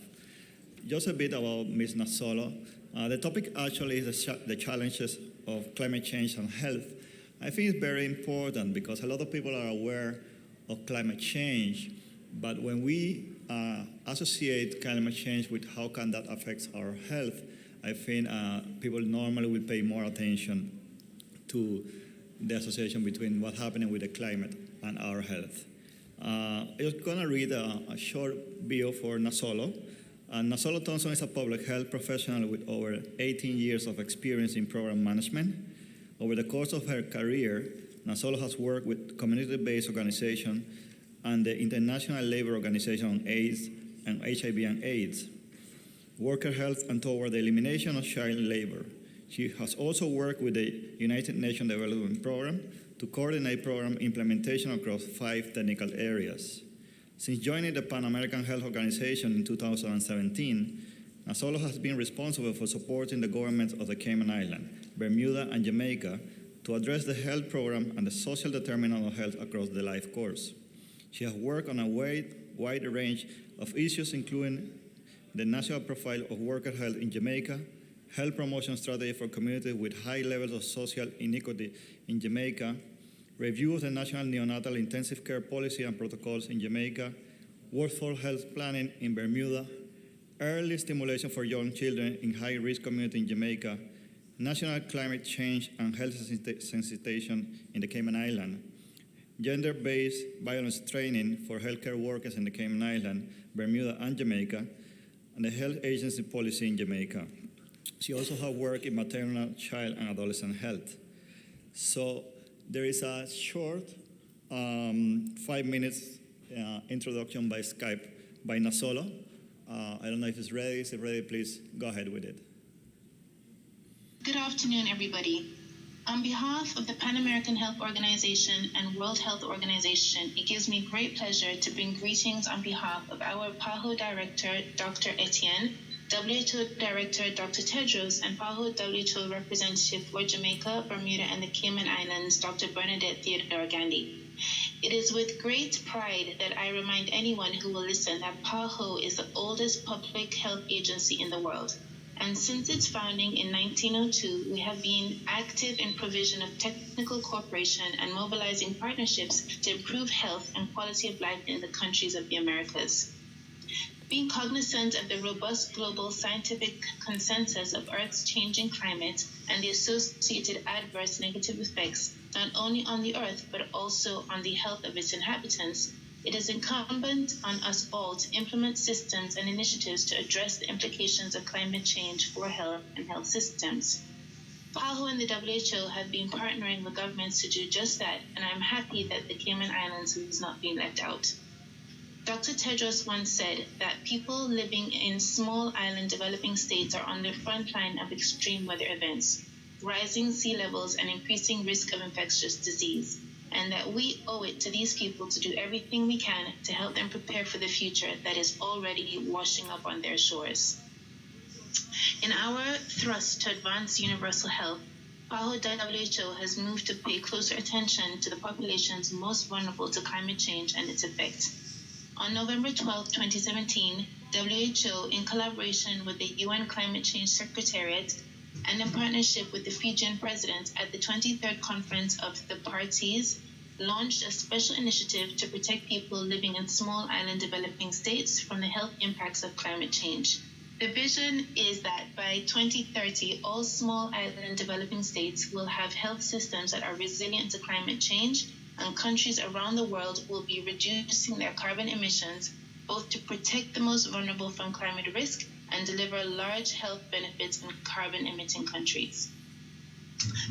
Just a bit about Ms. Nasolo. The topic actually is the challenges of climate change and health, I think it's very important because a lot of people are aware of climate change, but when we associate climate change with how can that affect our health, I think people normally will pay more attention to the association between what's happening with the climate and our health. I'm just going to read a short bio for Nasolo. Nasolo Thompson is a public health professional with over 18 years of experience in program management. Over the course of her career, Nasolo has worked with community-based organizations and the International Labour Organization on AIDS and HIV and AIDS, worker health, and toward the elimination of child labor. She has also worked with the United Nations Development Program to coordinate program implementation across 5 technical areas. Since joining the Pan American Health Organization in 2017, Nasolo has been responsible for supporting the governments of the Cayman Islands, Bermuda, and Jamaica to address the health program and the social determinant of health across the life course. She has worked on a wide range of issues, including the national profile of worker health in Jamaica, health promotion strategy for communities with high levels of social inequity in Jamaica, review of the national neonatal intensive care policy and protocols in Jamaica, workforce health planning in Bermuda, early stimulation for young children in high-risk communities in Jamaica, national climate change and health sensitization in the Cayman Islands, gender-based violence training for healthcare workers in the Cayman Islands, Bermuda, and Jamaica, and the health agency policy in Jamaica. She also has worked in maternal, child, and adolescent health. So there is a short 5 minutes introduction by Skype by Nasolo. I don't know if it's ready. Is it ready? Please go ahead with it. Good afternoon, everybody. On behalf of the Pan American Health Organization and World Health Organization, it gives me great pleasure to bring greetings on behalf of our PAHO Director, Dr. Etienne, WHO Director, Dr. Tedros, and PAHO WHO Representative for Jamaica, Bermuda, and the Cayman Islands, Dr. Bernadette Theodore Gandhi. It is with great pride that I remind anyone who will listen that PAHO is the oldest public health agency in the world. And since its founding in 1902, we have been active in provision of technical cooperation and mobilizing partnerships to improve health and quality of life in the countries of the Americas. Being cognizant of the robust global scientific consensus of Earth's changing climate and the associated adverse negative effects, not only on the Earth, but also on the health of its inhabitants, it is incumbent on us all to implement systems and initiatives to address the implications of climate change for health and health systems. PAHO and the WHO have been partnering with governments to do just that, and I'm happy that the Cayman Islands has not been left out. Dr. Tedros once said that people living in small island developing states are on the front line of extreme weather events, rising sea levels, and increasing risk of infectious disease, and that we owe it to these people to do everything we can to help them prepare for the future that is already washing up on their shores. In our thrust to advance universal health, PAHO WHO has moved to pay closer attention to the populations most vulnerable to climate change and its effects. On November 12, 2017, WHO, in collaboration with the UN Climate Change Secretariat and in partnership with the Fijian President at the 23rd Conference of the Parties, launched a special initiative to protect people living in small island developing states from the health impacts of climate change. The vision is that by 2030, all small island developing states will have health systems that are resilient to climate change, and countries around the world will be reducing their carbon emissions, both to protect the most vulnerable from climate risk and deliver large health benefits in carbon-emitting countries.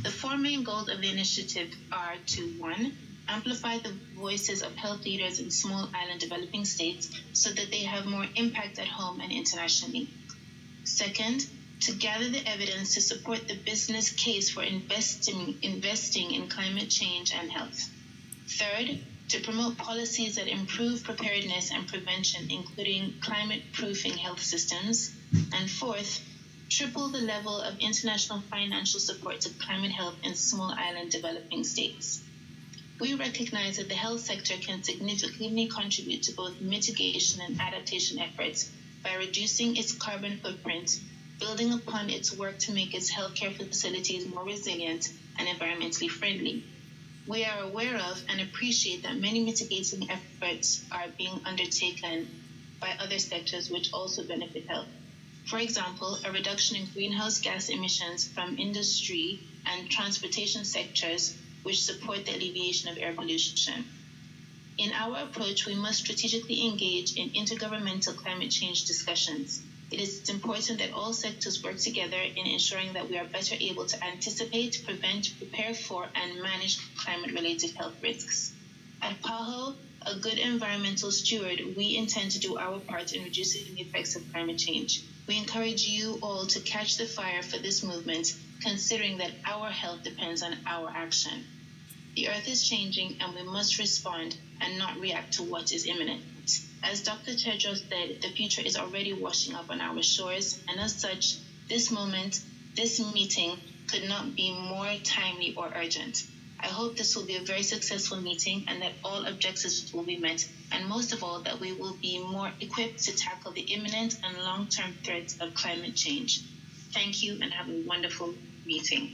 The 4 main goals of the initiative are to 1, amplify the voices of health leaders in small island developing states so that they have more impact at home and internationally. 2nd, to gather the evidence to support the business case for investing in climate change and health. 3rd, to promote policies that improve preparedness and prevention, including climate-proofing health systems. And 4th, triple the level of international financial support to climate health in small island developing states. We recognize that the health sector can significantly contribute to both mitigation and adaptation efforts by reducing its carbon footprint, building upon its work to make its healthcare facilities more resilient and environmentally friendly. We are aware of and appreciate that many mitigating efforts are being undertaken by other sectors which also benefit health. For example, a reduction in greenhouse gas emissions from industry and transportation sectors which support the alleviation of air pollution. In our approach, we must strategically engage in intergovernmental climate change discussions. It is important that all sectors work together in ensuring that we are better able to anticipate, prevent, prepare for, and manage climate-related health risks. At PAHO, a good environmental steward, we intend to do our part in reducing the effects of climate change. We encourage you all to catch the fire for this movement, considering that our health depends on our action. The earth is changing and we must respond and not react to what is imminent. As Dr. Tedros said, the future is already washing up on our shores, and as such, this moment, this meeting could not be more timely or urgent. I hope this will be a very successful meeting and that all objectives will be met, and most of all, that we will be more equipped to tackle the imminent and long-term threats of climate change. Thank you and have a wonderful meeting.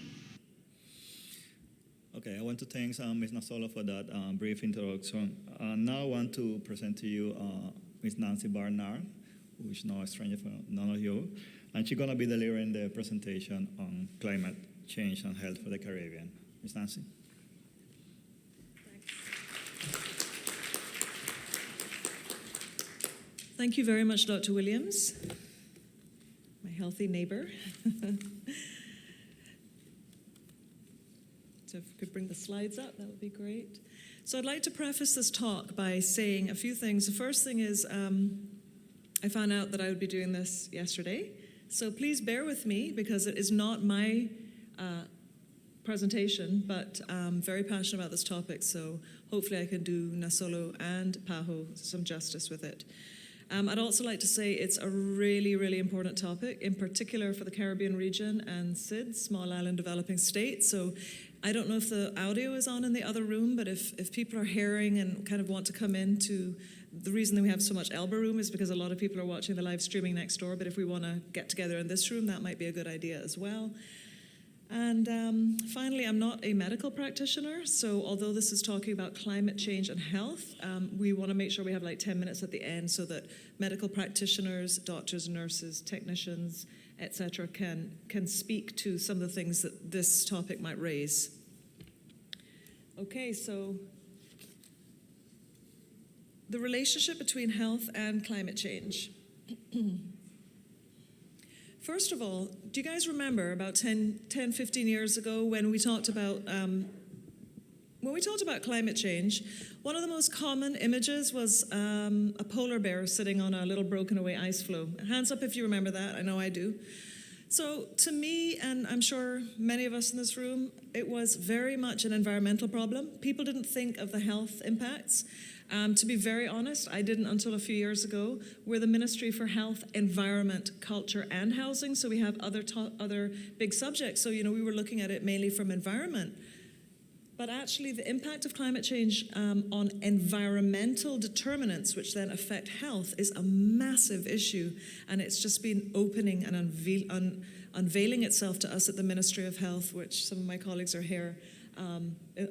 Okay, I want to thank Ms. Nasolo for that brief introduction. Now I want to present to you Ms. Nancy Barnard, who is no stranger for none of you, and she's going to be delivering the presentation on climate change and health for the Caribbean. Ms. Nancy. Thank you very much, Dr. Williams, my healthy neighbor. So if we could bring the slides up, that would be great. So I'd like to preface this talk by saying a few things. The first thing is I found out that I would be doing this yesterday. So please bear with me because it is not my presentation, but I'm very passionate about this topic. So hopefully I can do Nasolo and PAHO some justice with it. I'd also like to say it's a really, really important topic, in particular for the Caribbean region and SIDS, Small Island Developing States. So I don't know if the audio is on in the other room, but if people are hearing and kind of want to come into, the reason that we have so much elbow room is because a lot of people are watching the live streaming next door, but if we want to get together in this room, that might be a good idea as well. And finally, I'm not a medical practitioner, so although this is talking about climate change and health, we want to make sure we have like 10 minutes at the end so that medical practitioners, doctors, nurses, technicians, etc., can speak to some of the things that this topic might raise. Okay, so the relationship between health and climate change. First of all, do you guys remember about 10, 15 years ago when we talked about climate change, one of the most common images was a polar bear sitting on a little broken away ice floe. Hands up if you remember that. I know I do. So to me, and I'm sure many of us in this room, it was very much an environmental problem. People didn't think of the health impacts. To be very honest, I didn't until a few years ago. We're the Ministry for Health, Environment, Culture, and Housing, so we have other big subjects. So, we were looking at it mainly from environment. But actually, the impact of climate change on environmental determinants, which then affect health, is a massive issue. And it's just been opening and unveiling itself to us at the Ministry of Health, which some of my colleagues are here,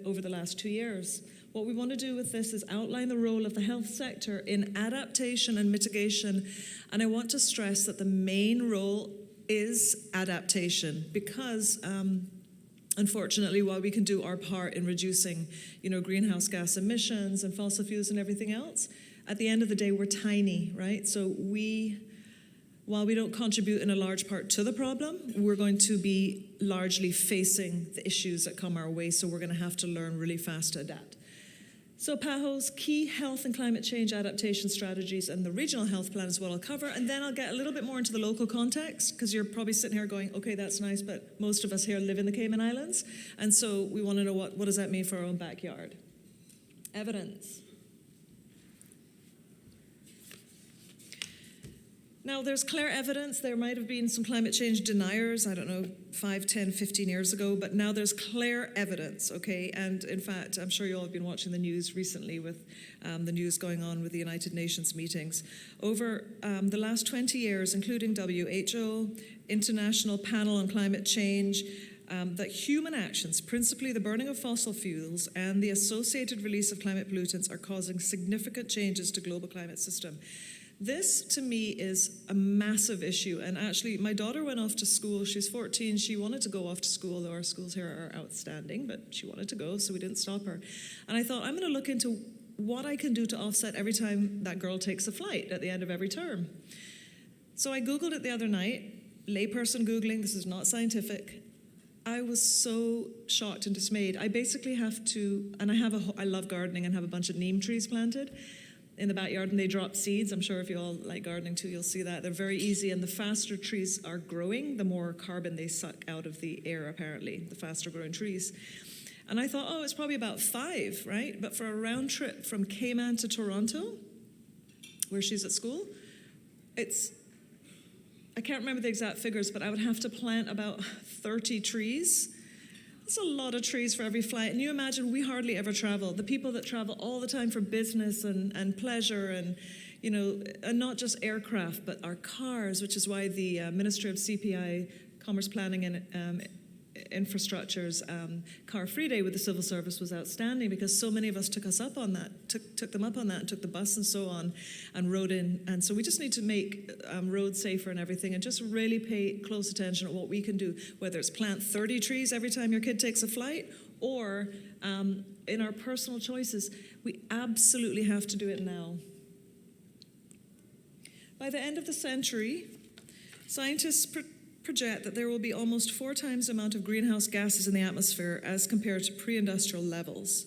over the last 2 years. What we want to do with this is outline the role of the health sector in adaptation and mitigation. And I want to stress that the main role is adaptation because, unfortunately, while we can do our part in reducing, greenhouse gas emissions and fossil fuels and everything else, at the end of the day, we're tiny, right? So while we don't contribute in a large part to the problem, we're going to be largely facing the issues that come our way. So we're going to have to learn really fast to adapt. So PAHO's key health and climate change adaptation strategies and the regional health plan is what I'll cover. And then I'll get a little bit more into the local context because you're probably sitting here going, okay, that's nice, but most of us here live in the Cayman Islands. And so we want to know what does that mean for our own backyard? Evidence. Now, there's clear evidence. There might have been some climate change deniers, I don't know, 5, 10, 15 years ago, but now there's clear evidence, okay? And in fact, I'm sure you all have been watching the news recently with the news going on with the United Nations meetings. Over the last 20 years, including WHO, International Panel on Climate Change, that human actions, principally the burning of fossil fuels and the associated release of climate pollutants, are causing significant changes to global climate system. This, to me, is a massive issue. And actually, my daughter went off to school. She's 14. She wanted to go off to school, though our schools here are outstanding, but she wanted to go, so we didn't stop her. And I thought, I'm going to look into what I can do to offset every time that girl takes a flight at the end of every term. So I Googled it the other night, layperson Googling, this is not scientific. I was so shocked and dismayed. I basically have to, and I love gardening and have a bunch of neem trees planted in the backyard, and they drop seeds. I'm sure if you all like gardening too, you'll see that. They're very easy, and the faster trees are growing, the more carbon they suck out of the air, apparently, the faster growing trees. And I thought, oh, it's probably about 5, right? But for a round trip from Cayman to Toronto, where she's at school, I can't remember the exact figures, but I would have to plant about 30 trees. That's a lot of trees for every flight. And you imagine, we hardly ever travel. The people that travel all the time for business and pleasure and, and not just aircraft, but our cars, which is why the Ministry of CPI, Commerce Planning and Infrastructure's car-free day with the civil service was outstanding, because so many of us took them up on that and took the bus and so on and rode in. And so we just need to make roads safer and everything, and just really pay close attention to what we can do, whether it's plant 30 trees every time your kid takes a flight, or in our personal choices. We absolutely have to do it now. By the end of the century, scientists project that there will be almost 4 times the amount of greenhouse gases in the atmosphere as compared to pre-industrial levels.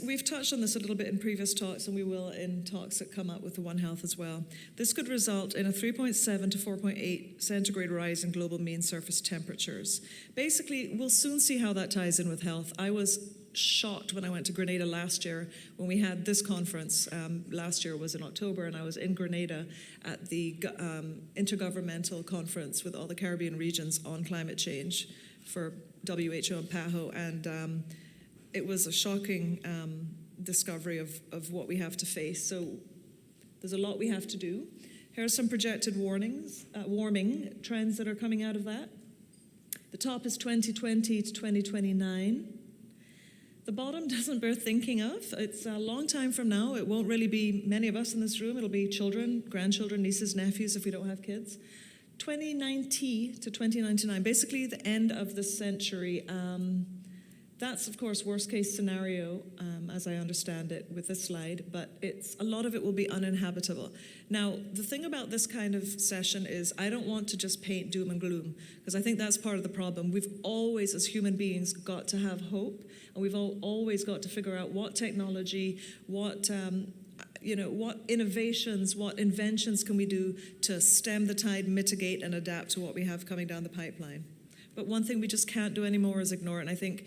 We've touched on this a little bit in previous talks, and we will in talks that come up with the One Health as well. This could result in a 3.7 to 4.8 centigrade rise in global mean surface temperatures. Basically, we'll soon see how that ties in with health. I was shocked when I went to Grenada last year when we had this conference. Last year was in October, and I was in Grenada at the intergovernmental conference with all the Caribbean regions on climate change for WHO and PAHO, and it was a shocking discovery of what we have to face. So there's a lot we have to do. Here are some projected warming trends that are coming out of that. The top is 2020 to 2029. The bottom doesn't bear thinking of. It's a long time from now. It won't really be many of us in this room. It'll be children, grandchildren, nieces, nephews if we don't have kids. 2090 to 2099, basically the end of the century. That's, of course, worst case scenario, as I understand it with this slide, but a lot of it will be uninhabitable. Now, the thing about this kind of session is I don't want to just paint doom and gloom, because I think that's part of the problem. We've always, as human beings, got to have hope, and we've always got to figure out what technology, what innovations, what inventions can we do to stem the tide, mitigate, and adapt to what we have coming down the pipeline. But one thing we just can't do anymore is ignore it, and I think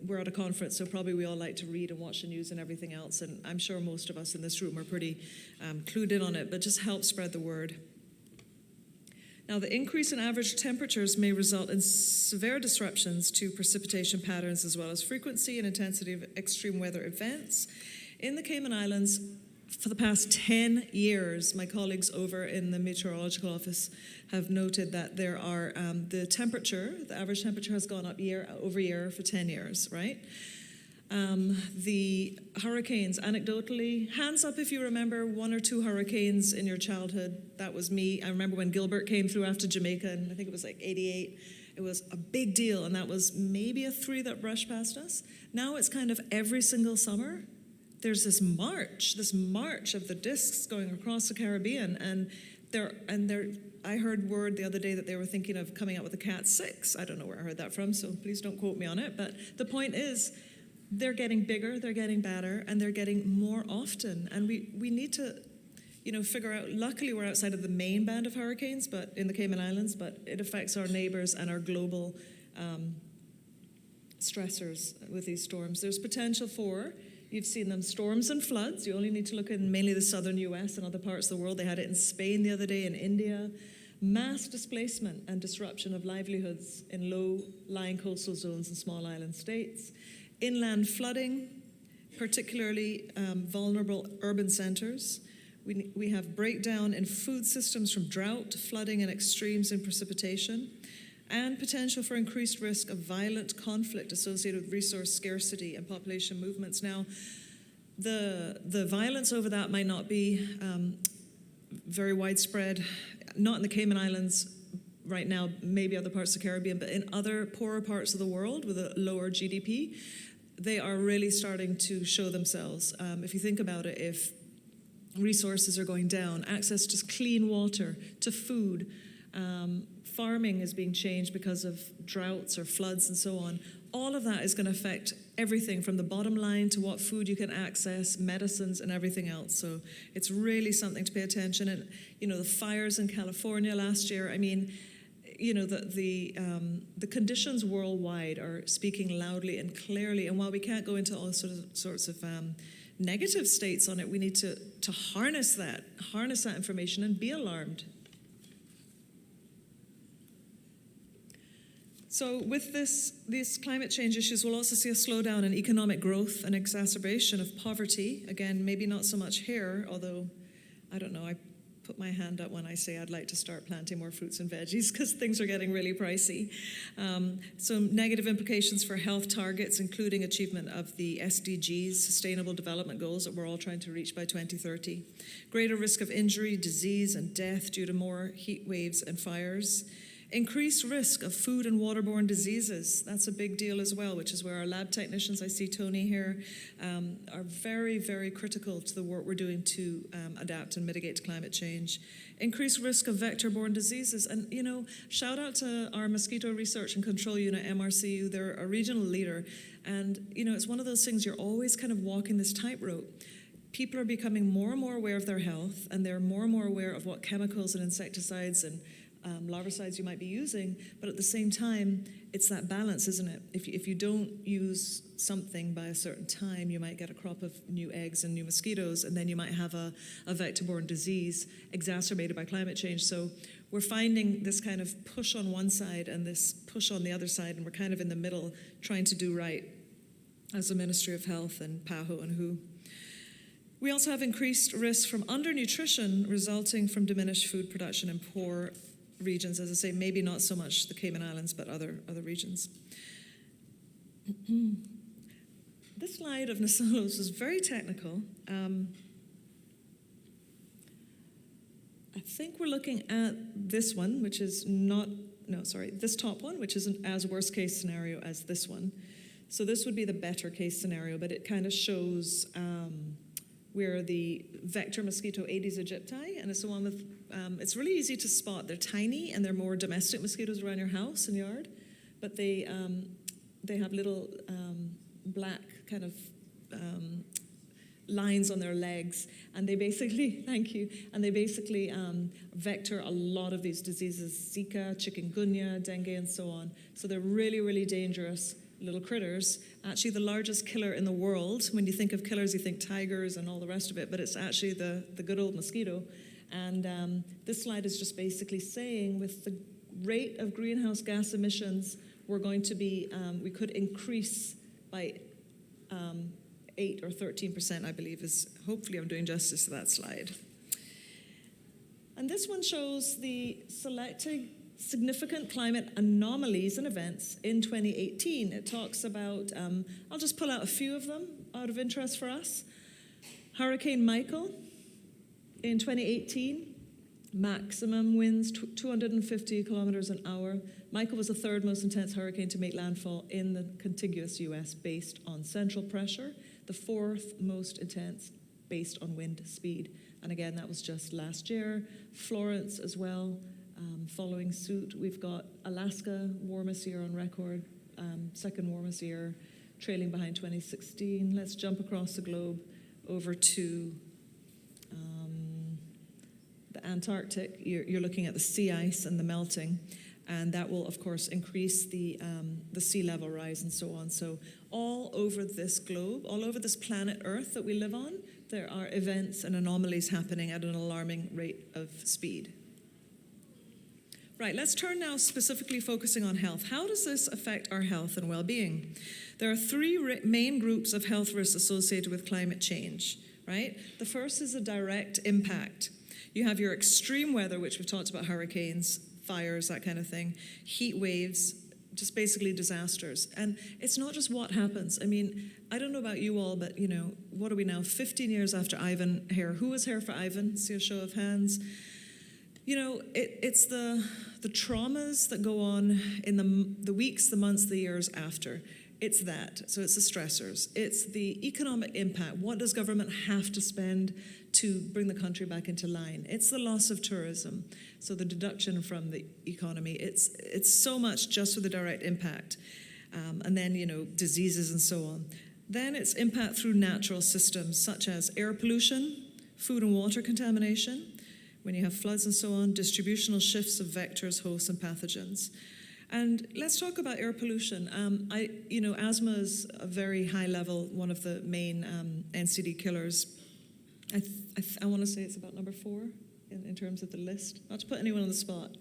we're at a conference, so probably we all like to read and watch the news and everything else, and I'm sure most of us in this room are pretty clued in on it, but just help spread the word. Now, the increase in average temperatures may result in severe disruptions to precipitation patterns, as well as frequency and intensity of extreme weather events. In the Cayman Islands, for the past 10 years, my colleagues over in the meteorological office have noted that there are the average temperature has gone up year over year for 10 years, right? The hurricanes, anecdotally, hands up if you remember 1 or 2 hurricanes in your childhood. That was me. I remember when Gilbert came through after Jamaica, and I think it was like 88. It was a big deal, and that was maybe a 3 that brushed past us. Now it's kind of every single summer. There's this march of the discs going across the Caribbean, and I heard word the other day that they were thinking of coming out with a Cat 6. I don't know where I heard that from, so please don't quote me on it. But the point is, they're getting bigger, they're getting badder, and they're getting more often. And we need to, figure out. Luckily, we're outside of the main band of hurricanes, but in the Cayman Islands. But it affects our neighbors and our global stressors with these storms. There's potential for You've seen them, storms and floods. You only need to look in mainly the southern US and other parts of the world. They had it in Spain the other day, in India. Mass displacement and disruption of livelihoods in low-lying coastal zones and small island states. Inland flooding, particularly vulnerable urban centers. We have breakdown in food systems from drought, flooding, and extremes in precipitation, and potential for increased risk of violent conflict associated with resource scarcity and population movements. Now, the violence over that might not be very widespread, not in the Cayman Islands right now, maybe other parts of the Caribbean, but in other poorer parts of the world with a lower GDP, they are really starting to show themselves. If you think about it, if resources are going down, access to clean water, to food, farming is being changed because of droughts or floods and so on. All of that is going to affect everything from the bottom line to what food you can access, medicines, and everything else. So it's really something to pay attention. And, you know, the fires in California last year, I mean, you know, the conditions worldwide are speaking loudly and clearly. And while we can't go into all sorts of negative states on it, we need to harness that information and be alarmed. So with these climate change issues, we'll also see a slowdown in economic growth and exacerbation of poverty. Again, maybe not so much here, although, I don't know, I put my hand up when I say I'd like to start planting more fruits and veggies because things are getting really pricey. So negative implications for health targets, including achievement of the SDGs, Sustainable Development Goals that we're all trying to reach by 2030. Greater risk of injury, disease, and death due to more heat waves and fires. Increased risk of food and waterborne diseases. That's a big deal as well, which is where our lab technicians, I see Tony here, are very, very critical to the work we're doing to adapt and mitigate climate change. Increased risk of vector-borne diseases. And, you know, shout out to our Mosquito Research and Control Unit, MRCU. They're a regional leader. And, you know, it's one of those things you're always kind of walking this tightrope. People are becoming more and more aware of their health, and they're more and more aware of what chemicals and insecticides and larvicides you might be using, but at the same time, it's that balance, isn't it? If you don't use something by a certain time, you might get a crop of new eggs and new mosquitoes, and then you might have a vector-borne disease exacerbated by climate change. So we're finding this kind of push on one side and this push on the other side, and we're kind of in the middle trying to do right as the Ministry of Health and PAHO and WHO. We also have increased risk from undernutrition resulting from diminished food production in poor regions, as I say, maybe not so much the Cayman Islands, but other regions. This slide of Nasolo's is very technical. I think we're looking at this one, which is this top one, which isn't as worst case scenario as this one. So this would be the better case scenario, but it kind of shows where the vector mosquito Aedes aegypti, and it's the one with, it's really easy to spot. They're tiny and they're more domestic mosquitoes around your house and yard, but they have little black kind of lines on their legs, and they basically, vector a lot of these diseases, Zika, chikungunya, dengue, and so on. So they're really, really dangerous little critters. Actually, the largest killer in the world. When you think of killers, you think tigers and all the rest of it, but it's actually the good old mosquito. And this slide is just basically saying with the rate of greenhouse gas emissions, we're going to be, we could increase by 8 or 13%, I believe, is, hopefully I'm doing justice to that slide. And this one shows the selected significant climate anomalies and events in 2018. It talks about, I'll just pull out a few of them out of interest for us. Hurricane Michael in 2018, maximum winds 250 kilometers an hour. Michael was the third most intense hurricane to make landfall in the contiguous US based on central pressure, the fourth most intense based on wind speed. And again, that was just last year. Florence as well. Following suit, we've got Alaska, warmest year on record, second warmest year, trailing behind 2016. Let's jump across the globe over to the Antarctic. You're looking at the sea ice and the melting, and that will, of course, increase the sea level rise and so on. So all over this globe, all over this planet Earth that we live on, there are events and anomalies happening at an alarming rate of speed. Right, let's turn now specifically focusing on health. How does this affect our health and well-being? There are three main groups of health risks associated with climate change, right? The first is a direct impact. You have your extreme weather, which we've talked about, hurricanes, fires, that kind of thing, heat waves, just basically disasters. And it's not just what happens. I mean, I don't know about you all, but, you know, what are we now, 15 years after Ivan here? Who was here for Ivan? See a show of hands. You know, it's the traumas that go on in the weeks, the months, the years after. It's that. So it's the stressors. It's the economic impact. What does government have to spend to bring the country back into line? It's the loss of tourism. So the deduction from the economy. It's so much just for the direct impact. And then, you know, diseases and so on. Then it's impact through natural systems such as air pollution, food and water contamination, when you have floods and so on, distributional shifts of vectors, hosts, and pathogens. And let's talk about air pollution. Asthma is a very high level, one of the main NCD killers. I want to say it's about number 4 in terms of the list. Not to put anyone on the spot.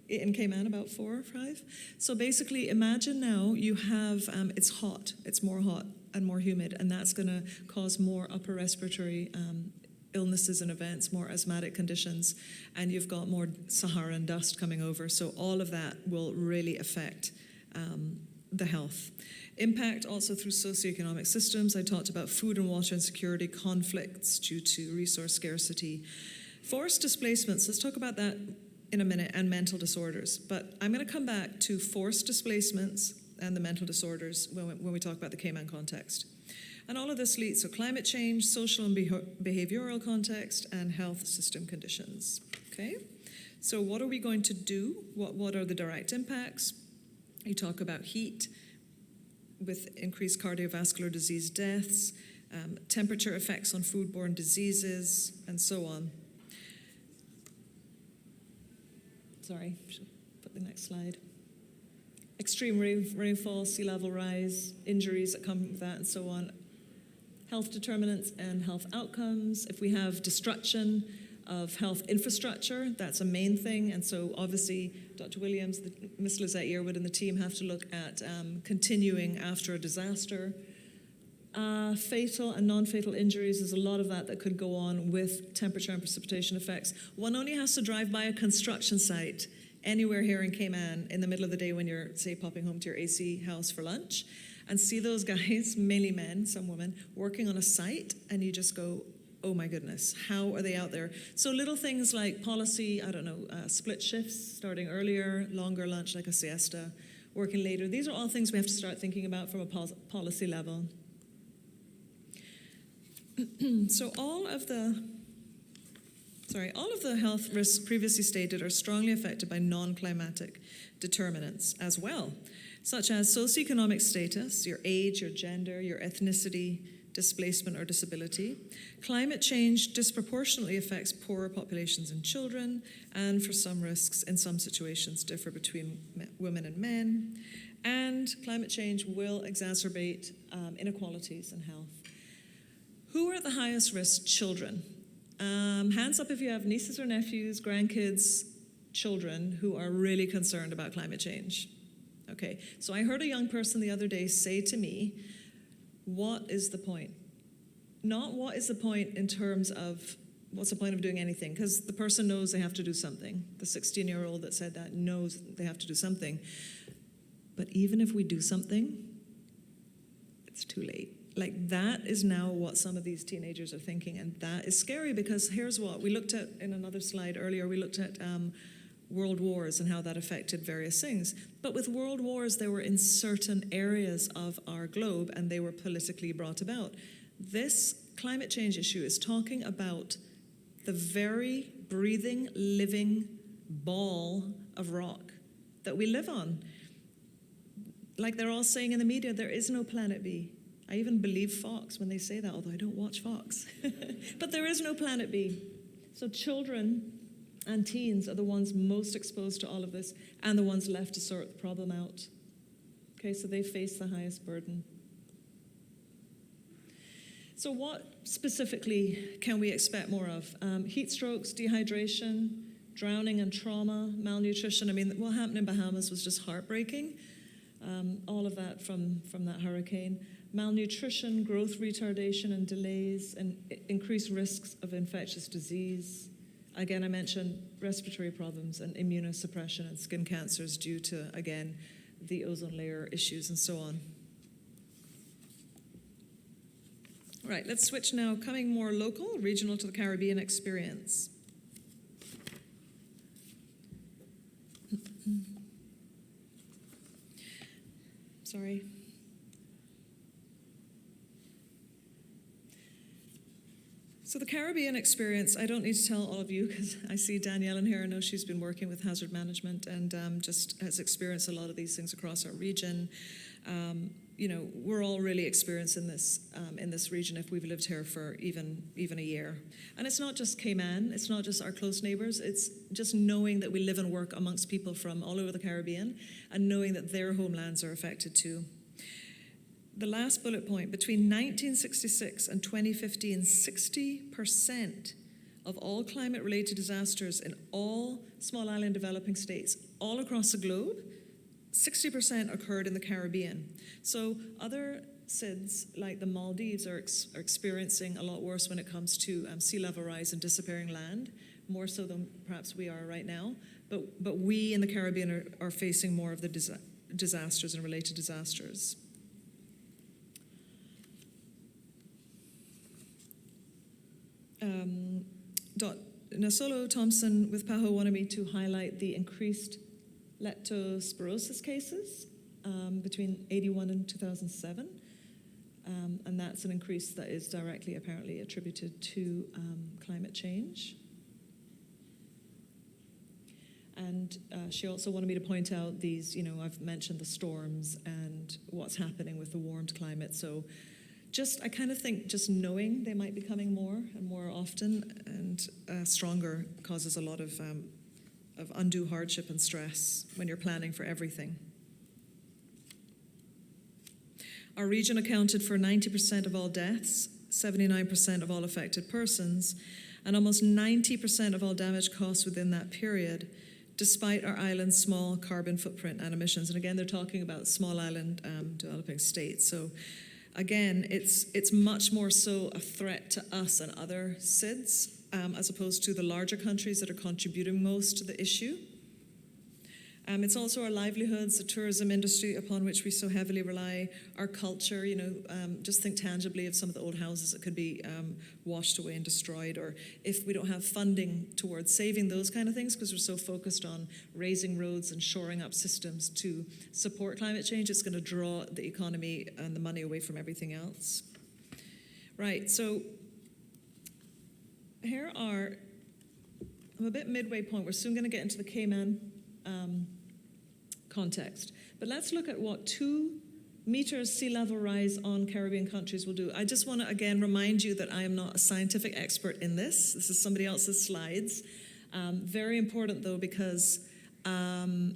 In Cayman, about 4 or 5. So basically, imagine now you have, it's hot, it's more hot and more humid, and that's going to cause more upper respiratory illnesses and events, more asthmatic conditions, and you've got more Saharan dust coming over. So all of that will really affect the health. Impact also through socioeconomic systems. I talked about food and water insecurity, conflicts due to resource scarcity. Forced displacements, let's talk about that in a minute, and mental disorders. But I'm going to come back to forced displacements and the mental disorders when we talk about the Cayman context. And all of this leads to climate change, social and behavioral context, and health system conditions. Okay? So what are we going to do? What are the direct impacts? You talk about heat with increased cardiovascular disease deaths, temperature effects on foodborne diseases, and so on. Sorry, should put the next slide. Extreme rainfall, sea level rise, injuries that come with that, and so on. Health determinants and health outcomes. If we have destruction of health infrastructure, that's a main thing. And so obviously, Dr. Williams, Ms. Lizette Yearwood and the team have to look at continuing after a disaster. Fatal and non-fatal injuries, there's a lot of that could go on with temperature and precipitation effects. One only has to drive by a construction site anywhere here in Cayman in the middle of the day when you're, say, popping home to your AC house for lunch, and see those guys, mainly men, some women, working on a site, and you just go, oh my goodness, how are they out there? So little things like policy, I don't know, split shifts, starting earlier, longer lunch like a siesta, working later. These are all things we have to start thinking about from a policy level. So all of the health risks previously stated are strongly affected by non-climatic determinants as well, such as socioeconomic status, your age, your gender, your ethnicity, displacement or disability. Climate change disproportionately affects poorer populations and children, and for some risks, in some situations, differ between women and men. And climate change will exacerbate inequalities in health. Who are at the highest risk? Children. Hands up if you have nieces or nephews, grandkids, children who are really concerned about climate change. Okay, so I heard a young person the other day say to me, what is the point? Not what is the point in terms of what's the point of doing anything, because the person knows they have to do something. The 16-year-old that said that knows they have to do something. But even if we do something, it's too late. Like, that is now what some of these teenagers are thinking, and that is scary, because here's what we looked at in another slide earlier. We looked at world wars and how that affected various things. But with world wars, they were in certain areas of our globe, and they were politically brought about. This climate change issue is talking about the very breathing, living ball of rock that we live on. Like they're all saying in the media, there is no planet B. I even believe Fox when they say that, although I don't watch Fox. But there is no planet B. So children and teens are the ones most exposed to all of this, and the ones left to sort the problem out. Okay, so they face the highest burden. So what specifically can we expect more of? Heat strokes, dehydration, drowning and trauma, malnutrition. I mean, what happened in Bahamas was just heartbreaking. All of that from that hurricane. Malnutrition, growth retardation and delays, and increased risks of infectious disease. Again, I mentioned respiratory problems and immunosuppression and skin cancers due to, again, the ozone layer issues and so on. All right, let's switch now, coming more local, regional to the Caribbean experience. Sorry. So the Caribbean experience, I don't need to tell all of you because I see Danielle in here. I know she's been working with hazard management and just has experienced a lot of these things across our region. You know, we're all really experiencing this in this region if we've lived here for even a year. And it's not just Cayman, it's not just our close neighbors, it's just knowing that we live and work amongst people from all over the Caribbean and knowing that their homelands are affected too. The last bullet point, between 1966 and 2015, 60% of all climate-related disasters in all small island developing states all across the globe, 60% occurred in the Caribbean. So other SIDS, like the Maldives, are experiencing a lot worse when it comes to sea level rise and disappearing land, more so than perhaps we are right now. But we in the Caribbean are facing more of the disasters and related disasters. Nasolo Thompson with PAHO wanted me to highlight the increased leptospirosis cases between 81 and 2007. And that's an increase that is directly, apparently, attributed to climate change. And she also wanted me to point out these, you know, I've mentioned the storms and what's happening with the warmed climate. So I kind of think just knowing they might be coming more and more often and stronger causes a lot of undue hardship and stress when you're planning for everything. Our region accounted for 90% of all deaths, 79% of all affected persons, and almost 90% of all damage costs within that period, despite our island's small carbon footprint and emissions. And again, they're talking about small island developing states. So again, it's much more so a threat to us and other SIDS as opposed to the larger countries that are contributing most to the issue. It's also our livelihoods, the tourism industry upon which we so heavily rely, our culture, you know, just think tangibly of some of the old houses that could be washed away and destroyed, or if we don't have funding towards saving those kind of things because we're so focused on raising roads and shoring up systems to support climate change, it's going to draw the economy and the money away from everything else. Right, so here are, I'm a bit midway point, we're soon going to get into the Cayman context. But let's look at what 2 meters sea level rise on Caribbean countries will do. I just want to again remind you that I am not a scientific expert in this. This is somebody else's slides. Very important though, because 2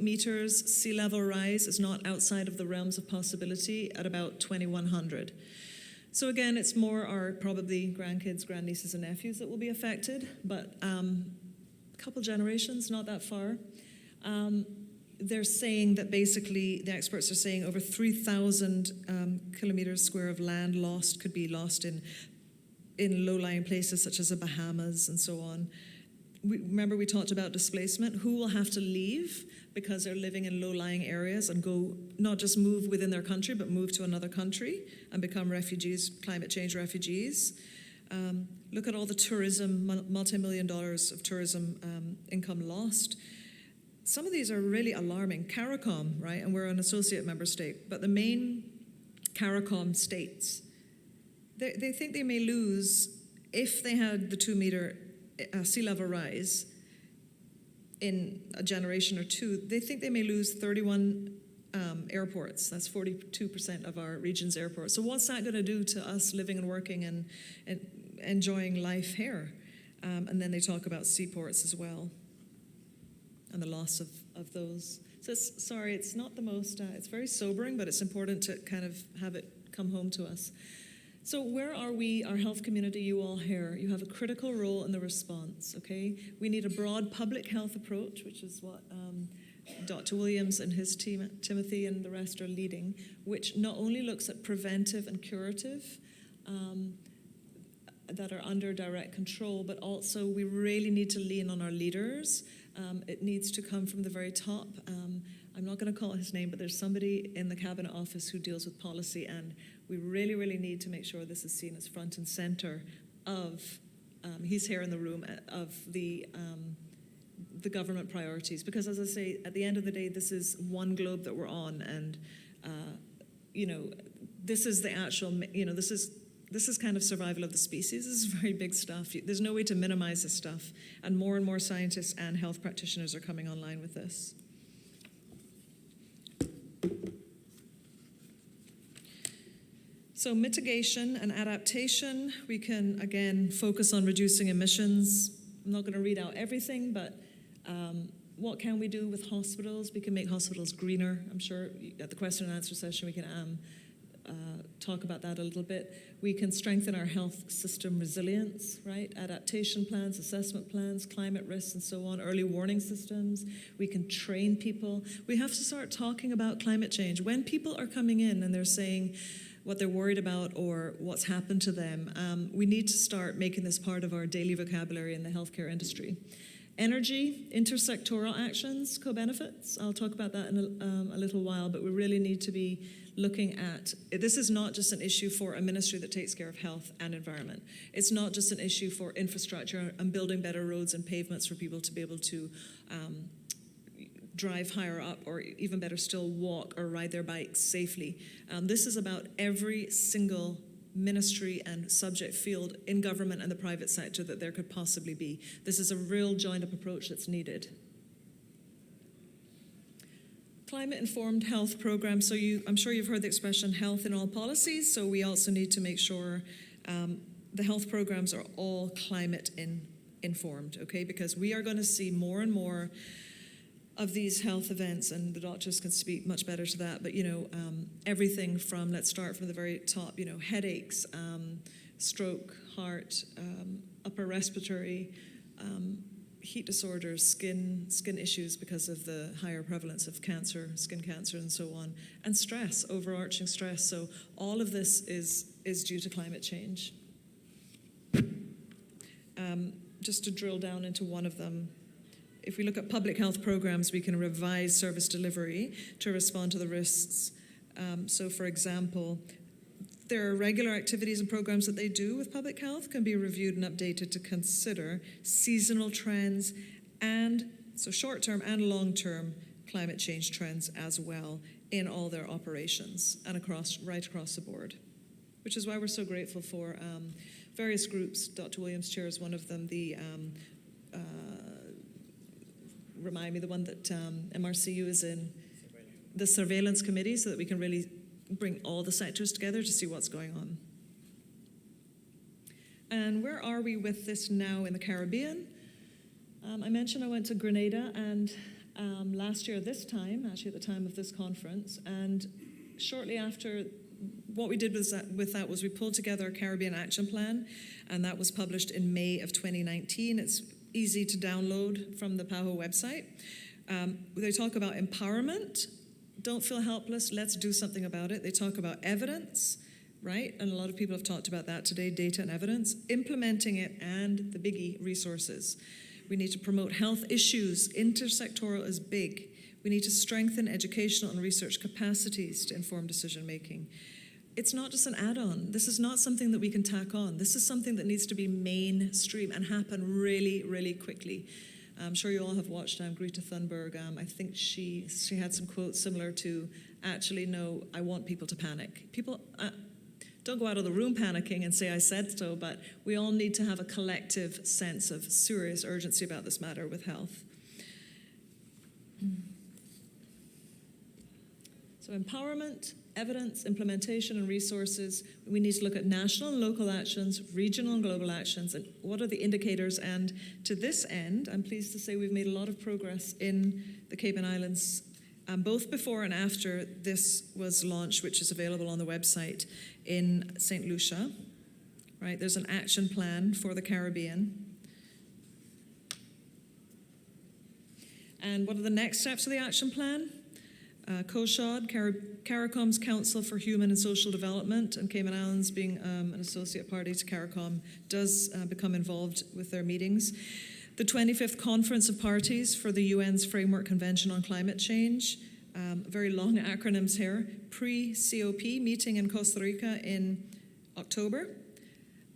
meters sea level rise is not outside of the realms of possibility at about 2100. So again, it's more our probably grandkids, grandnieces, and nephews that will be affected, but a couple generations, not that far. They're saying that basically, the experts are saying over 3,000 kilometers square of land lost could be lost in low-lying places such as the Bahamas and so on. Remember we talked about displacement? Who will have to leave because they're living in low-lying areas and go, not just move within their country, but move to another country and become refugees, climate change refugees. Look at all the tourism, multi-million dollars of tourism income lost. Some of these are really alarming. CARICOM, right, and we're an associate member state, but the main CARICOM states, they think they may lose, if they had the 2 meter sea level rise in a generation or two, they think they may lose 31 airports. That's 42% of our region's airports. So what's that going to do to us living and working and enjoying life here? And then they talk about seaports as well and the loss of those. So sorry, it's not the most, it's very sobering, but it's important to kind of have it come home to us. So where are we, our health community, you all here? You have a critical role in the response, okay? We need a broad public health approach, which is what Dr. Williams and his team, Timothy and the rest are leading, which not only looks at preventive and curative that are under direct control, but also we really need to lean on our leaders. It needs to come from the very top. I'm not going to call his name, but there's somebody in the Cabinet Office who deals with policy, and we really, really need to make sure this is seen as front and center of, he's here in the room, of the government priorities. Because as I say, at the end of the day, this is one globe that we're on, and, this is the actual, this is kind of survival of the species. This is very big stuff. There's no way to minimize this stuff. And more scientists and health practitioners are coming online with this. So mitigation and adaptation, we can, again, focus on reducing emissions. I'm not going to read out everything, but what can we do with hospitals? We can make hospitals greener. I'm sure at the question and answer session we can talk about that a little bit. We can strengthen our health system resilience, right? Adaptation plans, assessment plans, climate risks, and so on, early warning systems. We can train people. We have to start talking about climate change. When people are coming in and they're saying what they're worried about or what's happened to them, we need to start making this part of our daily vocabulary in the healthcare industry. Energy, intersectoral actions, co-benefits. I'll talk about that in a little while, but we really need to be looking at, this is not just an issue for a ministry that takes care of health and environment. It's not just an issue for infrastructure and building better roads and pavements for people to be able to drive higher up, or even better still, walk or ride their bikes safely. This is about every single ministry and subject field in government and the private sector that there could possibly be. This is a real joined-up approach that's needed. Climate-informed health programs. So I'm sure you've heard the expression health in all policies, so we also need to make sure the health programs are all climate-informed, okay? Because we are going to see more and more of these health events, and the doctors can speak much better to that, but everything from, let's start from the very top, headaches, stroke, heart, upper respiratory, heat disorders, skin issues because of the higher prevalence of cancer, skin cancer, and so on, and stress, overarching stress. So all of this is due to climate change. Just to drill down into one of them, if we look at public health programs, we can revise service delivery to respond to the risks. So for example, there are regular activities and programs that they do with public health can be reviewed and updated to consider seasonal trends, and so short-term and long-term climate change trends as well in all their operations and right across the board, which is why we're so grateful for various groups. Dr. Williams chairs one of them, the remind me, the one that MRCU is in, the surveillance committee, so that we can really bring all the sectors together to see what's going on. And where are we with this now in the Caribbean? I mentioned I went to Grenada and last year this time, actually at the time of this conference, and shortly after, what we did with that was we pulled together a Caribbean Action Plan, and that was published in May of 2019. It's easy to download from the PAHO website. They talk about empowerment. Don't feel helpless. Let's do something about it. They talk about evidence, right? And a lot of people have talked about that today, data and evidence. Implementing it, and the biggie, resources. We need to promote health issues. Intersectoral is big. We need to strengthen educational and research capacities to inform decision making. It's not just an add-on. This is not something that we can tack on. This is something that needs to be mainstream and happen really, really quickly. I'm sure you all have watched Greta Thunberg. I think she had some quotes similar to, actually, no, I want people to panic. People don't go out of the room panicking and say, I said so, but we all need to have a collective sense of serious urgency about this matter with health. So empowerment, evidence, implementation, and resources. We need to look at national and local actions, regional and global actions, and what are the indicators. And to this end, I'm pleased to say we've made a lot of progress in the Cayman Islands both before and after this was launched, which is available on the website in St. Lucia. Right, there's an action plan for the Caribbean. And what are the next steps of the action plan? COSHOD, CARICOM's Council for Human and Social Development, and Cayman Islands being an associate party to CARICOM, does become involved with their meetings. The 25th Conference of Parties for the UN's Framework Convention on Climate Change, very long acronyms here, pre-COP meeting in Costa Rica in October,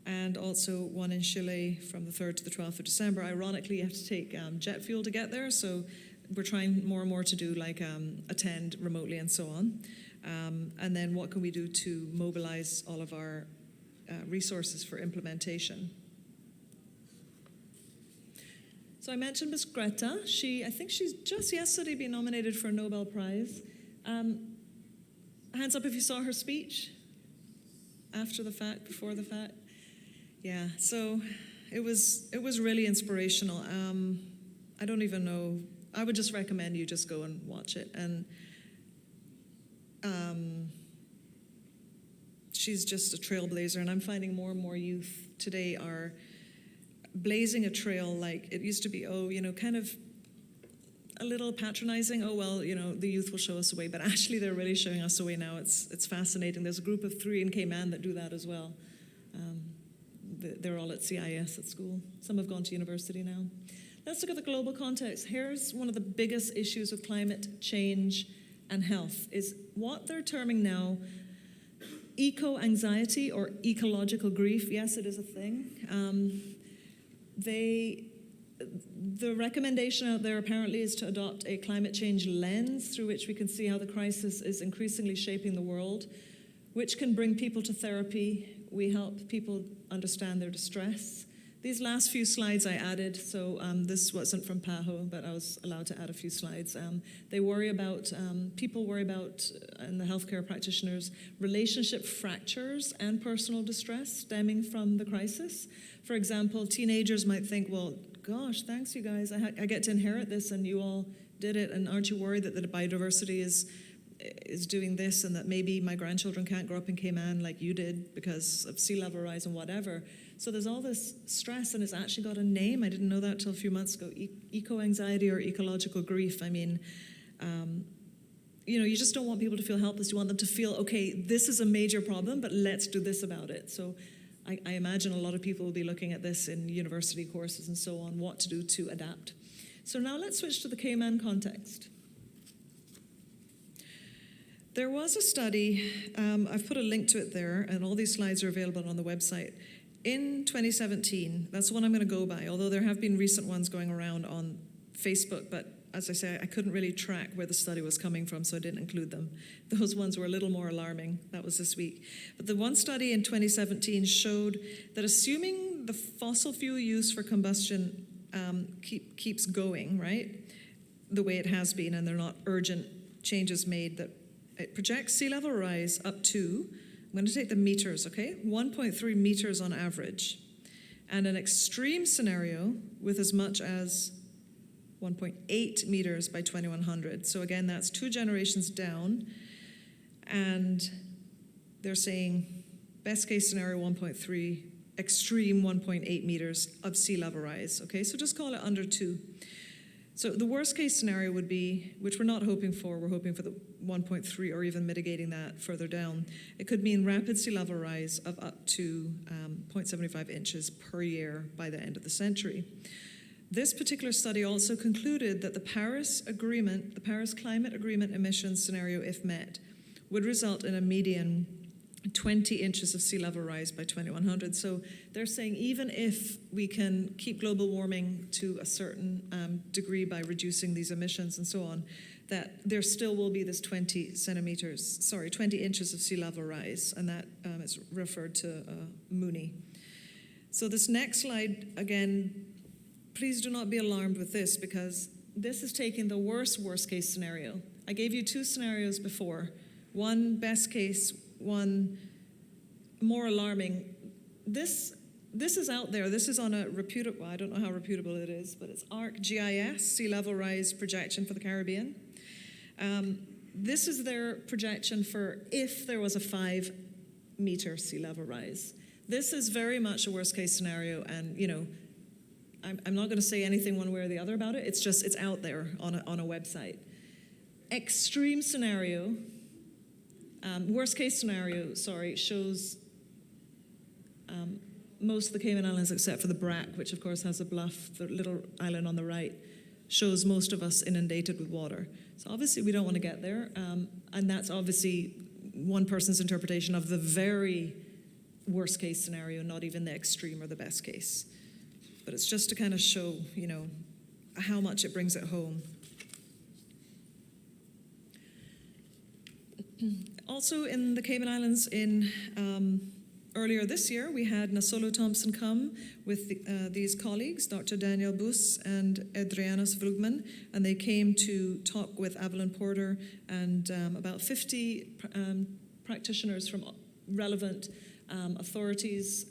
and also one in Chile from the 3rd to the 12th of December. Ironically, you have to take jet fuel to get there, so we're trying more and more to do like attend remotely and so on. And then what can we do to mobilize all of our resources for implementation? So I mentioned Ms. Greta. I think she's just yesterday been nominated for a Nobel Prize. Hands up if you saw her speech. After the fact, before the fact. Yeah, so it was really inspirational. I don't even know. I would just recommend you just go and watch it. And she's just a trailblazer, and I'm finding more and more youth today are blazing a trail like it used to be, kind of a little patronizing. Oh, well, the youth will show us the way, but actually they're really showing us the way now. It's fascinating. There's a group of 3 in Cayman that do that as well. They're all at CIS at school. Some have gone to university now. Let's look at the global context. Here's one of the biggest issues with climate change and health, is what they're terming now eco-anxiety or ecological grief. Yes, it is a thing. The recommendation out there apparently is to adopt a climate change lens through which we can see how the crisis is increasingly shaping the world, which can bring people to therapy. We help people understand their distress. These last few slides I added, so this wasn't from PAHO, but I was allowed to add a few slides. People worry about, and the healthcare practitioners, relationship fractures and personal distress stemming from the crisis. For example, teenagers might think, well, gosh, thanks you guys, I get to inherit this and you all did it, and aren't you worried that the biodiversity is doing this and that maybe my grandchildren can't grow up in Cayman like you did because of sea level rise and whatever. So there's all this stress, and it's actually got a name. I didn't know that till a few months ago, eco-anxiety or ecological grief. I mean, you just don't want people to feel helpless. You want them to feel, okay, this is a major problem, but let's do this about it. So I imagine a lot of people will be looking at this in university courses and so on, what to do to adapt. So now let's switch to the Cayman context. There was a study, I've put a link to it there, and all these slides are available on the website. In 2017, that's the one I'm going to go by, although there have been recent ones going around on Facebook, but as I say, I couldn't really track where the study was coming from, so I didn't include them. Those ones were a little more alarming. That was this week. But the one study in 2017 showed that assuming the fossil fuel use for combustion keeps going, right, the way it has been, and they're not urgent changes made, that it projects sea level rise up to, I'm going to take the meters, okay, 1.3 meters on average, and an extreme scenario with as much as 1.8 meters by 2100. So again, that's 2 generations down, and they're saying best case scenario 1.3, extreme 1.8 meters of sea level rise, okay? So just call it under 2. So the worst case scenario would be, which we're not hoping for, we're hoping for the 1.3 or even mitigating that further down. It could mean rapid sea level rise of up to 0.75 inches per year by the end of the century. This particular study also concluded that the Paris Climate Agreement emissions scenario, if met, would result in a median 20 inches of sea level rise by 2100. So they're saying even if we can keep global warming to a certain degree by reducing these emissions and so on, that there still will be this 20 inches of sea level rise, and that is referred to Mooney. So this next slide, again, please do not be alarmed with this, because this is taking the worst case scenario. I gave you 2 scenarios before. One best case, one more alarming. This is out there. This is on a reputable, I don't know how reputable it is, but it's ArcGIS, sea level rise projection for the Caribbean. This is their projection for if there was a 5-meter sea level rise. This is very much a worst case scenario, and I'm not going to say anything one way or the other about it. It's out there on a website. Extreme scenario, worst case scenario, shows most of the Cayman Islands except for the Brac, which of course has a bluff, the little island on the right, shows most of us inundated with water. So obviously we don't want to get there, and that's obviously one person's interpretation of the very worst case scenario, not even the extreme or the best case. But it's just to kind of show, how much it brings it home. Also in the Cayman Islands earlier this year, we had Nasolo Thompson come with these colleagues, Dr. Daniel Bus and Adrianus Vlugman, and they came to talk with Evelyn Porter and about 50 practitioners from relevant authorities,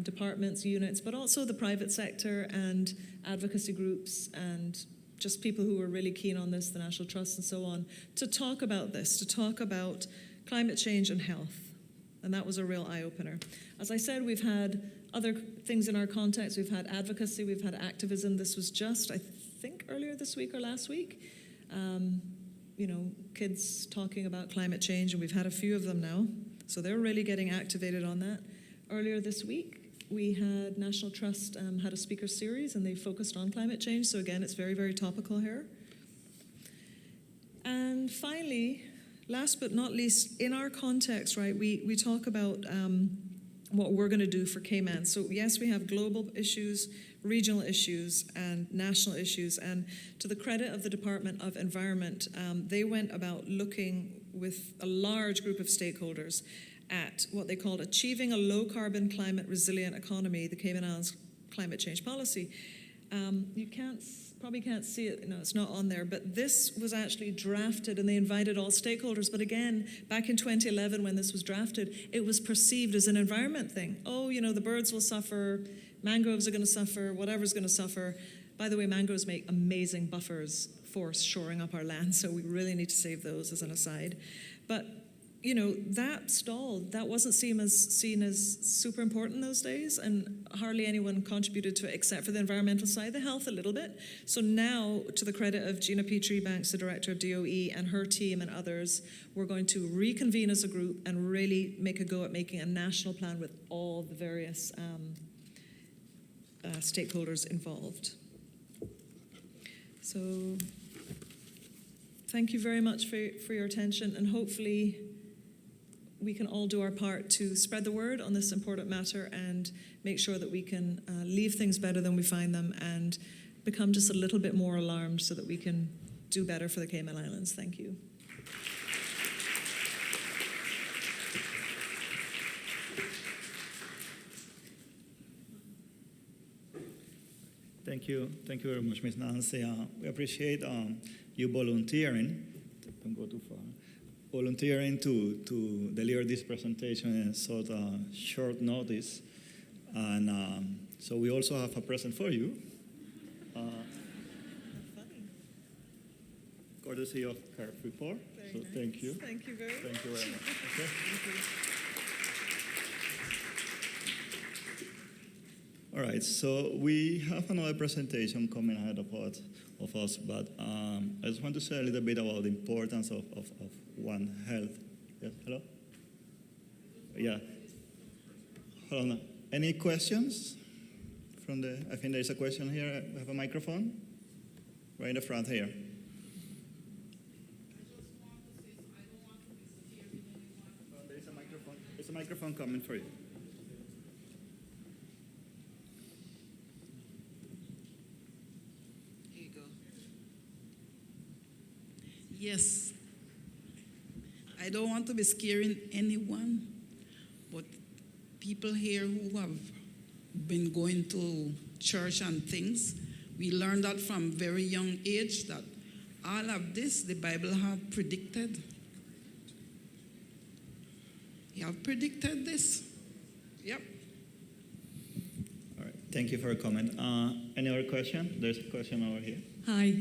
departments, units, but also the private sector and advocacy groups and just people who were really keen on this, the National Trust and so on, to talk about this, to talk about climate change and health. And that was a real eye-opener. As I said, we've had other things in our context. We've had advocacy, we've had activism. This was just, I think, earlier this week or last week. Kids talking about climate change, and we've had a few of them now. So they're really getting activated on that. Earlier this week, we had National Trust had a speaker series, and they focused on climate change. So again, it's very, very topical here. And finally, last but not least, in our context, right, we talk about what we're going to do for Cayman. So yes, we have global issues, regional issues, and national issues. And to the credit of the Department of Environment, they went about looking with a large group of stakeholders at what they called achieving a low-carbon, climate-resilient economy, the Cayman Islands climate change policy. You probably can't see it, no, it's not on there, but this was actually drafted and they invited all stakeholders. But again, back in 2011 when this was drafted, it was perceived as an environment thing. Oh, the birds will suffer, mangroves are going to suffer, whatever's going to suffer. By the way, mangroves make amazing buffers for shoring up our land, so we really need to save those as an aside. But that stalled. That wasn't seen as super important those days, and hardly anyone contributed to it except for the environmental side, the health a little bit. So now, to the credit of Gina Petrie-Banks, the director of DOE, and her team and others, we're going to reconvene as a group and really make a go at making a national plan with all the various stakeholders involved. So thank you very much for your attention, and hopefully we can all do our part to spread the word on this important matter and make sure that we can leave things better than we find them and become just a little bit more alarmed so that we can do better for the Cayman Islands. Thank you. Thank you very much, Ms. Nancy. We appreciate you volunteering. Don't go too far. Volunteering to deliver this presentation in sort of short notice. And so we also have a present for you. Courtesy of her report. So nice. Thank you. Thank you very much. Thank you very much. Okay. Thank you. All right, so we have another presentation coming ahead of us, but I just want to say a little bit about the importance of One Health. Yes, hello? Yeah. Hold on. Any questions from I think there's a question here. We have a microphone right in the front here. There's a microphone coming for you. Yes, I don't want to be scaring anyone, but people here who have been going to church and things, we learned that from very young age that all of this the Bible have predicted. You have predicted this. Yep. All right, thank you for your comment. Any other question? There's a question over here. Hi,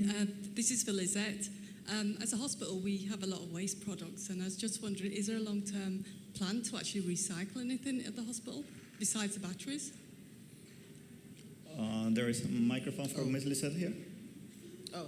this is for Lizette. As a hospital, we have a lot of waste products, and I was just wondering, is there a long-term plan to actually recycle anything at the hospital besides the batteries? There is a microphone for Ms. Lisette here. Oh.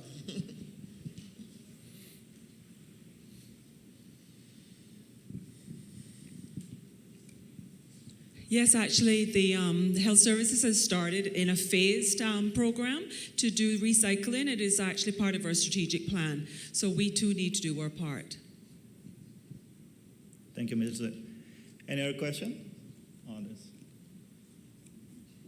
Yes, actually, the health services has started in a phased program to do recycling. It is actually part of our strategic plan. So we too need to do our part. Thank you, Ms. Lisette. Any other question on this?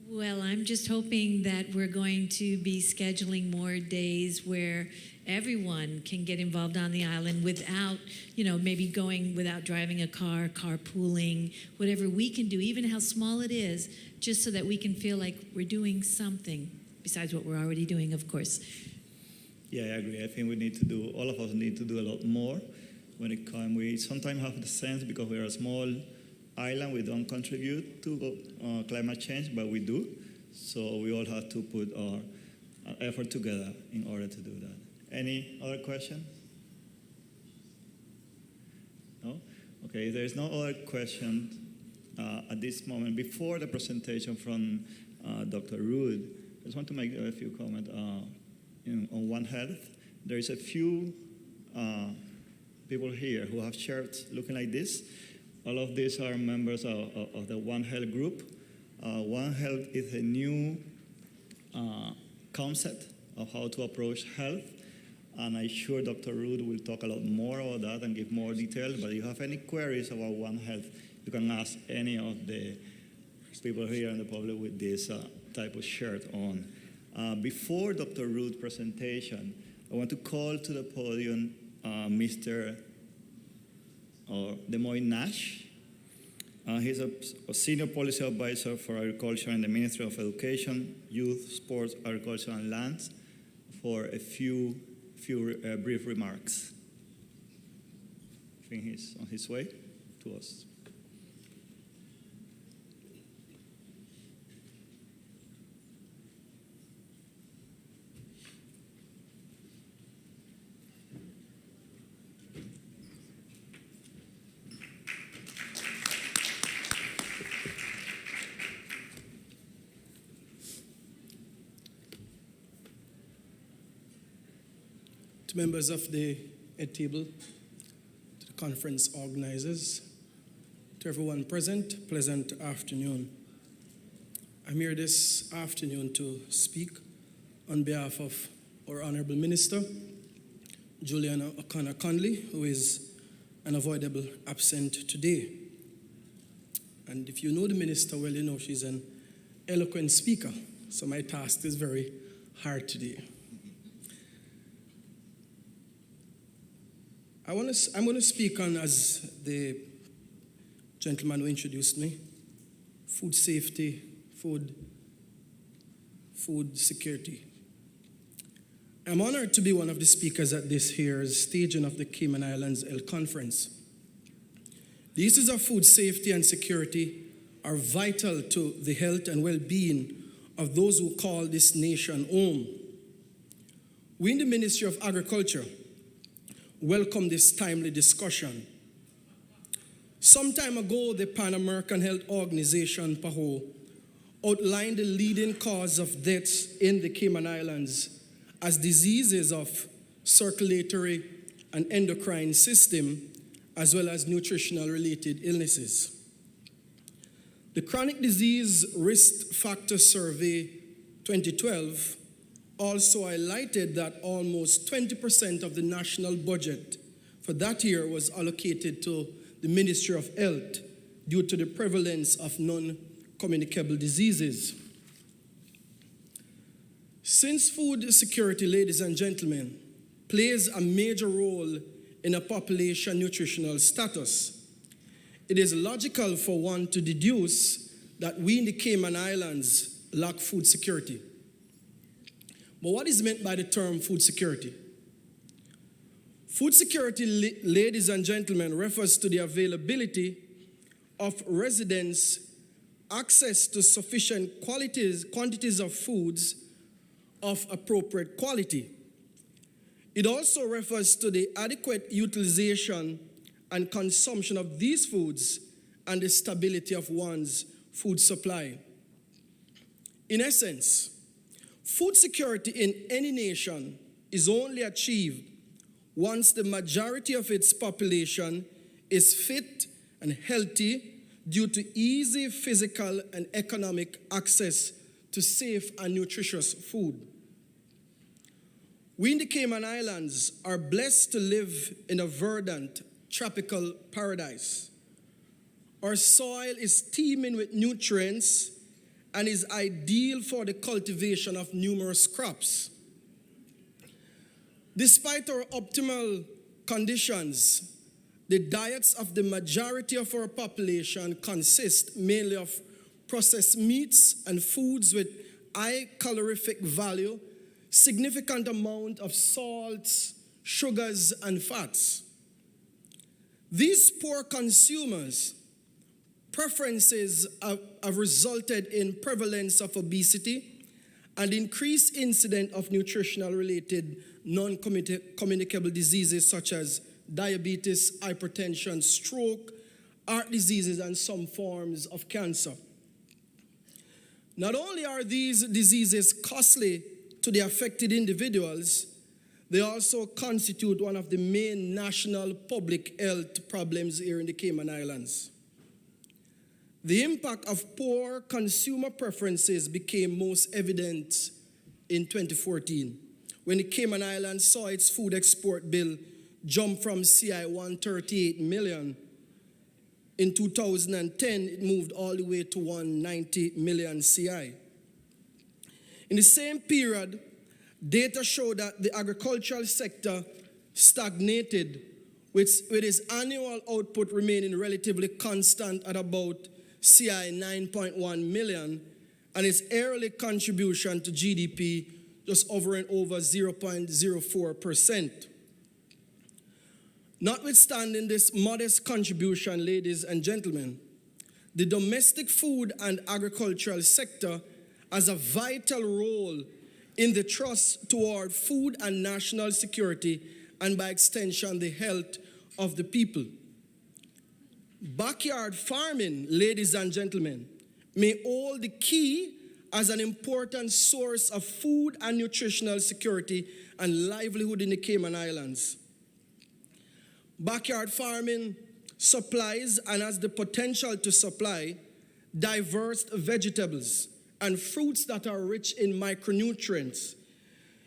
Well, I'm just hoping that we're going to be scheduling more days where everyone can get involved on the island without, maybe going without driving a car, carpooling, whatever we can do, even how small it is, just so that we can feel like we're doing something besides what we're already doing, of course. Yeah, I agree. I think all of us need to do a lot more when it comes. We sometimes have the sense because we're a small island, we don't contribute to climate change, but we do. So we all have to put our effort together in order to do that. Any other question? No? Okay, if there is no other question at this moment, before the presentation from Dr. Rood, I just want to make a few comments on One Health. There is a few people here who have shirts looking like this. All of these are members of the One Health group. One Health is a new concept of how to approach health. And I'm sure Dr. Rood will talk a lot more about that and give more details. But if you have any queries about One Health, you can ask any of the people here in the public with this type of shirt on. Before Dr. Rood's presentation, I want to call to the podium Mr. Des Moines Nash. He's a senior policy advisor for agriculture in the Ministry of Education, Youth, Sports, Agriculture, and Lands for a few brief remarks. I think he's on his way to us. To members of the Ed table, to the conference organizers, to everyone present, pleasant afternoon. I'm here this afternoon to speak on behalf of our Honorable Minister, Juliana O'Connor-Conley, who is unavoidable absent today. And if you know the minister well, you know she's an eloquent speaker, so my task is very hard today. I'm going to speak on, as the gentleman who introduced me, food safety, food security. I'm honored to be one of the speakers at this year's staging of the Cayman Islands Health Conference. The issues of food safety and security are vital to the health and well-being of those who call this nation home. We in the Ministry of Agriculture welcome this timely discussion. Some time ago, the Pan American Health Organization, PAHO, outlined the leading cause of deaths in the Cayman Islands as diseases of circulatory and endocrine system, as well as nutritional-related illnesses. The Chronic Disease Risk Factor Survey 2012 also highlighted that almost 20% of the national budget for that year was allocated to the Ministry of Health due to the prevalence of non-communicable diseases. Since food security, ladies and gentlemen, plays a major role in a population nutritional status, it is logical for one to deduce that we in the Cayman Islands lack food security. But what is meant by the term food security? Food security, ladies and gentlemen, refers to the availability of residents access to sufficient quantities of foods of appropriate quality. It also refers to the adequate utilization and consumption of these foods and the stability of one's food supply. In essence, food security in any nation is only achieved once the majority of its population is fit and healthy due to easy physical and economic access to safe and nutritious food. We in the Cayman Islands are blessed to live in a verdant tropical paradise. Our soil is teeming with nutrients and is ideal for the cultivation of numerous crops. Despite our optimal conditions, the diets of the majority of our population consist mainly of processed meats and foods with high calorific value, significant amount of salts, sugars, and fats. These poor consumers' preferences have resulted in prevalence of obesity and increased incidence of nutritional-related non-communicable diseases such as diabetes, hypertension, stroke, heart diseases, and some forms of cancer. Not only are these diseases costly to the affected individuals, they also constitute one of the main national public health problems here in the Cayman Islands. The impact of poor consumer preferences became most evident in 2014, when the Cayman Islands saw its food export bill jump from CI 138 million. In 2010, it moved all the way to 190 million CI. In the same period, data showed that the agricultural sector stagnated, with its annual output remaining relatively constant at about CI 9.1 million, and its yearly contribution to GDP just over 0.04%. Notwithstanding this modest contribution, ladies and gentlemen, the domestic food and agricultural sector has a vital role in the thrust toward food and national security, and by extension, the health of the people. Backyard farming, ladies and gentlemen, may hold the key as an important source of food and nutritional security and livelihood in the Cayman Islands. Backyard farming supplies and has the potential to supply diverse vegetables and fruits that are rich in micronutrients.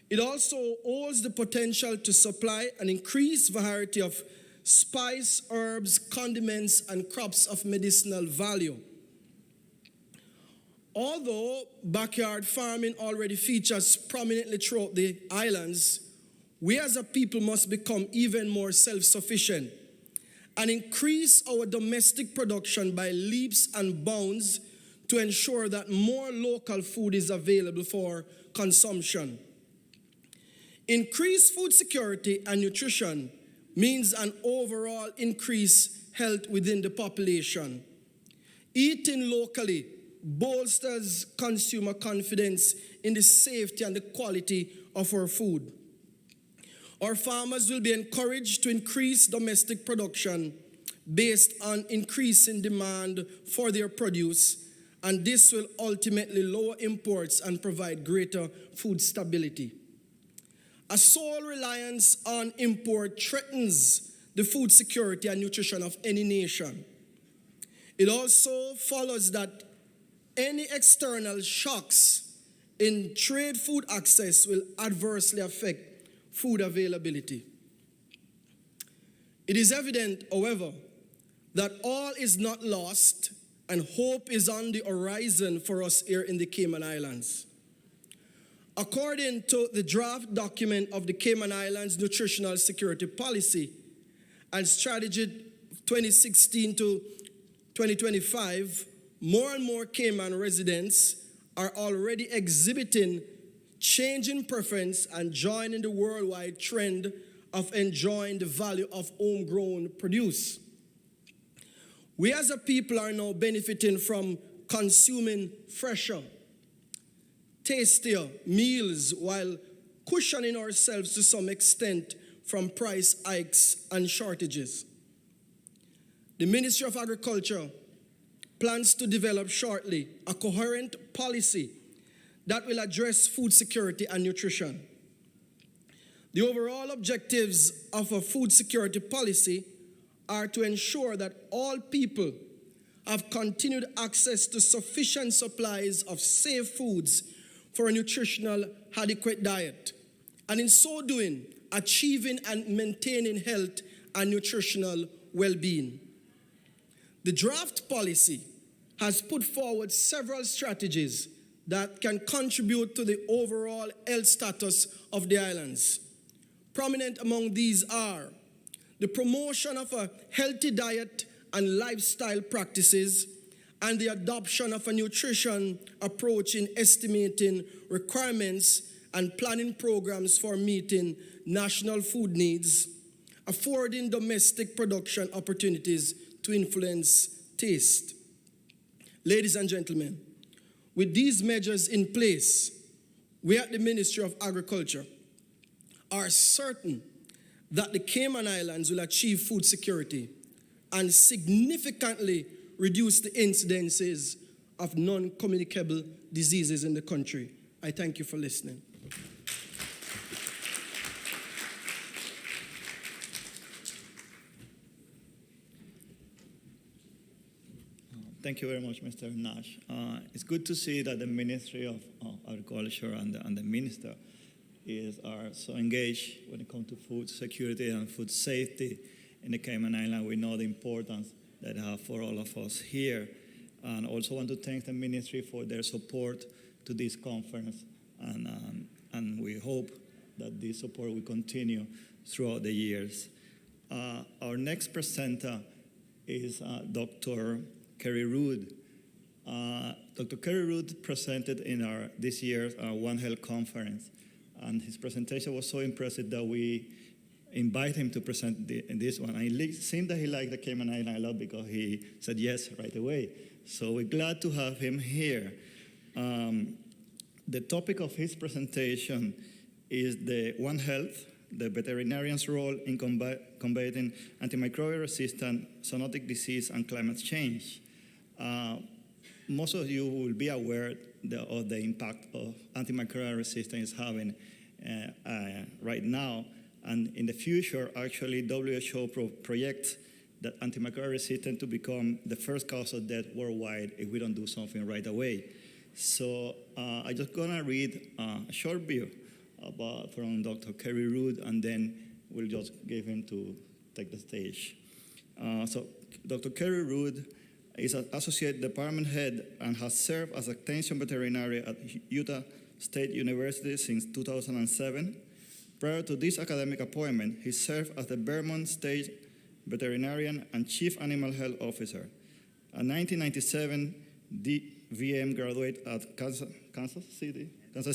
It also holds the potential to supply an increased variety of spice, herbs, condiments, and crops of medicinal value. Although backyard farming already features prominently throughout the islands, we as a people must become even more self-sufficient and increase our domestic production by leaps and bounds to ensure that more local food is available for consumption. Increased food security and nutrition means an overall increased health within the population. Eating locally bolsters consumer confidence in the safety and the quality of our food. Our farmers will be encouraged to increase domestic production based on increasing demand for their produce, and this will ultimately lower imports and provide greater food stability. A sole reliance on import threatens the food security and nutrition of any nation. It also follows that any external shocks in trade food access will adversely affect food availability. It is evident, however, that all is not lost and hope is on the horizon for us here in the Cayman Islands. According to the draft document of the Cayman Islands Nutritional Security Policy and Strategy 2016 to 2025, more and more Cayman residents are already exhibiting changing preference and joining the worldwide trend of enjoying the value of homegrown produce. We as a people are now benefiting from consuming fresher, tastier meals while cushioning ourselves to some extent from price hikes and shortages. The Ministry of Agriculture plans to develop shortly a coherent policy that will address food security and nutrition. The overall objectives of a food security policy are to ensure that all people have continued access to sufficient supplies of safe foods for a nutritional adequate diet, and in so doing, achieving and maintaining health and nutritional well-being. The draft policy has put forward several strategies that can contribute to the overall health status of the islands. Prominent among these are the promotion of a healthy diet and lifestyle practices, and the adoption of a nutrition approach in estimating requirements and planning programs for meeting national food needs, affording domestic production opportunities to influence taste. Ladies and gentlemen, with these measures in place, we at the Ministry of Agriculture are certain that the Cayman Islands will achieve food security and significantly reduce the incidences of non-communicable diseases in the country. I thank you for listening. Thank you very much, Mr. Nash. It's good to see that the Ministry of Agriculture and the Minister are so engaged when it comes to food security and food safety in the Cayman Islands. We know the importance that they have for all of us here. And also want to thank the Ministry for their support to this conference. And we hope that this support will continue throughout the years. Our next presenter is Dr. Kerry Rood. Dr. Kerry Rood presented in this year's One Health Conference. And his presentation was so impressive that we invite him to present in this one. And it seemed that he liked the Cayman Island a lot because he said yes right away. So we're glad to have him here. The topic of his presentation is the One Health, the veterinarian's role in combating antimicrobial-resistant zoonotic disease and climate change. Most of you will be aware of the impact of antimicrobial resistance is having right now. And in the future, actually, WHO projects that antimicrobial resistance to become the first cause of death worldwide if we don't do something right away. So I'm just gonna read a short view from Dr. Kerry Rood, and then we'll just give him to take the stage. So Dr. Kerry Rood is an associate department head and has served as extension veterinarian at Utah State University since 2007. Prior to this academic appointment, he served as the Vermont State veterinarian and chief animal health officer. A 1997 DVM graduate at Kansas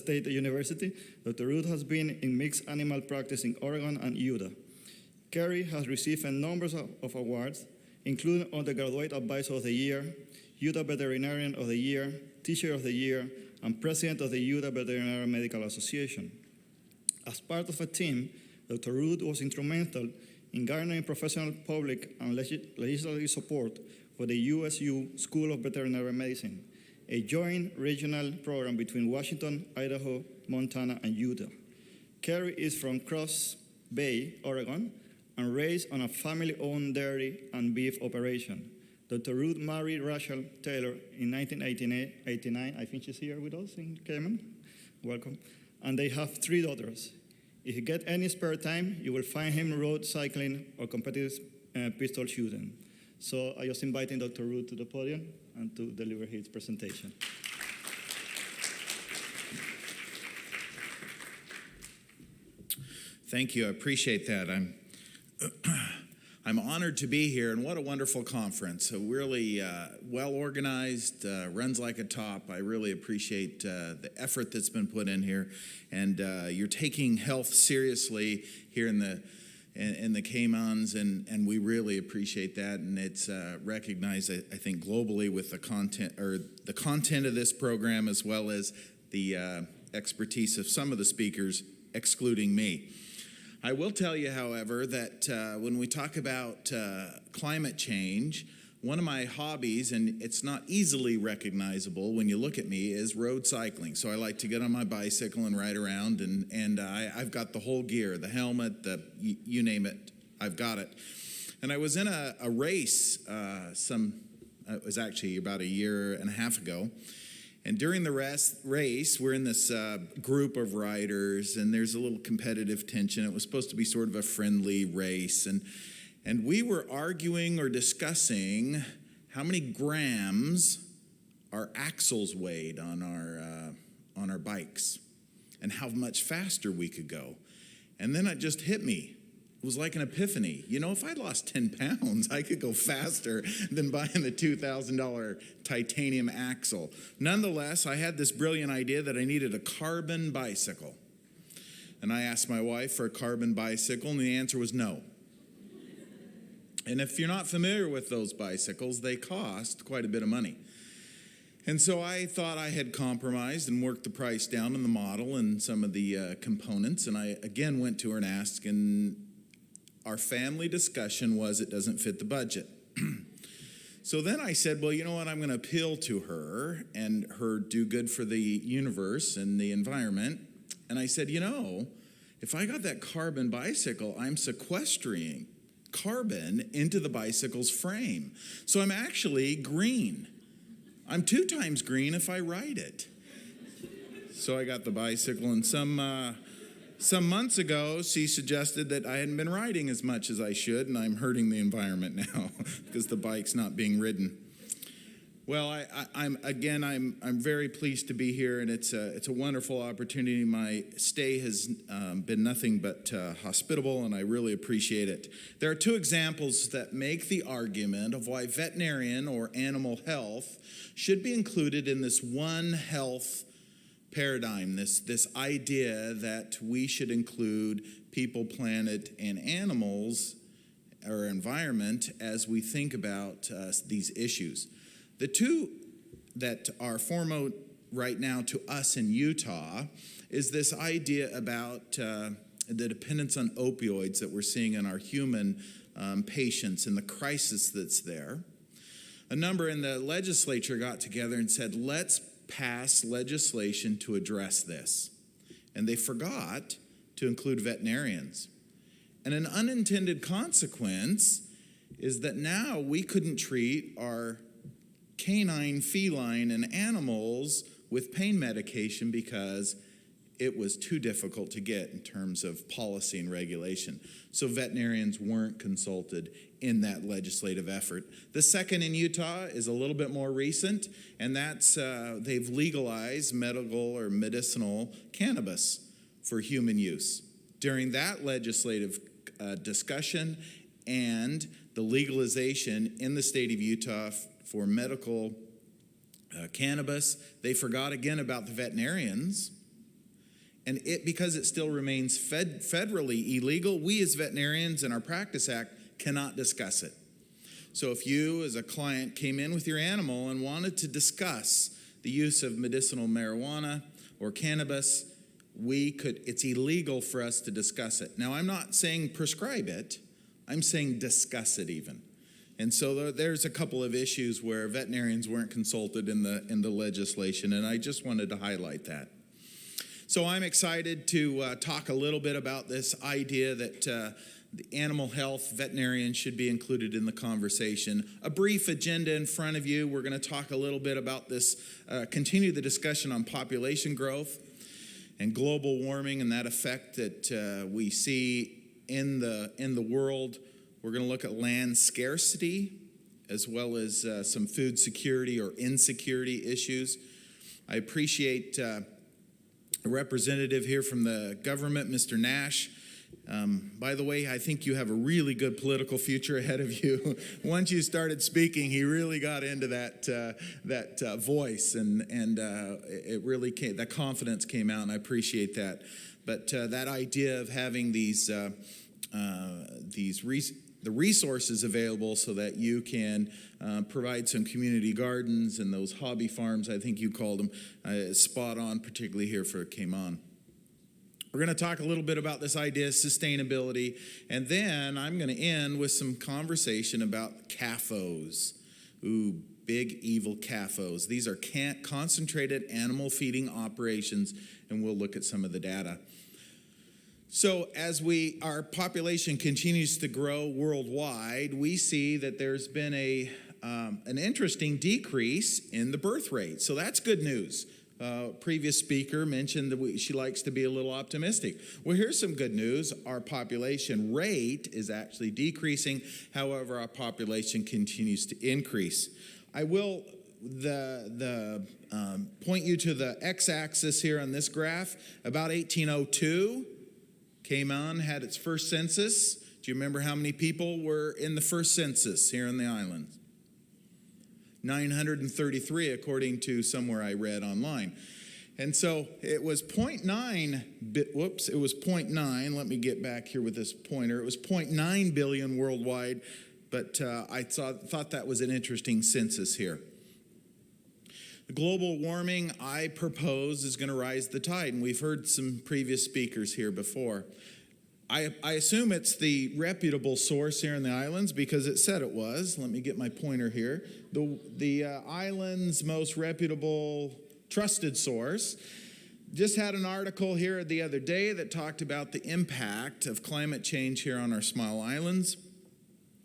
State University, Dr. Rood has been in mixed animal practice in Oregon and Utah. Kerry has received a number of awards, including Undergraduate Advisor of the Year, Utah Veterinarian of the Year, Teacher of the Year, and President of the Utah Veterinary Medical Association. As part of a team, Dr. Rood was instrumental in garnering professional, public, and legislative support for the USU School of Veterinary Medicine, a joint regional program between Washington, Idaho, Montana, and Utah. Kerry is from Cross Bay, Oregon, and raised on a family-owned dairy and beef operation. Dr. Rood married Rachel Taylor in 1989. I think she's here with us in Cayman. Welcome. And they have 3 daughters. If you get any spare time, you will find him road cycling or competitive pistol shooting. So I just inviting Dr. Rood to the podium and to deliver his presentation. Thank you. I appreciate that. I'm honored to be here, and what a wonderful conference. A really well organized, runs like a top. I really appreciate the effort that's been put in here, and you're taking health seriously here in the Caymans, and we really appreciate that. And it's recognized, I think, globally with the content of this program, as well as the expertise of some of the speakers excluding me. I will tell you, however, that when we talk about climate change, one of my hobbies, and it's not easily recognizable when you look at me, is road cycling. So I like to get on my bicycle and ride around, and I've got the whole gear, the helmet, you name it, I've got it. And I was in a race it was actually about a year and a half ago. And during the race, we're in this group of riders, and there's a little competitive tension. It was supposed to be sort of a friendly race. And we were arguing or discussing how many grams our axles weighed on our bikes and how much faster we could go. And then it just hit me. It was like an epiphany. You know, if I lost 10 pounds, I could go faster than buying the $2,000 titanium axle. Nonetheless, I had this brilliant idea that I needed a carbon bicycle. And I asked my wife for a carbon bicycle, and the answer was no. And if you're not familiar with those bicycles, they cost quite a bit of money. And so I thought I had compromised and worked the price down on the model and some of the components. And I again went to her and asked, and our family discussion was it doesn't fit the budget. So then I said, well, you know what, I'm going to appeal to her and her do good for the universe and the environment. And I said, you know, if I got that carbon bicycle, I'm sequestering carbon into the bicycle's frame. So I'm actually green. I'm 2 times green if I ride it. So I got the bicycle, and some months ago, she suggested that I hadn't been riding as much as I should, and I'm hurting the environment now because the bike's not being ridden. Well, I'm very pleased to be here, and it's a wonderful opportunity. My stay has been nothing but hospitable, and I really appreciate it. There are 2 examples that make the argument of why veterinarian or animal health should be included in this One Health paradigm, this idea that we should include people, planet, and animals, or environment, as we think about these issues. The 2 that are foremost right now to us in Utah is this idea about the dependence on opioids that we're seeing in our human patients and the crisis that's there. A number in the legislature got together and said, let's pass legislation to address this. And they forgot to include veterinarians. And an unintended consequence is that now we couldn't treat our canine, feline, and animals with pain medication because it was too difficult to get in terms of policy and regulation. So veterinarians weren't consulted in that legislative effort. The second in Utah is a little bit more recent, and that's they've legalized medical or medicinal cannabis for human use. During that legislative discussion and the legalization in the state of Utah for medical cannabis, they forgot again about the veterinarians. And because it still remains federally illegal, we as veterinarians in our Practice Act cannot discuss it. So if you as a client came in with your animal and wanted to discuss the use of medicinal marijuana or cannabis, it's illegal for us to discuss it. Now, I'm not saying prescribe it, I'm saying discuss it even. And so there's a couple of issues where veterinarians weren't consulted in the legislation, and I just wanted to highlight that. So I'm excited to talk a little bit about this idea that the animal health veterinarians should be included in the conversation. A brief agenda in front of you. We're going to talk a little bit about this, continue the discussion on population growth and global warming and that effect that we see in the world. We're going to look at land scarcity as well as some food security or insecurity issues. I appreciate a representative here from the government, Mr. Nash. By the way, I think you have a really good political future ahead of you. Once you started speaking, he really got into that voice, and it really came. That confidence came out, and I appreciate that. But that idea of having the resources available so that you can provide some community gardens and those hobby farms, I think you called them, spot on, particularly here for Cayman. We're going to talk a little bit about this idea of sustainability, and then I'm going to end with some conversation about CAFOs. Ooh, big evil CAFOs. These are concentrated animal feeding operations, and we'll look at some of the data. So as our population continues to grow worldwide, we see that there's been an interesting decrease in the birth rate. So that's good news. Previous speaker mentioned that she likes to be a little optimistic. Well, here's some good news. Our population rate is actually decreasing. However, our population continues to increase. I will point you to the x-axis here on this graph. About 1802, came on, had its first census. Do you remember how many people were in the first census here in the islands? 933, according to somewhere I read online. And so it was 0.9, it was 0.9. Let me get back here with this pointer. It was 0.9 billion worldwide, but I thought that was an interesting census here. Global warming, I propose, is going to rise the tide, and we've heard some previous speakers here before. I assume it's the reputable source here in the islands because it said it was. Let me get my pointer here. The island's most reputable, trusted source just had an article here the other day that talked about the impact of climate change here on our small islands.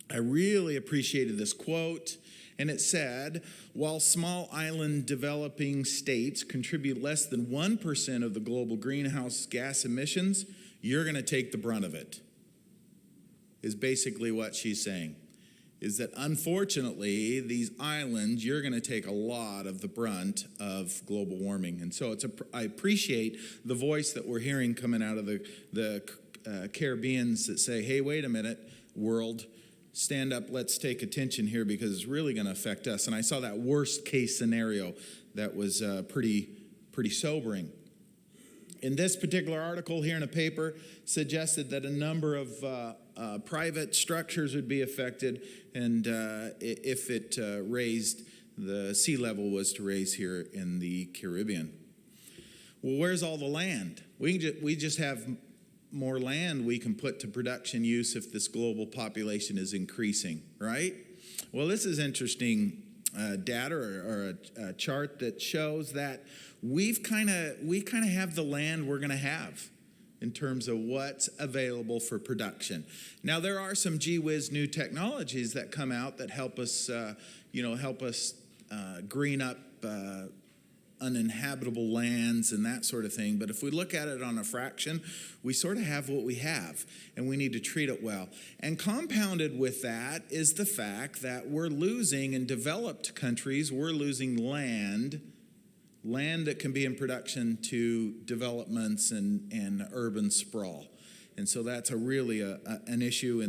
I really appreciated this quote. And it said, while small island developing states contribute less than 1% of the global greenhouse gas emissions, you're going to take the brunt of it, is basically what she's saying. Is that unfortunately, these islands, you're going to take a lot of the brunt of global warming. And so I appreciate the voice that we're hearing coming out of the Caribbeans that say, hey, wait a minute, world, stand up, let's take attention here because it's really going to affect us. And I saw that worst case scenario that was pretty sobering. In this particular article here in a paper, suggested that a number of private structures would be affected, and if it raised, the sea level was to raise here in the Caribbean. Well, where's all the land? We just have more land we can put to production use if this global population is increasing, right? Well, this is interesting data or a chart that shows that we kind of have the land we're going to have in terms of what's available for production. Now, there are some gee whiz new technologies that come out that help us green up uninhabitable lands and that sort of thing. But if we look at it on a fraction, we sort of have what we have, and we need to treat it well. And compounded with that is the fact that we're losing, in developed countries, we're losing land that can be in production to developments and urban sprawl. And so that's really an issue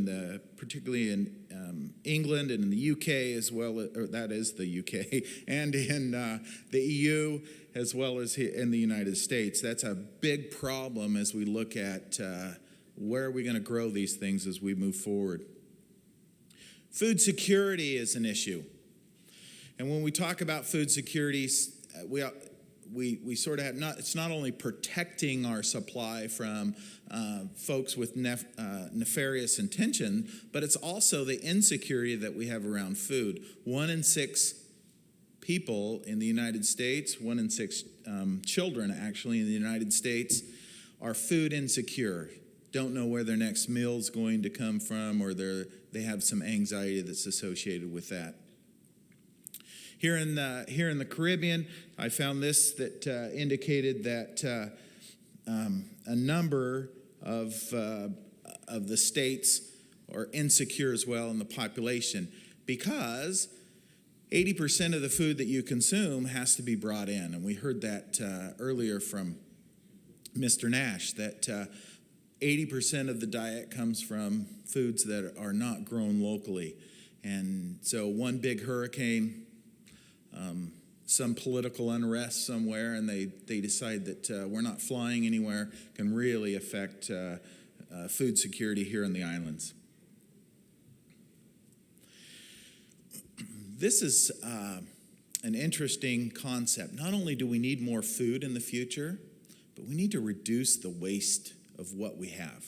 particularly in England and in the UK as well, or that is the UK, and in the EU as well as in the United States. That's a big problem as we look at where are we going to grow these things as we move forward. Food security is an issue. And when we talk about food security, we sort of have it's not only protecting our supply from folks with nefarious intention, but it's also the insecurity that we have around food. 1 in 6 people in the United States, 1 in 6 children actually in the United States are food insecure, don't know where their next meal is going to come from, or they have some anxiety that's associated with that. Here in the Caribbean, I found this that indicated that a number of the states are insecure as well in the population because 80% of the food that you consume has to be brought in. And we heard that earlier from Mr. Nash, that 80% of the diet comes from foods that are not grown locally. And so one big hurricane, some political unrest somewhere, and they decide that we're not flying anywhere, can really affect food security here in the islands. This is an interesting concept. Not only do we need more food in the future, but we need to reduce the waste of what we have.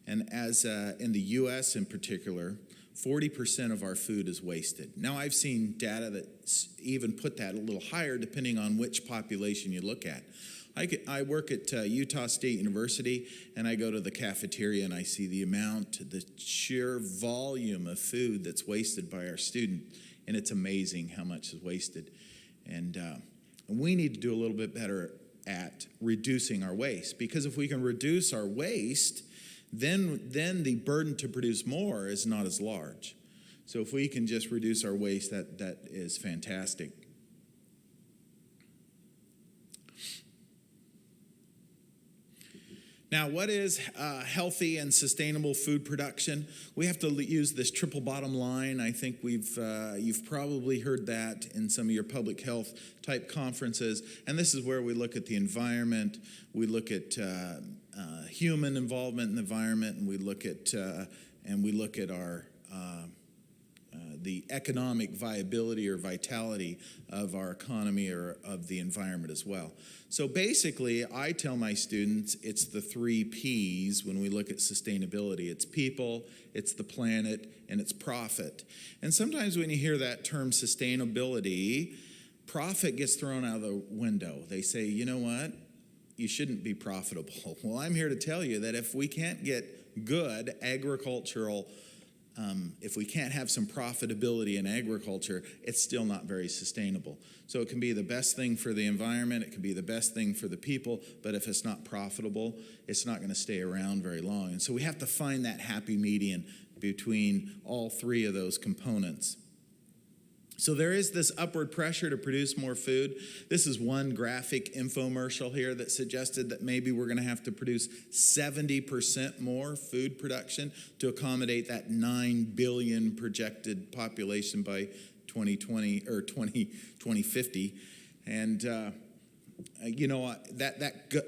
And as in the U.S. in particular, 40% of our food is wasted. Now, I've seen data that even put that a little higher depending on which population you look at. I work at Utah State University, and I go to the cafeteria and I see the sheer volume of food that's wasted by our student, and it's amazing how much is wasted. And we need to do a little bit better at reducing our waste, because if we can reduce our waste, then the burden to produce more is not as large. So if we can just reduce our waste, that is fantastic. Now, what is healthy and sustainable food production? We have to use this triple bottom line. I think you've probably heard that in some of your public health type conferences. And this is where we look at the environment, we look at human involvement in the environment, and we look at our the economic viability or vitality of our economy or of the environment as well. So basically, I tell my students it's the 3 Ps when we look at sustainability. It's people, it's the planet, and it's profit. And sometimes when you hear that term sustainability, profit gets thrown out of the window. They say, you know what? You shouldn't be profitable. Well, I'm here to tell you that if we can't get good agricultural if we can't have some profitability in agriculture, it's still not very sustainable. So it can be the best thing for the environment, it can be the best thing for the people, but if it's not profitable, it's not going to stay around very long. And so we have to find that happy median between all 3 of those components. So there is this upward pressure to produce more food. This is one graphic infomercial here that suggested that maybe we're going to have to produce 70% more food production to accommodate that 9 billion projected population by 2020 or 2050. And that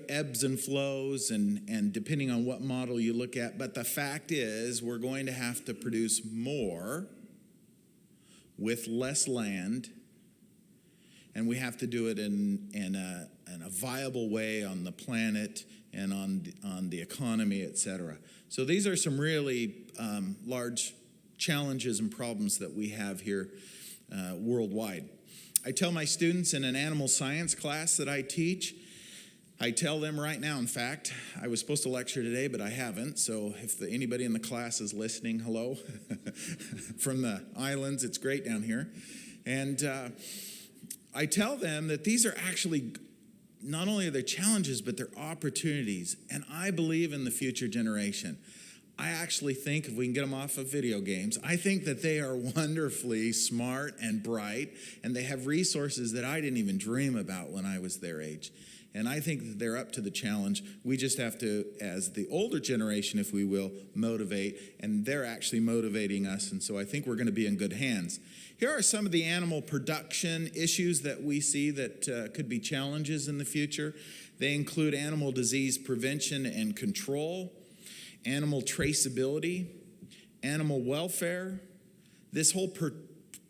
ebbs and flows and depending on what model you look at. But the fact is we're going to have to produce more with less land, and we have to do it in a viable way on the planet and on the economy, etc. So these are some really large challenges and problems that we have here worldwide. I tell my students in an animal science class that I teach, I tell them right now, in fact, I was supposed to lecture today, but I haven't, so if anybody in the class is listening, hello, from the islands, it's great down here. And I tell them that these are actually, not only are they challenges, but they're opportunities, and I believe in the future generation. I actually think if we can get them off of video games, I think that they are wonderfully smart and bright, and they have resources that I didn't even dream about when I was their age. And I think that they're up to the challenge. We just have to, as the older generation, if we will, motivate, and they're actually motivating us, and so I think we're going to be in good hands. Here are some of the animal production issues that we see that could be challenges in the future. They include animal disease prevention and control, animal traceability, animal welfare, this whole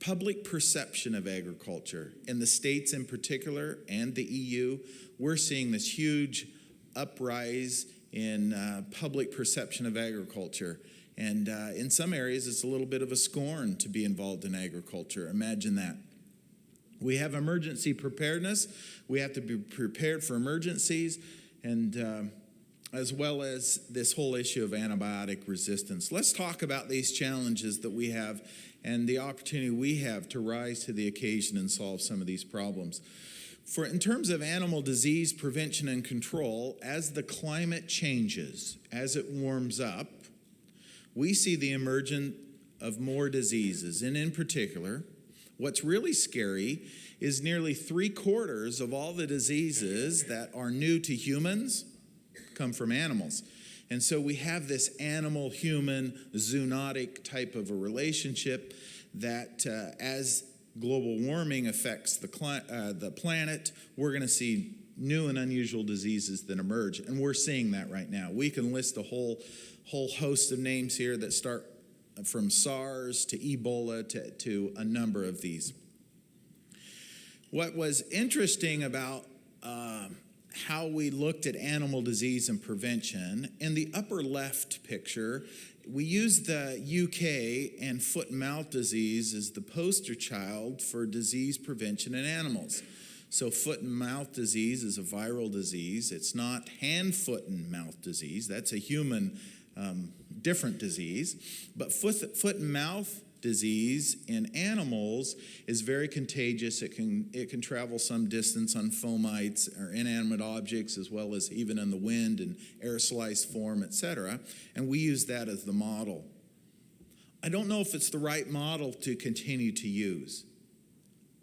public perception of agriculture. In the States in particular, and the EU, we're seeing this huge uprise in public perception of agriculture. And in some areas, it's a little bit of a scorn to be involved in agriculture. Imagine that. We have emergency preparedness. We have to be prepared for emergencies, and as well as this whole issue of antibiotic resistance. Let's talk about these challenges that we have and the opportunity we have to rise to the occasion and solve some of these problems. In terms of animal disease prevention and control, as the climate changes, as it warms up, we see the emergence of more diseases. And in particular, what's really scary is nearly 3/4 of all the diseases that are new to humans come from animals. And so we have this animal-human zoonotic type of a relationship that as global warming affects the planet, we're going to see new and unusual diseases that emerge. And we're seeing that right now. We can list a whole host of names here that start from SARS to Ebola to a number of these. What was interesting about how we looked at animal disease and prevention. In the upper left picture, we used the UK and foot and mouth disease as the poster child for disease prevention in animals. So foot and mouth disease is a viral disease. It's not hand, foot, and mouth disease. That's a human different disease. But foot and mouth disease in animals is very contagious. It can travel some distance on fomites or inanimate objects, as well as even in the wind and aerosolized form, etc. And we use that as the model. I don't know if it's the right model to continue to use.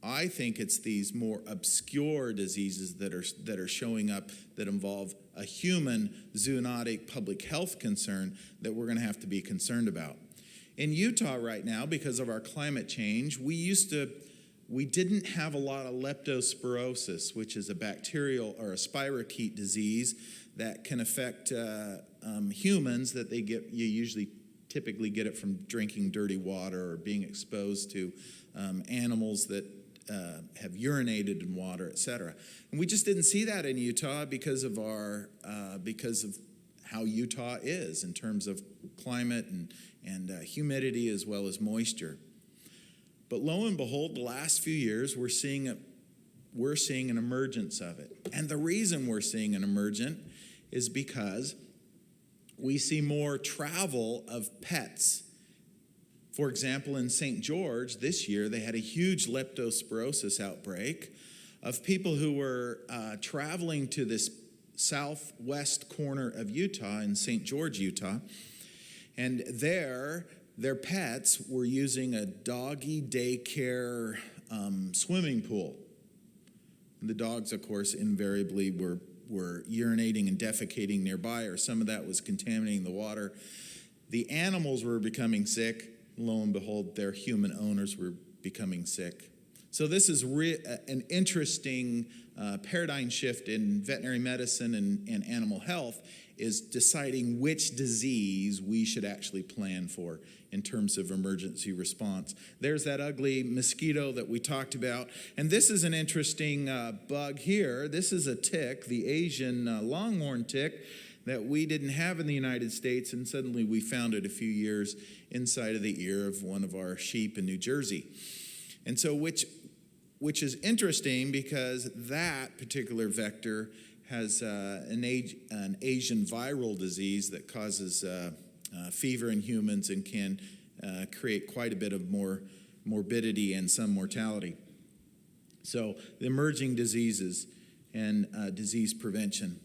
I think it's these more obscure diseases that are showing up that involve a human zoonotic public health concern that we're going to have to be concerned about. In Utah right now, because of our climate change, we didn't have a lot of leptospirosis, which is a bacterial or a spirochete disease that can affect humans that you typically get it from drinking dirty water or being exposed to animals that have urinated in water, etc. And we just didn't see that in Utah because of how Utah is in terms of climate and humidity as well as moisture. But lo and behold, the last few years we're seeing an emergence of it. And the reason we're seeing an emergent is because we see more travel of pets. For example, in St. George this year, they had a huge leptospirosis outbreak of people who were traveling to this southwest corner of Utah in St. George, Utah. And their pets were using a doggy daycare swimming pool. And the dogs, of course, invariably were urinating and defecating nearby, or some of that was contaminating the water. The animals were becoming sick. Lo and behold, their human owners were becoming sick. So this is an interesting paradigm shift in veterinary medicine and animal health, is deciding which disease we should actually plan for in terms of emergency response. There's that ugly mosquito that we talked about. And this is an interesting bug here. This is a tick, the Asian longhorn tick, that we didn't have in the United States, and suddenly we found it a few years inside of the ear of one of our sheep in New Jersey. And so which is interesting, because that particular vector has an Asian viral disease that causes fever in humans and can create quite a bit of more morbidity and some mortality. So the emerging diseases and disease prevention.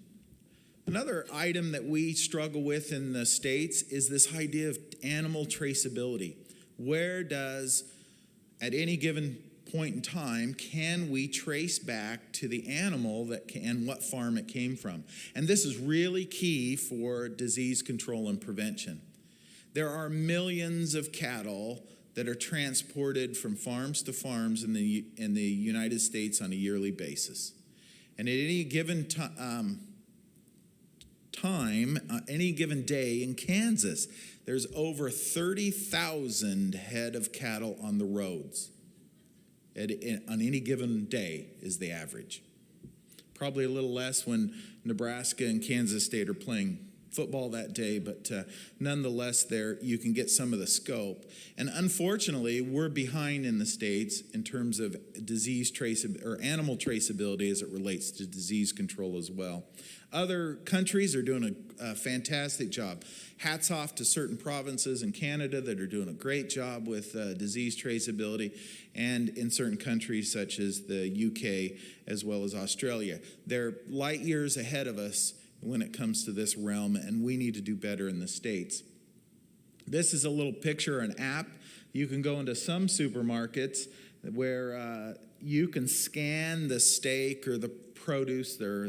Another item that we struggle with in the States is this idea of animal traceability. Where does, at any given point in time, can we trace back to the animal and what farm it came from? And this is really key for disease control and prevention. There are millions of cattle that are transported from farms to farms in the United States on a yearly basis. And at any given any given day in Kansas, there's over 30,000 head of cattle on the roads. On any given day is the average. Probably a little less when Nebraska and Kansas State are playing football that day, but nonetheless, there you can get some of the scope. And unfortunately, we're behind in the States in terms of disease traceability or animal traceability as it relates to disease control as well. Other countries are doing a fantastic job. Hats off to certain provinces in Canada that are doing a great job with disease traceability, and in certain countries such as the UK as well as Australia. They're light years ahead of us when it comes to this realm, and we need to do better in the States. This is a little picture, an app. You can go into some supermarkets where you can scan the steak or the produce, or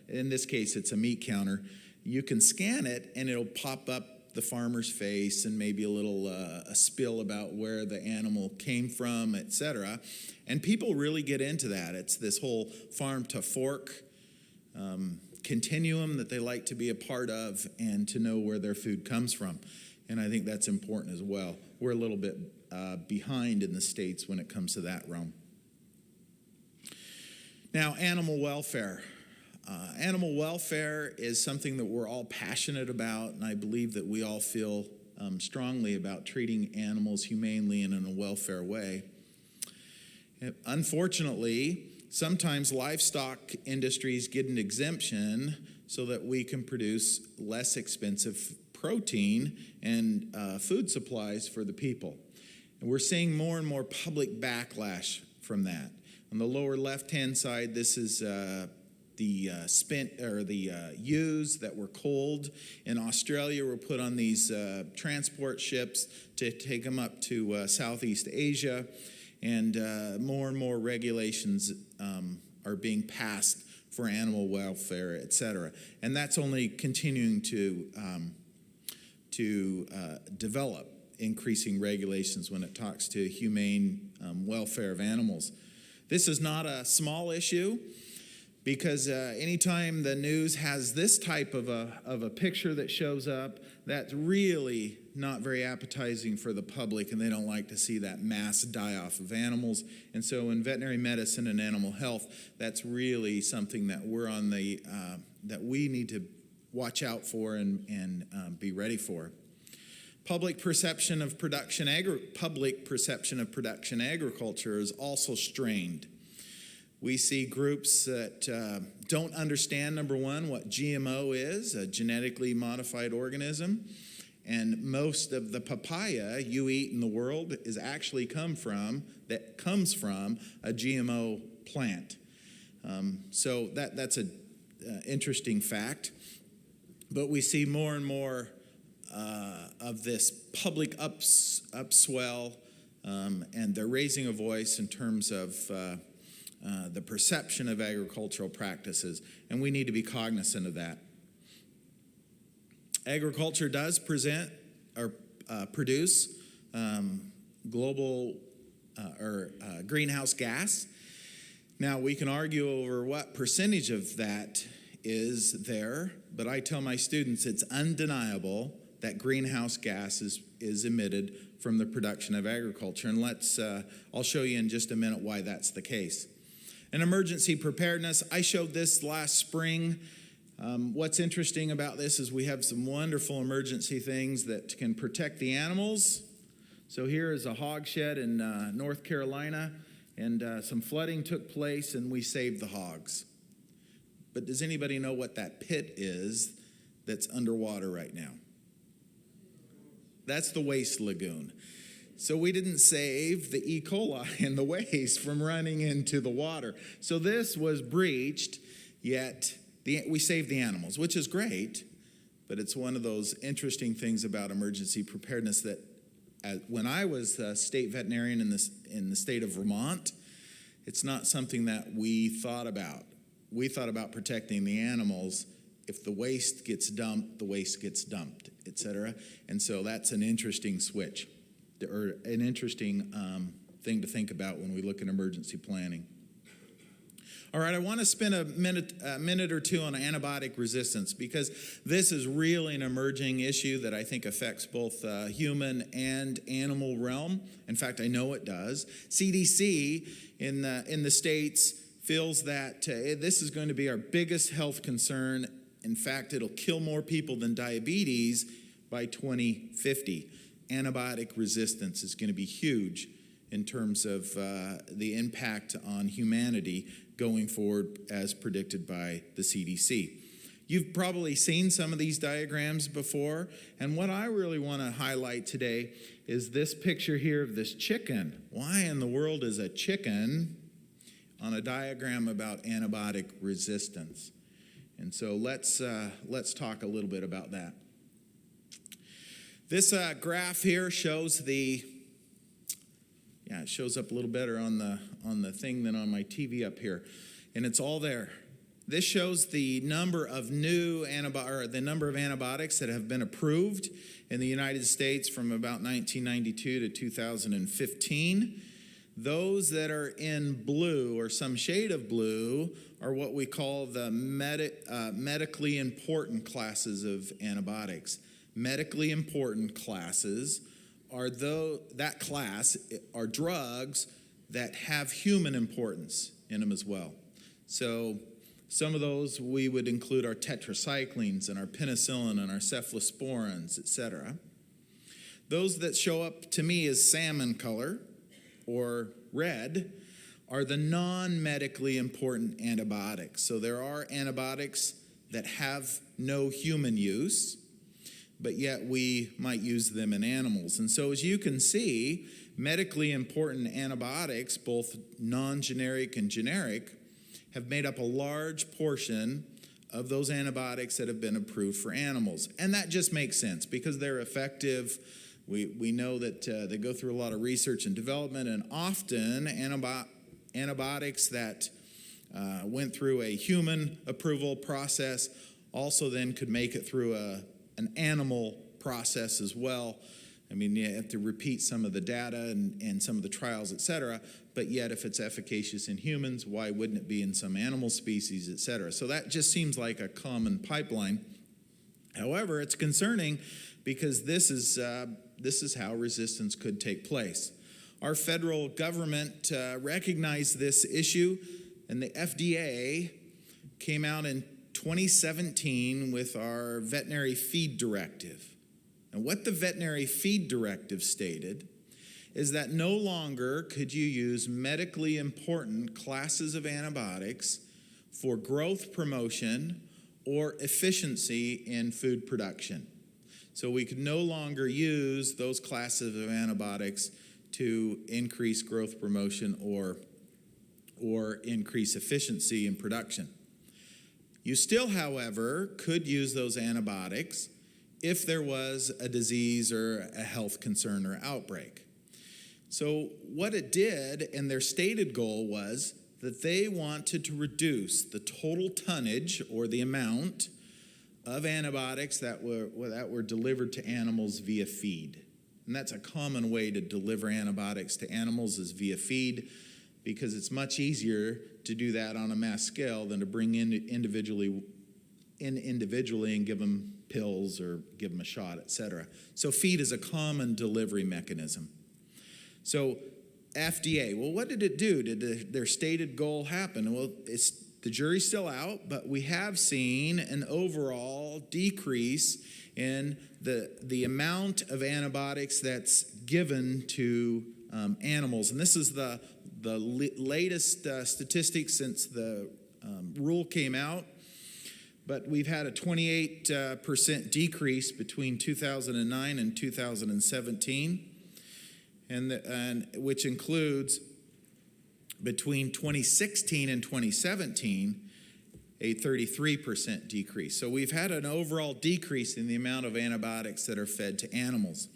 in this case it's a meat counter. You can scan it and it'll pop up the farmer's face and maybe a little a spill about where the animal came from, etc. And people really get into that. It's this whole farm to fork continuum that they like to be a part of and to know where their food comes from. And I think that's important as well. We're a little bit behind in the States when it comes to that realm. Now, animal welfare. Animal welfare is something that we're all passionate about, and I believe that we all feel strongly about treating animals humanely and in a welfare way. Unfortunately, sometimes livestock industries get an exemption so that we can produce less expensive protein and food supplies for the people. And we're seeing more and more public backlash from that. On the lower left-hand side, this is the ewes that were culled in Australia were put on these transport ships to take them up to Southeast Asia, and more regulations are being passed for animal welfare, et cetera. And that's only continuing to develop, increasing regulations when it talks to humane welfare of animals. This is not a small issue, because anytime the news has this type of a picture that shows up, that's really not very appetizing for the public, and they don't like to see that mass die-off of animals. And so in veterinary medicine and animal health, that's really something that we're on the that we need to watch out for and be ready for. Public perception of production agriculture is also strained. We see groups that don't understand, number one, what GMO is, a genetically modified organism. And most of the papaya you eat in the world is actually comes from a GMO plant. So that's an interesting fact. But we see more and more of this public upswell, and they're raising a voice in terms of the perception of agricultural practices, and we need to be cognizant of that. Agriculture does produce global greenhouse gas. Now, we can argue over what percentage of that is there, but I tell my students it's undeniable that greenhouse gas is emitted from the production of agriculture. And I'll show you in just a minute why that's the case. And emergency preparedness, I showed this last spring. What's interesting about this is we have some wonderful emergency things that can protect the animals. So here is a hog shed in North Carolina, and some flooding took place, and we saved the hogs. But does anybody know what that pit is that's underwater right now? That's the waste lagoon. So we didn't save the E. coli and the waste from running into the water. So this was breached, yet we saved the animals, which is great, but it's one of those interesting things about emergency preparedness that when I was a state veterinarian in the state of Vermont, it's not something that we thought about. We thought about protecting the animals. If the waste gets dumped, the waste gets dumped, et cetera. And so that's an interesting switch, or an interesting thing to think about when we look at emergency planning. All right, I want to spend a minute or two on antibiotic resistance, because this is really an emerging issue that I think affects both human and animal realm. In fact, I know it does. CDC in the States feels that this is going to be our biggest health concern. In fact, it'll kill more people than diabetes by 2050. Antibiotic resistance is going to be huge in terms of the impact on humanity going forward as predicted by the CDC. You've probably seen some of these diagrams before, and what I really want to highlight today is this picture here of this chicken. Why in the world is a chicken on a diagram about antibiotic resistance? And so let's talk a little bit about that. This graph here shows it shows up a little better on the thing than on my TV up here, and it's all there. This shows the number of the number of antibiotics that have been approved in the United States from about 1992 to 2015. Those that are in blue or some shade of blue are what we call the medically important classes of antibiotics. Medically important classes are that class are drugs that have human importance in them as well. So Some of those we would include our tetracyclines and our penicillin and our cephalosporins, etc. Those that show up to me as salmon color or red are the non-medically important antibiotics. So there are antibiotics that have no human use, but yet we might use them in animals. And so as you can see, medically important antibiotics, both non-generic and generic, have made up a large portion of those antibiotics that have been approved for animals. And that just makes sense because they're effective. We know that they go through a lot of research and development, and often antibiotics that went through a human approval process also then could make it through an animal process as well. I mean, you have to repeat some of the data and some of the trials, et cetera, but yet if it's efficacious in humans, why wouldn't it be in some animal species, et cetera? So that just seems like a common pipeline. However, it's concerning because this is how resistance could take place. Our federal government recognized this issue, and the FDA came out in 2017 with our veterinary feed directive. And what the veterinary feed directive stated is that no longer could you use medically important classes of antibiotics for growth promotion or efficiency in food production. So we could no longer use those classes of antibiotics to increase growth promotion or increase efficiency in production. You still, however, could use those antibiotics if there was a disease or a health concern or outbreak. So what it did, and their stated goal was that they wanted to reduce the total tonnage or the amount of antibiotics that were delivered to animals via feed. And that's a common way to deliver antibiotics to animals is via feed, because it's much easier to do that on a mass scale than to bring in individually and give them pills or give them a shot, etc. So feed is a common delivery mechanism. So FDA, well, what did it do? Did their stated goal happen? Well, the jury's still out, but we have seen an overall decrease in the amount of antibiotics that's given to animals. And this is the latest statistics since the rule came out. But we've had a 28% decrease between 2009 and 2017, and which includes between 2016 and 2017, a 33% decrease. So we've had an overall decrease in the amount of antibiotics that are fed to animals.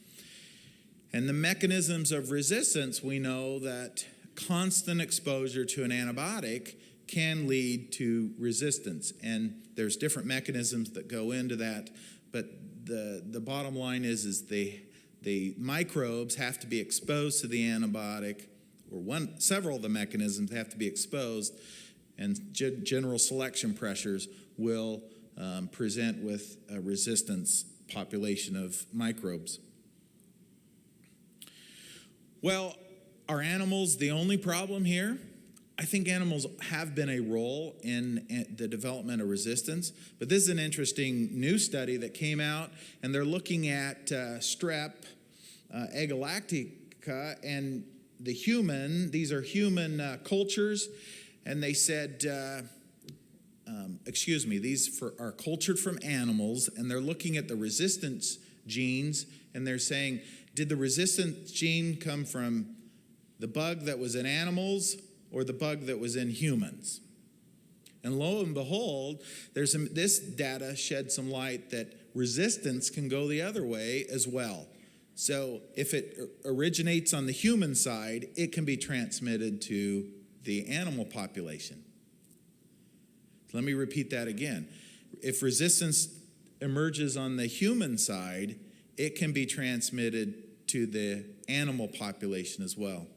And the mechanisms of resistance, we know that constant exposure to an antibiotic can lead to resistance. And there's different mechanisms that go into that, but the bottom line is the microbes have to be exposed to the antibiotic, or several of the mechanisms have to be exposed, and general selection pressures will present with a resistance population of microbes. Well, are animals the only problem here? I think animals have been a role in the development of resistance, but this is an interesting new study that came out, and they're looking at strep, agalactica, and the human. These are human cultures, and they said, these are cultured from animals, and they're looking at the resistance genes, and they're saying, did the resistance gene come from the bug that was in animals or the bug that was in humans? And lo and behold, this data shed some light that resistance can go the other way as well. So if it originates on the human side, it can be transmitted to the animal population. Let me repeat that again. If resistance emerges on the human side, it can be transmitted to the animal population as well.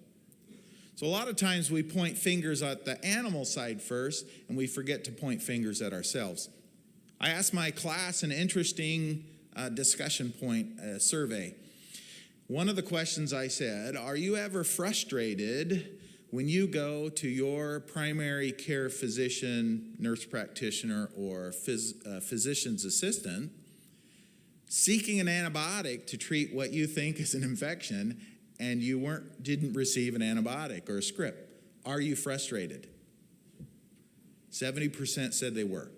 So a lot of times we point fingers at the animal side first, and we forget to point fingers at ourselves. I asked my class an interesting discussion point survey. One of the questions I said, are you ever frustrated when you go to your primary care physician, nurse practitioner, or physician's assistant, seeking an antibiotic to treat what you think is an infection, and you didn't receive an antibiotic or a script, are you frustrated? 70% said they were.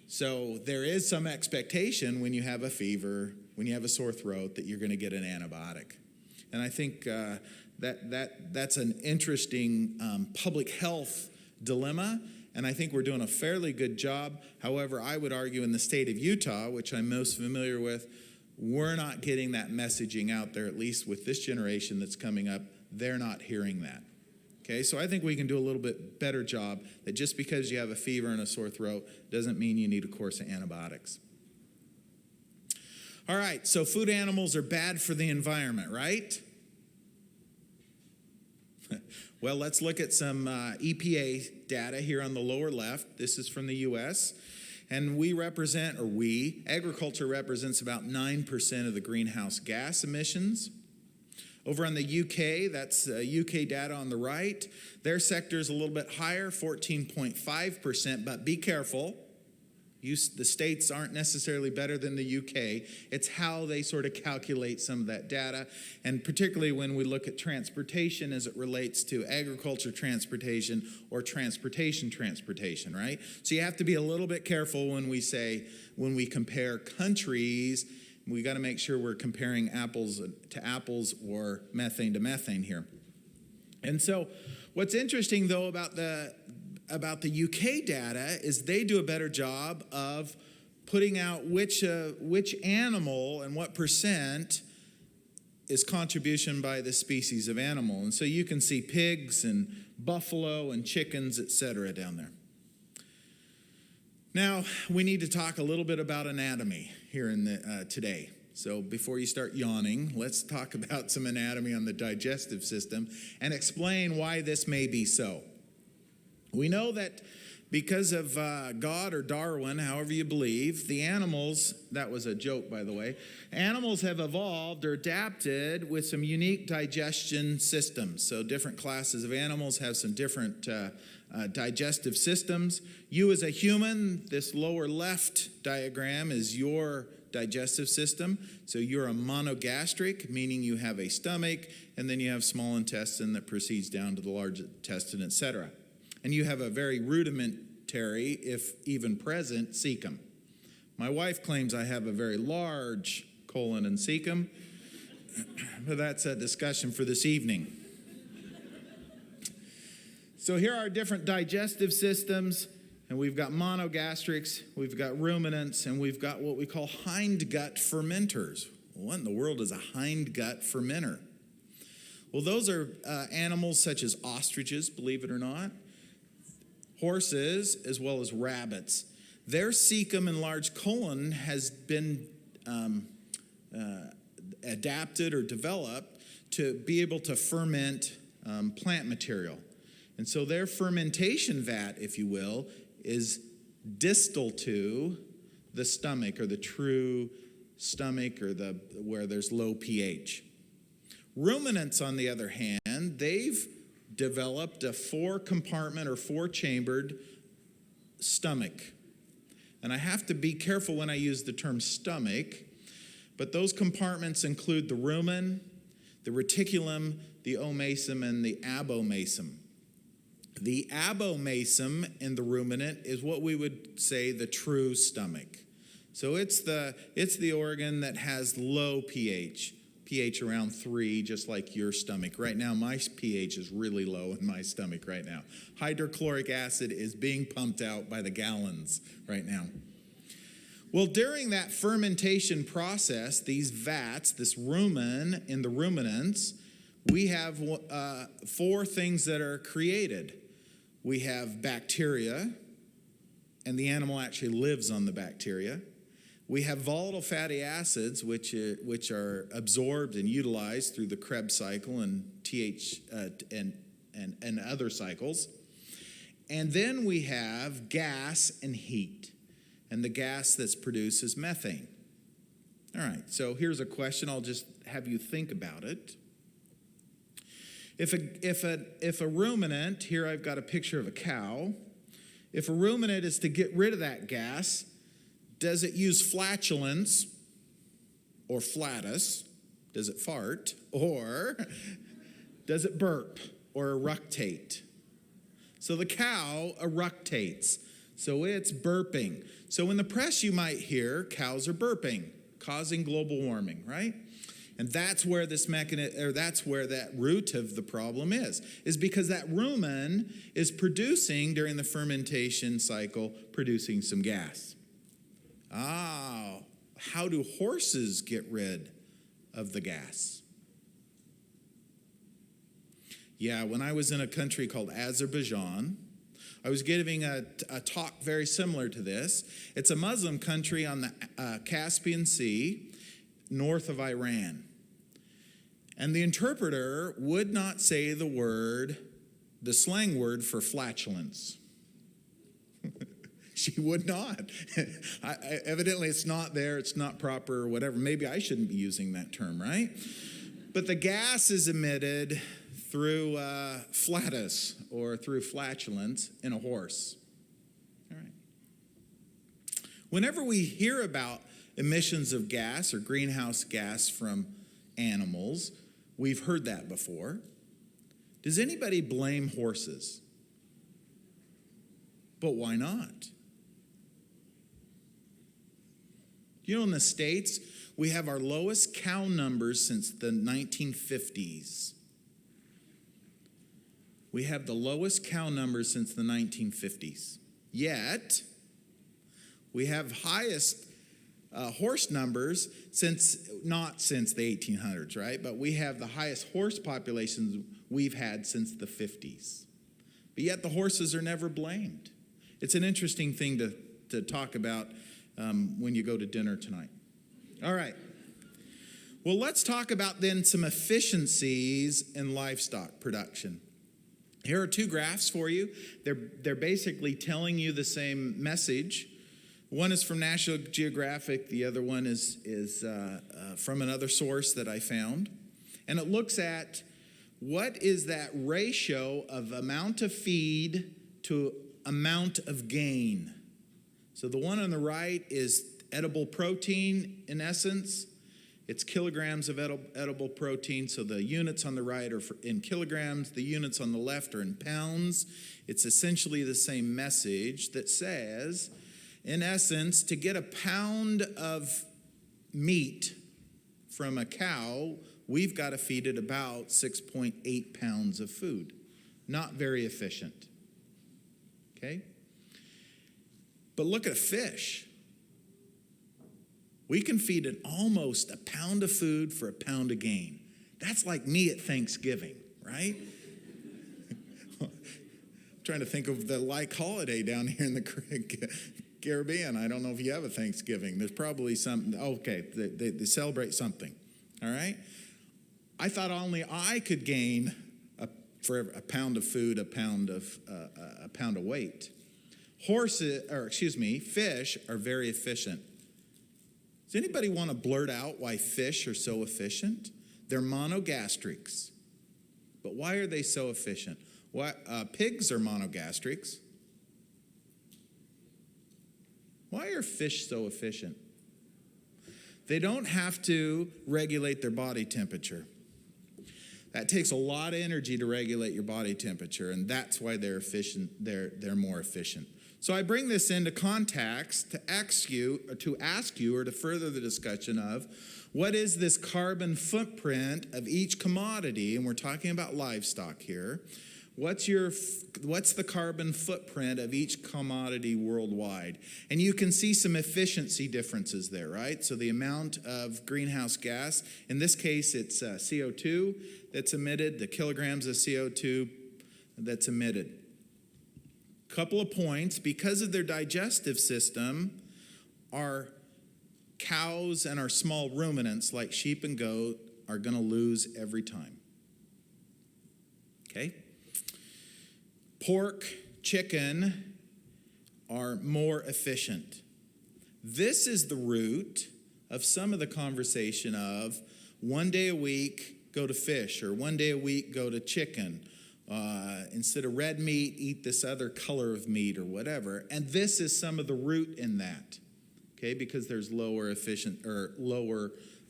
So there is some expectation when you have a fever, when you have a sore throat, that you're going to get an antibiotic. And I think that's an interesting public health dilemma, and I think we're doing a fairly good job. However, I would argue in the state of Utah, which I'm most familiar with, we're not getting that messaging out there, at least with this generation that's coming up. They're not hearing that. Okay, so I think we can do a little bit better job that just because you have a fever and a sore throat doesn't mean you need a course of antibiotics. All right, so food animals are bad for the environment, right? Well, let's look at some EPA data here on the lower left. This is from the U.S., and agriculture represents about 9% of the greenhouse gas emissions. Over on the UK, that's UK data on the right. Their sector is a little bit higher, 14.5%, but be careful. The states aren't necessarily better than the UK. It's how they sort of calculate some of that data, and particularly when we look at transportation as it relates to agriculture transportation or transportation, right? So you have to be a little bit careful when we compare countries. We got to make sure we're comparing apples to apples or methane to methane here. And so what's interesting, though, about the UK data is they do a better job of putting out which animal and what percent is contribution by the species of animal. And so you can see pigs and buffalo and chickens, etc. down there. Now, we need to talk a little bit about anatomy here today. So before you start yawning, let's talk about some anatomy on the digestive system and explain why this may be so. We know that because of God or Darwin, however you believe, the animals, that was a joke, by the way, animals have evolved or adapted with some unique digestion systems. So different classes of animals have some different digestive systems. You as a human, this lower left diagram is your digestive system. So you're a monogastric, meaning you have a stomach, and then you have small intestine that proceeds down to the large intestine, etc. And you have a very rudimentary, if even present, cecum. My wife claims I have a very large colon and cecum, but that's a discussion for this evening. So here are different digestive systems, and we've got monogastrics, we've got ruminants, and we've got what we call hindgut fermenters. What in the world is a hindgut fermenter? Well, those are animals such as ostriches, believe it or not, horses, as well as rabbits. Their cecum and large colon has been adapted or developed to be able to ferment plant material. And so their fermentation vat, if you will, is distal to the stomach, or the true stomach, or where there's low pH. Ruminants, on the other hand, they've developed a 4-compartment or 4-chambered stomach. And I have to be careful when I use the term stomach, but those compartments include the rumen, the reticulum, the omasum, and the abomasum. The abomasum in the ruminant is what we would say the true stomach. So it's the organ that has low pH around 3, just like your stomach. Right now, my pH is really low in my stomach right now. Hydrochloric acid is being pumped out by the gallons right now. Well, during that fermentation process, these vats, this rumen in the ruminants, we have 4 things that are created. We have bacteria, and the animal actually lives on the bacteria. We have volatile fatty acids, which are absorbed and utilized through the Krebs cycle and and other cycles. And then we have gas and heat, and the gas that's produced is methane. All right, so here's a question. I'll just have you think about it. If a ruminant, here I've got a picture of a cow, if a ruminant is to get rid of that gas, does it use flatulence or flatus? Does it fart? Or does it burp or eructate? So the cow eructates. So it's burping. So in the press you might hear cows are burping, causing global warming, right? And that's where this that's where that root of the problem is because that rumen is producing during the fermentation cycle, producing some gas. How do horses get rid of the gas? Yeah, when I was in a country called Azerbaijan, I was giving a talk very similar to this. It's a Muslim country on the Caspian Sea, north of Iran. And the interpreter would not say the slang word for flatulence. She would not. Evidently, it's not there, it's not proper, or whatever. Maybe I shouldn't be using that term, right? But the gas is emitted through flatus or through flatulence in a horse. All right. Whenever we hear about emissions of gas or greenhouse gas from animals, we've heard that before. Does anybody blame horses? But why not? You know, in the States, we have our lowest cow numbers since the 1950s. We have the lowest cow numbers since the 1950s. Yet, we have highest horse numbers not since the 1800s, right? But we have the highest horse populations we've had since the 50s. But yet the horses are never blamed. It's an interesting thing to talk about when you go to dinner tonight. All right. Well, let's talk about then some efficiencies in livestock production. Here are two graphs for you. They're basically telling you the same message. One is from National Geographic. The other one is from another source that I found. And it looks at what is that ratio of amount of feed to amount of gain. So the one on the right is edible protein in essence. It's kilograms of edible protein. So the units on the right are in kilograms. The units on the left are in pounds. It's essentially the same message that says, in essence, to get a pound of meat from a cow, we've got to feed it about 6.8 pounds of food. Not very efficient. Okay? But look at a fish. We can feed it almost a pound of food for a pound of gain. That's like me at Thanksgiving, right? I'm trying to think of the holiday down here in the Caribbean. I don't know if you have a Thanksgiving. There's probably something. Okay, they celebrate something. All right? I thought only I could gain for a pound of food, a pound of weight. Fish are very efficient. Does anybody want to blurt out why fish are so efficient? They're monogastrics. But why are they so efficient? Pigs are monogastrics. Why are fish so efficient? They don't have to regulate their body temperature. That takes a lot of energy to regulate your body temperature, and that's why they're efficient. They're more efficient. So I bring this into context to ask you or to further the discussion of what is this carbon footprint of each commodity, and we're talking about livestock here. What's the carbon footprint of each commodity worldwide? And you can see some efficiency differences there, right? So the amount of greenhouse gas, in this case it's CO2 that's emitted, the kilograms of CO2 that's emitted. Couple of points, because of their digestive system, our cows and our small ruminants like sheep and goat are going to lose every time. Okay? Pork, chicken are more efficient. This is the root of some of the conversation of one day a week go to fish, or one day a week, go to chicken. Instead of red meat, eat this other color of meat or whatever. And this is some of the root in that, okay, because there's lower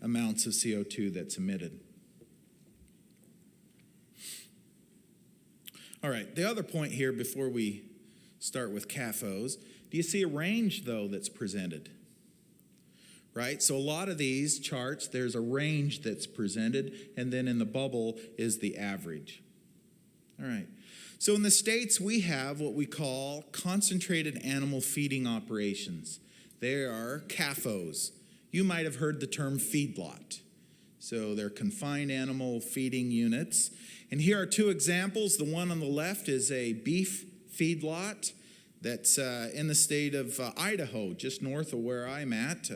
amounts of CO2 that's emitted. All right, the other point here before we start with CAFOs, do you see a range, though, that's presented? Right? So a lot of these charts, there's a range that's presented, and then in the bubble is the average. All right. So in the States, we have what we call concentrated animal feeding operations. They are CAFOs. You might have heard the term feedlot. So they're confined animal feeding units. And here are two examples. The one on the left is a beef feedlot that's in the state of Idaho, just north of where I'm at,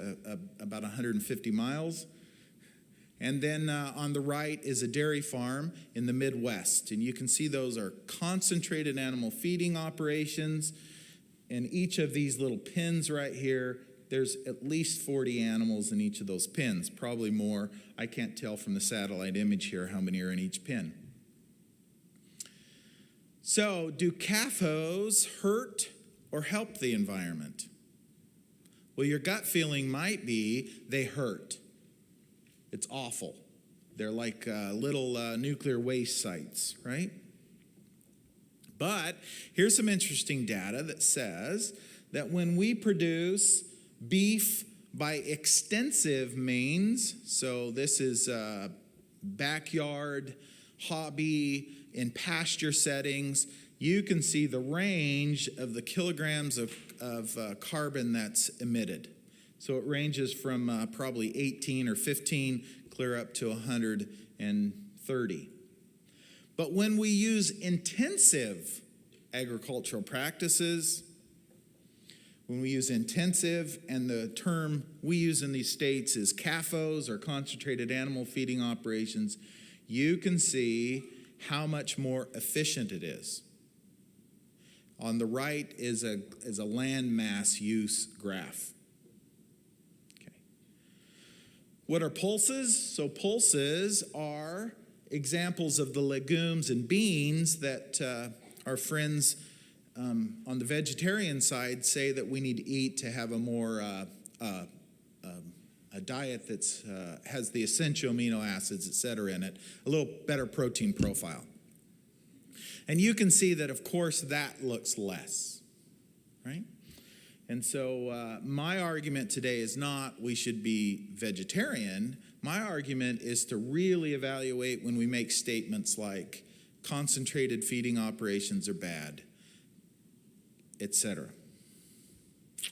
about 150 miles. And then on the right is a dairy farm in the Midwest. And you can see those are concentrated animal feeding operations. And each of these little pins right here, there's at least 40 animals in each of those pins, probably more. I can't tell from the satellite image here how many are in each pin. So, do CAFOs hurt or help the environment? Well, your gut feeling might be they hurt. It's awful. They're like little nuclear waste sites, right? But here's some interesting data that says that when we produce beef by extensive means, so this is backyard, hobby, in pasture settings, you can see the range of the kilograms of carbon that's emitted. So it ranges from probably 18 or 15 clear up to 130. But when we use intensive agricultural practices, when we use intensive, and the term we use in these states is CAFOs, or concentrated animal feeding operations, you can see how much more efficient it is. On the right is a land mass use graph. What are pulses? So pulses are examples of the legumes and beans that our friends on the vegetarian side say that we need to eat to have a more a diet that's has the essential amino acids, et cetera, in it, a little better protein profile. And you can see that, of course, that looks less, right? And so my argument today is not we should be vegetarian. My argument is to really evaluate when we make statements like concentrated feeding operations are bad, etc.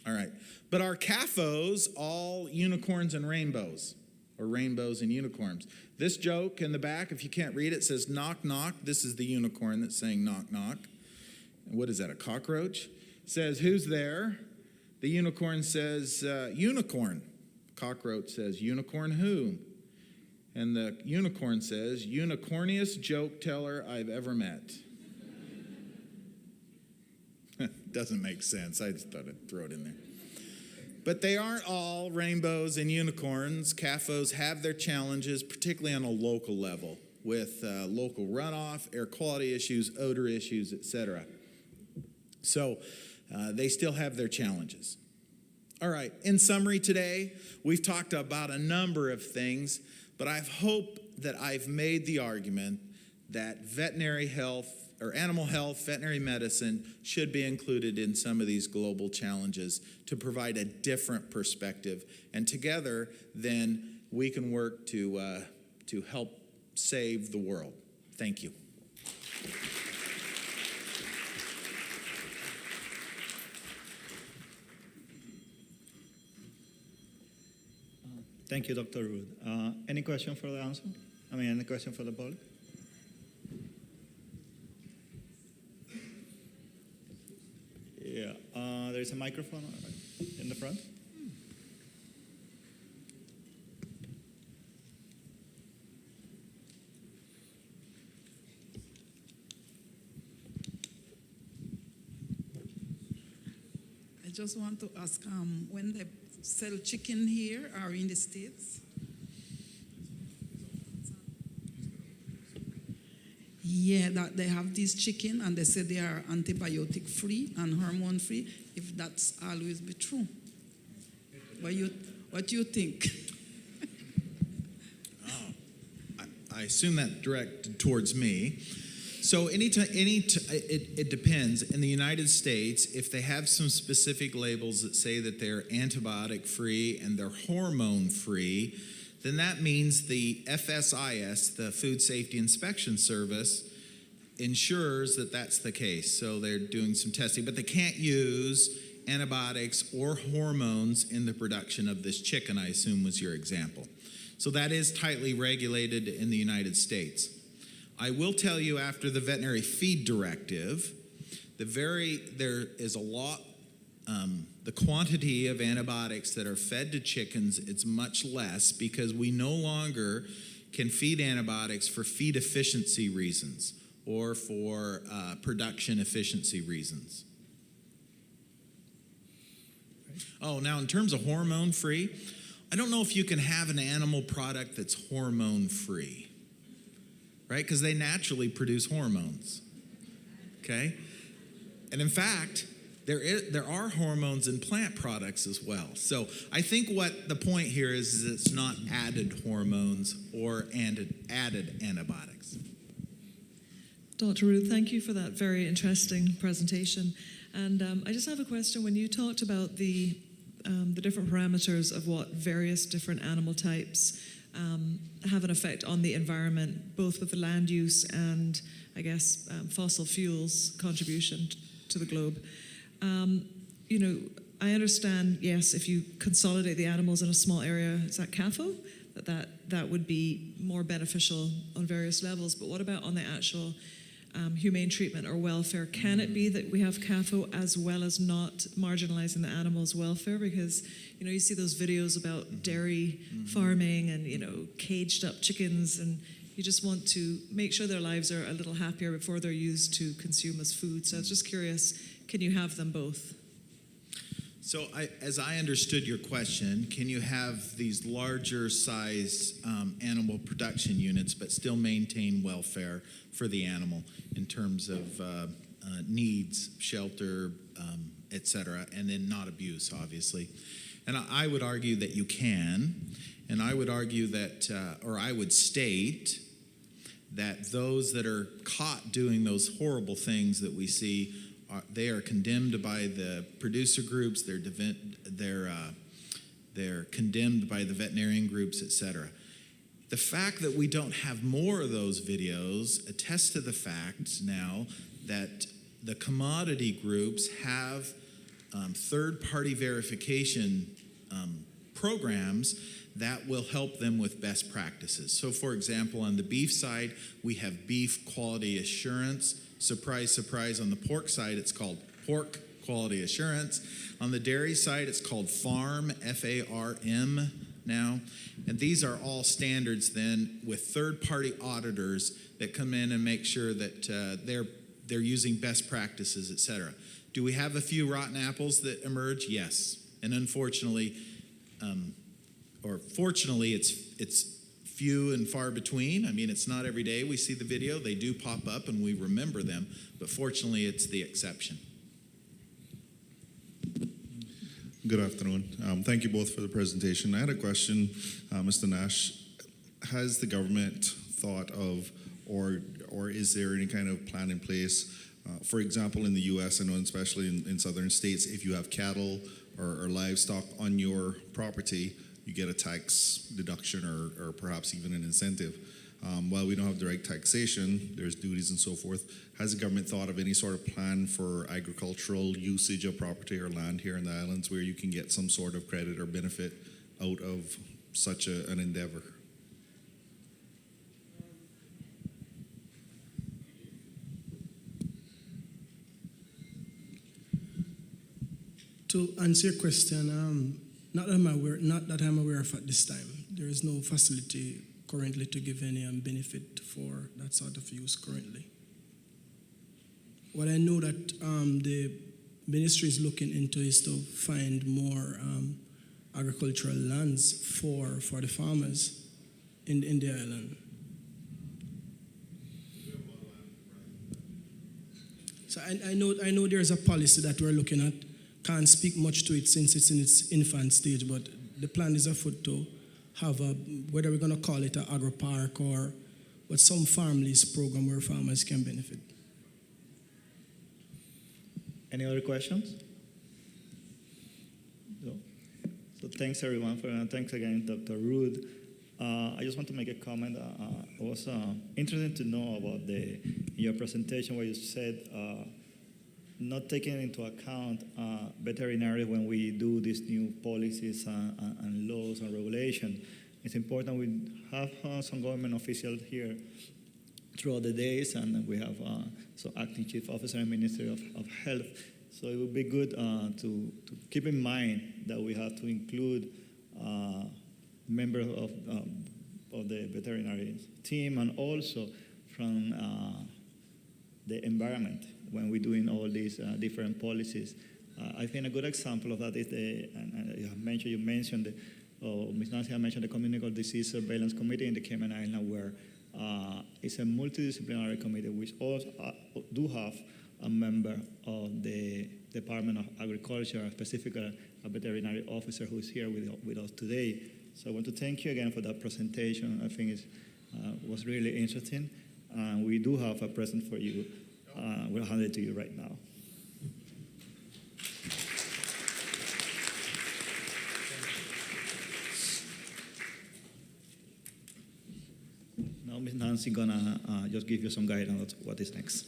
All right. But are CAFOs all unicorns and rainbows, or rainbows and unicorns? This joke in the back, if you can't read it, says knock, knock. This is the unicorn that's saying knock, knock. And what is that, a cockroach? It says, who's there? The unicorn says, unicorn. Cockroach says, unicorn who? And the unicorn says, unicorniest joke teller I've ever met. Doesn't make sense. I just thought I'd throw it in there. But they aren't all rainbows and unicorns. CAFOs have their challenges, particularly on a local level, with local runoff, air quality issues, odor issues, etc. So they still have their challenges. All right, in summary today, we've talked about a number of things, but I hope that I've made the argument that veterinary health, or animal health, veterinary medicine should be included in some of these global challenges to provide a different perspective. And together, then, we can work to help save the world. Thank you. Thank you, Dr. Wood. Any question for the answer? Any question for the public? Yeah, there's a microphone in the front. I just want to ask, when they sell chicken here or in the States? Yeah, that they have these chicken and they say they are antibiotic free and hormone free. If that's always be true, what do you think? I assume that directed towards me. So it depends. In the United States, if they have some specific labels that say that they're antibiotic free and they're hormone free, then that means the FSIS, the Food Safety Inspection Service, ensures that that's the case. So they're doing some testing, but they can't use antibiotics or hormones in the production of this chicken, I assume was your example. So that is tightly regulated in the United States. I will tell you, after the veterinary feed directive, there is a lot, the quantity of antibiotics that are fed to chickens, it's much less because we no longer can feed antibiotics for feed efficiency reasons or for production efficiency reasons. Oh, now in terms of hormone free, I don't know if you can have an animal product that's hormone free, right? Because they naturally produce hormones, okay? And in fact, there are hormones in plant products as well. So I think what the point here is it's not added hormones or added antibiotics. Dr. Ruth, thank you for that very interesting presentation. And I just have a question. When you talked about the different parameters of what various different animal types have an effect on the environment, both with the land use and, I guess, fossil fuels contribution to the globe. You know, I understand, yes, if you consolidate the animals in a small area, is that CAFO? That would be more beneficial on various levels. But what about on the actual humane treatment or welfare? Can it be that we have CAFO as well as not marginalizing the animals' welfare? Because, you know, you see those videos about dairy farming and, you know, caged up chickens, and you just want to make sure their lives are a little happier before they're used to consume as food. So I was just curious, can you have them both? So as I understood your question, can you have these larger size animal production units but still maintain welfare for the animal in terms of needs, shelter, et cetera, and then not abuse, obviously? And I would argue that you can, and I would argue that, or I would state that those that are caught doing those horrible things that we see, they are condemned by the producer groups, they're condemned by the veterinarian groups, etc. The fact that we don't have more of those videos attests to the fact now that the commodity groups have third-party verification programs that will help them with best practices. So, for example, on the beef side, we have beef quality assurance. Surprise, surprise, on the pork side, it's called pork quality assurance. On the dairy side, it's called FARM, F-A-R-M now. And these are all standards then with third-party auditors that come in and make sure that they're using best practices, et cetera. Do we have a few rotten apples that emerge? Yes. And unfortunately, or fortunately, it's few and far between. I mean, it's not every day we see the video. They do pop up and we remember them, but fortunately, it's the exception. Good afternoon. Thank you both for the presentation. I had a question, Mr. Nash. Has the government thought of, or is there any kind of plan in place? For example, in the U.S., I know especially in southern states, if you have cattle or livestock on your property, you get a tax deduction or perhaps even an incentive. While we don't have direct taxation, there's duties and so forth. Has the government thought of any sort of plan for agricultural usage of property or land here in the islands where you can get some sort of credit or benefit out of such an endeavor? To answer your question, not that I'm aware of at this time. There is no facility currently to give any benefit for that sort of use currently. What I know that the ministry is looking into is to find more agricultural lands for the farmers in the island. So I know there's a policy that we're looking at. Can't speak much to it since it's in its infant stage, but the plan is afoot to have a, whether we're going to call it an agro park or but some farm lease program where farmers can benefit. Any other questions? No. So thanks everyone thanks again, Dr. Rood. I just want to make a comment. It was interesting to know about your presentation where you said not taking into account veterinary when we do these new policies and laws and regulations. It's important we have some government officials here throughout the days, and we have some acting chief officer and Ministry of Health. So it would be good to keep in mind that we have to include members of the veterinary team and also from the environment when we're doing all these different policies. I think a good example of that is you mentioned Ms. Nancy had mentioned the Communicable Disease Surveillance Committee in the Cayman Islands, where it's a multidisciplinary committee which also do have a member of the Department of Agriculture, specifically a veterinary officer who's here with us today. So I want to thank you again for that presentation. I think it was really interesting. We do have a present for you. We'll hand it to you right now. Now Ms. Nancy gonna just give you some guidance on what is next.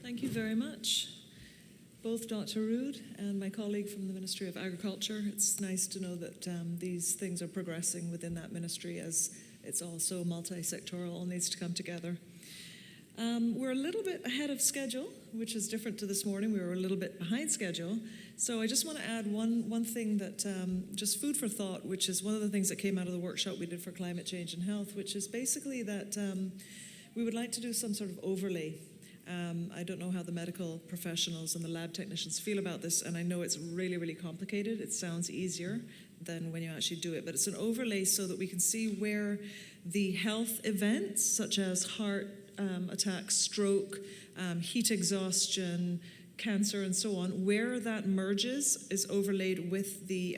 Thank you very much, both Dr. Rood and my colleague from the Ministry of Agriculture. It's nice to know that these things are progressing within that ministry, as it's also multi-sectoral, all needs to come together. We're a little bit ahead of schedule, which is different to this morning. We were a little bit behind schedule. So I just want to add one thing that, just food for thought, which is one of the things that came out of the workshop we did for climate change and health, which is basically that we would like to do some sort of overlay. I don't know how the medical professionals and the lab technicians feel about this, and I know it's really, really complicated. It sounds easier than when you actually do it, but it's an overlay so that we can see where the health events, such as heart attack, stroke, heat exhaustion, cancer, and so on, where that merges is overlaid with the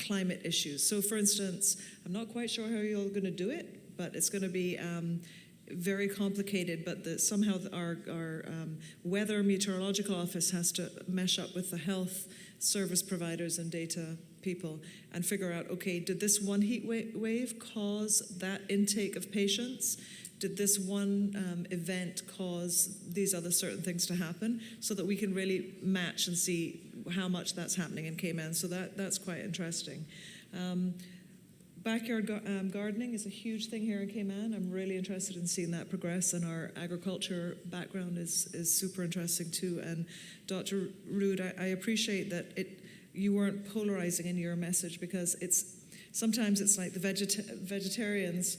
climate issues. So, for instance, I'm not quite sure how you're going to do it, but it's going to be very complicated, but somehow our weather meteorological office has to mesh up with the health service providers and data people and figure out, okay, did this one heat wave cause that intake of patients? Did this one event cause these other certain things to happen? So that we can really match and see how much that's happening in Cayman. So that's quite interesting. Backyard gardening is a huge thing here in Cayman. I'm really interested in seeing that progress, and our agriculture background is super interesting too. And Dr. Rood, I appreciate that you weren't polarizing in your message, because sometimes it's like the vegetarians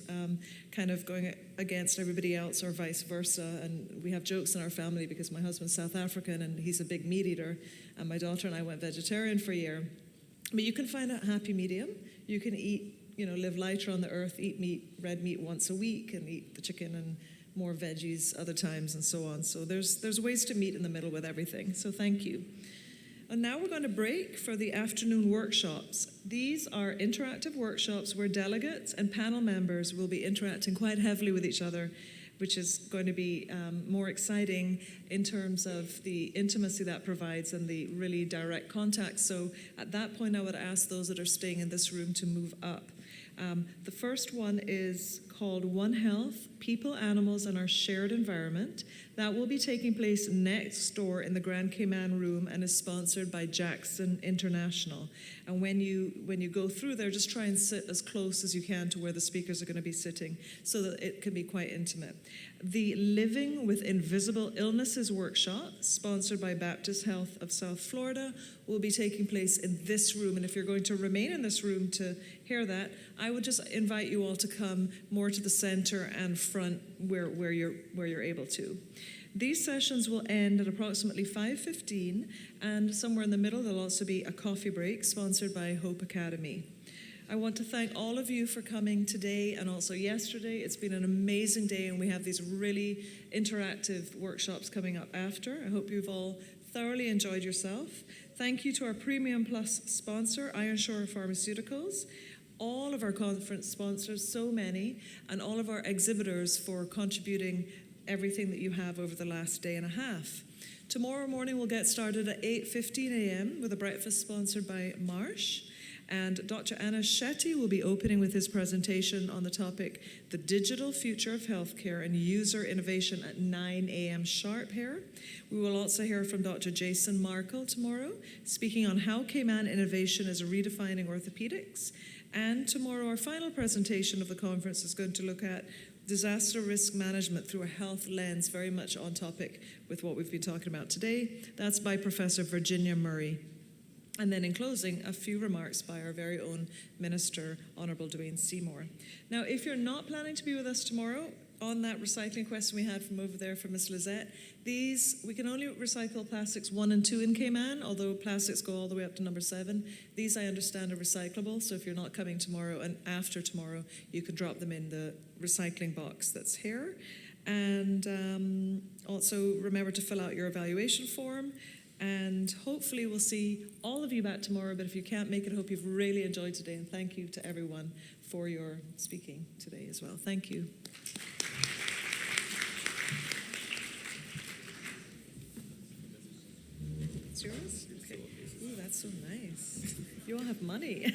kind of going against everybody else or vice versa. And we have jokes in our family because my husband's South African and he's a big meat eater, and my daughter and I went vegetarian for a year. But you can find a happy medium. You can eat, live lighter on the earth, eat red meat once a week, and eat the chicken and more veggies other times, and so on. So there's ways to meet in the middle with everything. So thank you. And now we're going to break for the afternoon workshops. These are interactive workshops where delegates and panel members will be interacting quite heavily with each other, which is going to be more exciting in terms of the intimacy that provides and the really direct contact. So at that point, I would ask those that are staying in this room to move up. The first one is called One Health, People, Animals, and Our Shared Environment. That will be taking place next door in the Grand Cayman Room and is sponsored by Jackson International. And when you go through there, just try and sit as close as you can to where the speakers are going to be sitting so that it can be quite intimate. The Living with Invisible Illnesses workshop, sponsored by Baptist Health of South Florida, will be taking place in this room. And if you're going to remain in this room to hear that, I would just invite you all to come more to the center and front where you're able to. These sessions will end at approximately 5:15, and somewhere in the middle there'll also be a coffee break sponsored by Hope Academy. I want to thank all of you for coming today and also yesterday. It's been an amazing day, and we have these really interactive workshops coming up after. I hope you've all thoroughly enjoyed yourself. Thank you to our Premium Plus sponsor, Ironshore Pharmaceuticals, all of our conference sponsors, so many, and all of our exhibitors for contributing everything that you have over the last day and a half. Tomorrow morning we'll get started at 8:15 a.m. with a breakfast sponsored by Marsh. And Dr. Anna Shetty will be opening with his presentation on the topic, The Digital Future of Healthcare and User Innovation at 9 a.m. sharp here. We will also hear from Dr. Jason Markle tomorrow, speaking on how Cayman innovation is redefining orthopedics. And tomorrow, our final presentation of the conference is going to look at disaster risk management through a health lens, very much on topic with what we've been talking about today. That's by Professor Virginia Murray. And then in closing, a few remarks by our very own Minister, Honourable Dwayne Seymour. Now, if you're not planning to be with us tomorrow, on that recycling question we had from over there from Ms. Lizette, we can only recycle plastics 1 and 2 in Cayman, although plastics go all the way up to number 7. These, I understand, are recyclable, so if you're not coming tomorrow and after tomorrow, you can drop them in the recycling box that's here. And also remember to fill out your evaluation form. And hopefully we'll see all of you back tomorrow, but if you can't make it, I hope you've really enjoyed today, and thank you to everyone for your speaking today as well. Thank you. It's yours? Okay. Ooh, that's so nice. You all have money.